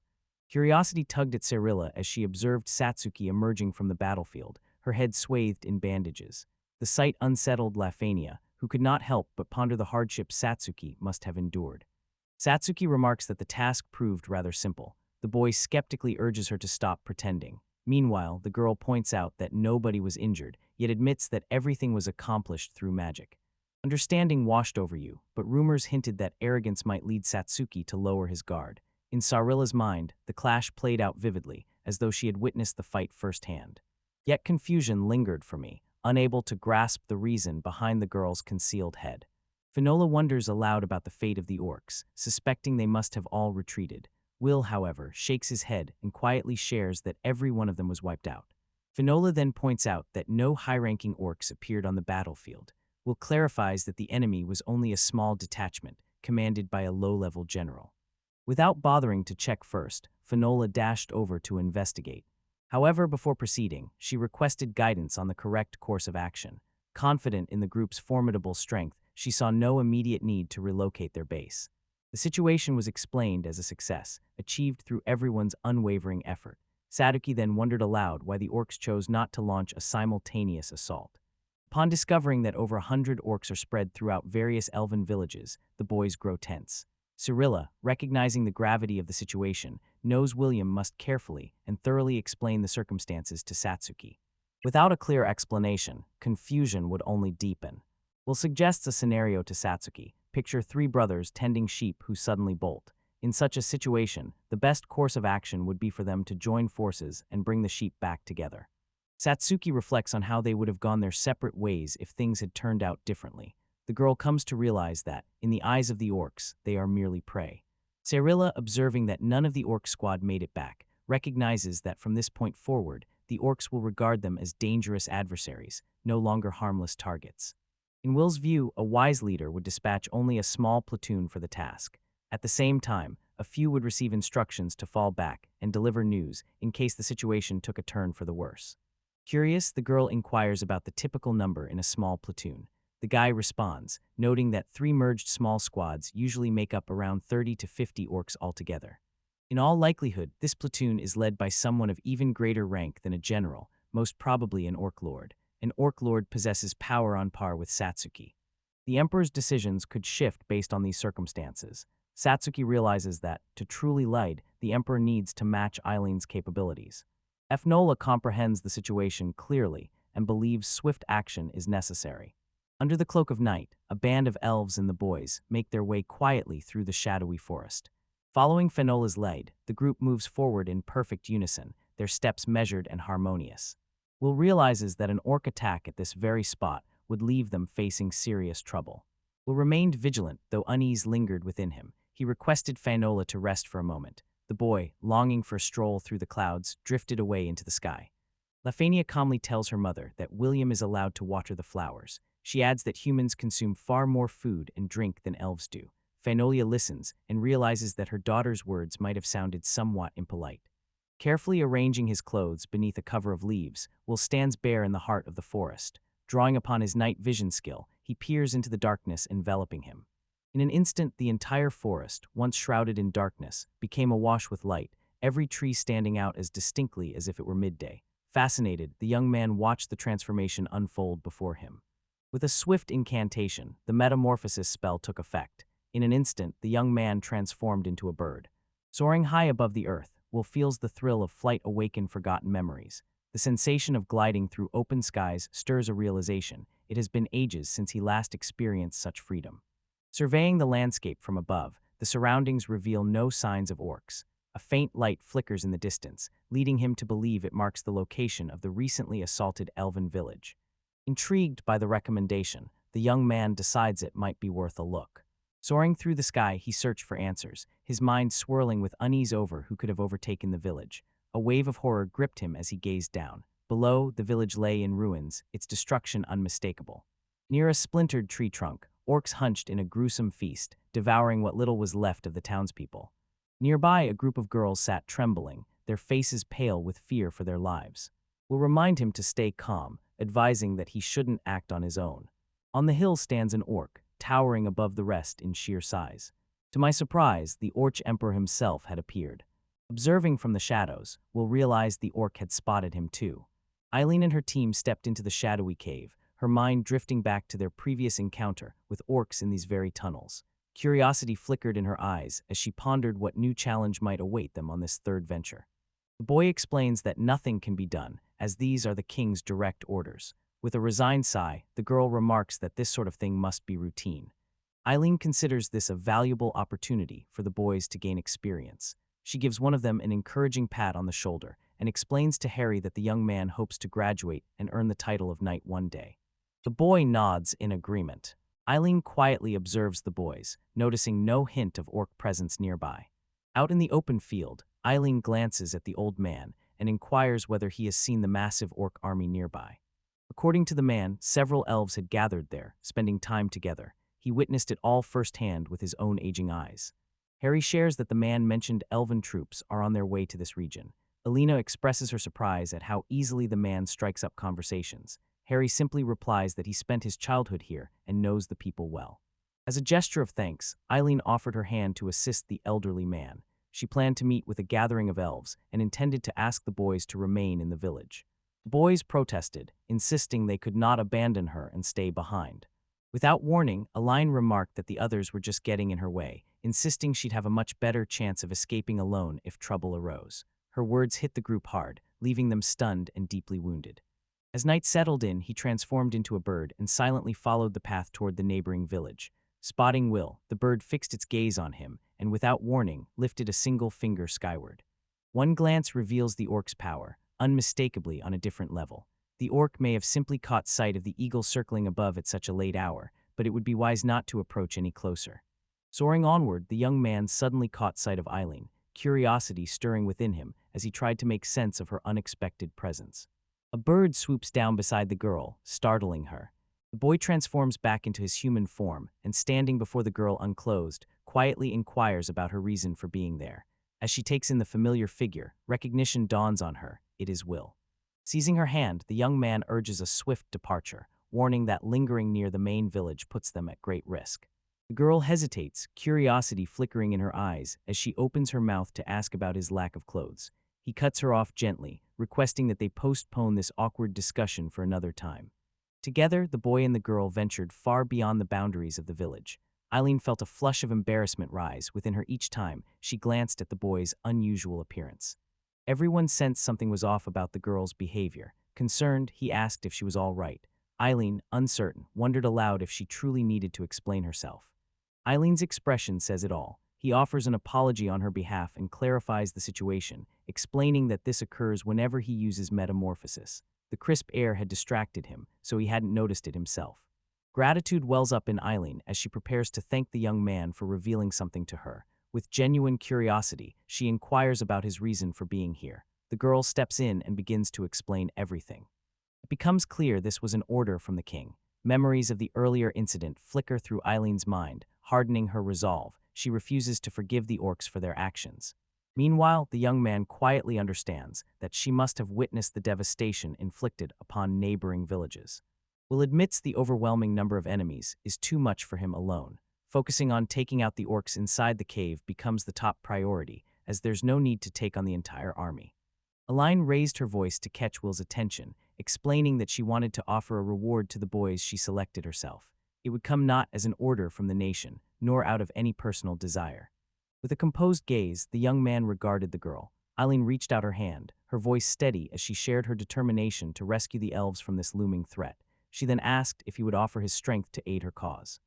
Curiosity tugged at Sarilla as she observed Satsuki emerging from the battlefield, her head swathed in bandages. The sight unsettled Lafania, who could not help but ponder the hardships Satsuki must have endured. Satsuki remarks that the task proved rather simple. The boy skeptically urges her to stop pretending. Meanwhile, the girl points out that nobody was injured, yet admits that everything was accomplished through magic. Understanding washed over you, but rumors hinted that arrogance might lead Satsuki to lower his guard. In Sarilla's mind, the clash played out vividly, as though she had witnessed the fight firsthand. Yet confusion lingered for me, unable to grasp the reason behind the girl's concealed head. Finola wonders aloud about the fate of the orcs, suspecting they must have all retreated. Will, however, shakes his head and quietly shares that every one of them was wiped out. Finola then points out that no high-ranking orcs appeared on the battlefield. Will clarifies that the enemy was only a small detachment, commanded by a low-level general. Without bothering to check first, Finola dashed over to investigate. However, before proceeding, she requested guidance on the correct course of action. Confident in the group's formidable strength, she saw no immediate need to relocate their base. The situation was explained as a success, achieved through everyone's unwavering effort. Saduki then wondered aloud why the orcs chose not to launch a simultaneous assault. Upon discovering that over 100 orcs are spread throughout various elven villages, the boys grow tense. Cyrilla, recognizing the gravity of the situation, knows William must carefully and thoroughly explain the circumstances to Satsuki. Without a clear explanation, confusion would only deepen. Will suggests a scenario to Satsuki. Picture 3 brothers tending sheep who suddenly bolt. In such a situation, the best course of action would be for them to join forces and bring the sheep back together. Satsuki reflects on how they would have gone their separate ways if things had turned out differently. The girl comes to realize that, in the eyes of the orcs, they are merely prey. Cyrilla, observing that none of the orc squad made it back, recognizes that from this point forward, the orcs will regard them as dangerous adversaries, no longer harmless targets. In Will's view, a wise leader would dispatch only a small platoon for the task. At the same time, a few would receive instructions to fall back and deliver news in case the situation took a turn for the worse. Curious, the girl inquires about the typical number in a small platoon. The guy responds, noting that 3 merged small squads usually make up around 30 to 50 orcs altogether. In all likelihood, this platoon is led by someone of even greater rank than a general, most probably an orc lord. An orc lord possesses power on par with Satsuki. The emperor's decisions could shift based on these circumstances. Satsuki realizes that, to truly lead, the emperor needs to match Eileen's capabilities. Finola comprehends the situation clearly and believes swift action is necessary. Under the cloak of night, a band of elves and the boys make their way quietly through the shadowy forest. Following Finola's lead, the group moves forward in perfect unison, their steps measured and harmonious. Will realizes that an orc attack at this very spot would leave them facing serious trouble. Will remained vigilant, though unease lingered within him. He requested Finola to rest for a moment. The boy, longing for a stroll through the clouds, drifted away into the sky. Lafania calmly tells her mother that William is allowed to water the flowers. She adds that humans consume far more food and drink than elves do. Finola listens and realizes that her daughter's words might have sounded somewhat impolite. Carefully arranging his clothes beneath a cover of leaves, Will stands bare in the heart of the forest. Drawing upon his night vision skill, he peers into the darkness enveloping him. In an instant, the entire forest, once shrouded in darkness, became awash with light, every tree standing out as distinctly as if it were midday. Fascinated, the young man watched the transformation unfold before him. With a swift incantation, the metamorphosis spell took effect. In an instant, the young man transformed into a bird. Soaring high above the earth, Will feels the thrill of flight awaken forgotten memories. The sensation of gliding through open skies stirs a realization. It has been ages since he last experienced such freedom. Surveying the landscape from above, the surroundings reveal no signs of orcs. A faint light flickers in the distance, leading him to believe it marks the location of the recently assaulted elven village. Intrigued by the recommendation, the young man decides it might be worth a look. Soaring through the sky, he searched for answers, his mind swirling with unease over who could have overtaken the village. A wave of horror gripped him as he gazed down. Below, the village lay in ruins, its destruction unmistakable. Near a splintered tree trunk, orcs hunched in a gruesome feast, devouring what little was left of the townspeople. Nearby, a group of girls sat trembling, their faces pale with fear for their lives. will remind him to stay calm, advising that he shouldn't act on his own. On the hill stands an orc, towering above the rest in sheer size. To my surprise, the Orc Emperor himself had appeared. Observing from the shadows, Will realized the orc had spotted him too. Eileen and her team stepped into the shadowy cave, her mind drifting back to their previous encounter with orcs in these very tunnels. Curiosity flickered in her eyes as she pondered what new challenge might await them on this third venture. The boy explains that nothing can be done, as these are the king's direct orders. With a resigned sigh, the girl remarks that this sort of thing must be routine. Eileen considers this a valuable opportunity for the boys to gain experience. She gives one of them an encouraging pat on the shoulder and explains to Harry that the young man hopes to graduate and earn the title of knight one day. The boy nods in agreement. Eileen quietly observes the boys, noticing no hint of orc presence nearby. Out in the open field, Eileen glances at the old man and inquires whether he has seen the massive orc army nearby. According to the man, several elves had gathered there, spending time together. He witnessed it all firsthand with his own aging eyes. Harry shares that the man mentioned elven troops are on their way to this region. Alina expresses her surprise at how easily the man strikes up conversations. Harry simply replies that he spent his childhood here and knows the people well. As a gesture of thanks, Eileen offered her hand to assist the elderly man. She planned to meet with a gathering of elves and intended to ask the boys to remain in the village. The boys protested, insisting they could not abandon her and stay behind. Without warning, Eileen remarked that the others were just getting in her way, insisting she'd have a much better chance of escaping alone if trouble arose. Her words hit the group hard, leaving them stunned and deeply wounded. As night settled in, he transformed into a bird and silently followed the path toward the neighboring village. Spotting Will, the bird fixed its gaze on him and, without warning, lifted a single finger skyward. One glance reveals the orc's power, unmistakably on a different level. The orc may have simply caught sight of the eagle circling above at such a late hour, but it would be wise not to approach any closer. Soaring onward, the young man suddenly caught sight of Eileen, curiosity stirring within him as he tried to make sense of her unexpected presence. A bird swoops down beside the girl, startling her. The boy transforms back into his human form and, standing before the girl unclosed, quietly inquires about her reason for being there. As she takes in the familiar figure, recognition dawns on her. It is Will. Seizing her hand, the young man urges a swift departure, warning that lingering near the main village puts them at great risk. The girl hesitates, curiosity flickering in her eyes as she opens her mouth to ask about his lack of clothes. He cuts her off gently, requesting that they postpone this awkward discussion for another time. Together, the boy and the girl ventured far beyond the boundaries of the village. Eileen felt a flush of embarrassment rise within her each time she glanced at the boy's unusual appearance. Everyone sensed something was off about the girl's behavior. Concerned, he asked if she was all right. Eileen, uncertain, wondered aloud if she truly needed to explain herself. Eileen's expression says it all. He offers an apology on her behalf and clarifies the situation, explaining that this occurs whenever he uses metamorphosis. The crisp air had distracted him, so he hadn't noticed it himself. Gratitude wells up in Eileen as she prepares to thank the young man for revealing something to her. With genuine curiosity, she inquires about his reason for being here. The girl steps in and begins to explain everything. It becomes clear this was an order from the king. Memories of the earlier incident flicker through Eileen's mind, hardening her resolve. She refuses to forgive the orcs for their actions. Meanwhile, the young man quietly understands that she must have witnessed the devastation inflicted upon neighboring villages. Will admits the overwhelming number of enemies is too much for him alone. Focusing on taking out the orcs inside the cave becomes the top priority, as there's no need to take on the entire army. Eileen raised her voice to catch Will's attention, explaining that she wanted to offer a reward to the boys she selected herself. It would come not as an order from the nation, nor out of any personal desire. With a composed gaze, the young man regarded the girl. Eileen reached out her hand, her voice steady as she shared her determination to rescue the elves from this looming threat. She then asked if he would offer his strength to aid her cause.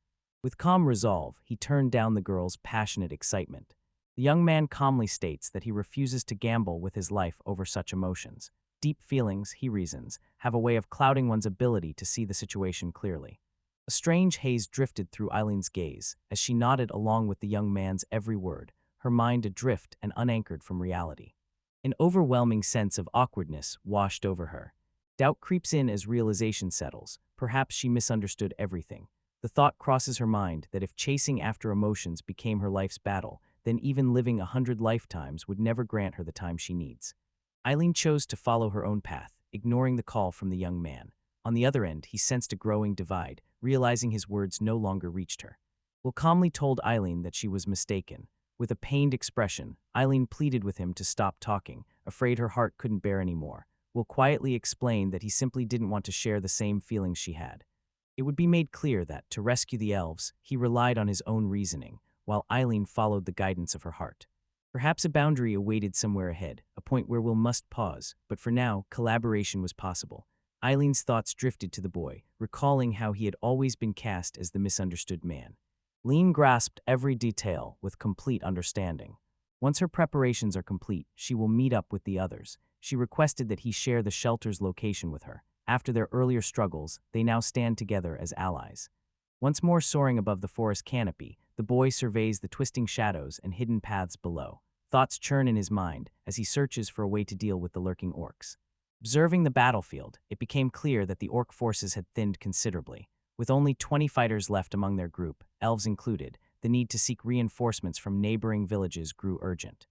With calm resolve, he turned down the girl's passionate excitement. The young man calmly states that he refuses to gamble with his life over such emotions. Deep feelings, he reasons, have a way of clouding one's ability to see the situation clearly. A strange haze drifted through Eileen's gaze as she nodded along with the young man's every word, her mind adrift and unanchored from reality. An overwhelming sense of awkwardness washed over her. Doubt creeps in as realization settles. Perhaps she misunderstood everything. The thought crosses her mind that if chasing after emotions became her life's battle, then even living 100 lifetimes would never grant her the time she needs. Eileen chose to follow her own path, ignoring the call from the young man. On the other end, he sensed a growing divide, realizing his words no longer reached her. Will calmly told Eileen that she was mistaken. With a pained expression, Eileen pleaded with him to stop talking, afraid her heart couldn't bear any more. Will quietly explained that he simply didn't want to share the same feelings she had. It would be made clear that, to rescue the elves, he relied on his own reasoning, while Eileen followed the guidance of her heart. Perhaps a boundary awaited somewhere ahead, a point where Will must pause, but for now, collaboration was possible. Eileen's thoughts drifted to the boy, recalling how he had always been cast as the misunderstood man. Lean grasped every detail with complete understanding. Once her preparations are complete, she will meet up with the others. She requested that he share the shelter's location with her. After their earlier struggles, they now stand together as allies. Once more soaring above the forest canopy, the boy surveys the twisting shadows and hidden paths below. Thoughts churn in his mind as he searches for a way to deal with the lurking orcs. Observing the battlefield, it became clear that the orc forces had thinned considerably. With only 20 fighters left among their group, elves included, the need to seek reinforcements from neighboring villages grew urgent.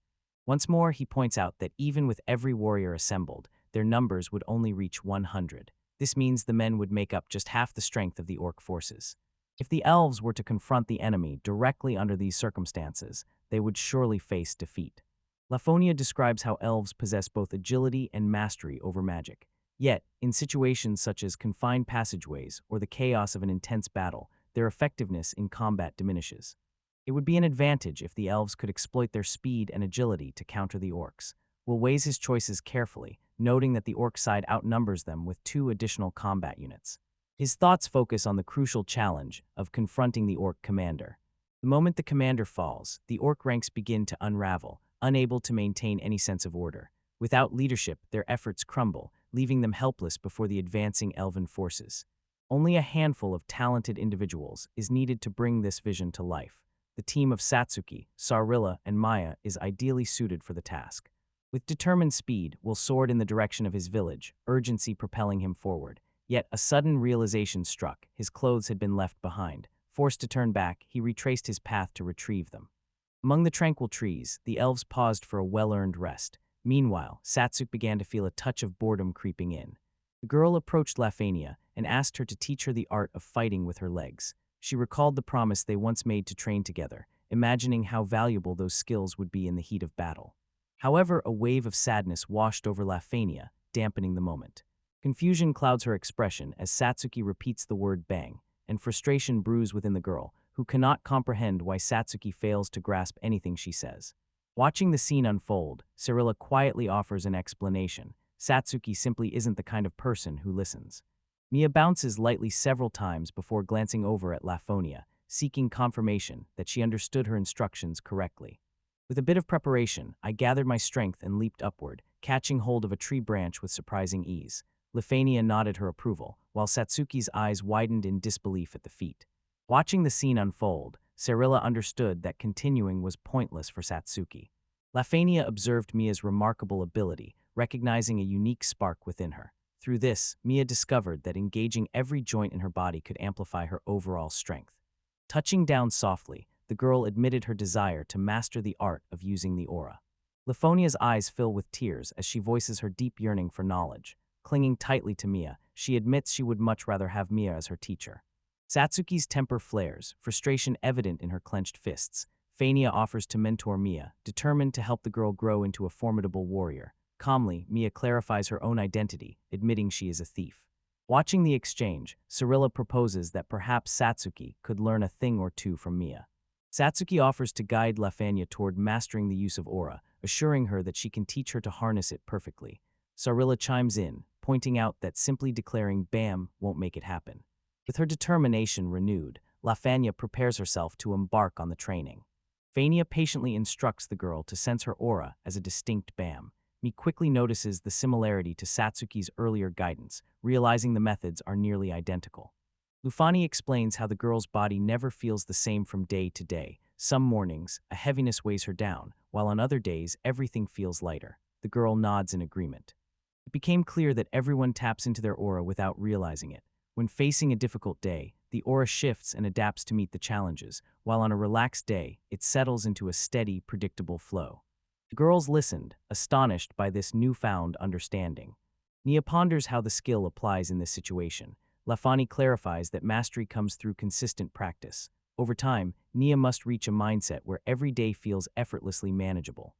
Once more, he points out that even with every warrior assembled, their numbers would only reach 100. This means the men would make up just half the strength of the orc forces. If the elves were to confront the enemy directly under these circumstances, they would surely face defeat. Lafonia describes how elves possess both agility and mastery over magic. Yet, in situations such as confined passageways or the chaos of an intense battle, their effectiveness in combat diminishes. It would be an advantage if the elves could exploit their speed and agility to counter the orcs. Will weighs his choices carefully, noting that the orc side outnumbers them with 2 additional combat units. His thoughts focus on the crucial challenge of confronting the orc commander. The moment the commander falls, the orc ranks begin to unravel, unable to maintain any sense of order. Without leadership, their efforts crumble, leaving them helpless before the advancing elven forces. Only a handful of talented individuals is needed to bring this vision to life. The team of Satsuki, Sarilla, and Maya is ideally suited for the task. With determined speed, Will soared in the direction of his village, urgency propelling him forward. Yet a sudden realization struck. His clothes had been left behind. Forced to turn back, he retraced his path to retrieve them. Among the tranquil trees, the elves paused for a well-earned rest. Meanwhile, Satsuki began to feel a touch of boredom creeping in. The girl approached Lafania and asked her to teach her the art of fighting with her legs. She recalled the promise they once made to train together, imagining how valuable those skills would be in the heat of battle. However, a wave of sadness washed over Lafania, dampening the moment. Confusion clouds her expression as Satsuki repeats the word bang, and frustration brews within the girl, who cannot comprehend why Satsuki fails to grasp anything she says. Watching the scene unfold, Sarilla quietly offers an explanation. Satsuki simply isn't the kind of person who listens. Mia bounces lightly several times before glancing over at Lafonia, seeking confirmation that she understood her instructions correctly. With a bit of preparation, I gathered my strength and leaped upward, catching hold of a tree branch with surprising ease. Lafania nodded her approval, while Satsuki's eyes widened in disbelief at the feat. Watching the scene unfold, Sarilla understood that continuing was pointless for Satsuki. Lafania observed Mia's remarkable ability, recognizing a unique spark within her. Through this, Mia discovered that engaging every joint in her body could amplify her overall strength. Touching down softly, the girl admitted her desire to master the art of using the aura. Lafonia's eyes fill with tears as she voices her deep yearning for knowledge. Clinging tightly to Mia, she admits she would much rather have Mia as her teacher. Satsuki's temper flares, frustration evident in her clenched fists. Fania offers to mentor Mia, determined to help the girl grow into a formidable warrior. Calmly, Mia clarifies her own identity, admitting she is a thief. Watching the exchange, Sarilla proposes that perhaps Satsuki could learn a thing or two from Mia. Satsuki offers to guide Lafania toward mastering the use of aura, assuring her that she can teach her to harness it perfectly. Sarilla chimes in, pointing out that simply declaring "bam" won't make it happen. With her determination renewed, Lafania prepares herself to embark on the training. Fania patiently instructs the girl to sense her aura as a distinct bam. Mi quickly notices the similarity to Satsuki's earlier guidance, realizing the methods are nearly identical. Lufani explains how the girl's body never feels the same from day to day. Some mornings, a heaviness weighs her down, while on other days, everything feels lighter. The girl nods in agreement. It became clear that everyone taps into their aura without realizing it. When facing a difficult day, the aura shifts and adapts to meet the challenges, while on a relaxed day, it settles into a steady, predictable flow. The girls listened, astonished by this newfound understanding. Nia ponders how the skill applies in this situation. Lafani clarifies that mastery comes through consistent practice. Over time, Nia must reach a mindset where every day feels effortlessly manageable.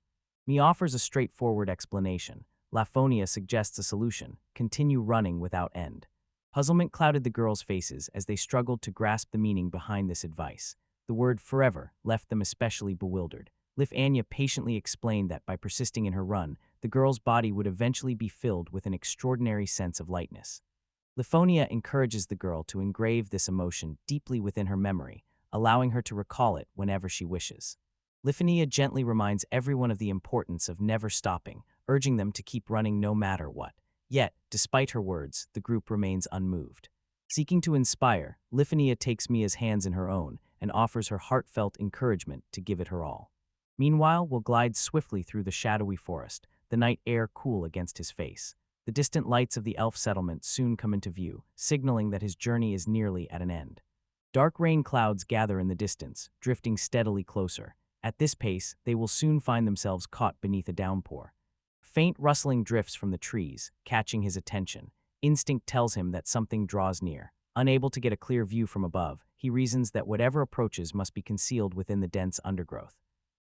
Mia offers a straightforward explanation. Lafonia suggests a solution: continue running without end. Puzzlement clouded the girls' faces as they struggled to grasp the meaning behind this advice. The word forever left them especially bewildered. Anya patiently explained that by persisting in her run, the girl's body would eventually be filled with an extraordinary sense of lightness. Lifonia encourages the girl to engrave this emotion deeply within her memory, allowing her to recall it whenever she wishes. Lifonia gently reminds everyone of the importance of never stopping, urging them to keep running no matter what. Yet, despite her words, the group remains unmoved. Seeking to inspire, Lifonia takes Mia's hands in her own and offers her heartfelt encouragement to give it her all. Meanwhile, we'll glide swiftly through the shadowy forest, the night air cool against his face. The distant lights of the elf settlement soon come into view, signaling that his journey is nearly at an end. Dark rain clouds gather in the distance, drifting steadily closer. At this pace, they will soon find themselves caught beneath a downpour. Faint rustling drifts from the trees, catching his attention. Instinct tells him that something draws near. Unable to get a clear view from above, he reasons that whatever approaches must be concealed within the dense undergrowth.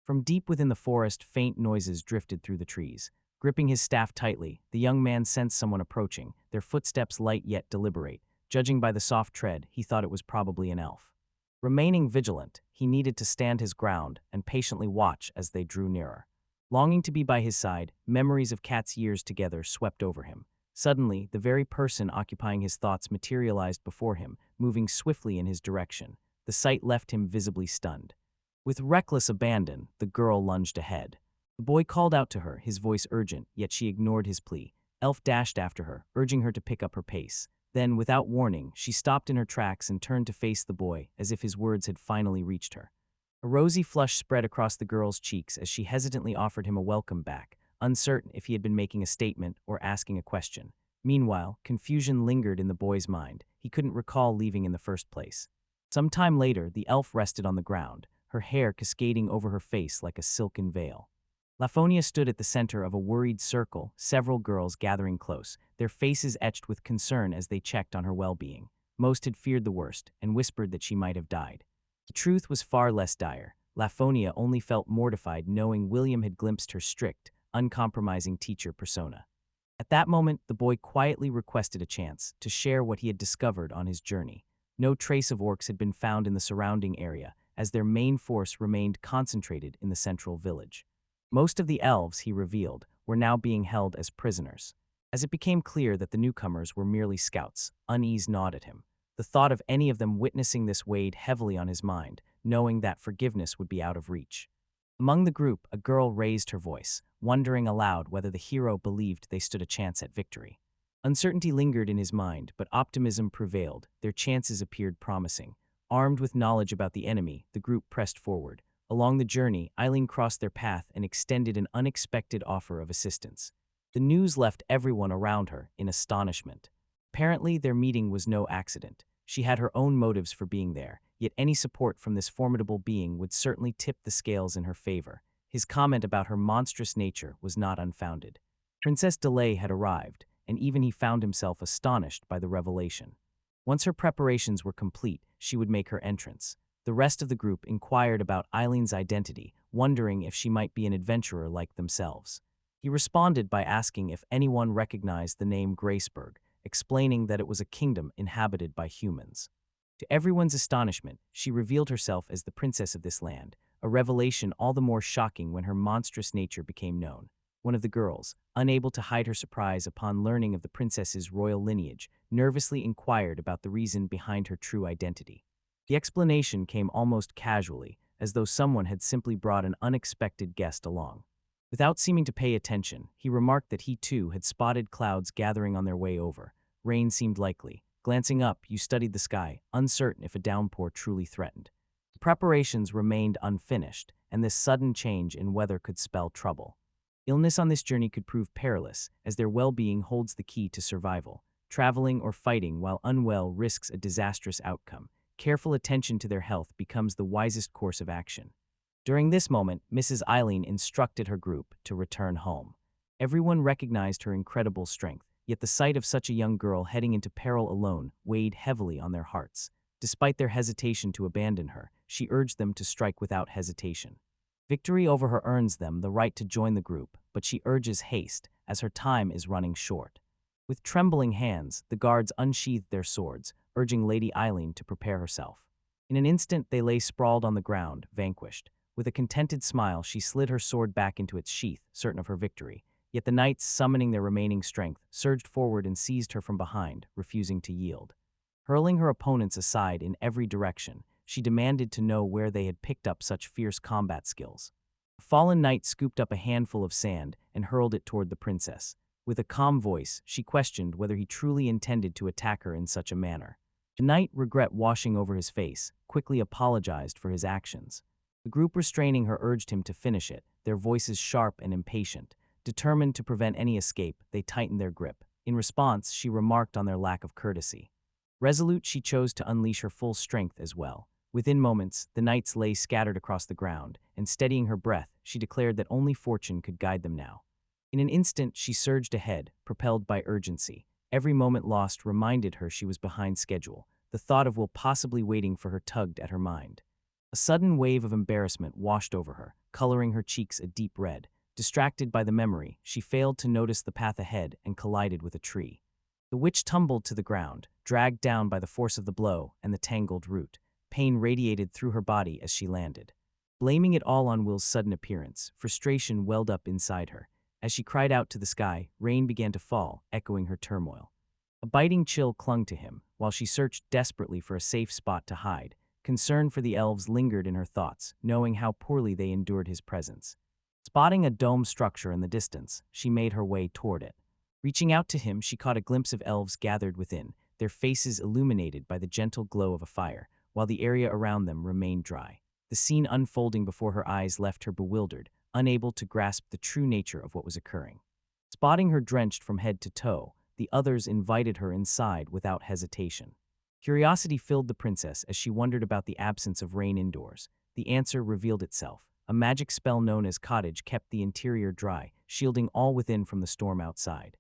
From deep within the forest, faint noises drifted through the trees. Gripping his staff tightly, the young man sensed someone approaching, their footsteps light yet deliberate. Judging by the soft tread, he thought it was probably an elf. Remaining vigilant, he needed to stand his ground and patiently watch as they drew nearer. Longing to be by his side, memories of Kat's years together swept over him. Suddenly, the very person occupying his thoughts materialized before him, moving swiftly in his direction. The sight left him visibly stunned. With reckless abandon, the girl lunged ahead. The boy called out to her, his voice urgent, yet she ignored his plea. Elf dashed after her, urging her to pick up her pace. Then, without warning, she stopped in her tracks and turned to face the boy, as if his words had finally reached her. A rosy flush spread across the girl's cheeks as she hesitantly offered him a welcome back, uncertain if he had been making a statement or asking a question. Meanwhile, confusion lingered in the boy's mind. He couldn't recall leaving in the first place. Some time later, the elf rested on the ground, her hair cascading over her face like a silken veil. Lafonia stood at the center of a worried circle, several girls gathering close, their faces etched with concern as they checked on her well-being. Most had feared the worst and whispered that she might have died. The truth was far less dire. Lafonia only felt mortified knowing William had glimpsed her strict, uncompromising teacher persona. At that moment, the boy quietly requested a chance to share what he had discovered on his journey. No trace of orcs had been found in the surrounding area, as their main force remained concentrated in the central village. Most of the elves, he revealed, were now being held as prisoners. As it became clear that the newcomers were merely scouts, unease gnawed at him. The thought of any of them witnessing this weighed heavily on his mind, knowing that forgiveness would be out of reach. Among the group, a girl raised her voice, wondering aloud whether the hero believed they stood a chance at victory. Uncertainty lingered in his mind, but optimism prevailed. Their chances appeared promising. Armed with knowledge about the enemy, the group pressed forward. Along the journey, Eileen crossed their path and extended an unexpected offer of assistance. The news left everyone around her in astonishment. Apparently, their meeting was no accident. She had her own motives for being there, yet any support from this formidable being would certainly tip the scales in her favor. His comment about her monstrous nature was not unfounded. Princess Delay had arrived, and even he found himself astonished by the revelation. Once her preparations were complete, she would make her entrance. The rest of the group inquired about Eileen's identity, wondering if she might be an adventurer like themselves. He responded by asking if anyone recognized the name Graceburg, explaining that it was a kingdom inhabited by humans. To everyone's astonishment, she revealed herself as the princess of this land, a revelation all the more shocking when her monstrous nature became known. One of the girls, unable to hide her surprise upon learning of the princess's royal lineage, nervously inquired about the reason behind her true identity. The explanation came almost casually, as though someone had simply brought an unexpected guest along. Without seeming to pay attention, he remarked that he too had spotted clouds gathering on their way over. Rain seemed likely. Glancing up, you studied the sky, uncertain if a downpour truly threatened. The preparations remained unfinished, and this sudden change in weather could spell trouble. Illness on this journey could prove perilous, as their well-being holds the key to survival. Traveling or fighting while unwell risks a disastrous outcome. Careful attention to their health becomes the wisest course of action. During this moment, Mrs. Eileen instructed her group to return home. Everyone recognized her incredible strength, yet the sight of such a young girl heading into peril alone weighed heavily on their hearts. Despite their hesitation to abandon her, she urged them to strike without hesitation. Victory over her earns them the right to join the group, but she urges haste, as her time is running short. With trembling hands, the guards unsheathed their swords, urging Lady Eileen to prepare herself. In an instant they lay sprawled on the ground, vanquished. With a contented smile, she slid her sword back into its sheath, certain of her victory. Yet the knights, summoning their remaining strength, surged forward and seized her from behind, refusing to yield. Hurling her opponents aside in every direction, she demanded to know where they had picked up such fierce combat skills. A fallen knight scooped up a handful of sand and hurled it toward the princess. With a calm voice, she questioned whether he truly intended to attack her in such a manner. The knight, regret washing over his face, quickly apologized for his actions. The group restraining her urged him to finish it, their voices sharp and impatient. Determined to prevent any escape, they tightened their grip. In response, she remarked on their lack of courtesy. Resolute, she chose to unleash her full strength as well. Within moments, the knights lay scattered across the ground, and steadying her breath, she declared that only fortune could guide them now. In an instant, she surged ahead, propelled by urgency. Every moment lost reminded her she was behind schedule. The thought of Will possibly waiting for her tugged at her mind. A sudden wave of embarrassment washed over her, coloring her cheeks a deep red. Distracted by the memory, she failed to notice the path ahead and collided with a tree. The witch tumbled to the ground, dragged down by the force of the blow and the tangled root. Pain radiated through her body as she landed. Blaming it all on Will's sudden appearance, frustration welled up inside her. As she cried out to the sky, rain began to fall, echoing her turmoil. A biting chill clung to him, while she searched desperately for a safe spot to hide. Concern for the elves lingered in her thoughts, knowing how poorly they endured his presence. Spotting a dome structure in the distance, she made her way toward it. Reaching out to him, she caught a glimpse of elves gathered within, their faces illuminated by the gentle glow of a fire, while the area around them remained dry. The scene unfolding before her eyes left her bewildered, unable to grasp the true nature of what was occurring. Spotting her drenched from head to toe, the others invited her inside without hesitation. Curiosity filled the princess as she wondered about the absence of rain indoors. The answer revealed itself. A magic spell known as cottage kept the interior dry, shielding all within from the storm outside.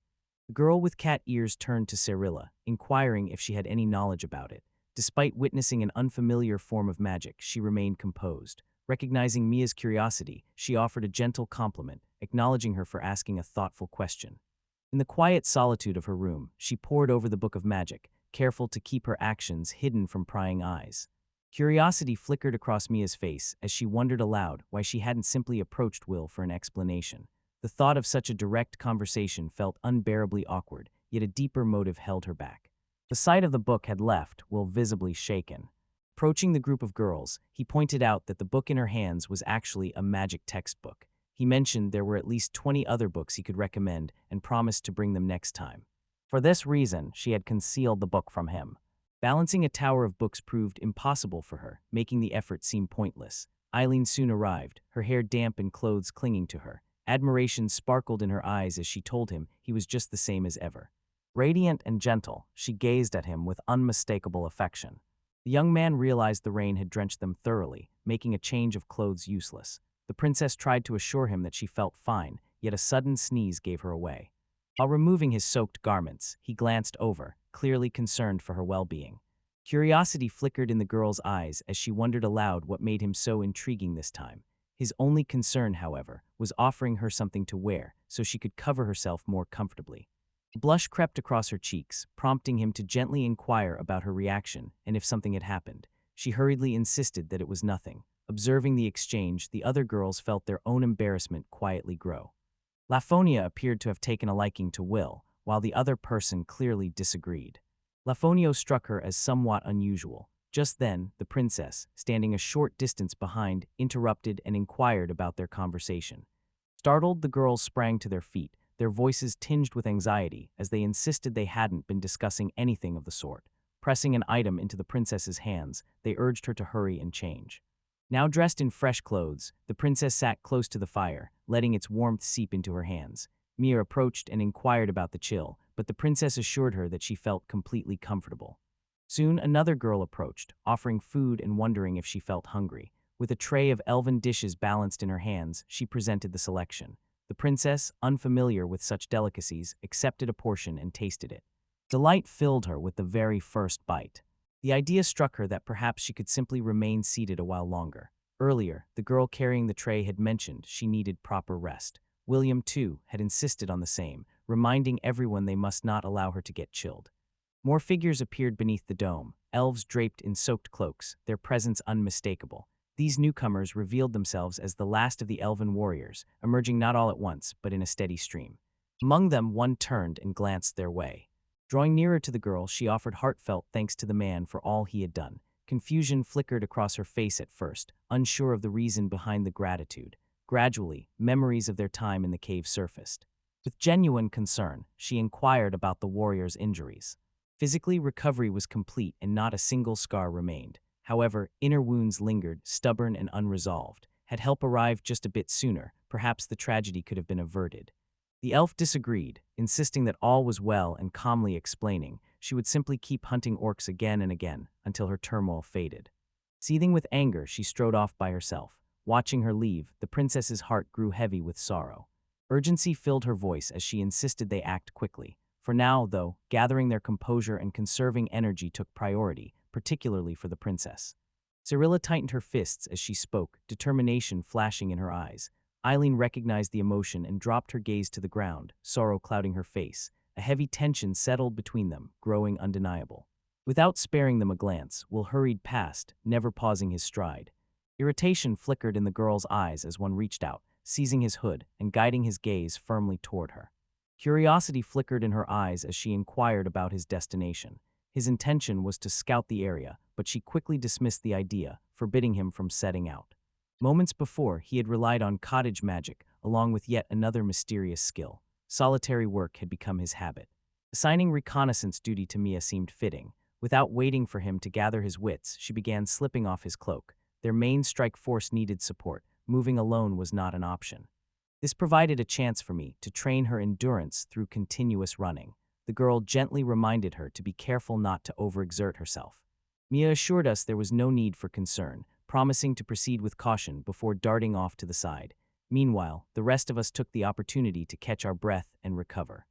The girl with cat ears turned to Cyrilla, inquiring if she had any knowledge about it. Despite witnessing an unfamiliar form of magic, she remained composed. Recognizing Mia's curiosity, she offered a gentle compliment, acknowledging her for asking a thoughtful question. In the quiet solitude of her room, she pored over the book of magic, careful to keep her actions hidden from prying eyes. Curiosity flickered across Mia's face as she wondered aloud why she hadn't simply approached Will for an explanation. The thought of such a direct conversation felt unbearably awkward, yet a deeper motive held her back. The sight of the book had left Will visibly shaken. Approaching the group of girls, he pointed out that the book in her hands was actually a magic textbook. He mentioned there were at least 20 other books he could recommend and promised to bring them next time. For this reason, she had concealed the book from him. Balancing a tower of books proved impossible for her, making the effort seem pointless. Eileen soon arrived, her hair damp and clothes clinging to her. Admiration sparkled in her eyes as she told him he was just the same as ever. Radiant and gentle, she gazed at him with unmistakable affection. The young man realized the rain had drenched them thoroughly, making a change of clothes useless. The princess tried to assure him that she felt fine, yet a sudden sneeze gave her away. While removing his soaked garments, he glanced over, clearly concerned for her well-being. Curiosity flickered in the girl's eyes as she wondered aloud what made him so intriguing this time. His only concern, however, was offering her something to wear so she could cover herself more comfortably. A blush crept across her cheeks, prompting him to gently inquire about her reaction and if something had happened. She hurriedly insisted that it was nothing. Observing the exchange, the other girls felt their own embarrassment quietly grow. Lafonia appeared to have taken a liking to Will, while the other person clearly disagreed. Lafonio struck her as somewhat unusual. Just then, the princess, standing a short distance behind, interrupted and inquired about their conversation. Startled, the girls sprang to their feet, their voices tinged with anxiety as they insisted they hadn't been discussing anything of the sort. Pressing an item into the princess's hands, they urged her to hurry and change. Now dressed in fresh clothes, the princess sat close to the fire, letting its warmth seep into her hands. Mia approached and inquired about the chill, but the princess assured her that she felt completely comfortable. Soon another girl approached, offering food and wondering if she felt hungry. With a tray of elven dishes balanced in her hands, she presented the selection. The princess, unfamiliar with such delicacies, accepted a portion and tasted it. Delight filled her with the very first bite. The idea struck her that perhaps she could simply remain seated a while longer. Earlier, the girl carrying the tray had mentioned she needed proper rest. William, too, had insisted on the same, reminding everyone they must not allow her to get chilled. More figures appeared beneath the dome, elves draped in soaked cloaks, their presence unmistakable. These newcomers revealed themselves as the last of the elven warriors, emerging not all at once, but in a steady stream. Among them, one turned and glanced their way. Drawing nearer to the girl, she offered heartfelt thanks to the man for all he had done. Confusion flickered across her face at first, unsure of the reason behind the gratitude. Gradually, memories of their time in the cave surfaced. With genuine concern, she inquired about the warrior's injuries. Physically, recovery was complete and not a single scar remained. However, inner wounds lingered, stubborn and unresolved. Had help arrived just a bit sooner, perhaps the tragedy could have been averted. The elf disagreed, insisting that all was well and calmly explaining she would simply keep hunting orcs again and again until her turmoil faded. Seething with anger, she strode off by herself. Watching her leave, the princess's heart grew heavy with sorrow. Urgency filled her voice as she insisted they act quickly. For now, though, gathering their composure and conserving energy took priority, particularly for the princess. Cyrilla tightened her fists as she spoke, determination flashing in her eyes. Eileen recognized the emotion and dropped her gaze to the ground, sorrow clouding her face. A heavy tension settled between them, growing undeniable. Without sparing them a glance, Will hurried past, never pausing his stride. Irritation flickered in the girl's eyes as one reached out, seizing his hood and guiding his gaze firmly toward her. Curiosity flickered in her eyes as she inquired about his destination. His intention was to scout the area, but she quickly dismissed the idea, forbidding him from setting out. Moments before, he had relied on cottage magic, along with yet another mysterious skill. Solitary work had become his habit. Assigning reconnaissance duty to Mia seemed fitting. Without waiting for him to gather his wits, she began slipping off his cloak. Their main strike force needed support. Moving alone was not an option. This provided a chance for me to train her endurance through continuous running. The girl gently reminded her to be careful not to overexert herself. Mia assured us there was no need for concern, promising to proceed with caution before darting off to the side. Meanwhile, the rest of us took the opportunity to catch our breath and recover.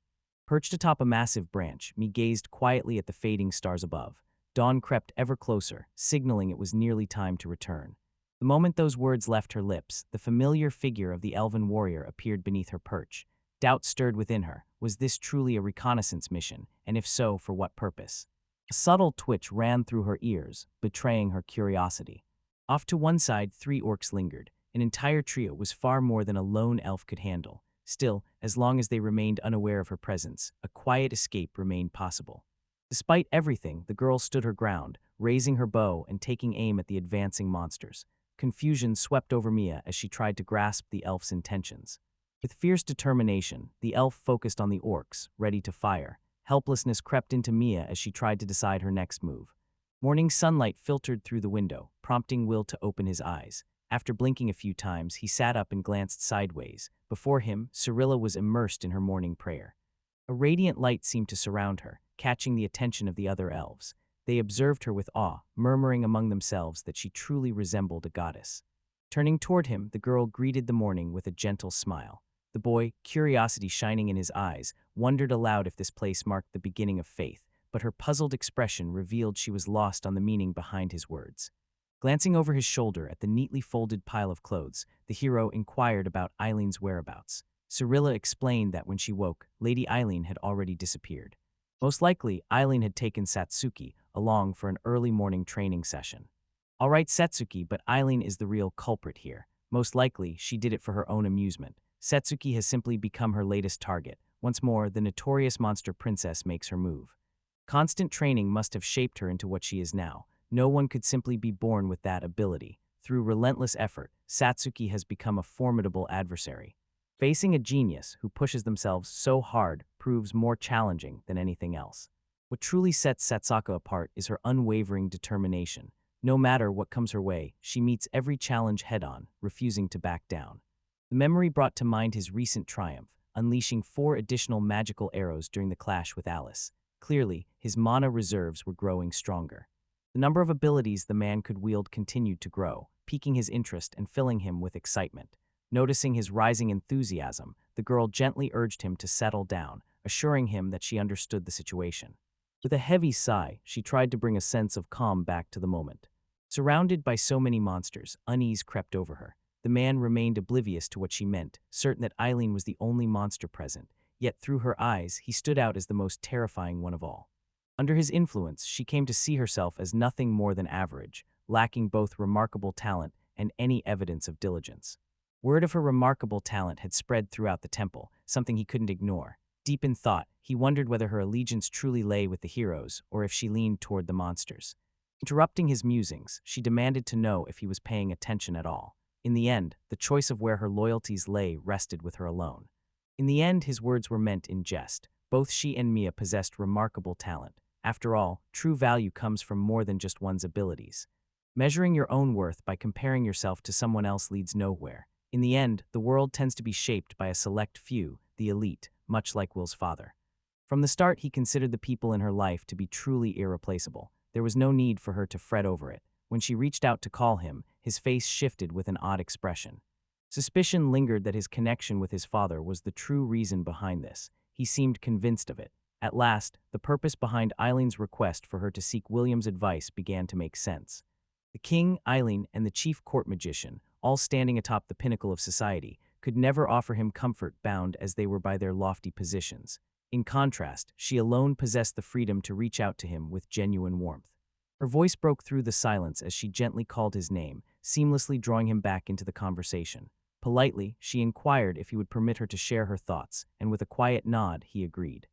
Perched atop a massive branch, Mia gazed quietly at the fading stars above. Dawn crept ever closer, signaling it was nearly time to return. The moment those words left her lips, the familiar figure of the elven warrior appeared beneath her perch. Doubt stirred within her. Was this truly a reconnaissance mission, and if so, for what purpose? A subtle twitch ran through her ears, betraying her curiosity. Off to one side, 3 orcs lingered. An entire trio was far more than a lone elf could handle. Still, as long as they remained unaware of her presence, a quiet escape remained possible. Despite everything, the girl stood her ground, raising her bow and taking aim at the advancing monsters. Confusion swept over Mia as she tried to grasp the elf's intentions. With fierce determination, the elf focused on the orcs, ready to fire. Helplessness crept into Mia as she tried to decide her next move. Morning sunlight filtered through the window, prompting Will to open his eyes. After blinking a few times, he sat up and glanced sideways. Before him, Cyrilla was immersed in her morning prayer. A radiant light seemed to surround her, catching the attention of the other elves. They observed her with awe, murmuring among themselves that she truly resembled a goddess. Turning toward him, the girl greeted the morning with a gentle smile. The boy, curiosity shining in his eyes, wondered aloud if this place marked the beginning of faith, but her puzzled expression revealed she was lost on the meaning behind his words. Glancing over his shoulder at the neatly folded pile of clothes, the hero inquired about Eileen's whereabouts. Cyrilla explained that when she woke, Lady Eileen had already disappeared. Most likely, Eileen had taken Satsuki along for an early morning training session. All right, Satsuki, but Eileen is the real culprit here. Most likely, she did it for her own amusement. Satsuki has simply become her latest target. Once more, the notorious monster princess makes her move. Constant training must have shaped her into what she is now. No one could simply be born with that ability. Through relentless effort, Satsuki has become a formidable adversary. Facing a genius who pushes themselves so hard proves more challenging than anything else. What truly sets Satsuki apart is her unwavering determination. No matter what comes her way, she meets every challenge head-on, refusing to back down. The memory brought to mind his recent triumph, unleashing 4 additional magical arrows during the clash with Alice. Clearly, his mana reserves were growing stronger. The number of abilities the man could wield continued to grow, piquing his interest and filling him with excitement. Noticing his rising enthusiasm, the girl gently urged him to settle down, assuring him that she understood the situation. With a heavy sigh, she tried to bring a sense of calm back to the moment. Surrounded by so many monsters, unease crept over her. The man remained oblivious to what she meant, certain that Eileen was the only monster present, yet through her eyes he stood out as the most terrifying one of all. Under his influence, she came to see herself as nothing more than average, lacking both remarkable talent and any evidence of diligence. Word of her remarkable talent had spread throughout the temple, something he couldn't ignore. Deep in thought, he wondered whether her allegiance truly lay with the heroes or if she leaned toward the monsters. Interrupting his musings, she demanded to know if he was paying attention at all. In the end, the choice of where her loyalties lay rested with her alone. In the end, his words were meant in jest. Both she and Mia possessed remarkable talent. After all, true value comes from more than just one's abilities. Measuring your own worth by comparing yourself to someone else leads nowhere. In the end, the world tends to be shaped by a select few, the elite, much like Will's father. From the start, he considered the people in her life to be truly irreplaceable. There was no need for her to fret over it. When she reached out to call him, his face shifted with an odd expression. Suspicion lingered that his connection with his father was the true reason behind this. He seemed convinced of it. At last, the purpose behind Eileen's request for her to seek William's advice began to make sense. The king, Eileen, and the chief court magician, all standing atop the pinnacle of society, could never offer him comfort bound as they were by their lofty positions. In contrast, she alone possessed the freedom to reach out to him with genuine warmth. Her voice broke through the silence as she gently called his name, seamlessly drawing him back into the conversation. Politely, she inquired if he would permit her to share her thoughts, and with a quiet nod, he agreed.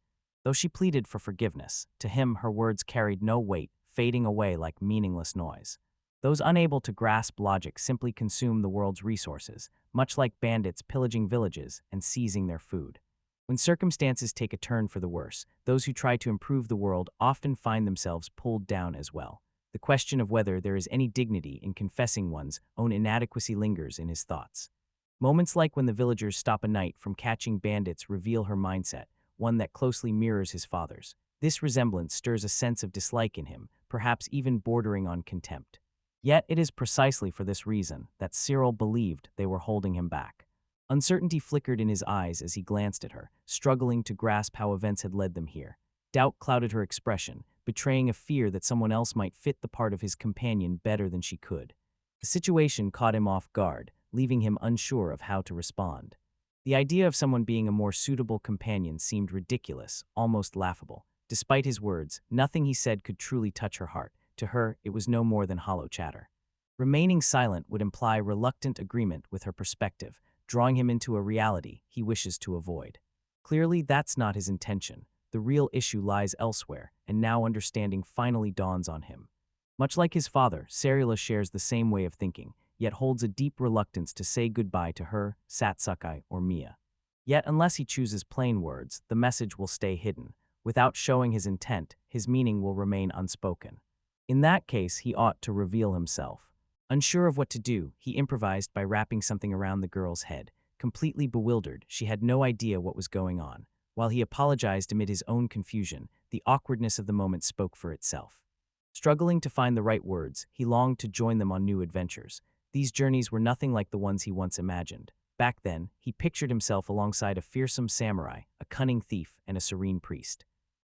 Though she pleaded for forgiveness, to him her words carried no weight, fading away like meaningless noise. Those unable to grasp logic simply consume the world's resources, much like bandits pillaging villages and seizing their food. When circumstances take a turn for the worse, those who try to improve the world often find themselves pulled down as well. The question of whether there is any dignity in confessing one's own inadequacy lingers in his thoughts. Moments like when the villagers stop a knight from catching bandits reveal her mindset, one that closely mirrors his father's. This resemblance stirs a sense of dislike in him, perhaps even bordering on contempt. Yet it is precisely for this reason that Cyril believed they were holding him back. Uncertainty flickered in his eyes as he glanced at her, struggling to grasp how events had led them here. Doubt clouded her expression, betraying a fear that someone else might fit the part of his companion better than she could. The situation caught him off guard, leaving him unsure of how to respond. The idea of someone being a more suitable companion seemed ridiculous, almost laughable. Despite his words, nothing he said could truly touch her heart. To her, it was no more than hollow chatter. Remaining silent would imply reluctant agreement with her perspective, drawing him into a reality he wishes to avoid. Clearly, that's not his intention. The real issue lies elsewhere, and now understanding finally dawns on him. Much like his father, Sarila shares the same way of thinking, yet holds a deep reluctance to say goodbye to her, Satsuki, or Mia. Yet unless he chooses plain words, the message will stay hidden. Without showing his intent, his meaning will remain unspoken. In that case, he ought to reveal himself. Unsure of what to do, he improvised by wrapping something around the girl's head. Completely bewildered, she had no idea what was going on. While he apologized amid his own confusion, the awkwardness of the moment spoke for itself. Struggling to find the right words, he longed to join them on new adventures. These journeys were nothing like the ones he once imagined. Back then, he pictured himself alongside a fearsome samurai, a cunning thief, and a serene priest.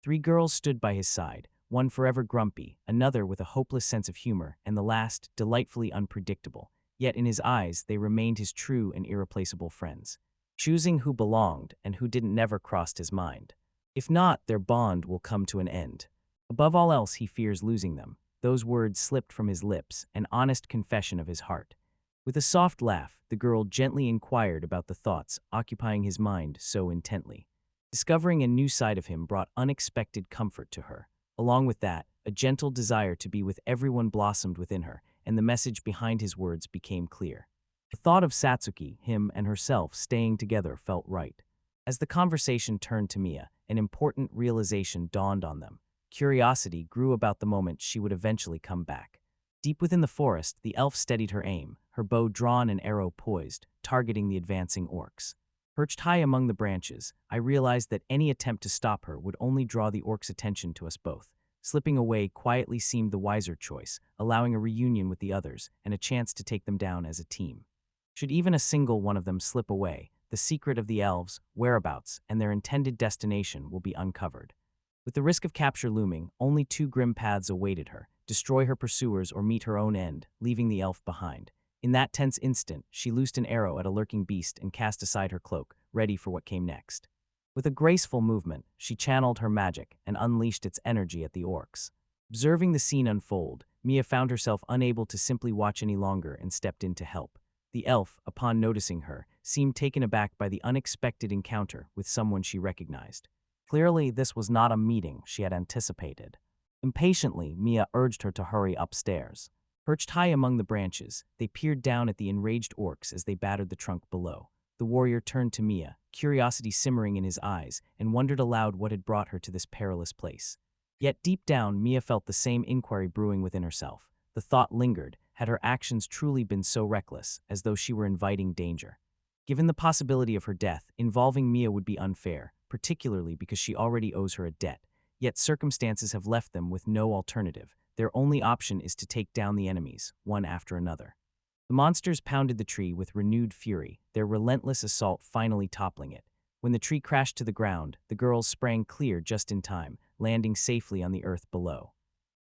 3 girls stood by his side, one forever grumpy, another with a hopeless sense of humor, and the last delightfully unpredictable. Yet in his eyes, they remained his true and irreplaceable friends. Choosing who belonged and who didn't never crossed his mind. If not, their bond will come to an end. Above all else, he fears losing them. Those words slipped from his lips, an honest confession of his heart. With a soft laugh, the girl gently inquired about the thoughts occupying his mind so intently. Discovering a new side of him brought unexpected comfort to her. Along with that, a gentle desire to be with everyone blossomed within her, and the message behind his words became clear. The thought of Satsuki, him, and herself staying together felt right. As the conversation turned to Mia, an important realization dawned on them. Curiosity grew about the moment she would eventually come back. Deep within the forest, the elf steadied her aim, her bow drawn and arrow poised, targeting the advancing orcs. Perched high among the branches, I realized that any attempt to stop her would only draw the orcs' attention to us both. Slipping away quietly seemed the wiser choice, allowing a reunion with the others and a chance to take them down as a team. Should even a single one of them slip away, the secret of the elves, whereabouts, and their intended destination will be uncovered. With the risk of capture looming, only two grim paths awaited her: destroy her pursuers or meet her own end, leaving the elf behind. In that tense instant, she loosed an arrow at a lurking beast and cast aside her cloak, ready for what came next. With a graceful movement, she channeled her magic and unleashed its energy at the orcs. Observing the scene unfold, Mia found herself unable to simply watch any longer and stepped in to help. The elf, upon noticing her, seemed taken aback by the unexpected encounter with someone she recognized. Clearly, this was not a meeting she had anticipated. Impatiently, Mia urged her to hurry upstairs. Perched high among the branches, they peered down at the enraged orcs as they battered the trunk below. The warrior turned to Mia, curiosity simmering in his eyes, and wondered aloud what had brought her to this perilous place. Yet deep down, Mia felt the same inquiry brewing within herself. The thought lingered: had her actions truly been so reckless, as though she were inviting danger? Given the possibility of her death, involving Mia would be unfair, particularly because she already owes her a debt. Yet circumstances have left them with no alternative. Their only option is to take down the enemies, one after another. The monsters pounded the tree with renewed fury, their relentless assault finally toppling it. When the tree crashed to the ground, the girls sprang clear just in time, landing safely on the earth below.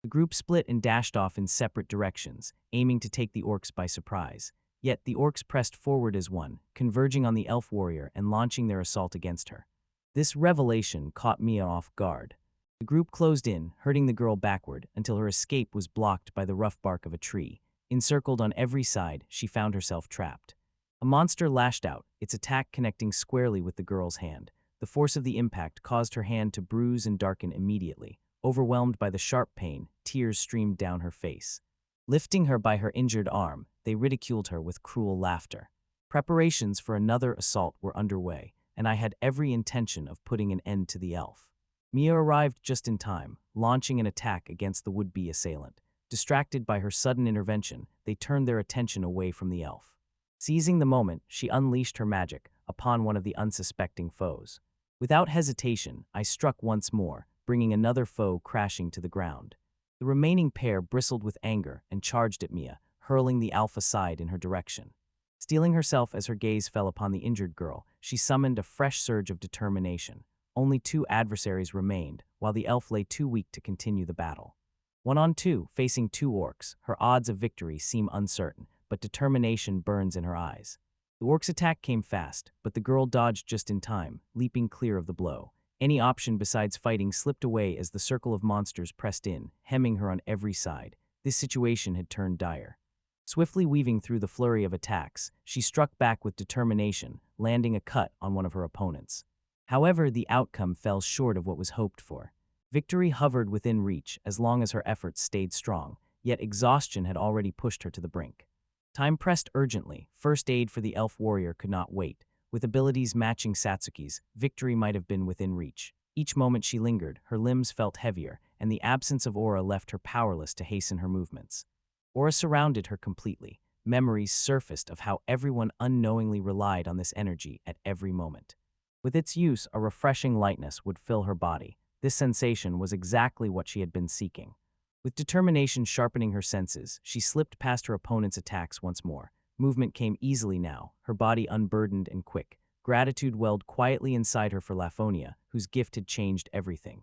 The group split and dashed off in separate directions, aiming to take the orcs by surprise. Yet the orcs pressed forward as one, converging on the elf warrior and launching their assault against her. This revelation caught Mia off guard. The group closed in, hurting the girl backward until her escape was blocked by the rough bark of a tree. Encircled on every side, she found herself trapped. A monster lashed out, its attack connecting squarely with the girl's hand. The force of the impact caused her hand to bruise and darken immediately. Overwhelmed by the sharp pain, tears streamed down her face. Lifting her by her injured arm, they ridiculed her with cruel laughter. Preparations for another assault were underway, and I had every intention of putting an end to the elf. Mia arrived just in time, launching an attack against the would-be assailant. Distracted by her sudden intervention, they turned their attention away from the elf. Seizing the moment, she unleashed her magic upon one of the unsuspecting foes. Without hesitation, I struck once more, bringing another foe crashing to the ground. The remaining pair bristled with anger and charged at Mia, hurling the elf aside in her direction. Steeling herself as her gaze fell upon the injured girl, she summoned a fresh surge of determination. Only two adversaries remained, while the elf lay too weak to continue the battle. 1-on-2, facing two orcs, her odds of victory seem uncertain, but determination burns in her eyes. The orc's attack came fast, but the girl dodged just in time, leaping clear of the blow. Any option besides fighting slipped away as the circle of monsters pressed in, hemming her on every side. This situation had turned dire. Swiftly weaving through the flurry of attacks, she struck back with determination, landing a cut on one of her opponents. However, the outcome fell short of what was hoped for. Victory hovered within reach as long as her efforts stayed strong, yet exhaustion had already pushed her to the brink. Time pressed urgently. First aid for the elf warrior could not wait. With abilities matching Satsuki's, victory might have been within reach. Each moment she lingered, her limbs felt heavier, and the absence of aura left her powerless to hasten her movements. Aura surrounded her completely. Memories surfaced of how everyone unknowingly relied on this energy at every moment. With its use, a refreshing lightness would fill her body. This sensation was exactly what she had been seeking. With determination sharpening her senses, she slipped past her opponent's attacks once more. Movement came easily now, her body unburdened and quick. Gratitude welled quietly inside her for Laphonia, whose gift had changed everything.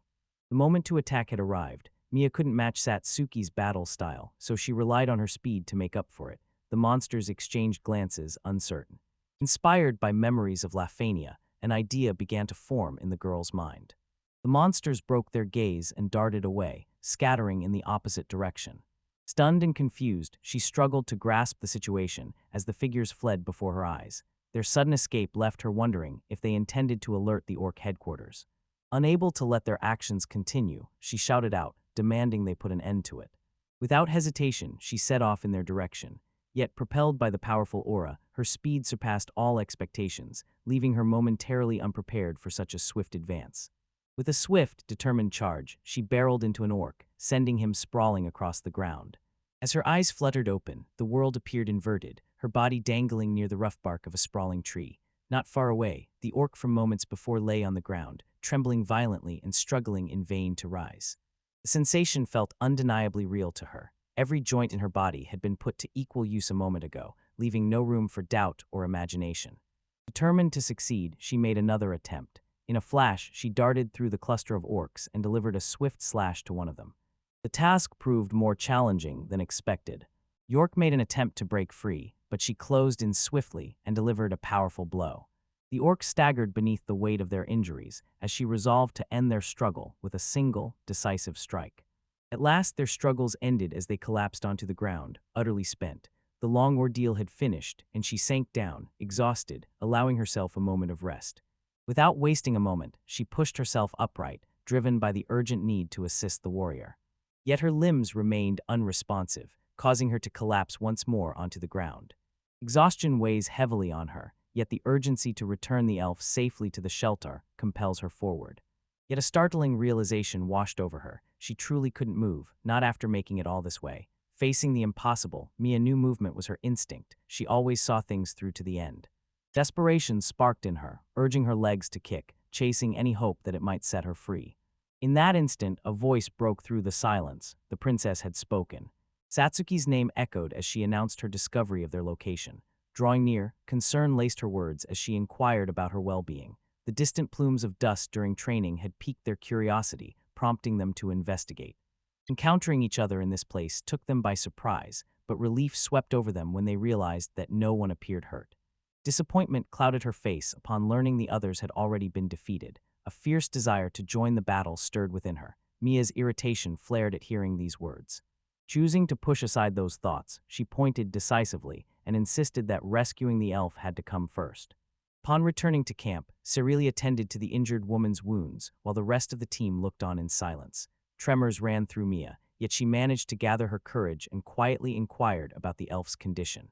The moment to attack had arrived. Mia couldn't match Satsuki's battle style, so she relied on her speed to make up for it. The monsters exchanged glances, uncertain. Inspired by memories of Laphonia, an idea began to form in the girl's mind. The monsters broke their gaze and darted away, scattering in the opposite direction. Stunned and confused, she struggled to grasp the situation as the figures fled before her eyes. Their sudden escape left her wondering if they intended to alert the orc headquarters. Unable to let their actions continue, she shouted out, demanding they put an end to it. Without hesitation, she set off in their direction. Yet, propelled by the powerful aura, her speed surpassed all expectations, leaving her momentarily unprepared for such a swift advance. With a swift, determined charge, she barreled into an orc, sending him sprawling across the ground. As her eyes fluttered open, the world appeared inverted, her body dangling near the rough bark of a sprawling tree. Not far away, the orc from moments before lay on the ground, trembling violently and struggling in vain to rise. The sensation felt undeniably real to her. Every joint in her body had been put to equal use a moment ago, leaving no room for doubt or imagination. Determined to succeed, she made another attempt. In a flash, she darted through the cluster of orcs and delivered a swift slash to one of them. The task proved more challenging than expected. York made an attempt to break free, but she closed in swiftly and delivered a powerful blow. The orcs staggered beneath the weight of their injuries as she resolved to end their struggle with a single, decisive strike. At last, their struggles ended as they collapsed onto the ground, utterly spent. The long ordeal had finished, and she sank down, exhausted, allowing herself a moment of rest. Without wasting a moment, she pushed herself upright, driven by the urgent need to assist the warrior. Yet her limbs remained unresponsive, causing her to collapse once more onto the ground. Exhaustion weighs heavily on her, yet the urgency to return the elf safely to the shelter compels her forward. Yet a startling realization washed over her. She truly couldn't move, not after making it all this way. Facing the impossible, Mia knew movement was her instinct. She always saw things through to the end. Desperation sparked in her, urging her legs to kick, chasing any hope that it might set her free. In that instant, a voice broke through the silence. The princess had spoken. Satsuki's name echoed as she announced her discovery of their location. Drawing near, concern laced her words as she inquired about her well-being. The distant plumes of dust during training had piqued their curiosity, prompting them to investigate. Encountering each other in this place took them by surprise, but relief swept over them when they realized that no one appeared hurt. Disappointment clouded her face upon learning the others had already been defeated. A fierce desire to join the battle stirred within her. Mia's irritation flared at hearing these words. Choosing to push aside those thoughts, she pointed decisively and insisted that rescuing the elf had to come first. Upon returning to camp, Cerelia tended to the injured woman's wounds while the rest of the team looked on in silence. Tremors ran through Mia, yet she managed to gather her courage and quietly inquired about the elf's condition.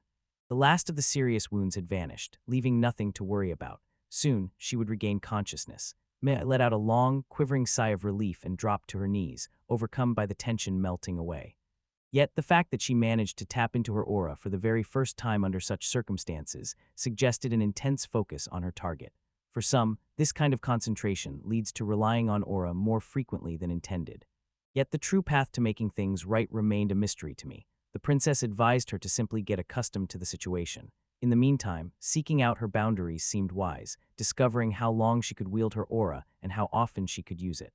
The last of the serious wounds had vanished, leaving nothing to worry about. Soon, she would regain consciousness. Mia let out a long, quivering sigh of relief and dropped to her knees, overcome by the tension melting away. Yet the fact that she managed to tap into her aura for the very first time under such circumstances suggested an intense focus on her target. For some, this kind of concentration leads to relying on aura more frequently than intended. Yet the true path to making things right remained a mystery to me. The princess advised her to simply get accustomed to the situation. In the meantime, seeking out her boundaries seemed wise, discovering how long she could wield her aura and how often she could use it.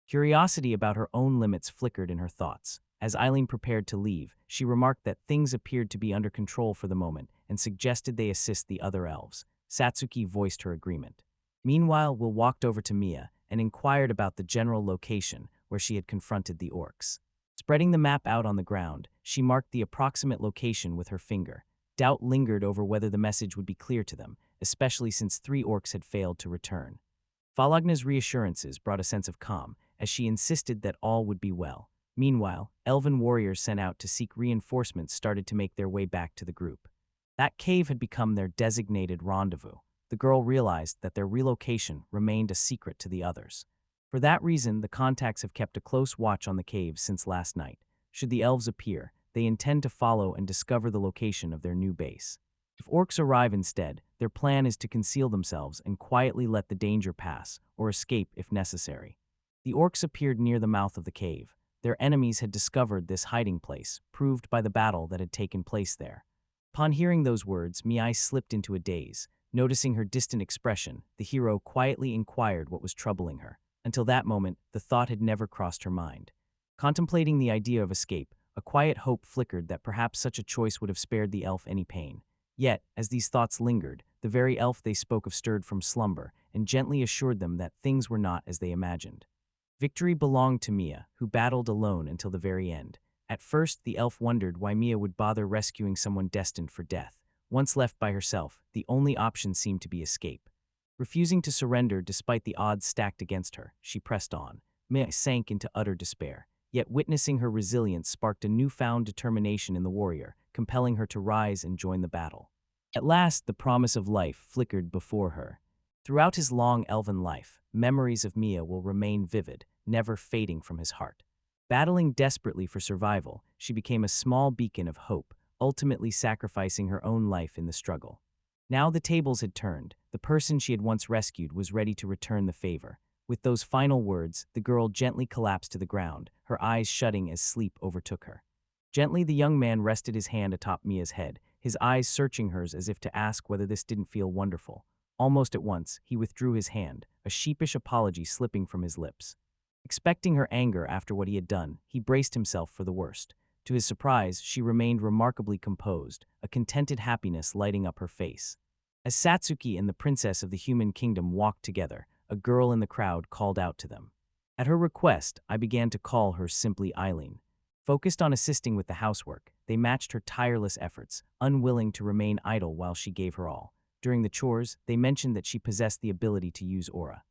Curiosity about her own limits flickered in her thoughts. As Eileen prepared to leave, she remarked that things appeared to be under control for the moment and suggested they assist the other elves. Satsuki voiced her agreement. Meanwhile, Will walked over to Mia and inquired about the general location where she had confronted the orcs. Spreading the map out on the ground, she marked the approximate location with her finger. Doubt lingered over whether the message would be clear to them, especially since 3 orcs had failed to return. Falagna's reassurances brought a sense of calm, as she insisted that all would be well. Meanwhile, elven warriors sent out to seek reinforcements started to make their way back to the group. That cave had become their designated rendezvous. The girl realized that their relocation remained a secret to the others. For that reason, the contacts have kept a close watch on the cave since last night. Should the elves appear, they intend to follow and discover the location of their new base. If orcs arrive instead, their plan is to conceal themselves and quietly let the danger pass, or escape if necessary. The orcs appeared near the mouth of the cave. Their enemies had discovered this hiding place, proved by the battle that had taken place there. Upon hearing those words, Miai slipped into a daze. Noticing her distant expression, the hero quietly inquired what was troubling her. Until that moment, the thought had never crossed her mind. Contemplating the idea of escape, a quiet hope flickered that perhaps such a choice would have spared the elf any pain. Yet, as these thoughts lingered, the very elf they spoke of stirred from slumber and gently assured them that things were not as they imagined. Victory belonged to Mia, who battled alone until the very end. At first, the elf wondered why Mia would bother rescuing someone destined for death. Once left by herself, the only option seemed to be escape. Refusing to surrender despite the odds stacked against her, she pressed on. Mia sank into utter despair. Yet witnessing her resilience sparked a newfound determination in the warrior, compelling her to rise and join the battle. At last, the promise of life flickered before her. Throughout his long elven life, memories of Mia will remain vivid, never fading from his heart. Battling desperately for survival, she became a small beacon of hope, ultimately sacrificing her own life in the struggle. Now the tables had turned. The person she had once rescued was ready to return the favor. With those final words, the girl gently collapsed to the ground, her eyes shutting as sleep overtook her. Gently, the young man rested his hand atop Mia's head, his eyes searching hers as if to ask whether this didn't feel wonderful. Almost at once, he withdrew his hand, a sheepish apology slipping from his lips. Expecting her anger after what he had done, he braced himself for the worst. To his surprise, she remained remarkably composed, a contented happiness lighting up her face. As Satsuki and the princess of the human kingdom walked together, a girl in the crowd called out to them. At her request, I began to call her simply Eileen. Focused on assisting with the housework, they matched her tireless efforts, unwilling to remain idle while she gave her all. During the chores, they mentioned that she possessed the ability to use aura.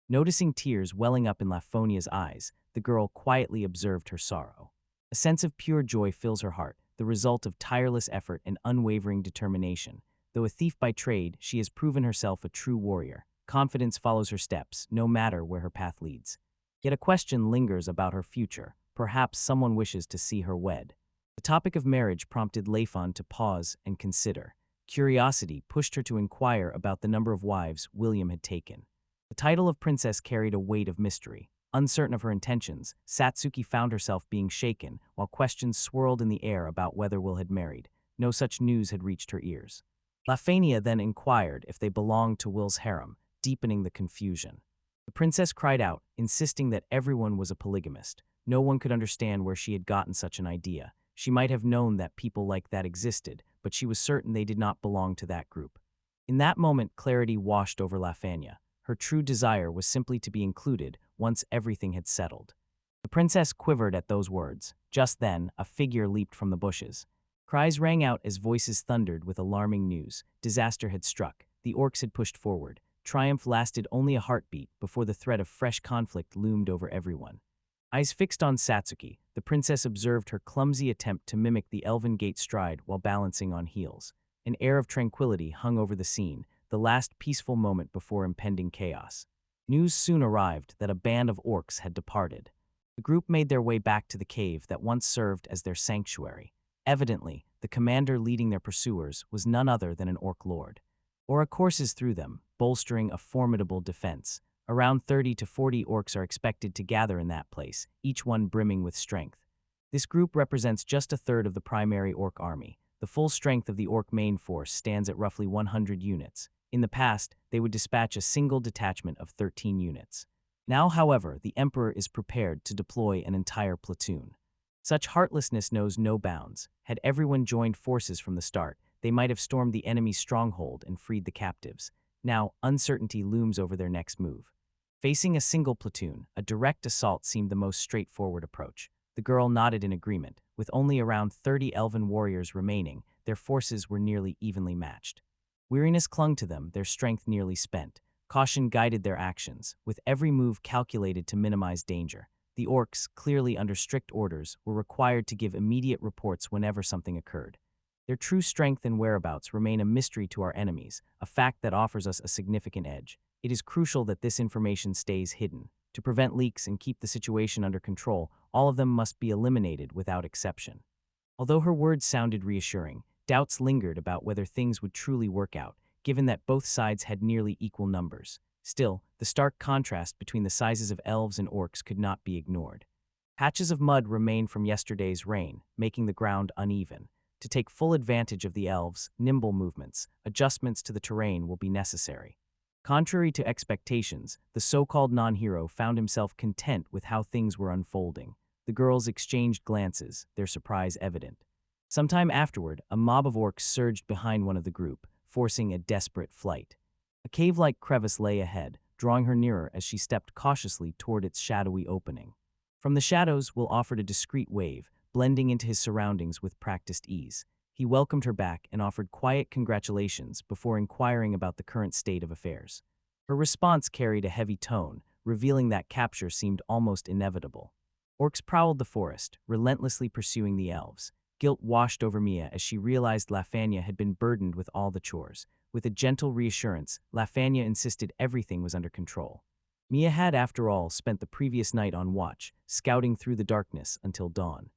Noticing tears welling up in Lafonia's eyes, the girl quietly observed her sorrow. A sense of pure joy fills her heart, the result of tireless effort and unwavering determination. Though a thief by trade, she has proven herself a true warrior. Confidence follows her steps, no matter where her path leads. Yet a question lingers about her future. Perhaps someone wishes to see her wed. The topic of marriage prompted Lafon to pause and consider. Curiosity pushed her to inquire about the number of wives William had taken. The title of princess carried a weight of mystery. Uncertain of her intentions, Satsuki found herself being shaken, while questions swirled in the air about whether Will had married. No such news had reached her ears. Lafania then inquired if they belonged to Will's harem, deepening the confusion. The princess cried out, insisting that everyone was a polygamist. No one could understand where she had gotten such an idea. She might have known that people like that existed, but she was certain they did not belong to that group. In that moment, clarity washed over Lafania. Her true desire was simply to be included once everything had settled. The princess quivered at those words. Just then, a figure leaped from the bushes. Cries rang out as voices thundered with alarming news. Disaster had struck. The orcs had pushed forward. Triumph lasted only a heartbeat before the threat of fresh conflict loomed over everyone. Eyes fixed on Satsuki, the princess observed her clumsy attempt to mimic the elven gait stride while balancing on heels. An air of tranquility hung over the scene, the last peaceful moment before impending chaos. News soon arrived that a band of orcs had departed. The group made their way back to the cave that once served as their sanctuary. Evidently, the commander leading their pursuers was none other than an orc lord. Aura courses through them, bolstering a formidable defense. Around 30 to 40 orcs are expected to gather in that place, each one brimming with strength. This group represents just a third of the primary orc army. The full strength of the orc main force stands at roughly 100 units. In the past, they would dispatch a single detachment of 13 units. Now, however, the emperor is prepared to deploy an entire platoon. Such heartlessness knows no bounds. Had everyone joined forces from the start, they might have stormed the enemy's stronghold and freed the captives. Now, uncertainty looms over their next move. Facing a single platoon, a direct assault seemed the most straightforward approach. The girl nodded in agreement. With only around 30 elven warriors remaining, their forces were nearly evenly matched. Weariness clung to them, their strength nearly spent. Caution guided their actions, with every move calculated to minimize danger. The orcs, clearly under strict orders, were required to give immediate reports whenever something occurred. Their true strength and whereabouts remain a mystery to our enemies, a fact that offers us a significant edge. It is crucial that this information stays hidden. To prevent leaks and keep the situation under control, all of them must be eliminated without exception. Although her words sounded reassuring, doubts lingered about whether things would truly work out, given that both sides had nearly equal numbers. Still, the stark contrast between the sizes of elves and orcs could not be ignored. Patches of mud remained from yesterday's rain, making the ground uneven. To take full advantage of the elves' nimble movements, adjustments to the terrain will be necessary. Contrary to expectations, the so-called non-hero found himself content with how things were unfolding. The girls exchanged glances, their surprise evident. Sometime afterward, a mob of orcs surged behind one of the group, forcing a desperate flight. A cave-like crevice lay ahead, drawing her nearer as she stepped cautiously toward its shadowy opening. From the shadows, Will offered a discreet wave, blending into his surroundings with practiced ease. He welcomed her back and offered quiet congratulations before inquiring about the current state of affairs. Her response carried a heavy tone, revealing that capture seemed almost inevitable. Orcs prowled the forest, relentlessly pursuing the elves. Guilt washed over Mia as she realized Lafania had been burdened with all the chores. With a gentle reassurance, Lafania insisted everything was under control. Mia had, after all, spent the previous night on watch, scouting through the darkness until dawn.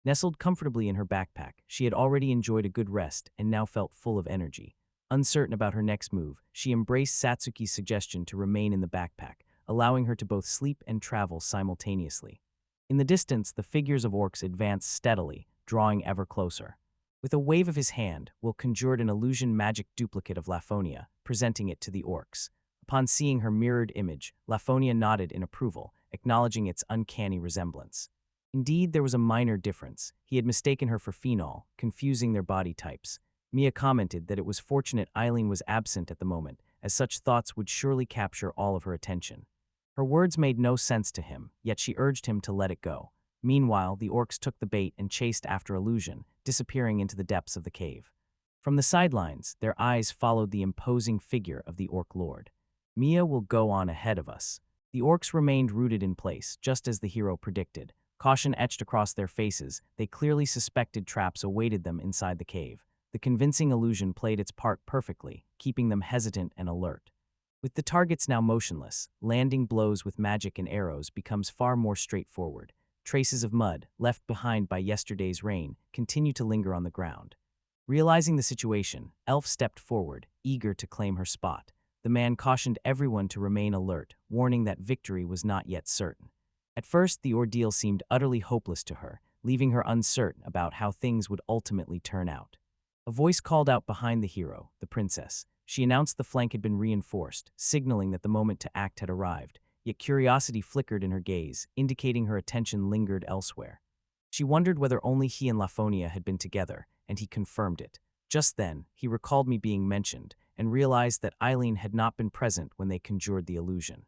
Nestled comfortably in her backpack, she had already enjoyed a good rest and now felt full of energy. Uncertain about her next move, she embraced Satsuki's suggestion to remain in the backpack, allowing her to both sleep and travel simultaneously. In the distance, the figures of orcs advanced steadily, drawing ever closer. With a wave of his hand, Will conjured an illusion magic duplicate of Laphonia, presenting it to the orcs. Upon seeing her mirrored image, Laphonia nodded in approval, acknowledging its uncanny resemblance. Indeed, there was a minor difference. He had mistaken her for Phenol, confusing their body types. Mia commented that it was fortunate Eileen was absent at the moment, as such thoughts would surely capture all of her attention. Her words made no sense to him, yet she urged him to let it go. Meanwhile, the orcs took the bait and chased after Illusion, disappearing into the depths of the cave. From the sidelines, their eyes followed the imposing figure of the orc lord. Mia will go on ahead of us. The orcs remained rooted in place, just as the hero predicted. Caution etched across their faces, they clearly suspected traps awaited them inside the cave. The convincing illusion played its part perfectly, keeping them hesitant and alert. With the targets now motionless, landing blows with magic and arrows becomes far more straightforward. Traces of mud, left behind by yesterday's rain, continue to linger on the ground. Realizing the situation, Elf stepped forward, eager to claim her spot. The man cautioned everyone to remain alert, warning that victory was not yet certain. At first, the ordeal seemed utterly hopeless to her, leaving her uncertain about how things would ultimately turn out. A voice called out behind the hero, the princess. She announced the flank had been reinforced, signaling that the moment to act had arrived, yet curiosity flickered in her gaze, indicating her attention lingered elsewhere. She wondered whether only he and Laphonia had been together, and he confirmed it. Just then, he recalled me being mentioned, and realized that Eileen had not been present when they conjured the illusion.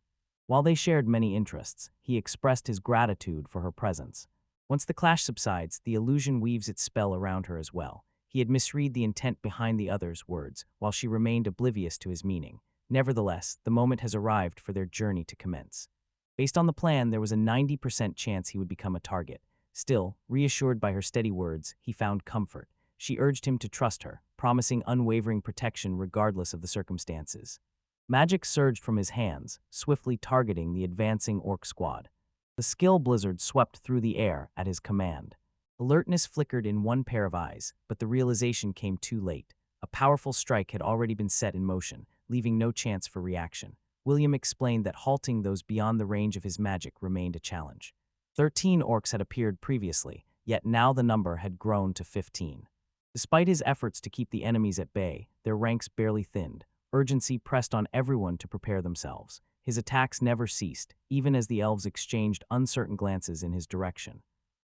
While they shared many interests, he expressed his gratitude for her presence. Once the clash subsides, the illusion weaves its spell around her as well. He had misread the intent behind the other's words, while she remained oblivious to his meaning. Nevertheless, the moment has arrived for their journey to commence. Based on the plan, there was a 90% chance he would become a target. Still, reassured by her steady words, he found comfort. She urged him to trust her, promising unwavering protection regardless of the circumstances. Magic surged from his hands, swiftly targeting the advancing orc squad. The skill blizzard swept through the air at his command. Alertness flickered in one pair of eyes, but the realization came too late. A powerful strike had already been set in motion, leaving no chance for reaction. William explained that halting those beyond the range of his magic remained a challenge. 13 orcs had appeared previously, yet now the number had grown to 15. Despite his efforts to keep the enemies at bay, their ranks barely thinned. Urgency pressed on everyone to prepare themselves. His attacks never ceased, even as the elves exchanged uncertain glances in his direction.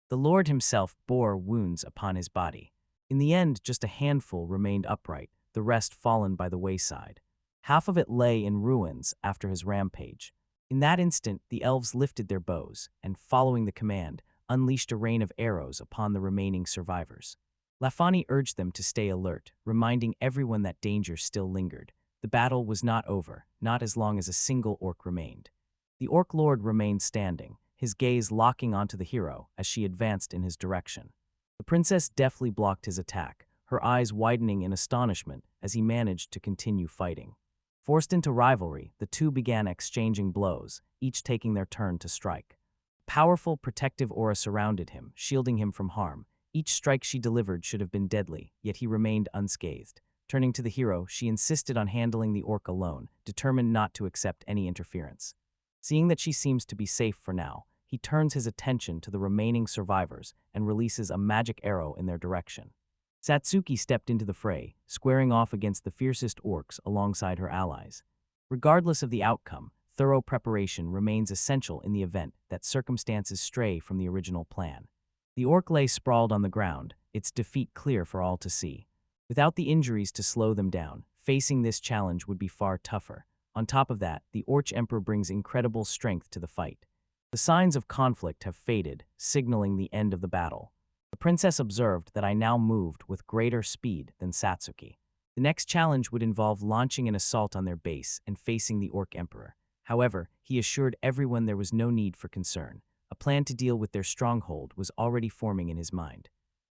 The Lord himself bore wounds upon his body. In the end, just a handful remained upright, the rest fallen by the wayside. Half of it lay in ruins after his rampage. In that instant, the elves lifted their bows, and following the command, unleashed a rain of arrows upon the remaining survivors. Lafani urged them to stay alert, reminding everyone that danger still lingered. The battle was not over, not as long as a single orc remained. The orc lord remained standing, his gaze locking onto the hero as she advanced in his direction. The princess deftly blocked his attack, her eyes widening in astonishment as he managed to continue fighting. Forced into rivalry, the two began exchanging blows, each taking their turn to strike. A powerful protective aura surrounded him, shielding him from harm. Each strike she delivered should have been deadly, yet he remained unscathed. Turning to the hero, she insisted on handling the orc alone, determined not to accept any interference. Seeing that she seems to be safe for now, he turns his attention to the remaining survivors and releases a magic arrow in their direction. Satsuki stepped into the fray, squaring off against the fiercest orcs alongside her allies. Regardless of the outcome, thorough preparation remains essential in the event that circumstances stray from the original plan. The orc lay sprawled on the ground, its defeat clear for all to see. Without the injuries to slow them down, facing this challenge would be far tougher. On top of that, the Orc Emperor brings incredible strength to the fight. The signs of conflict have faded, signaling the end of the battle. The princess observed that I now moved with greater speed than Satsuki. The next challenge would involve launching an assault on their base and facing the Orc Emperor. However, he assured everyone there was no need for concern. A plan to deal with their stronghold was already forming in his mind.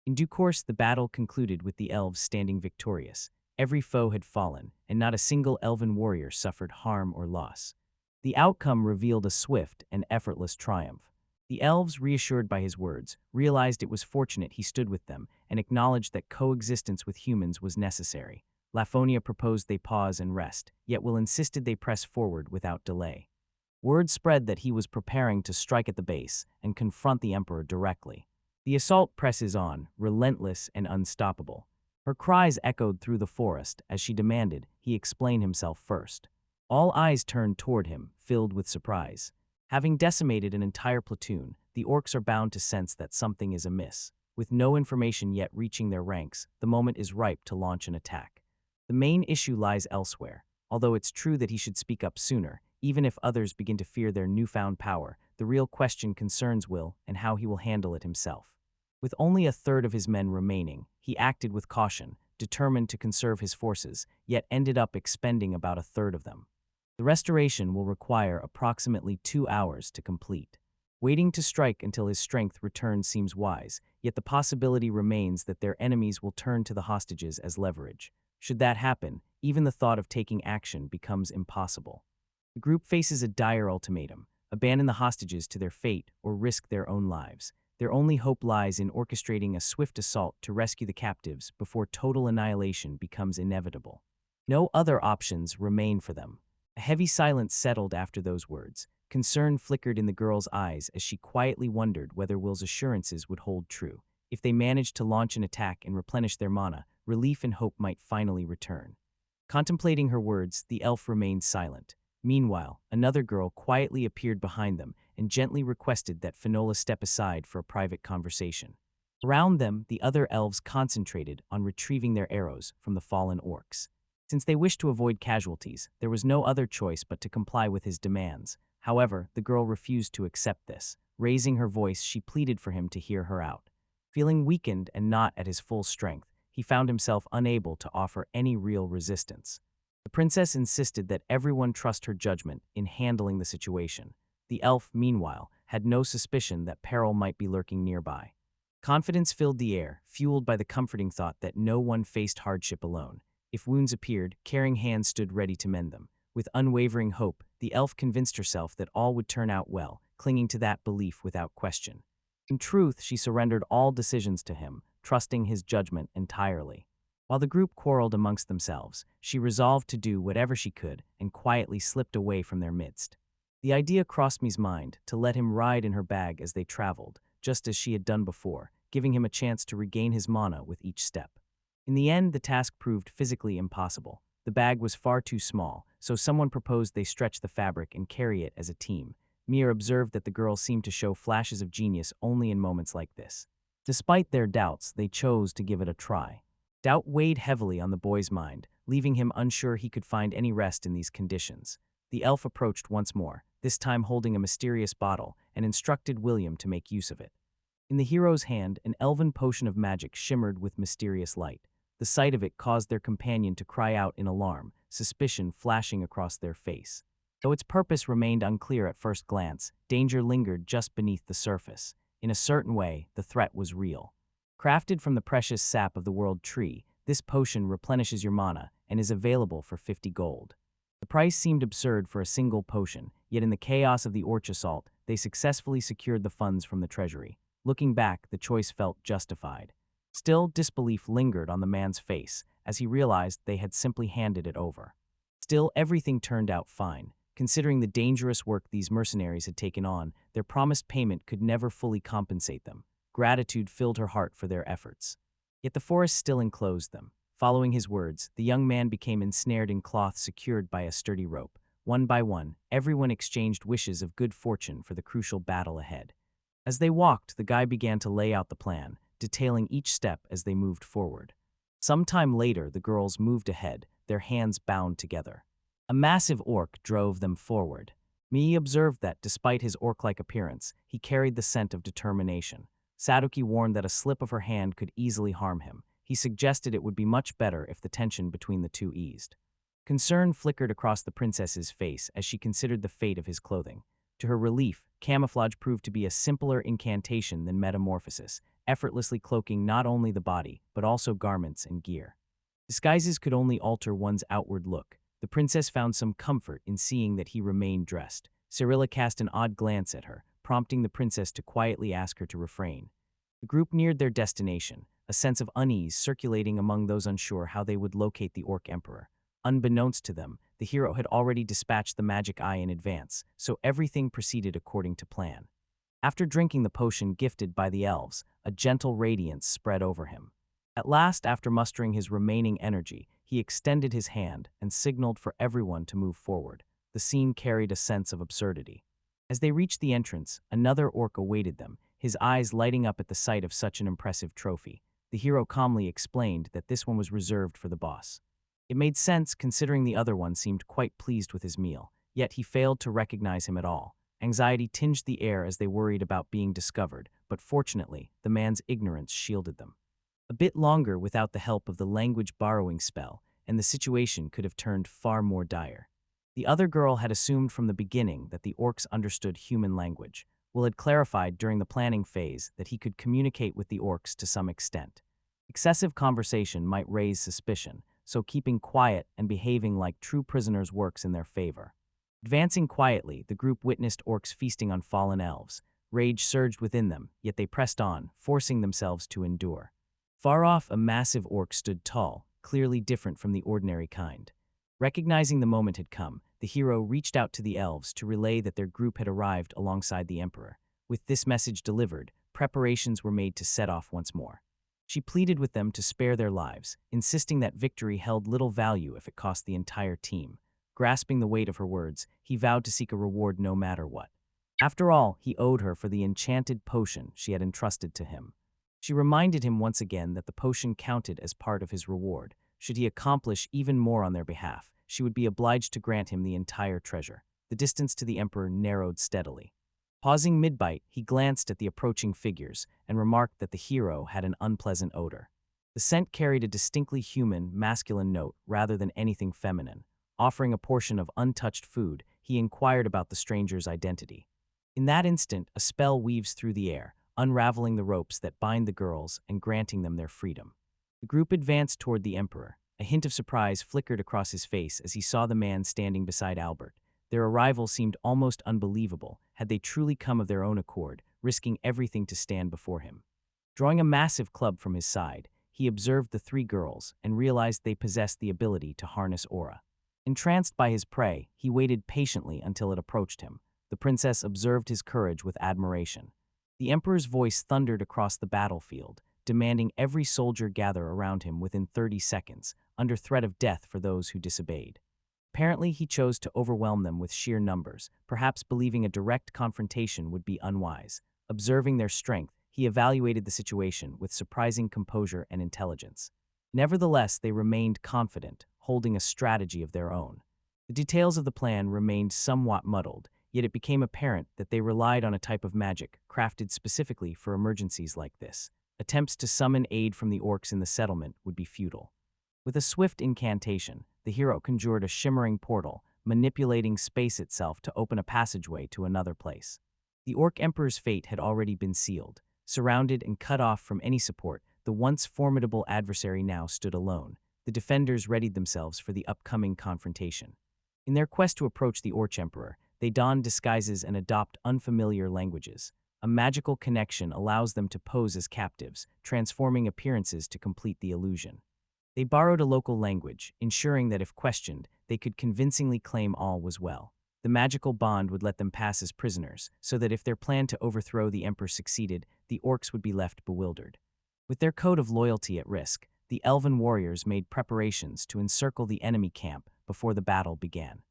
In due course, the battle concluded with the elves standing victorious. Every foe had fallen, and not a single elven warrior suffered harm or loss. The outcome revealed a swift and effortless triumph. The elves, reassured by his words, realized it was fortunate he stood with them and acknowledged that coexistence with humans was necessary. Laphonia proposed they pause and rest, yet Will insisted they press forward without delay. Word spread that he was preparing to strike at the base and confront the Emperor directly. The assault presses on, relentless and unstoppable. Her cries echoed through the forest as she demanded he explain himself first. All eyes turned toward him, filled with surprise. Having decimated an entire platoon, the orcs are bound to sense that something is amiss. With no information yet reaching their ranks, the moment is ripe to launch an attack. The main issue lies elsewhere. Although it's true that he should speak up sooner, even if others begin to fear their newfound power, the real question concerns Will and how he will handle it himself. With only a third of his men remaining, he acted with caution, determined to conserve his forces, yet ended up expending about a third of them. The restoration will require approximately 2 hours to complete. Waiting to strike until his strength returns seems wise, yet the possibility remains that their enemies will turn to the hostages as leverage. Should that happen, even the thought of taking action becomes impossible. The group faces a dire ultimatum: abandon the hostages to their fate or risk their own lives. Their only hope lies in orchestrating a swift assault to rescue the captives before total annihilation becomes inevitable. No other options remain for them. A heavy silence settled after those words. Concern flickered in the girl's eyes as she quietly wondered whether Will's assurances would hold true. If they managed to launch an attack and replenish their mana, relief and hope might finally return. Contemplating her words, the elf remained silent. Meanwhile, another girl quietly appeared behind them and gently requested that Finola step aside for a private conversation. Around them, the other elves concentrated on retrieving their arrows from the fallen orcs. Since they wished to avoid casualties, there was no other choice but to comply with his demands. However, the girl refused to accept this. Raising her voice, she pleaded for him to hear her out. Feeling weakened and not at his full strength, he found himself unable to offer any real resistance. The princess insisted that everyone trust her judgment in handling the situation. The elf, meanwhile, had no suspicion that peril might be lurking nearby. Confidence filled the air, fueled by the comforting thought that no one faced hardship alone. If wounds appeared, caring hands stood ready to mend them. With unwavering hope, the elf convinced herself that all would turn out well, clinging to that belief without question. In truth, she surrendered all decisions to him, trusting his judgment entirely. While the group quarreled amongst themselves, she resolved to do whatever she could and quietly slipped away from their midst. The idea crossed Mi's mind to let him ride in her bag as they traveled, just as she had done before, giving him a chance to regain his mana with each step. In the end, the task proved physically impossible. The bag was far too small, so someone proposed they stretch the fabric and carry it as a team. Mir observed that the girls seemed to show flashes of genius only in moments like this. Despite their doubts, they chose to give it a try. Doubt weighed heavily on the boy's mind, leaving him unsure he could find any rest in these conditions. The elf approached once more, this time holding a mysterious bottle, and instructed William to make use of it. In the hero's hand, an elven potion of magic shimmered with mysterious light. The sight of it caused their companion to cry out in alarm, suspicion flashing across their face. Though its purpose remained unclear at first glance, danger lingered just beneath the surface. In a certain way, the threat was real. Crafted from the precious sap of the world tree, this potion replenishes your mana and is available for 50 gold. The price seemed absurd for a single potion, yet in the chaos of the orc assault, they successfully secured the funds from the treasury. Looking back, the choice felt justified. Still, disbelief lingered on the man's face as he realized they had simply handed it over. Still, everything turned out fine. Considering the dangerous work these mercenaries had taken on, their promised payment could never fully compensate them. Gratitude filled her heart for their efforts. Yet the forest still enclosed them. Following his words, the young man became ensnared in cloth secured by a sturdy rope. One by one, everyone exchanged wishes of good fortune for the crucial battle ahead. As they walked, the guy began to lay out the plan, detailing each step as they moved forward. Sometime later, the girls moved ahead, their hands bound together. A massive orc drove them forward. Mi observed that, despite his orc-like appearance, he carried the scent of determination. Sadoki warned that a slip of her hand could easily harm him. He suggested it would be much better if the tension between the two eased. Concern flickered across the princess's face as she considered the fate of his clothing. To her relief, camouflage proved to be a simpler incantation than metamorphosis, effortlessly cloaking not only the body, but also garments and gear. Disguises could only alter one's outward look. The princess found some comfort in seeing that he remained dressed. Cyrilla cast an odd glance at her, prompting the princess to quietly ask her to refrain. The group neared their destination, a sense of unease circulating among those unsure how they would locate the Orc Emperor. Unbeknownst to them, the hero had already dispatched the magic eye in advance, so everything proceeded according to plan. After drinking the potion gifted by the elves, a gentle radiance spread over him. At last, after mustering his remaining energy, he extended his hand and signaled for everyone to move forward. The scene carried a sense of absurdity. As they reached the entrance, another orc awaited them, his eyes lighting up at the sight of such an impressive trophy. The hero calmly explained that this one was reserved for the boss. It made sense considering the other one seemed quite pleased with his meal, yet he failed to recognize him at all. Anxiety tinged the air as they worried about being discovered, but fortunately, the man's ignorance shielded them. A bit longer without the help of the language borrowing spell, and the situation could have turned far more dire. The other girl had assumed from the beginning that the orcs understood human language. Will had clarified during the planning phase that he could communicate with the orcs to some extent. Excessive conversation might raise suspicion, so keeping quiet and behaving like true prisoners works in their favor. Advancing quietly, the group witnessed orcs feasting on fallen elves. Rage surged within them, yet they pressed on, forcing themselves to endure. Far off, a massive orc stood tall, clearly different from the ordinary kind. Recognizing the moment had come, the hero reached out to the elves to relay that their group had arrived alongside the emperor. With this message delivered, preparations were made to set off once more. She pleaded with them to spare their lives, insisting that victory held little value if it cost the entire team. Grasping the weight of her words, he vowed to seek a reward no matter what. After all, he owed her for the enchanted potion she had entrusted to him. She reminded him once again that the potion counted as part of his reward. Should he accomplish even more on their behalf, she would be obliged to grant him the entire treasure. The distance to the emperor narrowed steadily. Pausing mid-bite, he glanced at the approaching figures and remarked that the hero had an unpleasant odor. The scent carried a distinctly human, masculine note rather than anything feminine. Offering a portion of untouched food, he inquired about the stranger's identity. In that instant, a spell weaves through the air, unraveling the ropes that bind the girls and granting them their freedom. The group advanced toward the emperor. A hint of surprise flickered across his face as he saw the man standing beside Albert. Their arrival seemed almost unbelievable, had they truly come of their own accord, risking everything to stand before him. Drawing a massive club from his side, he observed the three girls and realized they possessed the ability to harness aura. Entranced by his prey, he waited patiently until it approached him. The princess observed his courage with admiration. The emperor's voice thundered across the battlefield, demanding every soldier gather around him within 30 seconds, under threat of death for those who disobeyed. Apparently, he chose to overwhelm them with sheer numbers, perhaps believing a direct confrontation would be unwise. Observing their strength, he evaluated the situation with surprising composure and intelligence. Nevertheless, they remained confident, holding a strategy of their own. The details of the plan remained somewhat muddled, yet it became apparent that they relied on a type of magic crafted specifically for emergencies like this. Attempts to summon aid from the orcs in the settlement would be futile. With a swift incantation, the hero conjured a shimmering portal, manipulating space itself to open a passageway to another place. The orc emperor's fate had already been sealed. Surrounded and cut off from any support, the once formidable adversary now stood alone. The defenders readied themselves for the upcoming confrontation. In their quest to approach the orc emperor, they don disguises and adopt unfamiliar languages. A magical connection allows them to pose as captives, transforming appearances to complete the illusion. They borrowed a local language, ensuring that if questioned, they could convincingly claim all was well. The magical bond would let them pass as prisoners, so that if their plan to overthrow the emperor succeeded, the orcs would be left bewildered. With their code of loyalty at risk, the elven warriors made preparations to encircle the enemy camp before the battle began.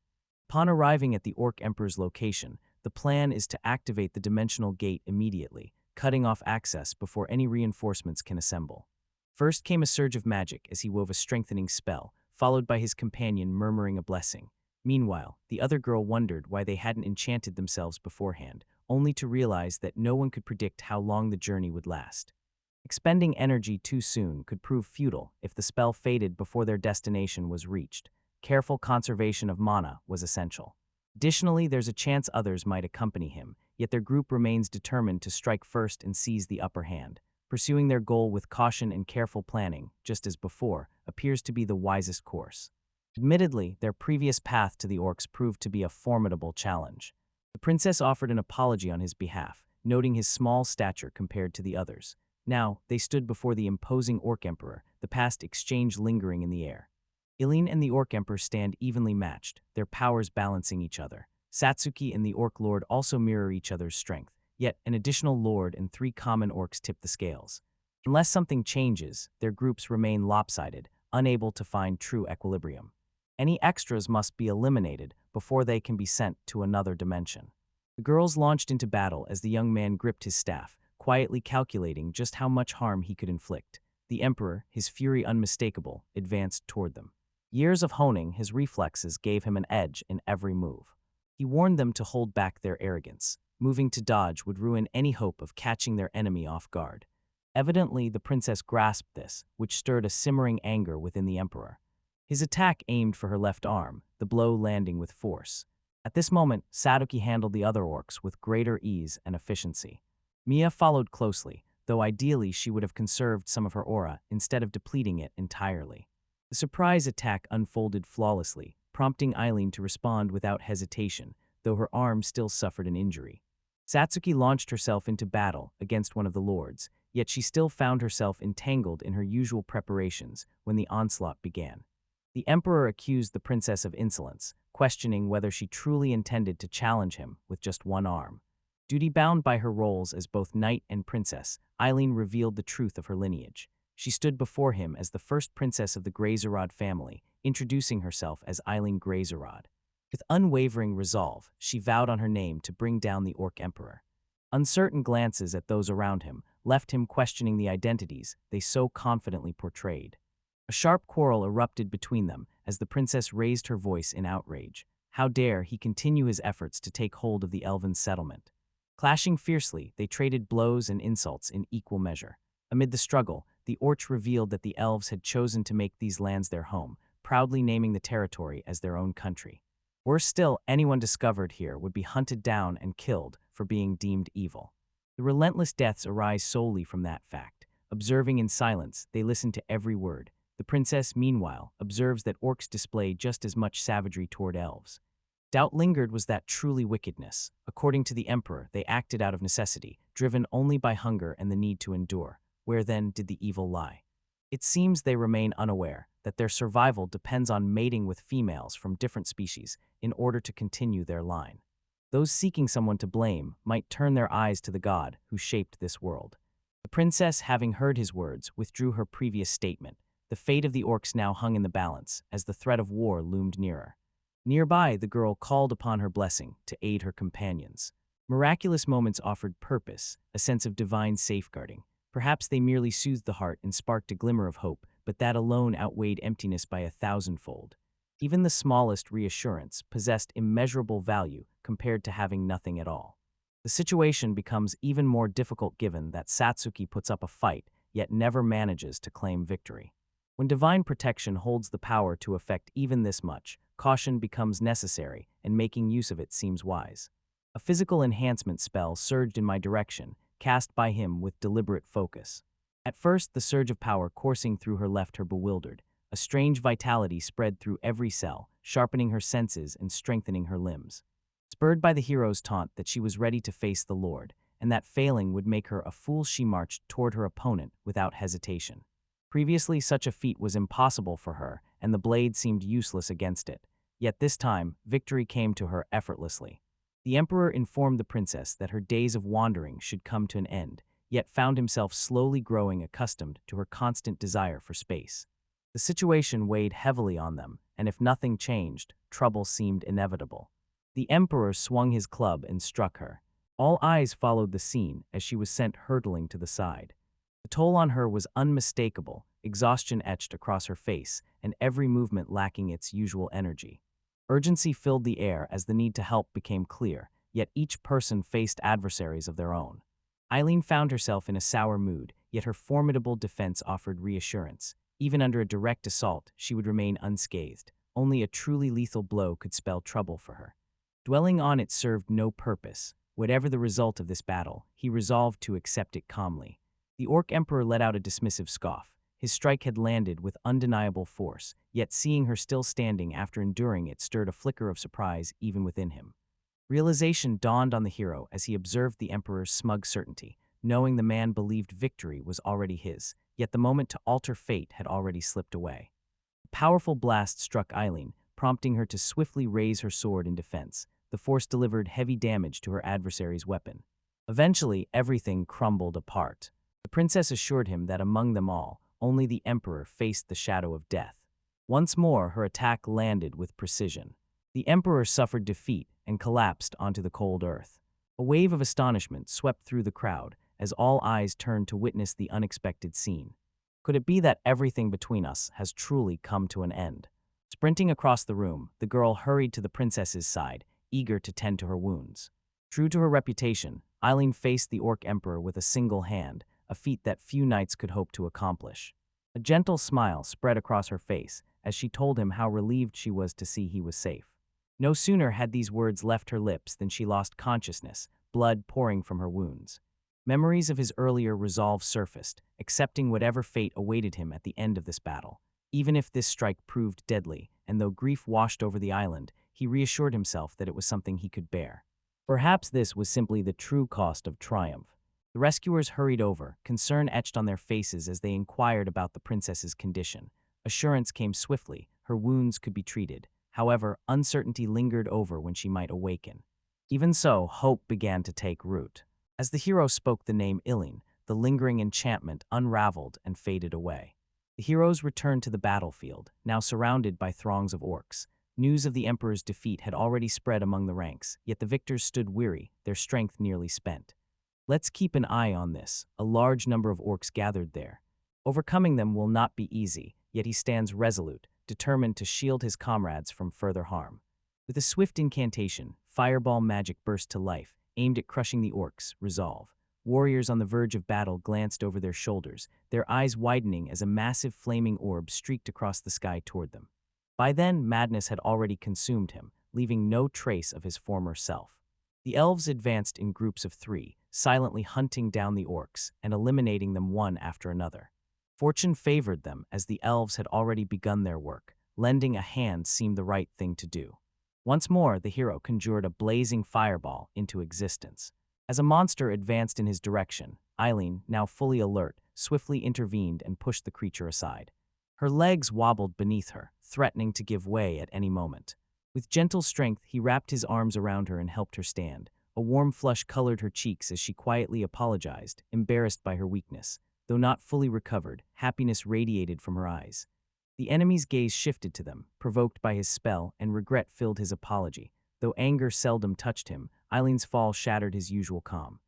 Upon arriving at the orc emperor's location, the plan is to activate the dimensional gate immediately, cutting off access before any reinforcements can assemble. First came a surge of magic as he wove a strengthening spell, followed by his companion murmuring a blessing. Meanwhile, the other girl wondered why they hadn't enchanted themselves beforehand, only to realize that no one could predict how long the journey would last. Expending energy too soon could prove futile if the spell faded before their destination was reached. Careful conservation of mana was essential. Additionally, there's a chance others might accompany him, yet their group remains determined to strike first and seize the upper hand. Pursuing their goal with caution and careful planning, just as before, appears to be the wisest course. Admittedly, their previous path to the orcs proved to be a formidable challenge. The princess offered an apology on his behalf, noting his small stature compared to the others. Now, they stood before the imposing orc emperor, the past exchange lingering in the air. Eileen and the orc emperor stand evenly matched, their powers balancing each other. Satsuki and the orc lord also mirror each other's strength, yet an additional lord and 3 common orcs tip the scales. Unless something changes, their groups remain lopsided, unable to find true equilibrium. Any extras must be eliminated before they can be sent to another dimension. The girls launched into battle as the young man gripped his staff, quietly calculating just how much harm he could inflict. The Emperor, his fury unmistakable, advanced toward them. Years of honing his reflexes gave him an edge in every move. He warned them to hold back their arrogance. Moving to dodge would ruin any hope of catching their enemy off guard. Evidently, the princess grasped this, which stirred a simmering anger within the Emperor. His attack aimed for her left arm, the blow landing with force. At this moment, Sadoki handled the other orcs with greater ease and efficiency. Mia followed closely, though ideally she would have conserved some of her aura instead of depleting it entirely. The surprise attack unfolded flawlessly, prompting Eileen to respond without hesitation, though her arm still suffered an injury. Satsuki launched herself into battle against one of the lords, yet she still found herself entangled in her usual preparations when the onslaught began. The Emperor accused the princess of insolence, questioning whether she truly intended to challenge him with just one arm. Duty-bound by her roles as both knight and princess, Eileen revealed the truth of her lineage. She stood before him as the first princess of the Greyzerod family, introducing herself as Eileen Greyzerod. With unwavering resolve, she vowed on her name to bring down the Orc Emperor. Uncertain glances at those around him left him questioning the identities they so confidently portrayed. A sharp quarrel erupted between them as the princess raised her voice in outrage. How dare he continue his efforts to take hold of the elven settlement? Clashing fiercely, they traded blows and insults in equal measure. Amid the struggle, the Orch revealed that the elves had chosen to make these lands their home, proudly naming the territory as their own country. Worse still, anyone discovered here would be hunted down and killed for being deemed evil. The relentless deaths arise solely from that fact. Observing in silence, they listen to every word. The princess, meanwhile, observes that orcs display just as much savagery toward elves. Doubt lingered, was that truly wickedness? According to the Emperor, they acted out of necessity, driven only by hunger and the need to endure. Where then did the evil lie? It seems they remain unaware that their survival depends on mating with females from different species in order to continue their line. Those seeking someone to blame might turn their eyes to the god who shaped this world. The princess, having heard his words, withdrew her previous statement. The fate of the orcs now hung in the balance as the threat of war loomed nearer. Nearby, the girl called upon her blessing to aid her companions. Miraculous moments offered purpose, a sense of divine safeguarding. Perhaps they merely soothed the heart and sparked a glimmer of hope, but that alone outweighed emptiness by 1,000-fold. Even the smallest reassurance possessed immeasurable value compared to having nothing at all. The situation becomes even more difficult given that Satsuki puts up a fight, yet never manages to claim victory. When divine protection holds the power to effect even this much, caution becomes necessary, and making use of it seems wise. A physical enhancement spell surged in my direction, cast by him with deliberate focus. At first, the surge of power coursing through her left her bewildered. A strange vitality spread through every cell, sharpening her senses and strengthening her limbs. Spurred by the hero's taunt that she was ready to face the Lord, and that failing would make her a fool, she marched toward her opponent without hesitation. Previously, such a feat was impossible for her, and the blade seemed useless against it. Yet this time, victory came to her effortlessly. The Emperor informed the princess that her days of wandering should come to an end, yet found himself slowly growing accustomed to her constant desire for space. The situation weighed heavily on them, and if nothing changed, trouble seemed inevitable. The Emperor swung his club and struck her. All eyes followed the scene as she was sent hurtling to the side. The toll on her was unmistakable, exhaustion etched across her face, and every movement lacking its usual energy. Urgency filled the air as the need to help became clear, yet each person faced adversaries of their own. Eileen found herself in a sour mood, yet her formidable defense offered reassurance. Even under a direct assault, she would remain unscathed. Only a truly lethal blow could spell trouble for her. Dwelling on it served no purpose. Whatever the result of this battle, he resolved to accept it calmly. The Orc Emperor let out a dismissive scoff. His strike had landed with undeniable force, yet seeing her still standing after enduring it stirred a flicker of surprise even within him. Realization dawned on the hero as he observed the Emperor's smug certainty, knowing the man believed victory was already his, yet the moment to alter fate had already slipped away. A powerful blast struck Eileen, prompting her to swiftly raise her sword in defense. The force delivered heavy damage to her adversary's weapon. Eventually, everything crumbled apart. The princess assured him that among them all, only the emperor faced the shadow of death. Once more, her attack landed with precision. The emperor suffered defeat and collapsed onto the cold earth. A wave of astonishment swept through the crowd as all eyes turned to witness the unexpected scene. Could it be that everything between us has truly come to an end? Sprinting across the room, the girl hurried to the princess's side, eager to tend to her wounds. True to her reputation, Eileen faced the Orc Emperor with a single hand, a feat that few knights could hope to accomplish. A gentle smile spread across her face as she told him how relieved she was to see he was safe. No sooner had these words left her lips than she lost consciousness, blood pouring from her wounds. Memories of his earlier resolve surfaced, accepting whatever fate awaited him at the end of this battle. Even if this strike proved deadly, and though grief washed over the island, he reassured himself that it was something he could bear. Perhaps this was simply the true cost of triumph. The rescuers hurried over, concern etched on their faces as they inquired about the princess's condition. Assurance came swiftly, her wounds could be treated. However, uncertainty lingered over when she might awaken. Even so, hope began to take root. As the hero spoke the name Eileen, the lingering enchantment unraveled and faded away. The heroes returned to the battlefield, now surrounded by throngs of orcs. News of the Emperor's defeat had already spread among the ranks, yet the victors stood weary, their strength nearly spent. Let's keep an eye on this. A large number of orcs gathered there. Overcoming them will not be easy, yet he stands resolute, determined to shield his comrades from further harm. With a swift incantation, fireball magic burst to life, aimed at crushing the orcs' resolve. Warriors on the verge of battle glanced over their shoulders, their eyes widening as a massive flaming orb streaked across the sky toward them. By then, madness had already consumed him, leaving no trace of his former self. The elves advanced in groups of 3, silently hunting down the orcs and eliminating them one after another. Fortune favored them as the elves had already begun their work. Lending a hand seemed the right thing to do. Once more, the hero conjured a blazing fireball into existence. As a monster advanced in his direction, Eileen, now fully alert, swiftly intervened and pushed the creature aside. Her legs wobbled beneath her, threatening to give way at any moment. With gentle strength, he wrapped his arms around her and helped her stand. A warm flush colored her cheeks as she quietly apologized, embarrassed by her weakness. Though not fully recovered, happiness radiated from her eyes. The enemy's gaze shifted to them, provoked by his spell, and regret filled his apology. Though anger seldom touched him, Eileen's fall shattered his usual calm.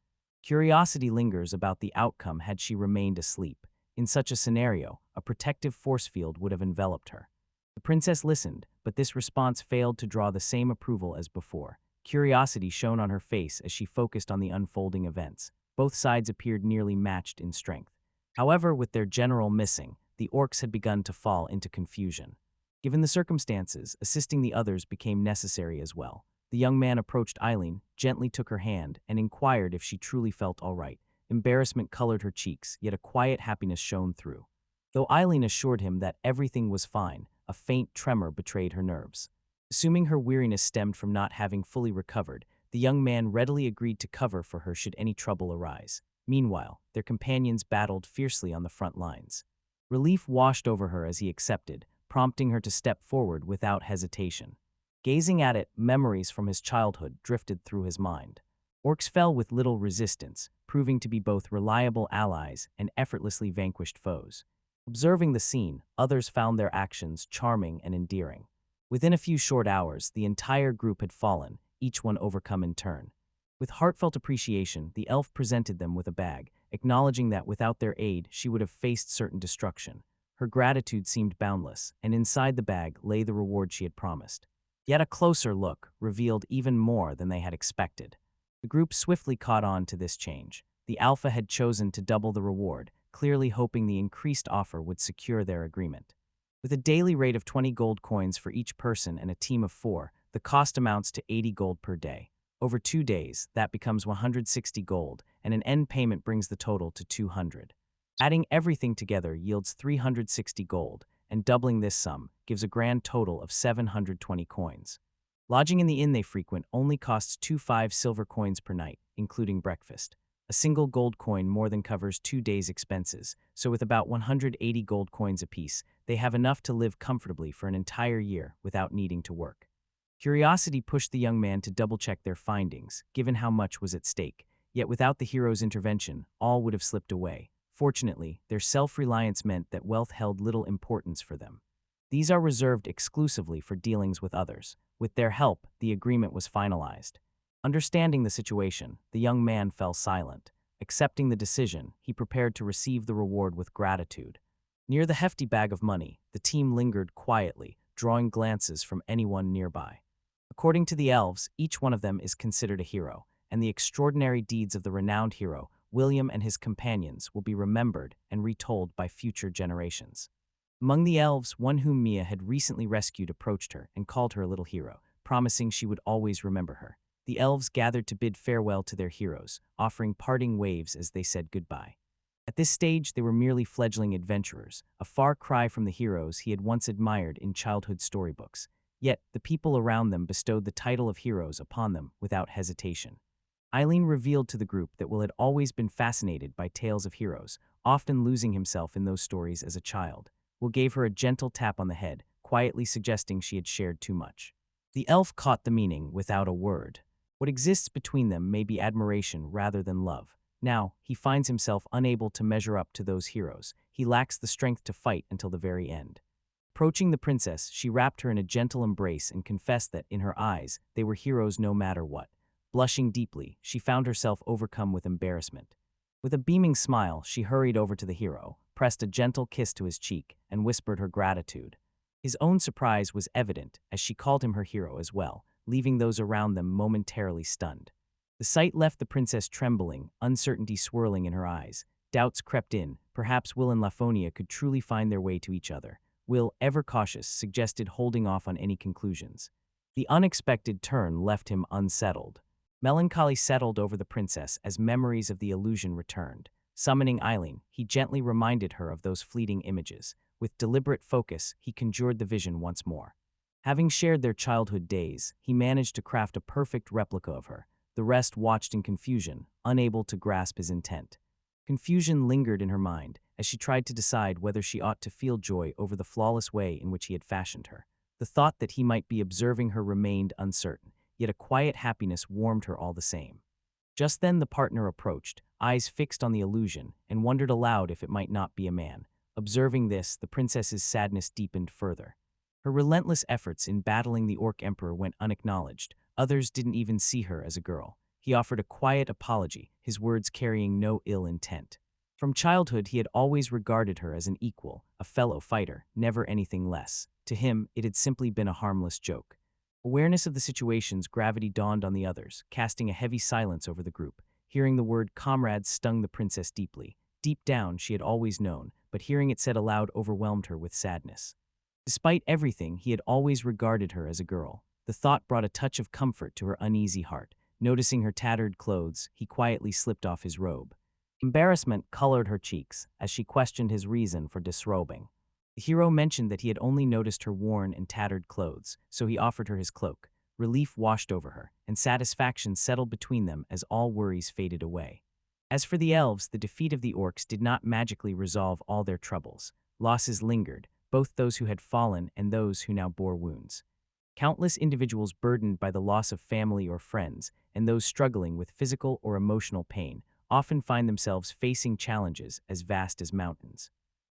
Curiosity lingers about the outcome had she remained asleep. In such a scenario, a protective force field would have enveloped her. The princess listened, but this response failed to draw the same approval as before. Curiosity shone on her face as she focused on the unfolding events. Both sides appeared nearly matched in strength. However, with their general missing, the orcs had begun to fall into confusion. Given the circumstances, assisting the others became necessary as well. The young man approached Eileen, gently took her hand, and inquired if she truly felt all right. Embarrassment colored her cheeks, yet a quiet happiness shone through. Though Eileen assured him that everything was fine, a faint tremor betrayed her nerves. Assuming her weariness stemmed from not having fully recovered, the young man readily agreed to cover for her should any trouble arise. Meanwhile, their companions battled fiercely on the front lines. Relief washed over her as he accepted, prompting her to step forward without hesitation. Gazing at it, memories from his childhood drifted through his mind. Orcs fell with little resistance, proving to be both reliable allies and effortlessly vanquished foes. Observing the scene, others found their actions charming and endearing. Within a few short hours, the entire group had fallen, each one overcome in turn. With heartfelt appreciation, the elf presented them with a bag, acknowledging that without their aid, she would have faced certain destruction. Her gratitude seemed boundless, and inside the bag lay the reward she had promised. Yet a closer look revealed even more than they had expected. The group swiftly caught on to this change. The alpha had chosen to double the reward, clearly hoping the increased offer would secure their agreement. With a daily rate of 20 gold coins for each person and a team of 4, the cost amounts to 80 gold per day. Over 2 days, that becomes 160 gold, and an end payment brings the total to 200. Adding everything together yields 360 gold, and doubling this sum gives a grand total of 720 coins. Lodging in the inn they frequent only costs 25 silver coins per night, including breakfast. A single gold coin more than covers 2 days' expenses, so with about 180 gold coins apiece, they have enough to live comfortably for an entire year without needing to work. Curiosity pushed the young man to double-check their findings, given how much was at stake. Yet without the hero's intervention, all would have slipped away. Fortunately, their self-reliance meant that wealth held little importance for them. These are reserved exclusively for dealings with others. With their help, the agreement was finalized. Understanding the situation, the young man fell silent. Accepting the decision, he prepared to receive the reward with gratitude. Near the hefty bag of money, the team lingered quietly, drawing glances from anyone nearby. According to the elves, each one of them is considered a hero, and the extraordinary deeds of the renowned hero, William and his companions, will be remembered and retold by future generations. Among the elves, one whom Mia had recently rescued approached her and called her a little hero, promising she would always remember her. The elves gathered to bid farewell to their heroes, offering parting waves as they said goodbye. At this stage, they were merely fledgling adventurers, a far cry from the heroes he had once admired in childhood storybooks. Yet, the people around them bestowed the title of heroes upon them without hesitation. Eileen revealed to the group that Will had always been fascinated by tales of heroes, often losing himself in those stories as a child. Will gave her a gentle tap on the head, quietly suggesting she had shared too much. The elf caught the meaning without a word. What exists between them may be admiration rather than love. Now, he finds himself unable to measure up to those heroes. He lacks the strength to fight until the very end. Approaching the princess, she wrapped her in a gentle embrace and confessed that, in her eyes, they were heroes no matter what. Blushing deeply, she found herself overcome with embarrassment. With a beaming smile, she hurried over to the hero, pressed a gentle kiss to his cheek, and whispered her gratitude. His own surprise was evident as she called him her hero as well, leaving those around them momentarily stunned. The sight left the princess trembling, uncertainty swirling in her eyes. Doubts crept in. Perhaps Will and Lafonia could truly find their way to each other. Will, ever cautious, suggested holding off on any conclusions. The unexpected turn left him unsettled. Melancholy settled over the princess as memories of the illusion returned. Summoning Eileen, he gently reminded her of those fleeting images. With deliberate focus, he conjured the vision once more. Having shared their childhood days, he managed to craft a perfect replica of her. The rest watched in confusion, unable to grasp his intent. Confusion lingered in her mind as she tried to decide whether she ought to feel joy over the flawless way in which he had fashioned her. The thought that he might be observing her remained uncertain, yet a quiet happiness warmed her all the same. Just then the partner approached, eyes fixed on the illusion, and wondered aloud if it might not be a man. Observing this, the princess's sadness deepened further. Her relentless efforts in battling the Orc Emperor went unacknowledged. Others didn't even see her as a girl. He offered a quiet apology, his words carrying no ill intent. From childhood, he had always regarded her as an equal, a fellow fighter, never anything less. To him, it had simply been a harmless joke. Awareness of the situation's gravity dawned on the others, casting a heavy silence over the group. Hearing the word comrades stung the princess deeply. Deep down, she had always known, but hearing it said aloud overwhelmed her with sadness. Despite everything, he had always regarded her as a girl. The thought brought a touch of comfort to her uneasy heart. Noticing her tattered clothes, he quietly slipped off his robe. Embarrassment colored her cheeks as she questioned his reason for disrobing. The hero mentioned that he had only noticed her worn and tattered clothes, so he offered her his cloak. Relief washed over her, and satisfaction settled between them as all worries faded away. As for the elves, the defeat of the orcs did not magically resolve all their troubles. Losses lingered, both those who had fallen and those who now bore wounds. Countless individuals burdened by the loss of family or friends, and those struggling with physical or emotional pain, often find themselves facing challenges as vast as mountains.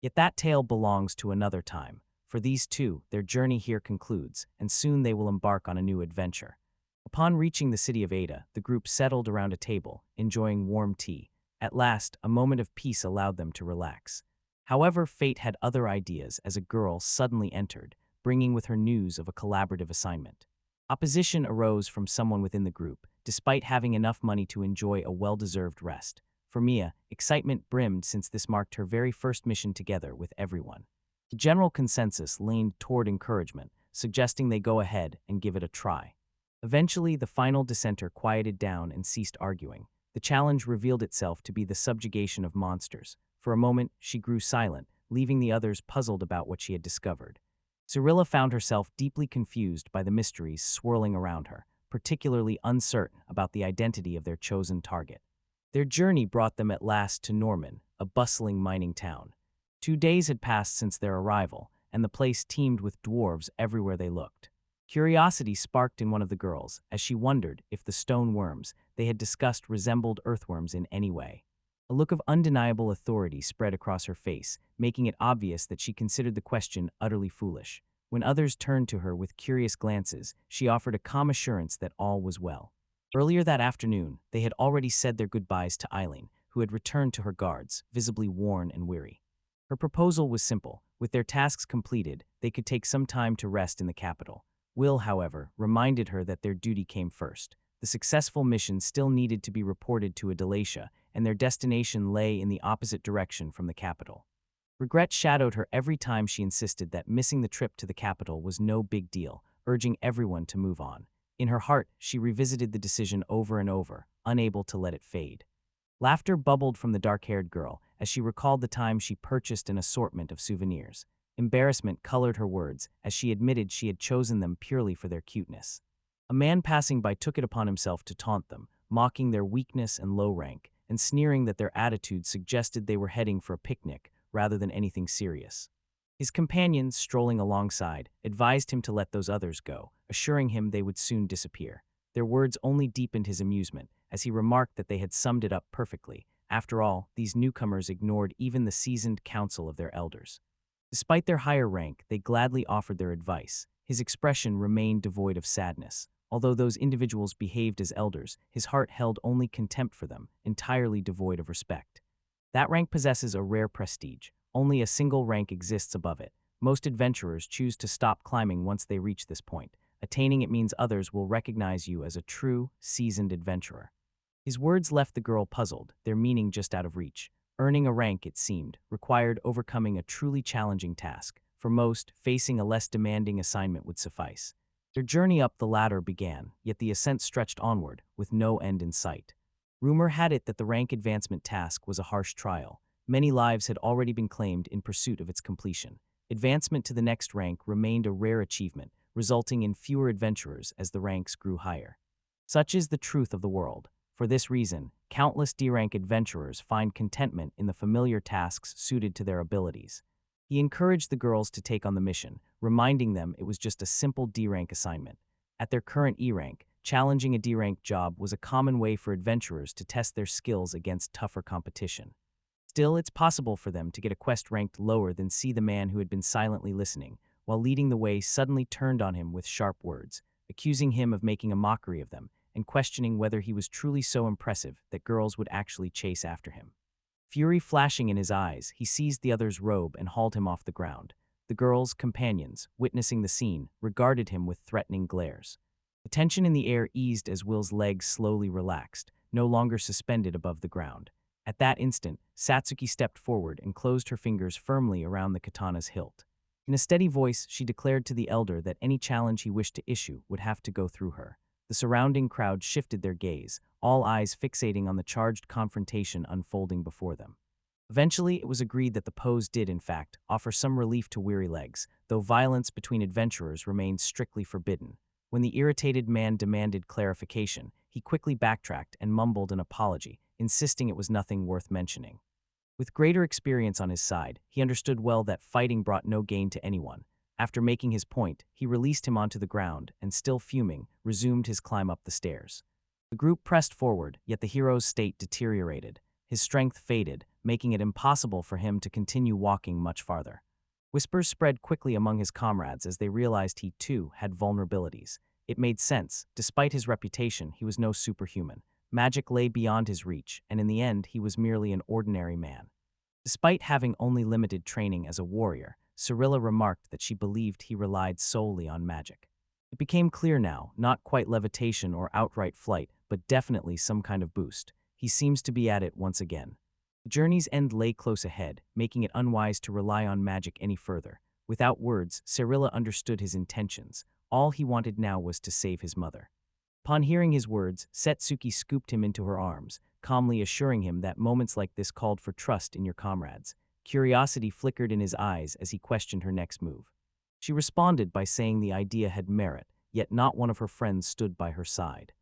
Yet that tale belongs to another time. For these two, their journey here concludes, and soon they will embark on a new adventure. Upon reaching the city of Ada, the group settled around a table, enjoying warm tea. At last, a moment of peace allowed them to relax. However, fate had other ideas as a girl suddenly entered, bringing with her news of a collaborative assignment. Opposition arose from someone within the group, despite having enough money to enjoy a well-deserved rest. For Mia, excitement brimmed since this marked her very first mission together with everyone. The general consensus leaned toward encouragement, suggesting they go ahead and give it a try. Eventually, the final dissenter quieted down and ceased arguing. The challenge revealed itself to be the subjugation of monsters. For a moment, she grew silent, leaving the others puzzled about what she had discovered. Cyrilla found herself deeply confused by the mysteries swirling around her, particularly uncertain about the identity of their chosen target. Their journey brought them at last to Norman, a bustling mining town. 2 days had passed since their arrival, and the place teemed with dwarves everywhere they looked. Curiosity sparked in one of the girls as she wondered if the stone worms they had discussed resembled earthworms in any way. A look of undeniable authority spread across her face, making it obvious that she considered the question utterly foolish. When others turned to her with curious glances, she offered a calm assurance that all was well. Earlier that afternoon, they had already said their goodbyes to Eileen, who had returned to her guards, visibly worn and weary. Her proposal was simple. With their tasks completed, they could take some time to rest in the capital. Will, however, reminded her that their duty came first. The successful mission still needed to be reported to Adelasia, and their destination lay in the opposite direction from the capital. Regret shadowed her every time she insisted that missing the trip to the capital was no big deal, urging everyone to move on. In her heart, she revisited the decision over and over, unable to let it fade. Laughter bubbled from the dark-haired girl as she recalled the time she purchased an assortment of souvenirs. Embarrassment colored her words as she admitted she had chosen them purely for their cuteness. A man passing by took it upon himself to taunt them, mocking their weakness and low rank, and sneering that their attitude suggested they were heading for a picnic rather than anything serious. His companions, strolling alongside, advised him to let those others go, assuring him they would soon disappear. Their words only deepened his amusement, as he remarked that they had summed it up perfectly. After all, these newcomers ignored even the seasoned counsel of their elders. Despite their higher rank, they gladly offered their advice. His expression remained devoid of sadness. Although those individuals behaved as elders, his heart held only contempt for them, entirely devoid of respect. That rank possesses a rare prestige. Only a single rank exists above it. Most adventurers choose to stop climbing once they reach this point. Attaining it means others will recognize you as a true, seasoned adventurer. His words left the girl puzzled, their meaning just out of reach. Earning a rank, it seemed, required overcoming a truly challenging task. For most, facing a less demanding assignment would suffice. Their journey up the ladder began, yet the ascent stretched onward, with no end in sight. Rumor had it that the rank advancement task was a harsh trial. Many lives had already been claimed in pursuit of its completion. Advancement to the next rank remained a rare achievement, resulting in fewer adventurers as the ranks grew higher. Such is the truth of the world. For this reason, countless D-rank adventurers find contentment in the familiar tasks suited to their abilities. He encouraged the girls to take on the mission, reminding them it was just a simple D-rank assignment. At their current E-rank, challenging a D-rank job was a common way for adventurers to test their skills against tougher competition. Still, it's possible for them to get a quest ranked lower than see the man who had been silently listening, while leading the way suddenly turned on him with sharp words, accusing him of making a mockery of them, and questioning whether he was truly so impressive that girls would actually chase after him. Fury flashing in his eyes, he seized the other's robe and hauled him off the ground. The girl's companions, witnessing the scene, regarded him with threatening glares. The tension in the air eased as Will's legs slowly relaxed, no longer suspended above the ground. At that instant, Satsuki stepped forward and closed her fingers firmly around the katana's hilt. In a steady voice, she declared to the elder that any challenge he wished to issue would have to go through her. The surrounding crowd shifted their gaze, all eyes fixating on the charged confrontation unfolding before them. Eventually, it was agreed that the pose did, in fact, offer some relief to weary legs, though violence between adventurers remained strictly forbidden. When the irritated man demanded clarification, he quickly backtracked and mumbled an apology, insisting it was nothing worth mentioning. With greater experience on his side, he understood well that fighting brought no gain to anyone. After making his point, he released him onto the ground and, still fuming, resumed his climb up the stairs. The group pressed forward, yet the hero's state deteriorated. His strength faded, making it impossible for him to continue walking much farther. Whispers spread quickly among his comrades as they realized he, too, had vulnerabilities. It made sense. Despite his reputation, he was no superhuman. Magic lay beyond his reach, and in the end, he was merely an ordinary man. Despite having only limited training as a warrior, Cyrilla remarked that she believed he relied solely on magic. It became clear now, not quite levitation or outright flight, but definitely some kind of boost. He seems to be at it once again. The journey's end lay close ahead, making it unwise to rely on magic any further. Without words, Cyrilla understood his intentions. All he wanted now was to save his mother. Upon hearing his words, Setsuki scooped him into her arms, calmly assuring him that moments like this called for trust in your comrades. Curiosity flickered in his eyes as he questioned her next move. She responded by saying the idea had merit, yet not one of her friends stood by her side.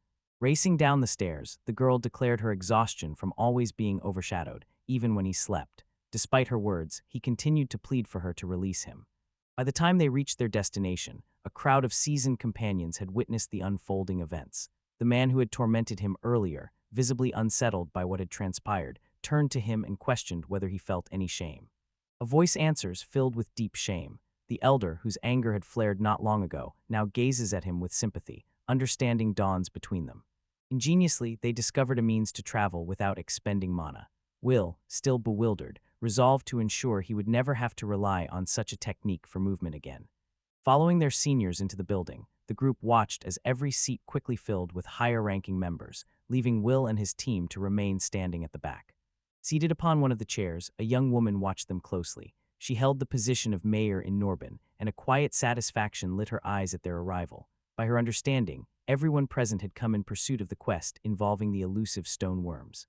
Racing down the stairs, the girl declared her exhaustion from always being overshadowed, even when he slept. Despite her words, he continued to plead for her to release him. By the time they reached their destination, a crowd of seasoned companions had witnessed the unfolding events. The man who had tormented him earlier, visibly unsettled by what had transpired, turned to him and questioned whether he felt any shame. A voice answers, filled with deep shame. The elder, whose anger had flared not long ago, now gazes at him with sympathy. Understanding dawns between them. Ingeniously, they discovered a means to travel without expending mana. Will, still bewildered, resolved to ensure he would never have to rely on such a technique for movement again. Following their seniors into the building, the group watched as every seat quickly filled with higher-ranking members, leaving Will and his team to remain standing at the back. Seated upon one of the chairs, a young woman watched them closely. She held the position of mayor in Norbin, and a quiet satisfaction lit her eyes at their arrival. By her understanding, everyone present had come in pursuit of the quest involving the elusive stone worms.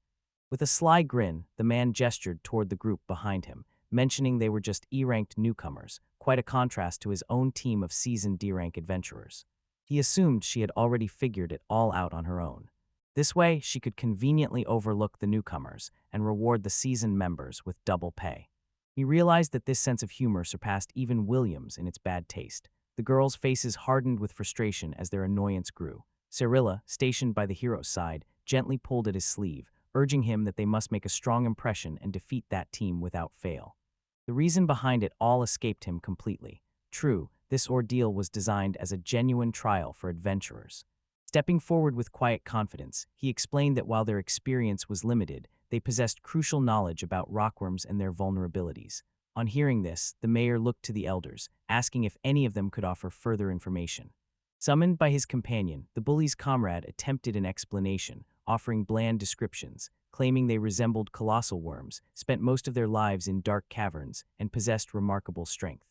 With a sly grin, the man gestured toward the group behind him, mentioning they were just E-ranked newcomers, quite a contrast to his own team of seasoned D-rank adventurers. He assumed she had already figured it all out on her own. This way, she could conveniently overlook the newcomers and reward the seasoned members with double pay. He realized that this sense of humor surpassed even William's in its bad taste. The girls' faces hardened with frustration as their annoyance grew. Cyrilla, stationed by the hero's side, gently pulled at his sleeve, urging him that they must make a strong impression and defeat that team without fail. The reason behind it all escaped him completely. True, this ordeal was designed as a genuine trial for adventurers. Stepping forward with quiet confidence, he explained that while their experience was limited, they possessed crucial knowledge about rockworms and their vulnerabilities. On hearing this, the mayor looked to the elders, asking if any of them could offer further information. Summoned by his companion, the bully's comrade attempted an explanation, offering bland descriptions, claiming they resembled colossal worms, spent most of their lives in dark caverns, and possessed remarkable strength.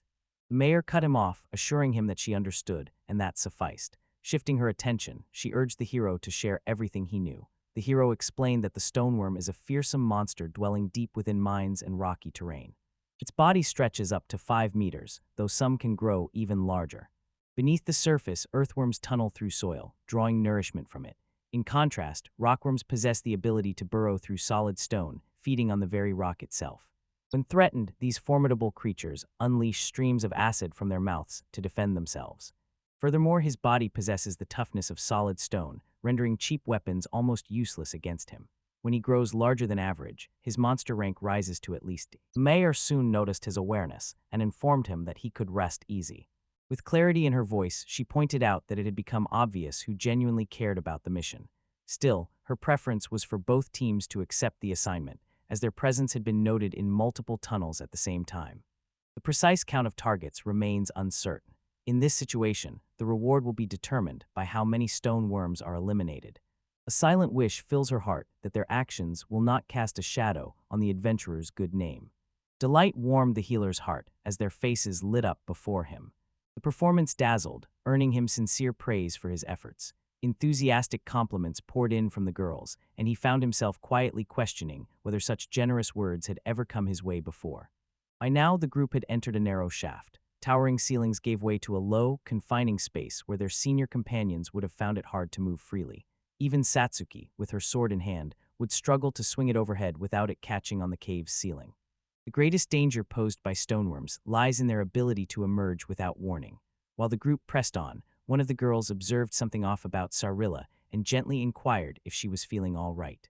The mayor cut him off, assuring him that she understood, and that sufficed. Shifting her attention, she urged the hero to share everything he knew. The hero explained that the stoneworm is a fearsome monster dwelling deep within mines and rocky terrain. Its body stretches up to 5 meters, though some can grow even larger. Beneath the surface, earthworms tunnel through soil, drawing nourishment from it. In contrast, rockworms possess the ability to burrow through solid stone, feeding on the very rock itself. When threatened, these formidable creatures unleash streams of acid from their mouths to defend themselves. Furthermore, his body possesses the toughness of solid stone, rendering cheap weapons almost useless against him. When he grows larger than average, his monster rank rises to at least D. The mayor soon noticed his awareness and informed him that he could rest easy. With clarity in her voice, she pointed out that it had become obvious who genuinely cared about the mission. Still, her preference was for both teams to accept the assignment, as their presence had been noted in multiple tunnels at the same time. The precise count of targets remains uncertain. In this situation, the reward will be determined by how many stone worms are eliminated. A silent wish fills her heart that their actions will not cast a shadow on the adventurer's good name. Delight warmed the healer's heart as their faces lit up before him. The performance dazzled, earning him sincere praise for his efforts. Enthusiastic compliments poured in from the girls, and he found himself quietly questioning whether such generous words had ever come his way before. By now, the group had entered a narrow shaft. Towering ceilings gave way to a low, confining space where their senior companions would have found it hard to move freely. Even Satsuki, with her sword in hand, would struggle to swing it overhead without it catching on the cave's ceiling. The greatest danger posed by stoneworms lies in their ability to emerge without warning. While the group pressed on, one of the girls observed something off about Cyrilla and gently inquired if she was feeling all right.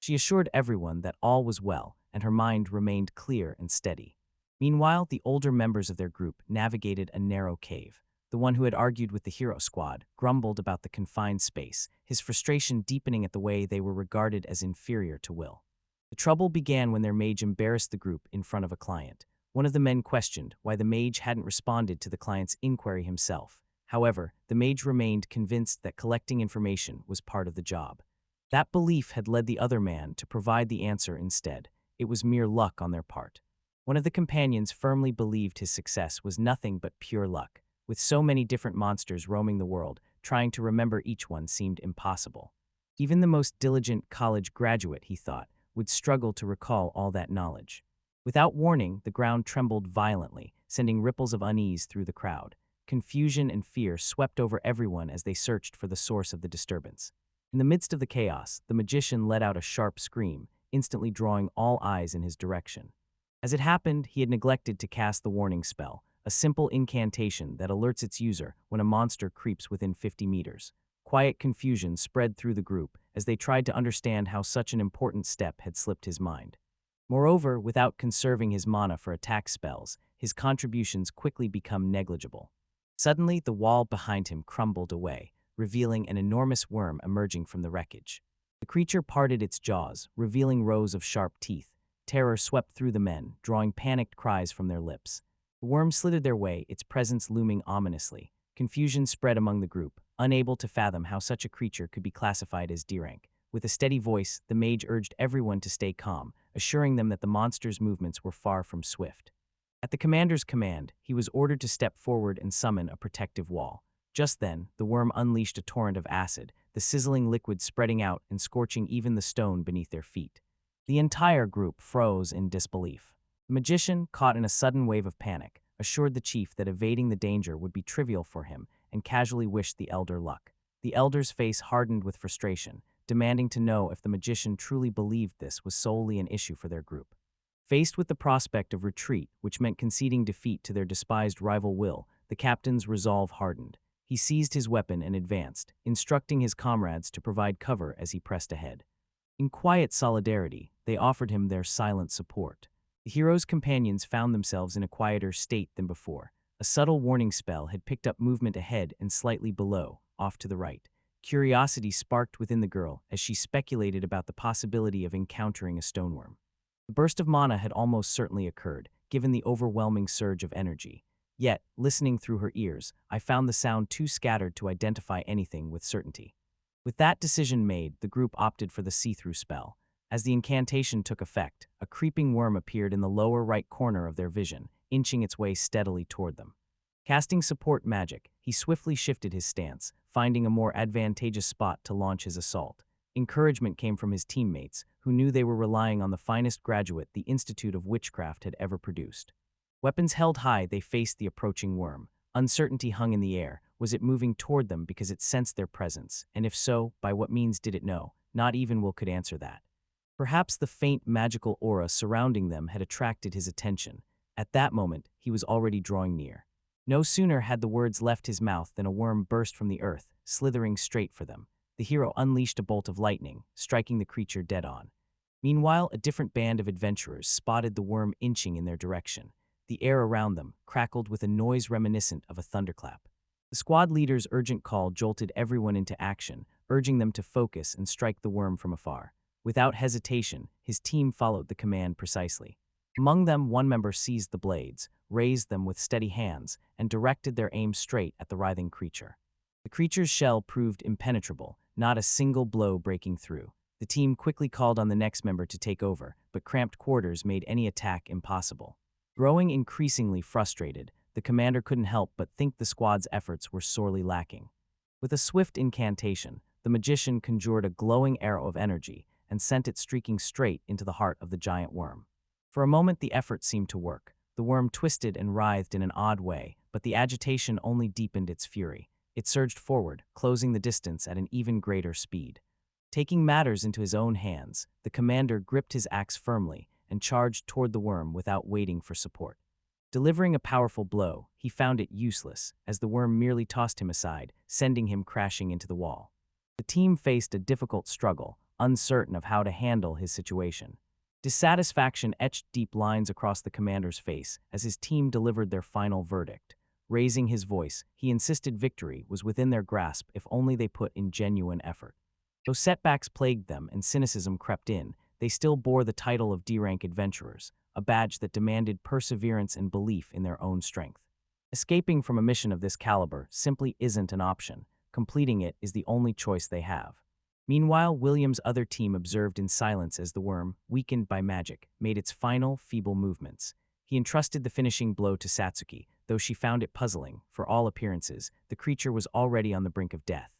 She assured everyone that all was well, and her mind remained clear and steady. Meanwhile, the older members of their group navigated a narrow cave. The one who had argued with the hero squad grumbled about the confined space, his frustration deepening at the way they were regarded as inferior to Will. The trouble began when their mage embarrassed the group in front of a client. One of the men questioned why the mage hadn't responded to the client's inquiry himself. However, the mage remained convinced that collecting information was part of the job. That belief had led the other man to provide the answer instead. It was mere luck on their part. One of the companions firmly believed his success was nothing but pure luck. With so many different monsters roaming the world, trying to remember each one seemed impossible. Even the most diligent college graduate, he thought, would struggle to recall all that knowledge. Without warning, the ground trembled violently, sending ripples of unease through the crowd. Confusion and fear swept over everyone as they searched for the source of the disturbance. In the midst of the chaos, the magician let out a sharp scream, instantly drawing all eyes in his direction. As it happened, he had neglected to cast the warning spell, a simple incantation that alerts its user when a monster creeps within 50 meters. Quiet confusion spread through the group as they tried to understand how such an important step had slipped his mind. Moreover, without conserving his mana for attack spells, his contributions quickly become negligible. Suddenly, the wall behind him crumbled away, revealing an enormous worm emerging from the wreckage. The creature parted its jaws, revealing rows of sharp teeth. Terror swept through the men, drawing panicked cries from their lips. The worm slithered their way, its presence looming ominously. Confusion spread among the group, unable to fathom how such a creature could be classified as D-rank. With a steady voice, the mage urged everyone to stay calm, assuring them that the monster's movements were far from swift. At the commander's command, he was ordered to step forward and summon a protective wall. Just then, the worm unleashed a torrent of acid, the sizzling liquid spreading out and scorching even the stone beneath their feet. The entire group froze in disbelief. The magician, caught in a sudden wave of panic, assured the chief that evading the danger would be trivial for him and casually wished the elder luck. The elder's face hardened with frustration, demanding to know if the magician truly believed this was solely an issue for their group. Faced with the prospect of retreat, which meant conceding defeat to their despised rival Will, the captain's resolve hardened. He seized his weapon and advanced, instructing his comrades to provide cover as he pressed ahead. In quiet solidarity, they offered him their silent support. The hero's companions found themselves in a quieter state than before. A subtle warning spell had picked up movement ahead and slightly below, off to the right. Curiosity sparked within the girl as she speculated about the possibility of encountering a stoneworm. The burst of mana had almost certainly occurred, given the overwhelming surge of energy. Yet, listening through her ears, I found the sound too scattered to identify anything with certainty. With that decision made, the group opted for the see-through spell. As the incantation took effect, a creeping worm appeared in the lower right corner of their vision, inching its way steadily toward them. Casting support magic, he swiftly shifted his stance, finding a more advantageous spot to launch his assault. Encouragement came from his teammates, who knew they were relying on the finest graduate the Institute of Witchcraft had ever produced. Weapons held high, they faced the approaching worm. Uncertainty hung in the air. Was it moving toward them because it sensed their presence? And if so, by what means did it know? Not even Will could answer that. Perhaps the faint magical aura surrounding them had attracted his attention. At that moment, he was already drawing near. No sooner had the words left his mouth than a worm burst from the earth, slithering straight for them. The hero unleashed a bolt of lightning, striking the creature dead on. Meanwhile, a different band of adventurers spotted the worm inching in their direction. The air around them crackled with a noise reminiscent of a thunderclap. The squad leader's urgent call jolted everyone into action, urging them to focus and strike the worm from afar. Without hesitation, his team followed the command precisely. Among them, one member seized the blades, raised them with steady hands, and directed their aim straight at the writhing creature. The creature's shell proved impenetrable, not a single blow breaking through. The team quickly called on the next member to take over, but cramped quarters made any attack impossible. Growing increasingly frustrated, the commander couldn't help but think the squad's efforts were sorely lacking. With a swift incantation, the magician conjured a glowing arrow of energy and sent it streaking straight into the heart of the giant worm. For a moment, the effort seemed to work. The worm twisted and writhed in an odd way, but the agitation only deepened its fury. It surged forward, closing the distance at an even greater speed. Taking matters into his own hands, the commander gripped his axe firmly and charged toward the worm without waiting for support. Delivering a powerful blow, he found it useless, as the worm merely tossed him aside, sending him crashing into the wall. The team faced a difficult struggle, uncertain of how to handle his situation. Dissatisfaction etched deep lines across the commander's face as his team delivered their final verdict. Raising his voice, he insisted victory was within their grasp if only they put in genuine effort. Though setbacks plagued them and cynicism crept in, they still bore the title of D-rank adventurers, a badge that demanded perseverance and belief in their own strength. Escaping from a mission of this caliber simply isn't an option. Completing it is the only choice they have. Meanwhile, William's other team observed in silence as the worm, weakened by magic, made its final, feeble movements. He entrusted the finishing blow to Satsuki, though she found it puzzling. For all appearances, the creature was already on the brink of death.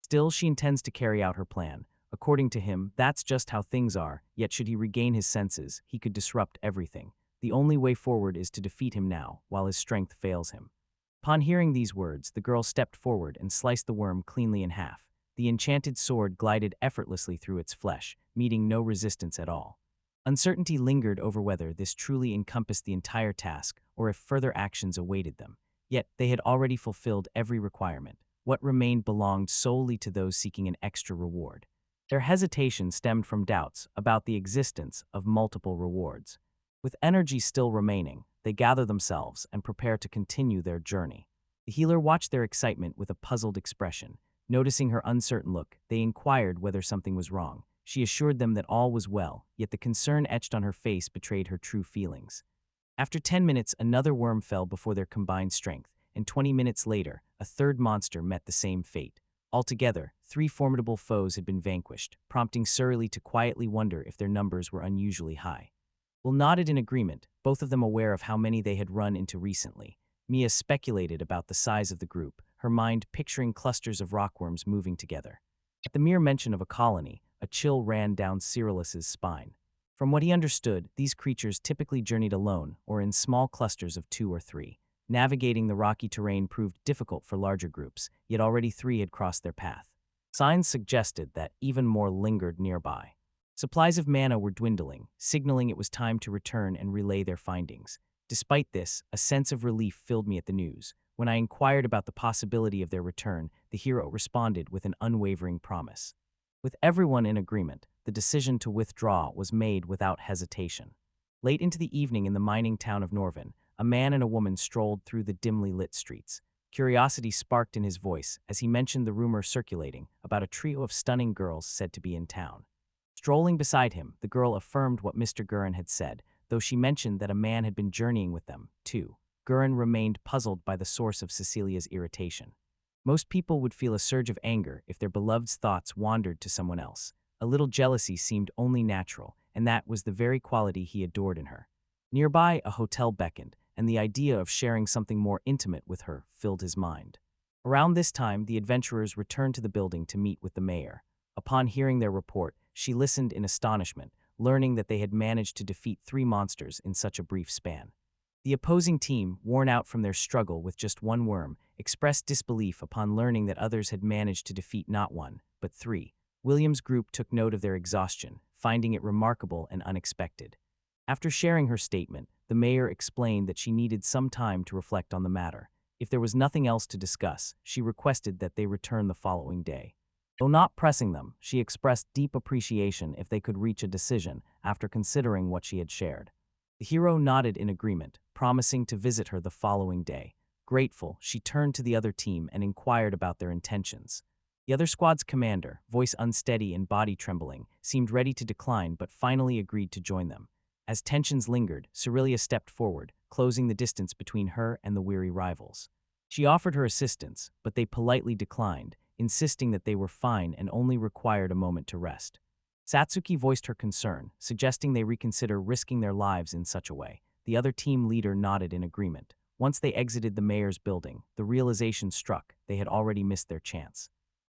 Still, she intends to carry out her plan. According to him, that's just how things are, yet should he regain his senses, he could disrupt everything. The only way forward is to defeat him now, while his strength fails him. Upon hearing these words, the girl stepped forward and sliced the worm cleanly in half. The enchanted sword glided effortlessly through its flesh, meeting no resistance at all. Uncertainty lingered over whether this truly encompassed the entire task or if further actions awaited them. Yet they had already fulfilled every requirement. What remained belonged solely to those seeking an extra reward. Their hesitation stemmed from doubts about the existence of multiple rewards. With energy still remaining, they gather themselves and prepare to continue their journey. The healer watched their excitement with a puzzled expression. Noticing her uncertain look, they inquired whether something was wrong. She assured them that all was well, yet the concern etched on her face betrayed her true feelings. After 10 minutes, another worm fell before their combined strength, and 20 minutes later, a third monster met the same fate. Altogether, 3 formidable foes had been vanquished, prompting Surly to quietly wonder if their numbers were unusually high. Will nodded in agreement, both of them aware of how many they had run into recently. Mia speculated about the size of the group, her mind picturing clusters of rockworms moving together. At the mere mention of a colony, a chill ran down Cyrilus's spine. From what he understood, these creatures typically journeyed alone or in small clusters of 2 or 3. Navigating the rocky terrain proved difficult for larger groups, yet already 3 had crossed their path. Signs suggested that even more lingered nearby. Supplies of mana were dwindling, signaling it was time to return and relay their findings. Despite this, a sense of relief filled me at the news. When I inquired about the possibility of their return, the hero responded with an unwavering promise. With everyone in agreement, the decision to withdraw was made without hesitation. Late into the evening in the mining town of Norvin, a man and a woman strolled through the dimly lit streets. Curiosity sparked in his voice as he mentioned the rumor circulating about a trio of stunning girls said to be in town. Strolling beside him, the girl affirmed what Mr. Gurin had said, though she mentioned that a man had been journeying with them, too. Gurin remained puzzled by the source of Cecilia's irritation. Most people would feel a surge of anger if their beloved's thoughts wandered to someone else. A little jealousy seemed only natural, and that was the very quality he adored in her. Nearby, a hotel beckoned, and the idea of sharing something more intimate with her filled his mind. Around this time, the adventurers returned to the building to meet with the mayor. Upon hearing their report, she listened in astonishment, learning that they had managed to defeat 3 monsters in such a brief span. The opposing team, worn out from their struggle with just 1 worm, expressed disbelief upon learning that others had managed to defeat not 1, but 3. William's group took note of their exhaustion, finding it remarkable and unexpected. After sharing her statement, the mayor explained that she needed some time to reflect on the matter. If there was nothing else to discuss, she requested that they return the following day. Though not pressing them, she expressed deep appreciation if they could reach a decision after considering what she had shared. The hero nodded in agreement, promising to visit her the following day. Grateful, she turned to the other team and inquired about their intentions. The other squad's commander, voice unsteady and body trembling, seemed ready to decline but finally agreed to join them. As tensions lingered, Cyrilia stepped forward, closing the distance between her and the weary rivals. She offered her assistance, but they politely declined, insisting that they were fine and only required a moment to rest. Satsuki voiced her concern, suggesting they reconsider risking their lives in such a way. The other team leader nodded in agreement. Once they exited the mayor's building, the realization struck they had already missed their chance.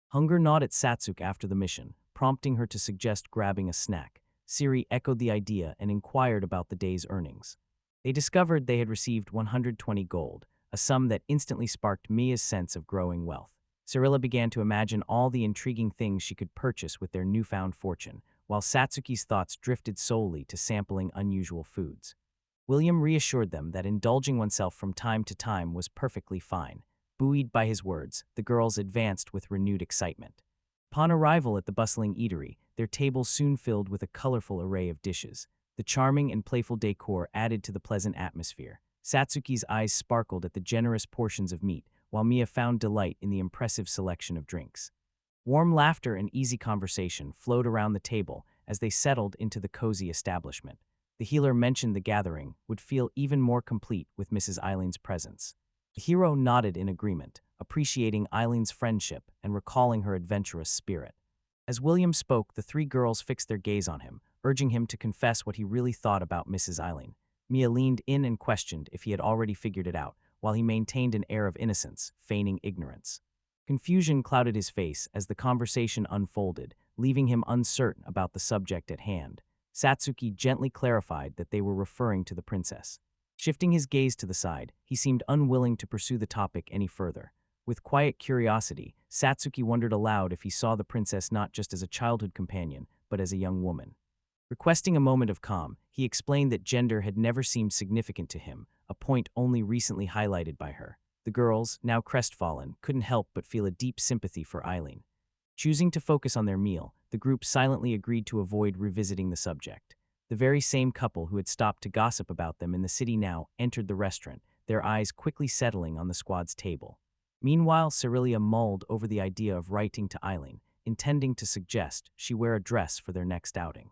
Hunger gnawed at Satsuki after the mission, prompting her to suggest grabbing a snack. Siri echoed the idea and inquired about the day's earnings. They discovered they had received 120 gold, a sum that instantly sparked Mia's sense of growing wealth. Cyrilla began to imagine all the intriguing things she could purchase with their newfound fortune, while Satsuki's thoughts drifted solely to sampling unusual foods. William reassured them that indulging oneself from time to time was perfectly fine. Buoyed by his words, the girls advanced with renewed excitement. Upon arrival at the bustling eatery, their tables soon filled with a colorful array of dishes. The charming and playful decor added to the pleasant atmosphere. Satsuki's eyes sparkled at the generous portions of meat, while Mia found delight in the impressive selection of drinks. Warm laughter and easy conversation flowed around the table as they settled into the cozy establishment. The healer mentioned the gathering would feel even more complete with Mrs. Eileen's presence. The hero nodded in agreement, appreciating Eileen's friendship and recalling her adventurous spirit. As William spoke, the 3 girls fixed their gaze on him, urging him to confess what he really thought about Mrs. Eileen. Mia leaned in and questioned if he had already figured it out, while he maintained an air of innocence, feigning ignorance. Confusion clouded his face as the conversation unfolded, leaving him uncertain about the subject at hand. Satsuki gently clarified that they were referring to the princess. Shifting his gaze to the side, he seemed unwilling to pursue the topic any further. With quiet curiosity, Satsuki wondered aloud if he saw the princess not just as a childhood companion, but as a young woman. Requesting a moment of calm, he explained that gender had never seemed significant to him, a point only recently highlighted by her. The girls, now crestfallen, couldn't help but feel a deep sympathy for Eileen. Choosing to focus on their meal, the group silently agreed to avoid revisiting the subject. The very same couple who had stopped to gossip about them in the city now entered the restaurant, their eyes quickly settling on the squad's table. Meanwhile, Cerilia mulled over the idea of writing to Eileen, intending to suggest she wear a dress for their next outing.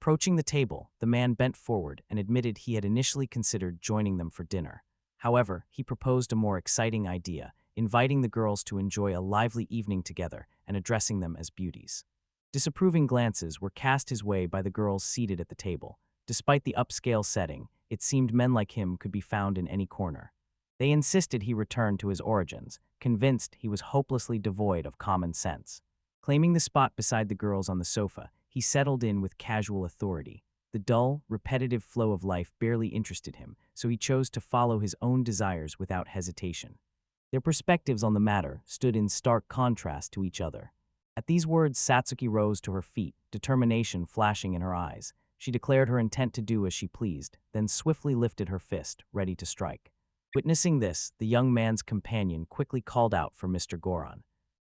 Approaching the table, the man bent forward and admitted he had initially considered joining them for dinner. However, he proposed a more exciting idea, inviting the girls to enjoy a lively evening together and addressing them as beauties. Disapproving glances were cast his way by the girls seated at the table. Despite the upscale setting, it seemed men like him could be found in any corner. They insisted he return to his origins, convinced he was hopelessly devoid of common sense. Claiming the spot beside the girls on the sofa, he settled in with casual authority. The dull, repetitive flow of life barely interested him, so he chose to follow his own desires without hesitation. Their perspectives on the matter stood in stark contrast to each other. At these words, Satsuki rose to her feet, determination flashing in her eyes. She declared her intent to do as she pleased, then swiftly lifted her fist, ready to strike. Witnessing this, the young man's companion quickly called out for Mr. Goron.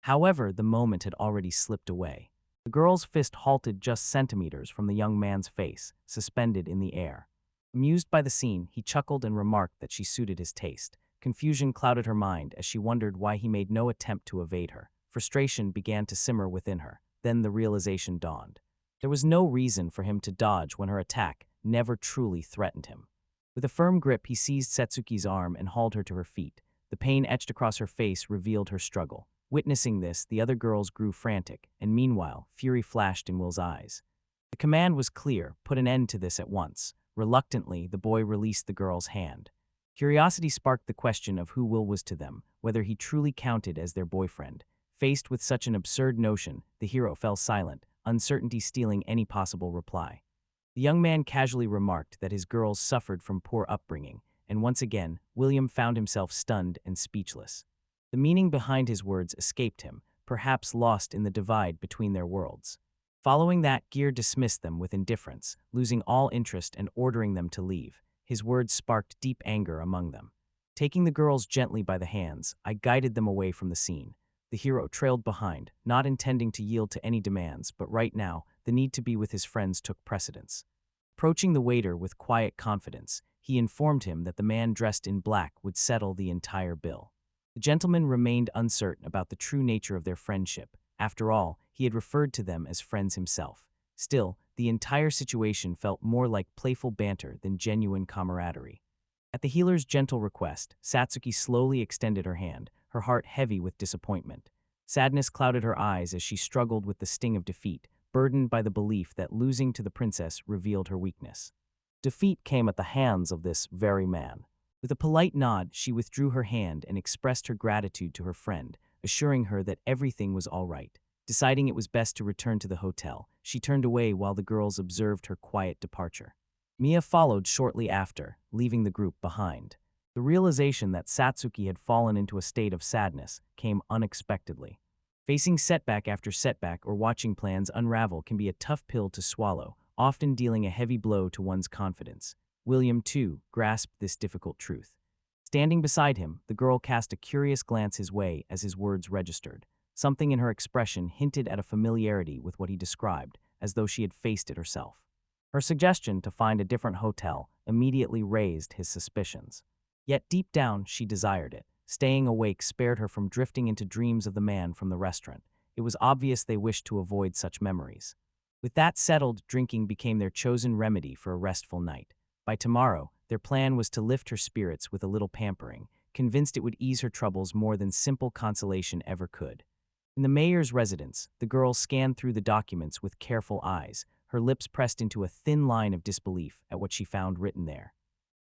However, the moment had already slipped away. The girl's fist halted just centimeters from the young man's face, suspended in the air. Amused by the scene, he chuckled and remarked that she suited his taste. Confusion clouded her mind as she wondered why he made no attempt to evade her. Frustration began to simmer within her. Then the realization dawned. There was no reason for him to dodge when her attack never truly threatened him. With a firm grip, he seized Satsuki's arm and hauled her to her feet. The pain etched across her face revealed her struggle. Witnessing this, the other girls grew frantic, and meanwhile, fury flashed in Will's eyes. The command was clear: put an end to this at once. Reluctantly, the boy released the girl's hand. Curiosity sparked the question of who Will was to them, whether he truly counted as their boyfriend. Faced with such an absurd notion, the hero fell silent, uncertainty stealing any possible reply. The young man casually remarked that his girls suffered from poor upbringing, and once again, William found himself stunned and speechless. The meaning behind his words escaped him, perhaps lost in the divide between their worlds. Following that, Gear dismissed them with indifference, losing all interest and ordering them to leave. His words sparked deep anger among them. Taking the girls gently by the hands, I guided them away from the scene. The hero trailed behind, not intending to yield to any demands, but right now, the need to be with his friends took precedence. Approaching the waiter with quiet confidence, he informed him that the man dressed in black would settle the entire bill. The gentleman remained uncertain about the true nature of their friendship. After all, he had referred to them as friends himself. Still, the entire situation felt more like playful banter than genuine camaraderie. At the healer's gentle request, Satsuki slowly extended her hand, her heart heavy with disappointment. Sadness clouded her eyes as she struggled with the sting of defeat, burdened by the belief that losing to the princess revealed her weakness. Defeat came at the hands of this very man. With a polite nod, she withdrew her hand and expressed her gratitude to her friend, assuring her that everything was all right. Deciding it was best to return to the hotel, she turned away while the girls observed her quiet departure. Mia followed shortly after, leaving the group behind. The realization that Satsuki had fallen into a state of sadness came unexpectedly. Facing setback after setback or watching plans unravel can be a tough pill to swallow, often dealing a heavy blow to one's confidence. William, too, grasped this difficult truth. Standing beside him, the girl cast a curious glance his way as his words registered. Something in her expression hinted at a familiarity with what he described, as though she had faced it herself. Her suggestion to find a different hotel immediately raised his suspicions. Yet deep down, she desired it. Staying awake spared her from drifting into dreams of the man from the restaurant. It was obvious they wished to avoid such memories. With that settled, drinking became their chosen remedy for a restful night. By tomorrow, their plan was to lift her spirits with a little pampering, convinced it would ease her troubles more than simple consolation ever could. In the mayor's residence, the girl scanned through the documents with careful eyes, her lips pressed into a thin line of disbelief at what she found written there.